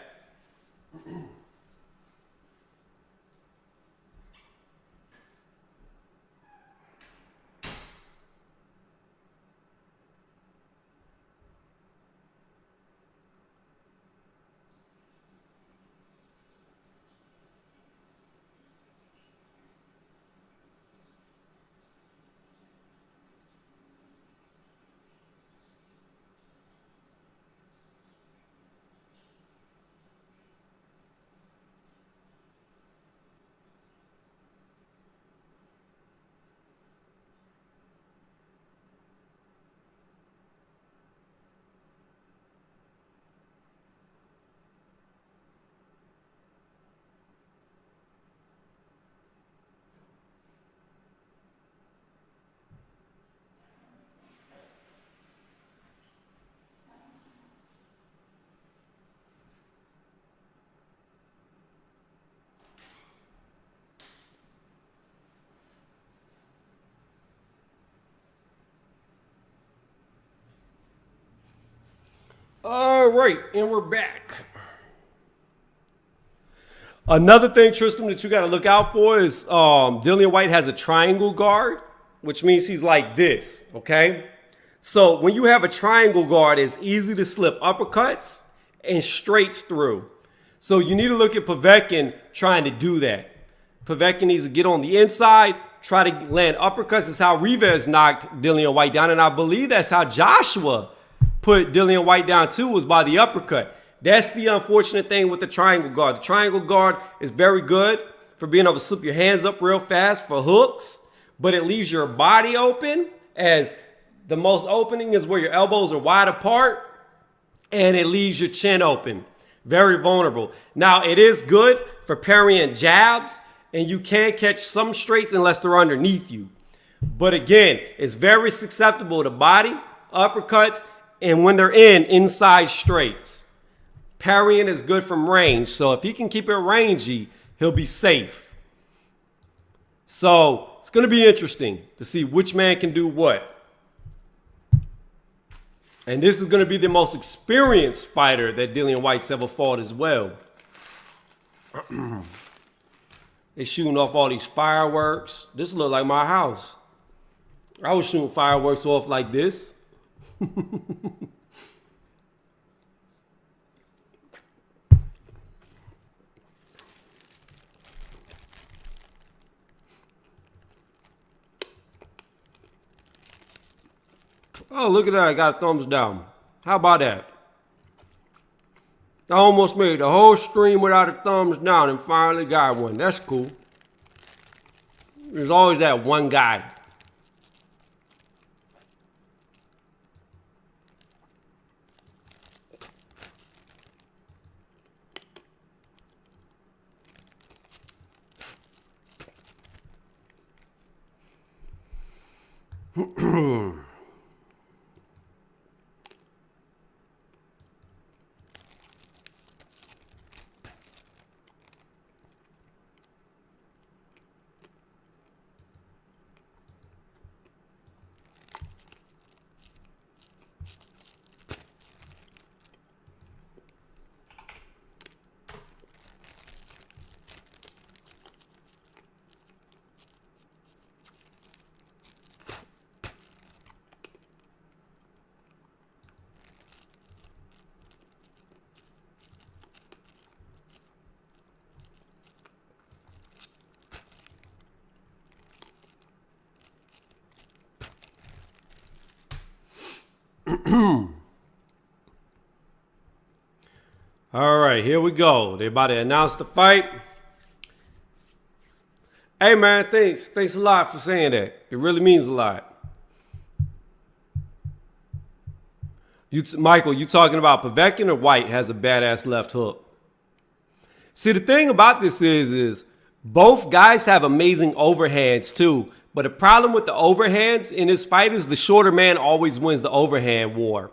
All right, and we're back. Another thing, Tristan, that you got to look out for is Dillian Whyte has a triangle guard, which means he's like this, okay? So when you have a triangle guard, it's easy to slip uppercuts and straights through. So you need to look at Povetkin trying to do that. Povetkin needs to get on the inside, try to land uppercuts. That's how Rivas knocked Dillian Whyte down, and I believe that's how Joshua put Dillian Whyte down too, was by the uppercut. That's the unfortunate thing with the triangle guard. The triangle guard is very good for being able to slip your hands up real fast for hooks, but it leaves your body open, as the most opening is where your elbows are wide apart, and it leaves your chin open. Very vulnerable. Now, it is good for parrying jabs, and you can catch some straights unless they're underneath you. But again, it's very susceptible to body, uppercuts, and when they're inside straights. Parrying is good from range, so if he can keep it rangy, he'll be safe. So it's going to be interesting to see which man can do what. And this is going to be the most experienced fighter that Dillian Whyte's ever fought as well. They're shooting off all these fireworks. This looks like my house. I was shooting fireworks off like this. Oh, look at that. I got a thumbs down. How about that? I almost made the whole stream without a thumbs down and finally got one. That's cool. There's always that one guy. All right, here we go. They're about to announce the fight. Hey, man, thanks. Thanks a lot for saying that. It really means a lot. Michael, you talking about Povetkin or Whyte has a badass left hook? See, the thing about this is both guys have amazing overhands too. But the problem with the overhands in this fight is the shorter man always wins the overhand war.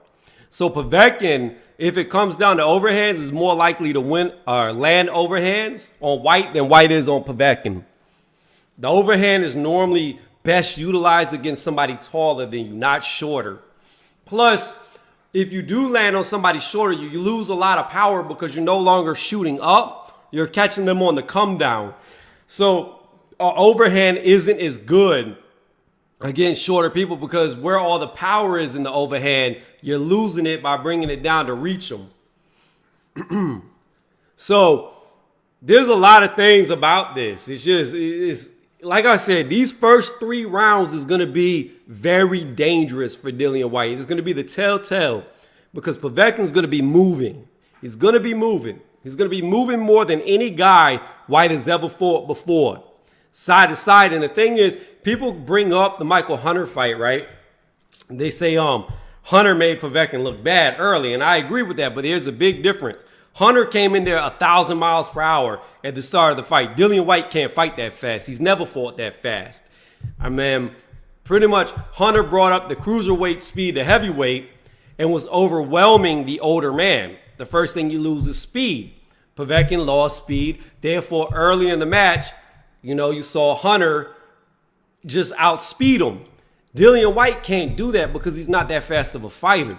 So Povetkin, if it comes down to overhands, is more likely to win or land overhands on Whyte than Whyte is on Povetkin. The overhand is normally best utilized against somebody taller than you, not shorter. Plus, if you do land on somebody shorter, you lose a lot of power because you're no longer shooting up. You're catching them on the come down. So overhand isn't as good against shorter people because where all the power is in the overhand, you're losing it by bringing it down to reach them. So there's a lot of things about this. It's like I said, these first 3 rounds is going to be very dangerous for Dillian Whyte. It's going to be the telltale because Povetkin's going to be moving. He's going to be moving. He's going to be moving more than any guy Whyte has ever fought before, side to side. And the thing is, people bring up the Michael Hunter fight, right? They say Hunter made Povetkin look bad early, and I agree with that, but there's a big difference. Hunter came in there 1,000 miles per hour at the start of the fight. Dillian Whyte can't fight that fast. He's never fought that fast. I mean, pretty much Hunter brought up the cruiserweight speed to heavyweight and was overwhelming the older man. The first thing you lose is speed. Povetkin lost speed. Therefore, early in the match, you saw Hunter just outspeed him. Dillian Whyte can't do that because he's not that fast of a fighter.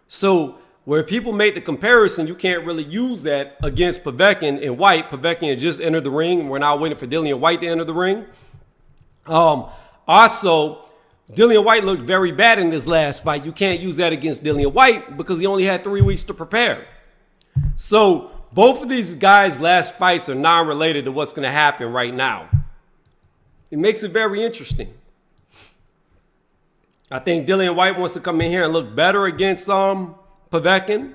So where people made the comparison, you can't really use that against Povetkin and Whyte. Povetkin had just entered the ring. We're now waiting for Dillian Whyte to enter the ring. Also, Dillian Whyte looked very bad in his last fight. You can't use that against Dillian Whyte because he only had 3 weeks to prepare. So both of these guys' last fights are non-related to what's going to happen right now. It makes it very interesting. I think Dillian Whyte wants to come in here and look better against Povetkin,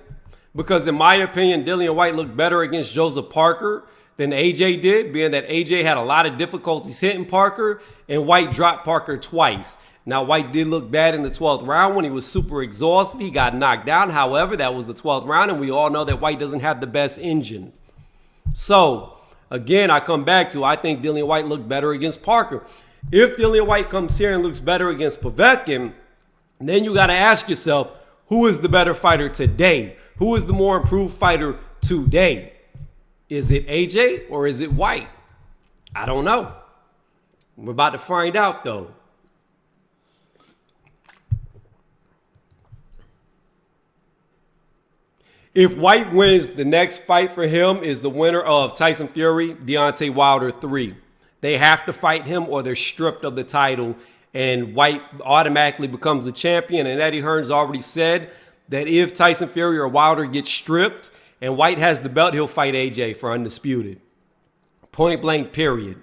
because in my opinion, Dillian Whyte looked better against Joseph Parker than AJ did, being that AJ had a lot of difficulties hitting Parker and Whyte dropped Parker twice. Now, Whyte did look bad in the 12th round when he was super exhausted. He got knocked down. However, that was the 12th round, and we all know that Whyte doesn't have the best engine. So, again, I come back to, I think Dillian Whyte looked better against Parker. If Dillian Whyte comes here and looks better against Povetkin, then you got to ask yourself, who is the better fighter today? Who is the more improved fighter today? Is it AJ or is it Whyte? I don't know. We're about to find out, though. If Whyte wins, the next fight for him is the winner of Tyson Fury, Deontay Wilder 3. They have to fight him or they're stripped of the title, and Whyte automatically becomes the champion. And Eddie Hearn's already said that if Tyson Fury or Wilder gets stripped and Whyte has the belt, he'll fight AJ for undisputed. Point blank, period.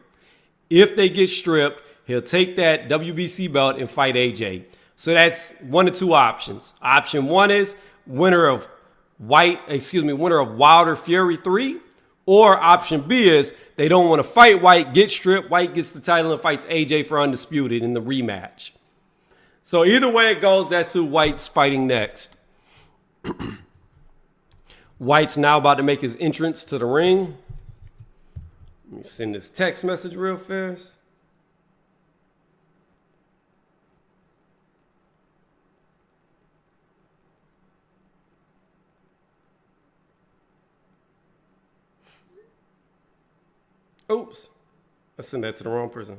If they get stripped, he'll take that WBC belt and fight AJ. So that's one of two options. Option one is winner of Wilder Fury 3, or option B is they don't want to fight Whyte, get stripped, Whyte gets the title and fights AJ for undisputed in the rematch. So either way it goes, that's who Whyte's fighting next. Whyte's now about to make his entrance to the ring. Let me send this text message real fast. Oops, I sent that to the wrong person.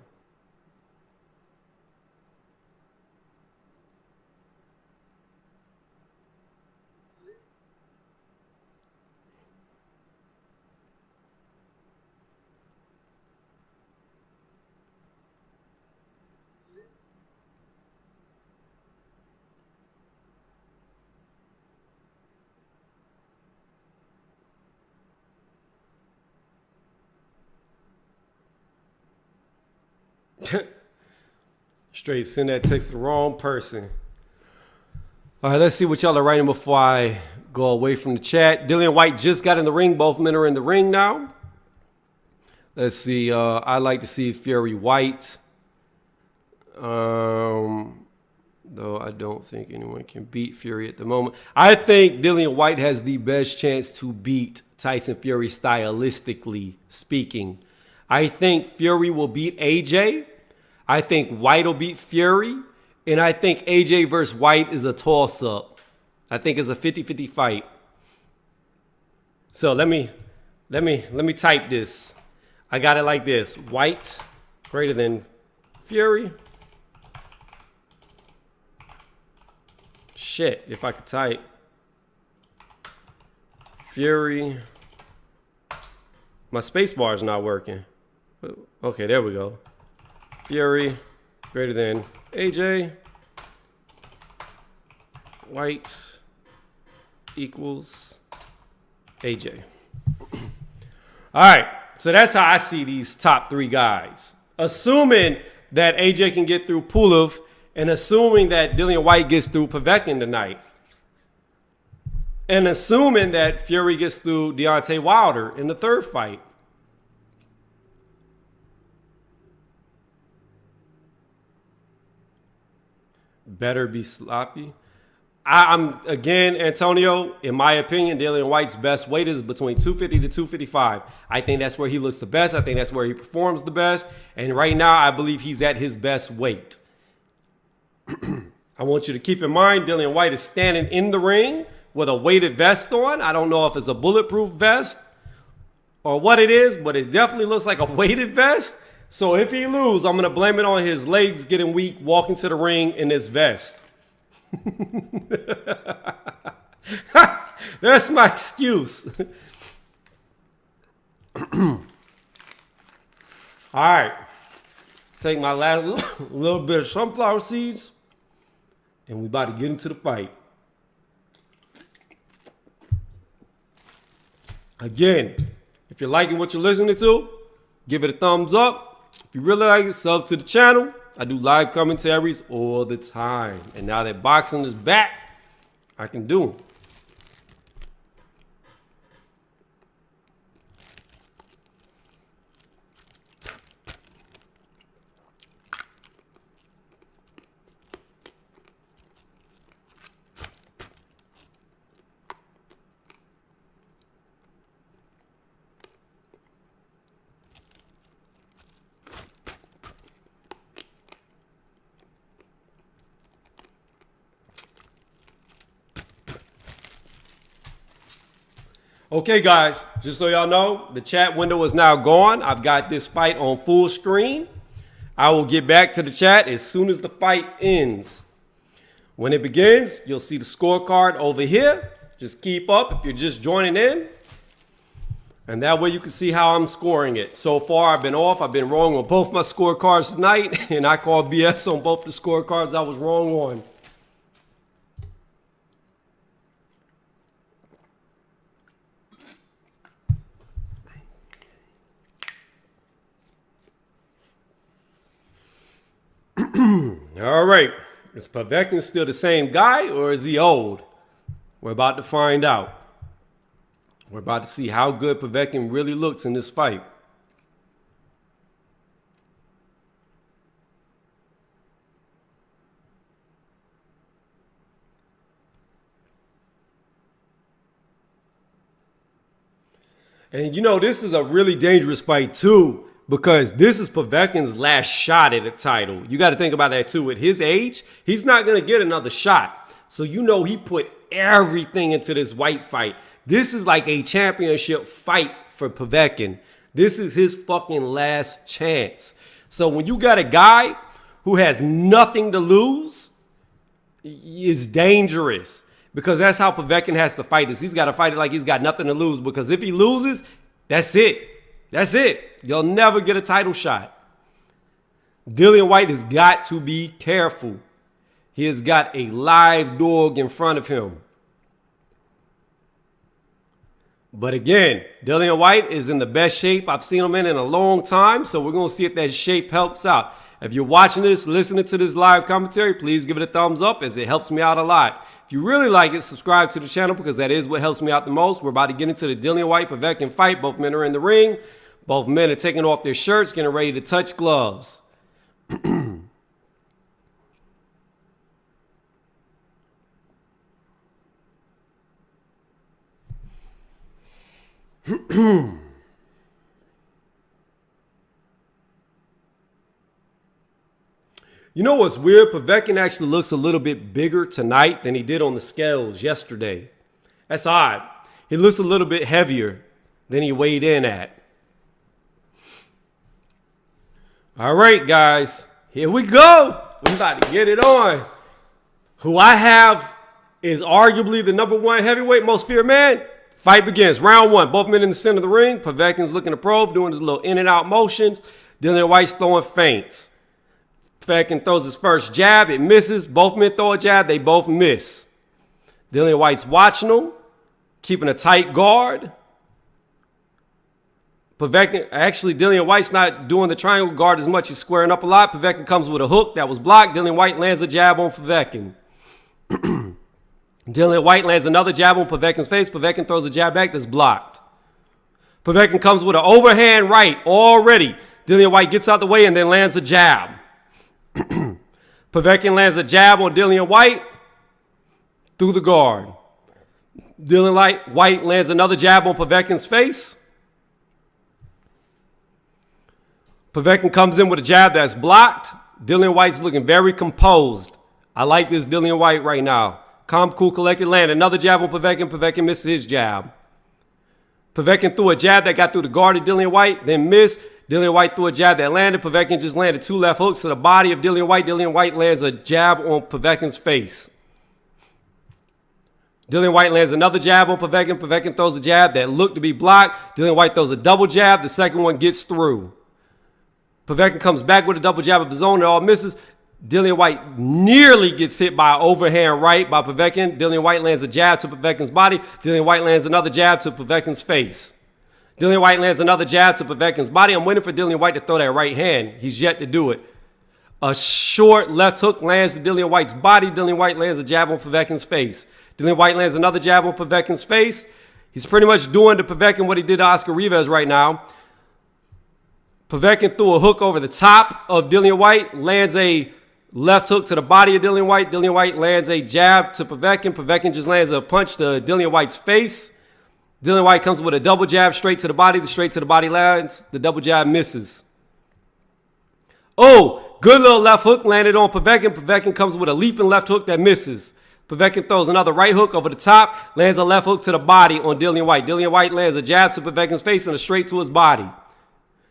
Straight send that text to the wrong person. All right, let's see what y'all are writing before I go away from the chat. Dillian Whyte just got in the ring. Both men are in the ring now. Let's see. I'd like to see Fury Whyte. Though I don't think anyone can beat Fury at the moment. I think Dillian Whyte has the best chance to beat Tyson Fury stylistically speaking. I think Fury will beat AJ. I think Whyte will beat Fury. And I think AJ versus Whyte is a toss-up. I think it's a 50-50 fight. So let me type this. I got it like this. Whyte greater than Fury. Shit, if I could type Fury. My space bar is not working. Okay, there we go. Fury greater than AJ. Whyte equals AJ. All right, so that's how I see these top three guys. Assuming that AJ can get through Pulev and assuming that Dillian Whyte gets through Povetkin tonight. And assuming that Fury gets through Deontay Wilder in the third fight. Better be sloppy. I'm again, Antonio, in my opinion, Dillian Whyte's best weight is between 250 to 255. I think that's where he looks the best. I think that's where he performs the best. And right now, I believe he's at his best weight. I want you to keep in mind, Dillian Whyte is standing in the ring with a weighted vest on. I don't know if it's a bulletproof vest or what it is, but it definitely looks like a weighted vest. So if he loses, I'm going to blame it on his legs getting weak, walking to the ring in this vest. That's my excuse. All right. Take my last little bit of sunflower seeds, and we about to get into the fight. Again, if you're liking what you're listening to, give it a thumbs up. If you really like it, sub to the channel. I do live commentaries all the time. And now that boxing is back, I can do them. Okay, guys, just so y'all know, the chat window is now gone. I've got this fight on full screen. I will get back to the chat as soon as the fight ends. When it begins, you'll see the scorecard over here. Just keep up if you're just joining in. And that way you can see how I'm scoring it. So far, I've been off. I've been wrong on both my scorecards tonight. And I called BS on both the scorecards I was wrong on. All right. Is Povetkin still the same guy or is he old? We're about to find out. We're about to see how good Povetkin really looks in this fight. And you know, this is a really dangerous fight too, because this is Povetkin's last shot at the title. You got to think about that too. At his age, he's not going to get another shot. So you know he put everything into this Whyte fight. This is like a championship fight for Povetkin. This is his fucking last chance. So when you got a guy who has nothing to lose, it's dangerous. Because that's how Povetkin has to fight this. He's got to fight it like he's got nothing to lose. Because if he loses, that's it. That's it. You'll never get a title shot. Dillian Whyte has got to be careful. He has got a live dog in front of him. But again, Dillian Whyte is in the best shape I've seen him in a long time. So we're going to see if that shape helps out. If you're watching this, listening to this live commentary, please give it a thumbs up as it helps me out a lot. If you really like it, subscribe to the channel because that is what helps me out the most. We're about to get into the Dillian Whyte Povetkin fight. Both men are in the ring. Both men are taking off their shirts, getting ready to touch gloves. You know what's weird? Povetkin actually looks a little bit bigger tonight than he did on the scales yesterday. That's odd. He looks a little bit heavier than he weighed in at. All right, guys, here we go. We're about to get it on. Who I have is arguably the #1 heavyweight, most feared man. Fight begins. Round one. Both men in the center of the ring. Povetkin's looking to probe, doing his little in and out motions. Dillian Whyte's throwing feints. Povetkin throws his first jab. It misses. Both men throw a jab. They both miss. Dillian Whyte's watching him, keeping a tight guard. Povetkin, actually, Dillian Whyte's not doing the triangle guard as much. He's squaring up a lot. Povetkin comes with a hook that was blocked. Dillian Whyte lands a jab on Povetkin. Dillian Whyte lands another jab on Povetkin's face. Povetkin throws a jab back that's blocked. Povetkin comes with an overhand right already. Dillian Whyte gets out the way and then lands a jab. Povetkin lands a jab on Dillian Whyte through the guard. Dillian Whyte lands another jab on Povetkin's face. Povetkin comes in with a jab that's blocked. Dillian Whyte's looking very composed. I like this Dillian Whyte right now. Calm, cool, collected, land another jab on Povetkin. Povetkin misses his jab. Povetkin threw a jab that got through the guard of Dillian Whyte, then missed. Dillian Whyte threw a jab that landed. Povetkin just landed 2 left hooks to the body of Dillian Whyte. Dillian Whyte lands a jab on Povetkin's face. Dillian Whyte lands another jab on Povetkin. Povetkin throws a jab that looked to be blocked. Dillian Whyte throws a double jab. The second one gets through. Povetkin comes back with a double jab of his own. It all misses. Dillian Whyte nearly gets hit by an overhand right by Povetkin. Dillian Whyte lands a jab to Povetkin's body. Dillian Whyte lands another jab to Povetkin's face. Dillian Whyte lands another jab to Povetkin's body. I'm waiting for Dillian Whyte to throw that right hand. He's yet to do it. A short left hook lands to Dillian Whyte's body. Dillian Whyte lands a jab on Povetkin's face. Dillian Whyte lands another jab on Povetkin's face. He's pretty much doing to Povetkin what he did to Oscar Rivas right now. Povetkin threw a hook over the top of Dillian Whyte, lands a left hook to the body of Dillian Whyte. Dillian Whyte lands a jab to Povetkin. Povetkin just lands a punch to Dillian Whyte's face. Dillian Whyte comes with a double jab straight to the body. The straight to the body lands. The double jab misses. Oh, good little left hook landed on Povetkin. Povetkin comes with a leaping left hook that misses. Povetkin throws another right hook over the top, lands a left hook to the body on Dillian Whyte. Dillian Whyte lands a jab to Povetkin's face and a straight to his body.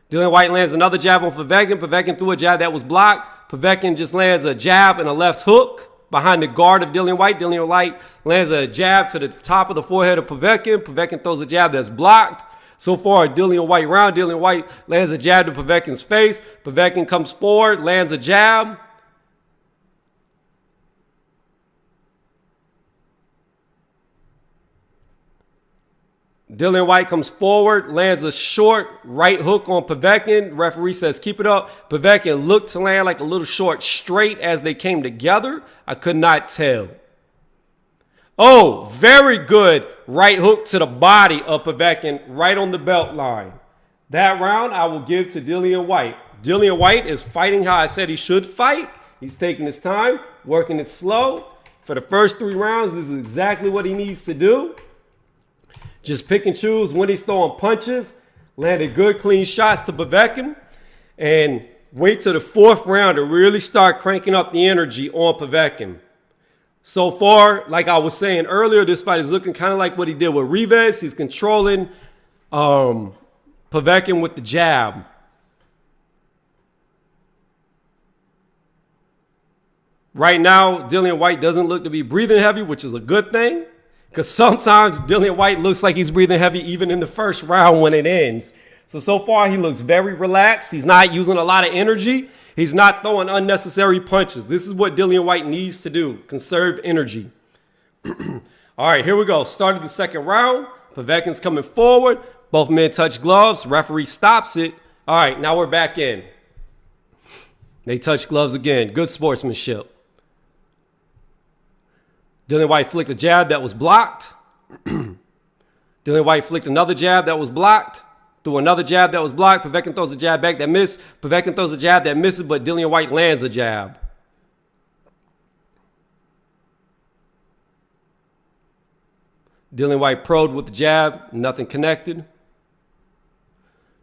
Dillian Whyte lands another jab on Povetkin. Povetkin threw a jab that was blocked. Povetkin just lands a jab and a left hook behind the guard of Dillian Whyte. Dillian Whyte lands a jab to the top of the forehead of Povetkin. Povetkin throws a jab that's blocked. So far, a Dillian Whyte round. Dillian Whyte lands a jab to Povetkin's face. Povetkin comes forward, lands a jab. Dillian Whyte comes forward, lands a short right hook on Povetkin. Referee says, keep it up. Povetkin looked to land like a little short straight as they came together. I could not tell. Oh, very good right hook to the body of Povetkin right on the belt line. That round I will give to Dillian Whyte. Dillian Whyte is fighting how I said he should fight. He's taking his time, working it slow. For the first 3 rounds, this is exactly what he needs to do. Just pick and choose when he's throwing punches, landed good clean shots to Povetkin, and wait till the 4th round to really start cranking up the energy on Povetkin. So far, like I was saying earlier, this fight is looking kind of like what he did with Rivas. He's controlling Povetkin with the jab. Right now, Dillian Whyte doesn't look to be breathing heavy, which is a good thing. Because sometimes Dillian Whyte looks like he's breathing heavy even in the first round when it ends. So far, he looks very relaxed. He's not using a lot of energy. He's not throwing unnecessary punches. This is what Dillian Whyte needs to do, conserve energy. All right, here we go. Started the 2nd round. Povetkin's coming forward. Both men touch gloves. Referee stops it. All right, now we're back in. They touch gloves again. Good sportsmanship. Dillian Whyte flicked a jab that was blocked. Dillian Whyte flicked another jab that was blocked. Threw another jab that was blocked. Povetkin throws a jab back that missed. Povetkin throws a jab that misses, but Dillian Whyte lands a jab. Dillian Whyte probed with the jab. Nothing connected.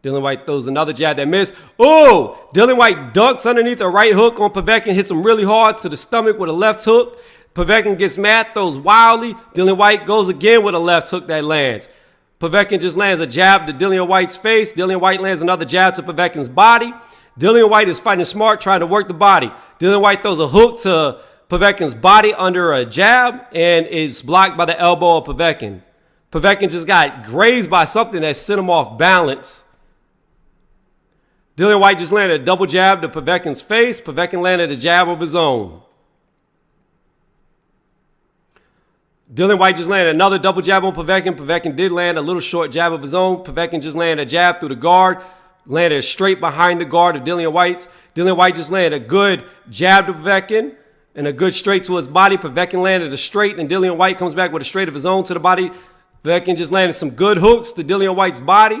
Dillian Whyte throws another jab that missed. Oh! Dillian Whyte ducks underneath a right hook on Povetkin. Hits him really hard to the stomach with a left hook. Povetkin gets mad, throws wildly. Dillian Whyte goes again with a left hook that lands. Povetkin just lands a jab to Dillian Whyte's face. Dillian Whyte lands another jab to Povetkin's body. Dillian Whyte is fighting smart, trying to work the body. Dillian Whyte throws a hook to Povetkin's body under a jab, and it's blocked by the elbow of Povetkin. Povetkin just got grazed by something that sent him off balance. Dillian Whyte just landed a double jab to Povetkin's face. Povetkin landed a jab of his own. Dillian Whyte just landed another double jab on Povetkin. Povetkin did land a little short jab of his own. Povetkin just landed a jab through the guard. Landed straight behind the guard of Dillian Whyte's. Dillian Whyte just landed a good jab to Povetkin and a good straight to his body. Povetkin landed a straight, and Dillian Whyte comes back with a straight of his own to the body. Povetkin just landed some good hooks to Dillian Whyte's body.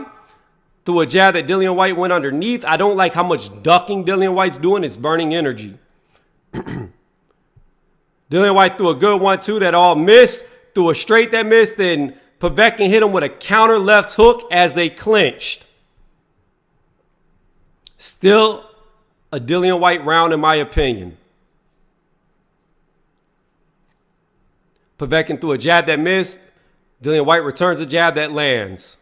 Through a jab that Dillian Whyte went underneath. I don't like how much ducking Dillian Whyte's doing. It's burning energy. Dillian Whyte threw a good 1-2 that all missed. Threw a straight that missed. Then Povetkin hit him with a counter left hook as they clinched. Still a Dillian Whyte round in my opinion. Povetkin threw a jab that missed. Dillian Whyte returns a jab that lands.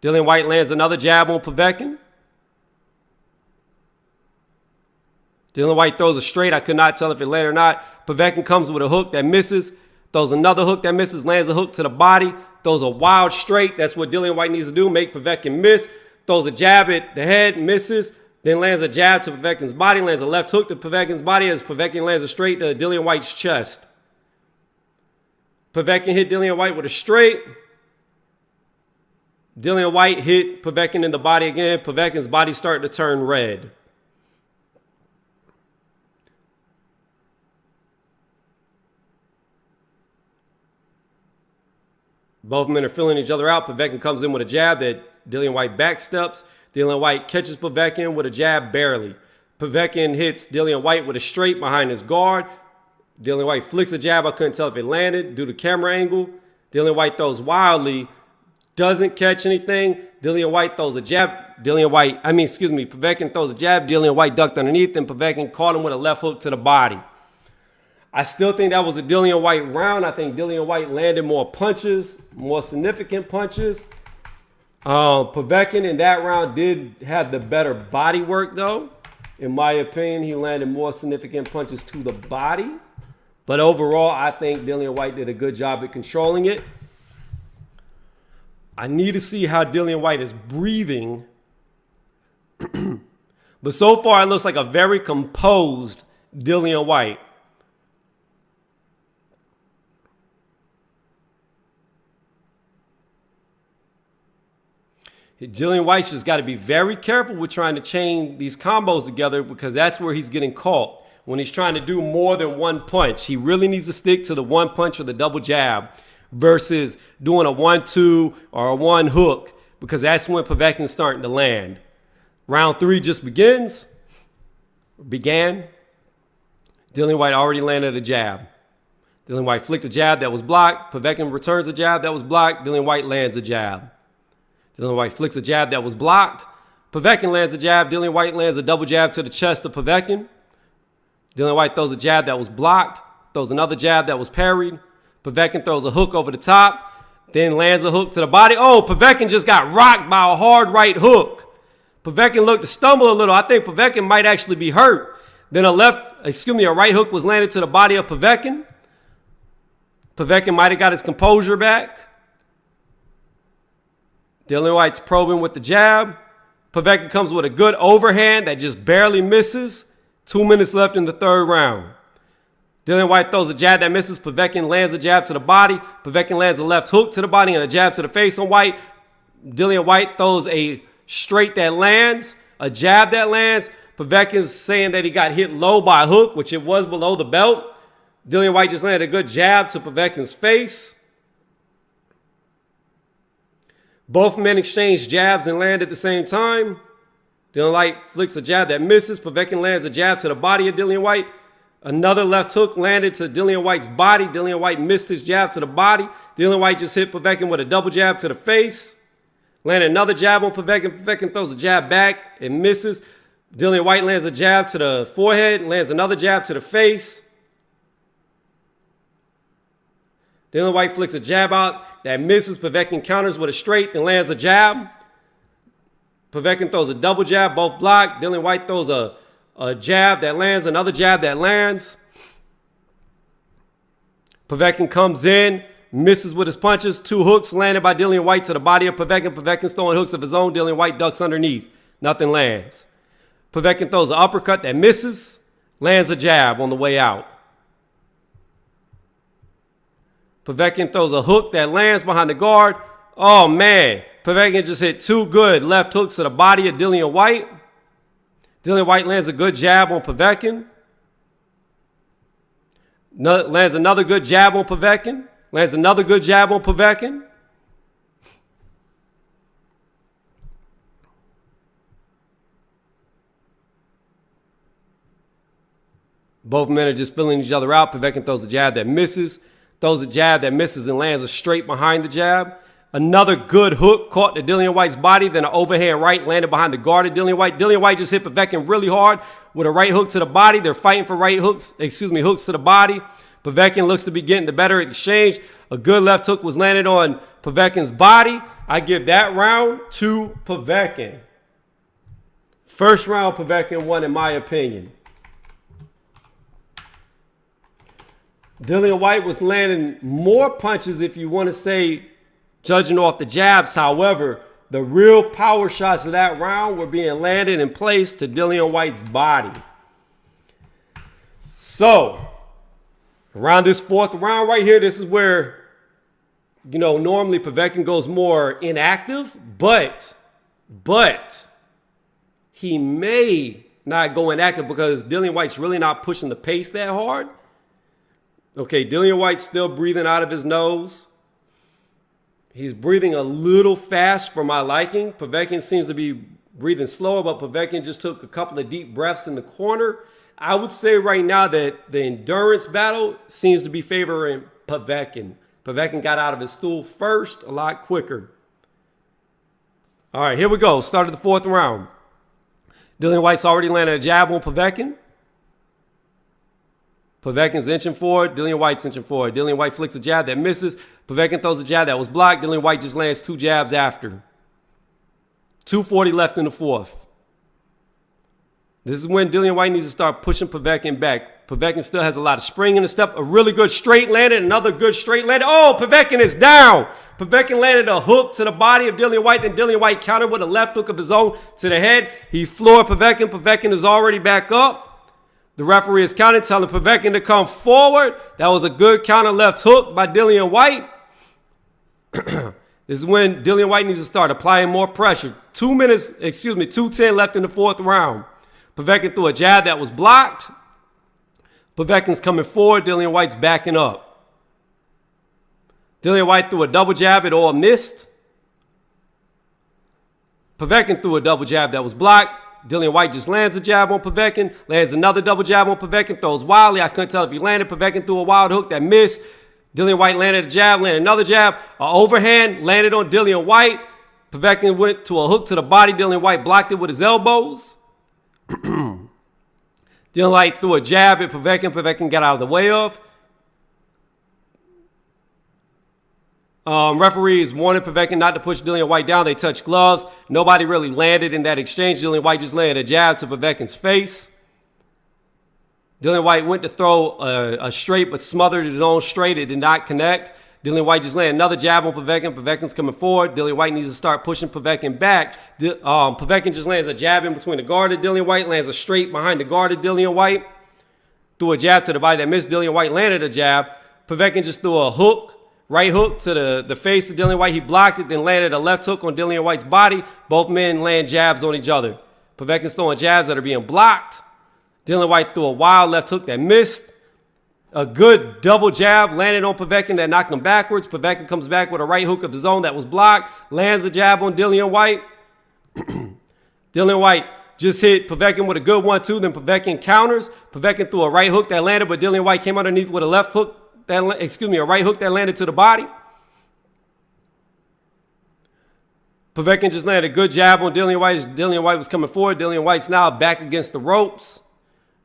Dillian Whyte lands another jab on Povetkin. Dillian Whyte throws a straight. I could not tell if it landed or not. Povetkin comes with a hook that misses. throws another hook that misses, lands a hook to the body, throws a wild straight. That's what Dillian Whyte needs to do, make Povetkin miss. Throws a jab at the head, misses, then lands a jab to Povetkin's body, lands a left hook to Povetkin's body as Povetkin lands a straight to Dillian Whyte's chest. Povetkin hit Dillian Whyte with a straight. Dillian Whyte hit Povetkin in the body again. Povetkin's body started to turn red. Both men are filling each other out. Povetkin comes in with a jab that Dillian Whyte backsteps. Dillian Whyte catches Povetkin with a jab barely. Povetkin hits Dillian Whyte with a straight behind his guard. Dillian Whyte flicks a jab. I couldn't tell if it landed due to camera angle. Dillian Whyte throws wildly. Doesn't catch anything. Dillian Whyte throws a jab. Povetkin throws a jab. Dillian Whyte ducked underneath, and Povetkin caught him with a left hook to the body. I still think that was a Dillian Whyte round. I think Dillian Whyte landed more punches, more significant punches. Povetkin in that round did have the better body work, though. In my opinion, he landed more significant punches to the body. But overall, I think Dillian Whyte did a good job at controlling it. I need to see how Dillian Whyte is breathing. But so far, it looks like a very composed Dillian Whyte. Dillian Whyte's just got to be very careful with trying to chain these combos together because that's where he's getting caught. When he's trying to do more than one punch, he really needs to stick to the one punch or the double jab versus doing a 1-2 or a 1 hook because that's when Povetkin's starting to land. Round 3 just began. Dillian Whyte already landed a jab. Dillian Whyte flicked a jab that was blocked. Povetkin returns a jab that was blocked. Dillian Whyte lands a jab. Dillian Whyte flicks a jab that was blocked. Povetkin lands a jab. Dillian Whyte lands a double jab to the chest of Povetkin. Dillian Whyte throws a jab that was blocked. Throws another jab that was parried. Povetkin throws a hook over the top. Then lands a hook to the body. Oh, Povetkin just got rocked by a hard right hook. Povetkin looked to stumble a little. I think Povetkin might actually be hurt. Then a right hook was landed to the body of Povetkin. Povetkin might have got his composure back. Dillian Whyte's probing with the jab. Povetkin comes with a good overhand that just barely misses. 2 minutes left in the third round. Dillian Whyte throws a jab that misses. Povetkin lands a jab to the body. Povetkin lands a left hook to the body and a jab to the face on Whyte. Dillian Whyte throws a straight that lands, a jab that lands. Povetkin's saying that he got hit low by a hook, which it was below the belt. Dillian Whyte just landed a good jab to Povetkin's face. Both men exchange jabs and land at the same time. Dillian Whyte flicks a jab that misses. Povetkin lands a jab to the body of Dillian Whyte. Another left hook landed to Dillian Whyte's body. Dillian Whyte missed his jab to the body. Dillian Whyte just hit Povetkin with a double jab to the face. Landed another jab on Povetkin. Povetkin throws a jab back and misses. Dillian Whyte lands a jab to the forehead. Lands another jab to the face. Dillian Whyte flicks a jab out that misses. Povetkin counters with a straight and lands a jab. Povetkin throws a double jab, both blocked. Dillian Whyte throws a jab that lands, another jab that lands. Povetkin comes in, misses with his punches. 2 hooks landed by Dillian Whyte to the body of Povetkin. Povetkin's throwing hooks of his own. Dillian Whyte ducks underneath. Nothing lands. Povetkin throws an uppercut that misses, lands a jab on the way out. Povetkin throws a hook that lands behind the guard. Oh, man. Povetkin just hit 2 good left hooks to the body of Dillian Whyte. Dillian Whyte lands a good jab on Povetkin. Lands another good jab on Povetkin. Lands another good jab on Povetkin. Both men are just filling each other out. Povetkin throws a jab that misses. Throws a jab that misses and lands a straight behind the jab. Another good hook caught to Dillian Whyte's body. Then an overhand right landed behind the guard of Dillian Whyte. Dillian Whyte just hit Povetkin really hard with a right hook to the body. They're fighting for hooks to the body. Povetkin looks to be getting the better exchange. A good left hook was landed on Povetkin's body. I give that round to Povetkin. First round, Povetkin won in my opinion. Dillian Whyte was landing more punches, if you want to say, judging off the jabs. However, the real power shots of that round were being landed in place to Dillian Whyte's body. So, around this fourth round right here, this is where, normally Povetkin goes more inactive, but he may not go inactive because Dillian Whyte's really not pushing the pace that hard. Okay, Dillian Whyte's still breathing out of his nose. He's breathing a little fast for my liking. Povetkin seems to be breathing slower, but Povetkin just took a couple of deep breaths in the corner. I would say right now that the endurance battle seems to be favoring Povetkin. Povetkin got out of his stool first, a lot quicker. All right, here we go. Start of the fourth round. Dillian Whyte's already landed a jab on Povetkin. Povetkin's inching forward. Dillian Whyte's inching forward. Dillian Whyte flicks a jab that misses. Povetkin throws a jab that was blocked. Dillian Whyte just lands 2 jabs after. 2:40 left in the fourth. This is when Dillian Whyte needs to start pushing Povetkin back. Povetkin still has a lot of spring in the step. A really good straight landed. Another good straight landed. Oh, Povetkin is down. Povetkin landed a hook to the body of Dillian Whyte. Then Dillian Whyte countered with a left hook of his own to the head. He floored Povetkin. Povetkin is already back up. The referee is counting, telling Povetkin to come forward. That was a good counter left hook by Dillian Whyte. This is when Dillian Whyte needs to start applying more pressure. 2:10 left in the fourth round. Povetkin threw a jab that was blocked. Povetkin's coming forward. Dillian Whyte's backing up. Dillian Whyte threw a double jab. It all missed. Povetkin threw a double jab that was blocked. Dillian Whyte just lands a jab on Povetkin, lands another double jab on Povetkin, throws wildly. I couldn't tell if he landed. Povetkin threw a wild hook that missed. Dillian Whyte landed a jab, landed another jab. An overhand landed on Dillian Whyte. Povetkin went to a hook to the body. Dillian Whyte blocked it with his elbows. Dillian Whyte threw a jab at Povetkin. Povetkin got out of the way of. Referees wanted Povetkin not to push Dillian Whyte down. They touched gloves. Nobody really landed in that exchange. Dillian Whyte just landed a jab to Povetkin's face. Dillian Whyte went to throw a straight but smothered his own straight. It did not connect. Dillian Whyte just landed another jab on Povetkin. Povetkin's coming forward. Dillian Whyte needs to start pushing Povetkin back. Povetkin just lands a jab in between the guard of Dillian Whyte, lands a straight behind the guard of Dillian Whyte. Threw a jab to the body that missed. Dillian Whyte landed a jab. Povetkin just threw a hook. Right hook to the face of Dillian Whyte. He blocked it, then landed a left hook on Dillian Whyte's body. Both men land jabs on each other. Povetkin's throwing jabs that are being blocked. Dillian Whyte threw a wild left hook that missed. A good double jab landed on Povetkin that knocked him backwards. Povetkin comes back with a right hook of his own that was blocked. Lands a jab on Dillian Whyte. Dillian Whyte just hit Povetkin with a good 1-2. Then Povetkin counters. Povetkin threw a right hook that landed, but Dillian Whyte came underneath with a left hook. A right hook that landed to the body. Povetkin just landed a good jab on Dillian Whyte. Dillian Whyte was coming forward. Dillian Whyte's now back against the ropes.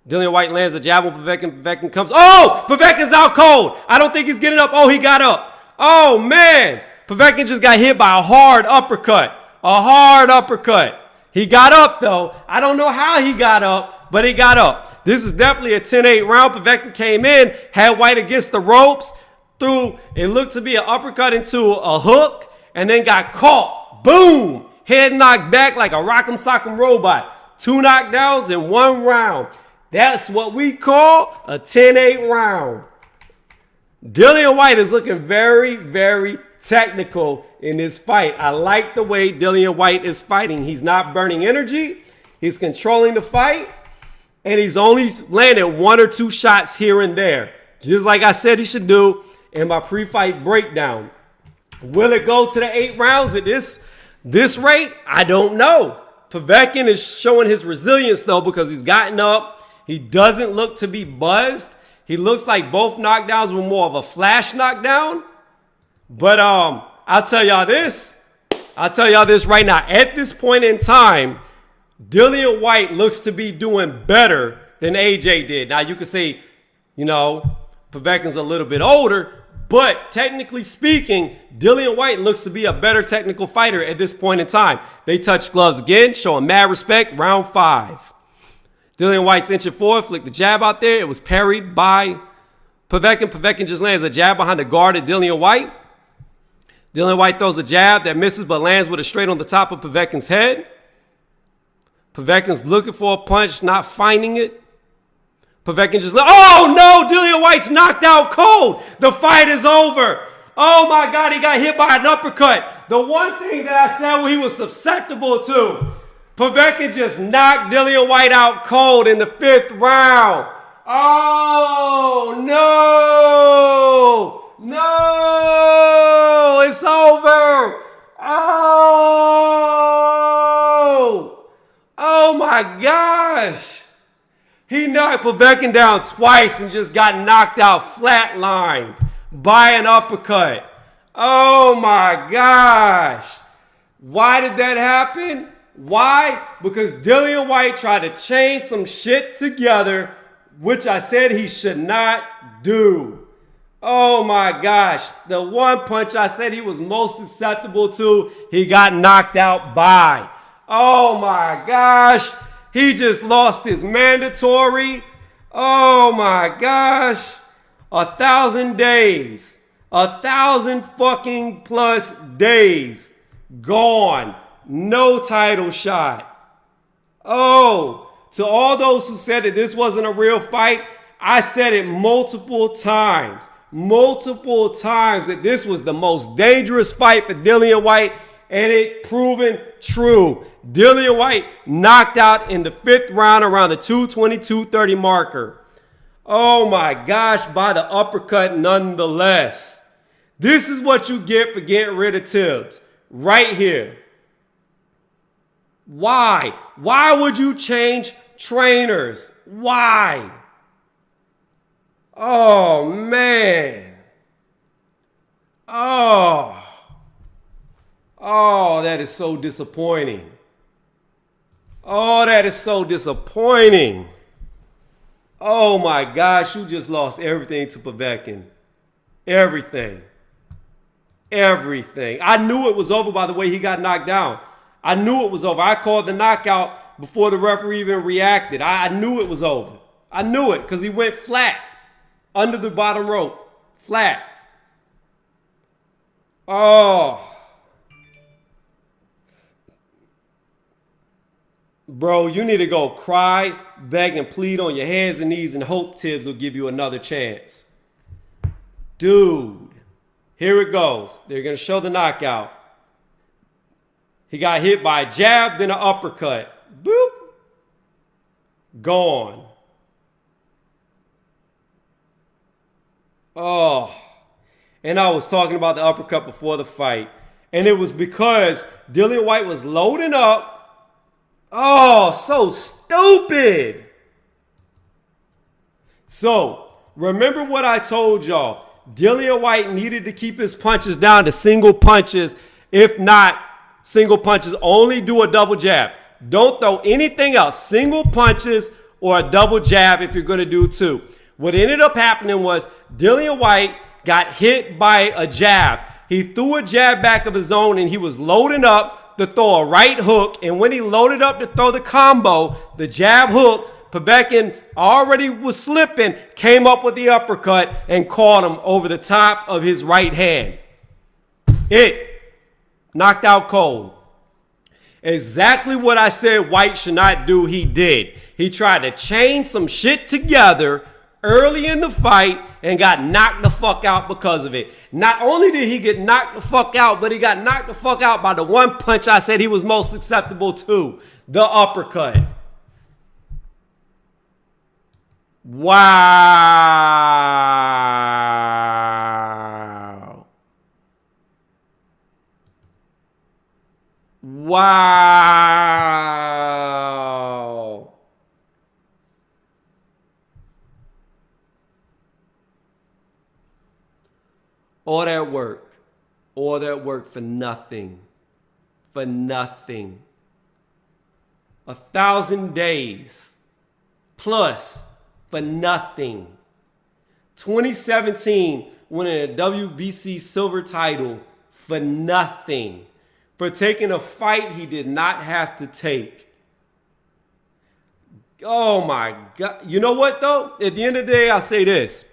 Dillian Whyte lands a jab on Povetkin. Povetkin comes. Oh, Povetkin's out cold. I don't think he's getting up. Oh, he got up. Oh, man. Povetkin just got hit by a hard uppercut. A hard uppercut. He got up, though. I don't know how he got up, but he got up. This is definitely a 10-8 round. Povetkin came in, had Whyte against the ropes, threw, it looked to be an uppercut into a hook, and then got caught. Boom! Head knocked back like a rock'em sock'em robot. 2 knockdowns in 1 round. That's what we call a 10-8 round. Dillian Whyte is looking very, very technical in this fight. I like the way Dillian Whyte is fighting. He's not burning energy. He's controlling the fight. And he's only landed 1 or 2 shots here and there. Just like I said he should do in my pre-fight breakdown. Will it go to the 8 rounds at this rate? I don't know. Povetkin is showing his resilience, though, because he's gotten up. He doesn't look to be buzzed. He looks like both knockdowns were more of a flash knockdown. But I'll tell y'all this. I'll tell y'all this right now. At this point in time, Dillian Whyte looks to be doing better than AJ did. Now, you could say, Povetkin's a little bit older, but technically speaking, Dillian Whyte looks to be a better technical fighter at this point in time. They touched gloves again, showing mad respect, round 5. Dillian Whyte's inching forward, flicked the jab out there. It was parried by Povetkin just lands a jab behind the guard at Dillian Whyte. Dillian Whyte throws a jab that misses but lands with it straight on the top of Povetkin's head. Povetkin's looking for a punch, not finding it. Povetkin just oh no, Dillian Whyte's knocked out cold. The fight is over. Oh my God, he got hit by an uppercut. The one thing that I said he was susceptible to. Povetkin just knocked Dillian Whyte out cold in the 5th round. Oh no! No! It's over! Oh! Oh my gosh! He knocked Povetkin down twice and just got knocked out flatlined by an uppercut. Oh my gosh! Why did that happen? Why? Because Dillian Whyte tried to chain some shit together, which I said he should not do. Oh my gosh. The one punch I said he was most susceptible to, he got knocked out by. Oh my gosh. He just lost his mandatory. Oh my gosh. 1,000 days. 1,000 fucking plus days. Gone. No title shot. Oh, to all those who said that this wasn't a real fight, I said it multiple times that this was the most dangerous fight for Dillian Whyte, and it proven true. Dillian Whyte knocked out in the 5th round around the 2:22:30 marker. Oh my gosh, by the uppercut nonetheless. This is what you get for getting rid of Tibbs. Right here. Why? Why would you change trainers? Why? Oh, man. Oh, that is so disappointing. Oh, that is so disappointing. Oh, my gosh. You just lost everything to Povetkin. Everything. Everything. I knew it was over by the way he got knocked down. I knew it was over. I called the knockout before the referee even reacted. I knew it was over. I knew it because he went flat under the bottom rope. Flat. Oh. Bro, you need to go cry, beg, and plead on your hands and knees and hope Tibbs will give you another chance. Dude. Here it goes. They're going to show the knockout. He got hit by a jab, then an uppercut. Boop. Gone. Oh. And I was talking about the uppercut before the fight. And it was because Dillian Whyte was loading up. Oh, so stupid. So, remember what I told y'all. Dillian Whyte needed to keep his punches down to single punches. If not, single punches, only do a double jab. Don't throw anything else. Single punches or a double jab if you're going to do two. What ended up happening was Dillian Whyte got hit by a jab. He threw a jab back of his own and he was loading up to throw a right hook. And when he loaded up to throw the combo, the jab hook, Povetkin already was slipping, came up with the uppercut and caught him over the top of his right hand. It knocked out cold. Exactly what I said Whyte should not do, he did. He tried to chain some shit together early in the fight and got knocked the fuck out because of it. Not only did he get knocked the fuck out, but he got knocked the fuck out by the one punch I said he was most susceptible to, the uppercut. Wow. Wow. All that work for nothing. For nothing. 1,000 days plus for nothing. 2017 winning a WBC silver title for nothing. For taking a fight he did not have to take. Oh my God. You know what though? At the end of the day, I'll say this.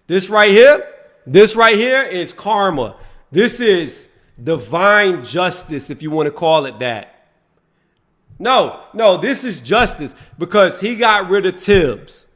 This right here is karma. This is divine justice, if you want to call it that. No, this is justice because he got rid of Tibbs.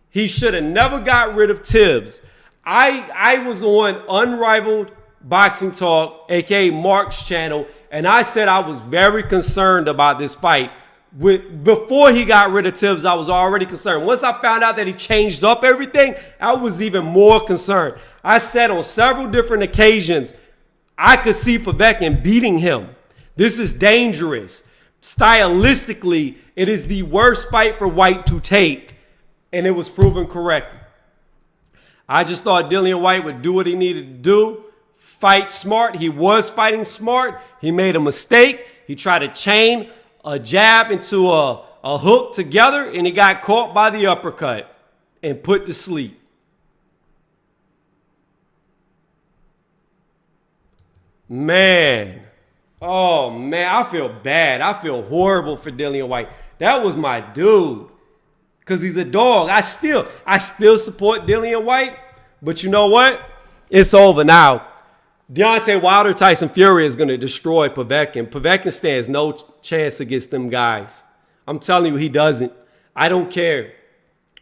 He should have never got rid of Tibbs. I was on Unrivaled Boxing Talk, aka Mark's channel, and I said I was very concerned about this fight. Before he got rid of Tibbs, I was already concerned. Once I found out that he changed up everything, I was even more concerned. I said on several different occasions, I could see Povetkin beating him. This is dangerous. Stylistically, it is the worst fight for Whyte to take, and it was proven correct. I just thought Dillian Whyte would do what he needed to do, fight smart. He was fighting smart. He made a mistake. He tried to chain a jab into a hook together, and he got caught by the uppercut and put to sleep. Man. Oh, man, I feel bad. I feel horrible for Dillian Whyte. That was my dude. Because he's a dog. I still support Dillian Whyte. But you know what? It's over now. Deontay Wilder, Tyson Fury is going to destroy Povetkin. Povetkin stands no chance against them guys. I'm telling you, he doesn't. I don't care.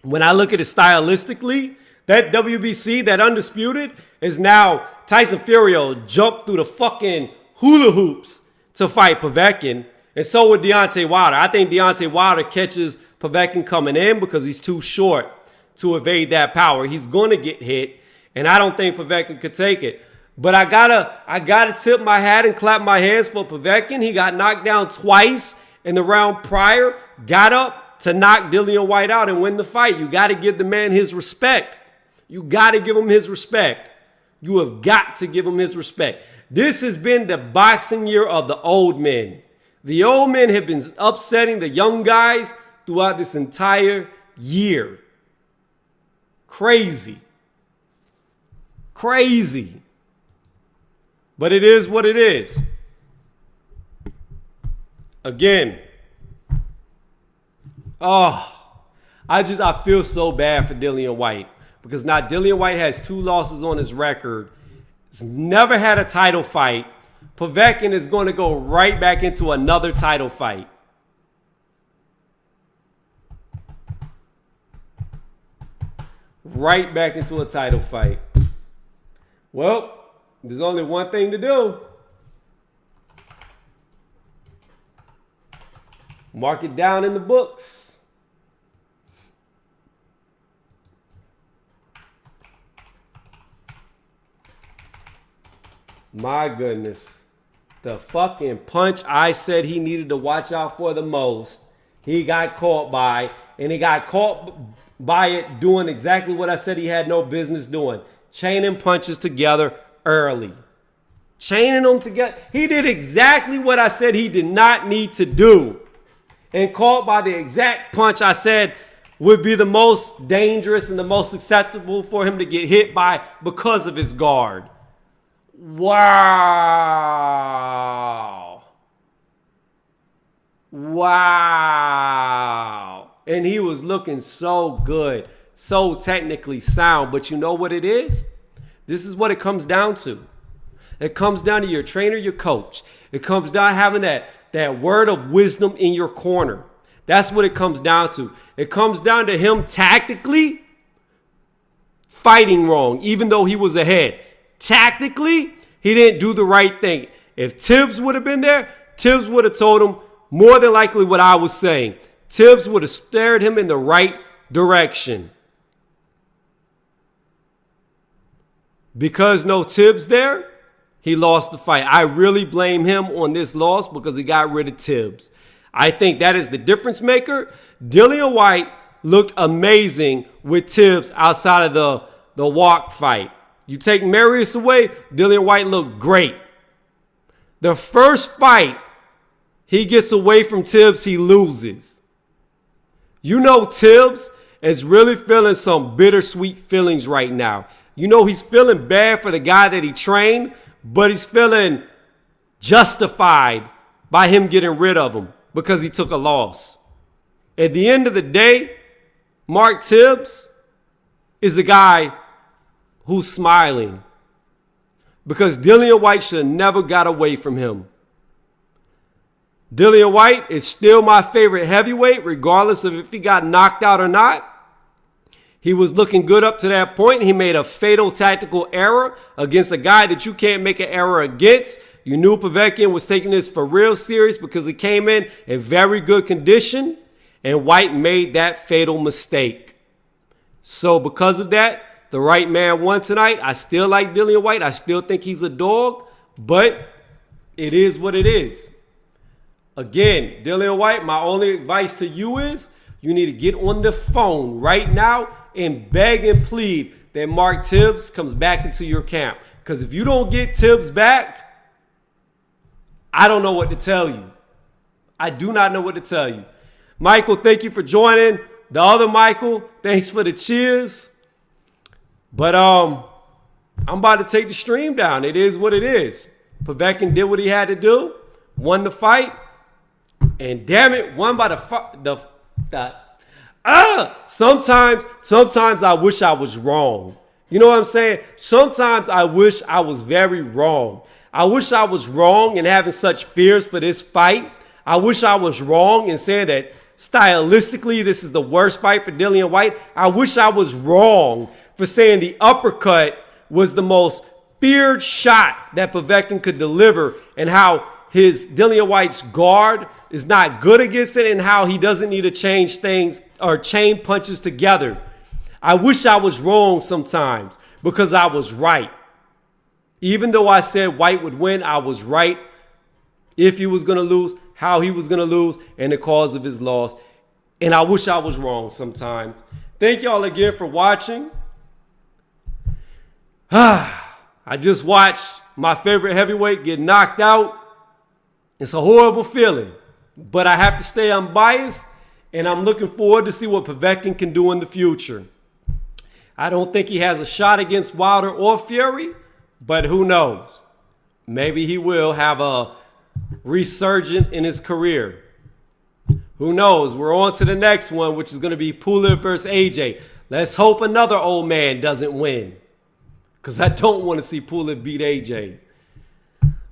When I look at it stylistically, that WBC, that Undisputed, is now Tyson Fury will jump through the fucking hula hoops to fight Povetkin. And so would Deontay Wilder. I think Deontay Wilder catches Povetkin coming in because he's too short to evade that power. He's going to get hit, and I don't think Povetkin could take it. But I gotta tip my hat and clap my hands for Povetkin. He got knocked down twice in the round prior, got up to knock Dillian Whyte out and win the fight. You got to give the man his respect. You got to give him his respect. You have got to give him his respect. This has been the boxing year of the old men. The old men have been upsetting the young guys throughout this entire year. Crazy. Crazy. But it is what it is. Again. I feel so bad for Dillian Whyte. Because now Dillian Whyte has 2 losses on his record. He's never had a title fight. Povetkin is going to go right back into another title fight. Right back into a title fight. Well, there's only one thing to do. Mark it down in the books. My goodness. The fucking punch I said he needed to watch out for the most, he got caught by, and he got caught by it doing exactly what I said he had no business doing. Chaining punches together early. Chaining them together. He did exactly what I said he did not need to do. And caught by the exact punch I said would be the most dangerous and the most acceptable for him to get hit by because of his guard. Wow. Wow. And he was looking so good, so technically sound. But you know what it is? This is what it comes down to. It comes down to your trainer, your coach. It comes down to having that word of wisdom in your corner. That's what it comes down to. It comes down to him tactically fighting wrong, even though he was ahead. Tactically, he didn't do the right thing. If Tibbs would have been there, Tibbs would have told him more than likely what I was saying. Tibbs would have steered him in the right direction. Because no Tibbs there, he lost the fight. I really blame him on this loss because he got rid of Tibbs. I think that is the difference maker. Dillian Whyte looked amazing with Tibbs outside of the walk fight. You take Marius away, Dillian Whyte looked great. The first fight he gets away from Tibbs, he loses. You know Tibbs is really feeling some bittersweet feelings right now. You know he's feeling bad for the guy that he trained, but he's feeling justified by him getting rid of him because he took a loss. At the end of the day, Mark Tibbs is a guy who's smiling. Because Dillian Whyte should have never got away from him. Dillian Whyte is still my favorite heavyweight, regardless of if he got knocked out or not. He was looking good up to that point. He made a fatal tactical error against a guy that you can't make an error against. You knew Povetkin was taking this for real serious because he came in very good condition, and Whyte made that fatal mistake. So because of that, the right man won tonight. I still like Dillian Whyte. I still think he's a dog, but it is what it is. Again, Dillian Whyte, my only advice to you is you need to get on the phone right now and beg and plead that Mark Tibbs comes back into your camp. Because if you don't get Tibbs back, I don't know what to tell you. I do not know what to tell you. Michael, thank you for joining. The other Michael, thanks for the cheers. But I'm about to take the stream down. It is what it is. Povetkin did what he had to do, won the fight, and damn it, won by Sometimes I wish I was wrong. You know what I'm saying? Sometimes I wish I was very wrong. I wish I was wrong in having such fears for this fight. I wish I was wrong in saying that stylistically this is the worst fight for Dillian Whyte. I wish I was wrong for saying the uppercut was the most feared shot that Povetkin could deliver, and how his Dillian Whyte's guard is not good against it, and how he doesn't need to change things or chain punches together. I wish I was wrong sometimes because I was right. Even though I said Whyte would win, I was right. If he was going to lose, how he was going to lose, and the cause of his loss. And I wish I was wrong sometimes. Thank y'all again for watching. I just watched my favorite heavyweight get knocked out. It's a horrible feeling, but I have to stay unbiased, and I'm looking forward to see what Povetkin can do in the future. I don't think he has a shot against Wilder or Fury, but who knows? Maybe he will have a resurgent in his career. Who knows? We're on to the next one, which is going to be Pulev versus AJ. Let's hope another old man doesn't win, because I don't want to see Pulev beat AJ.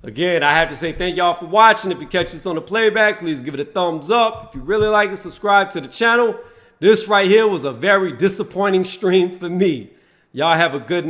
Again, I have to say thank y'all for watching. If you catch this on the playback, please give it a thumbs up. If you really like it, subscribe to the channel. This right here was a very disappointing stream for me. Y'all have a good night.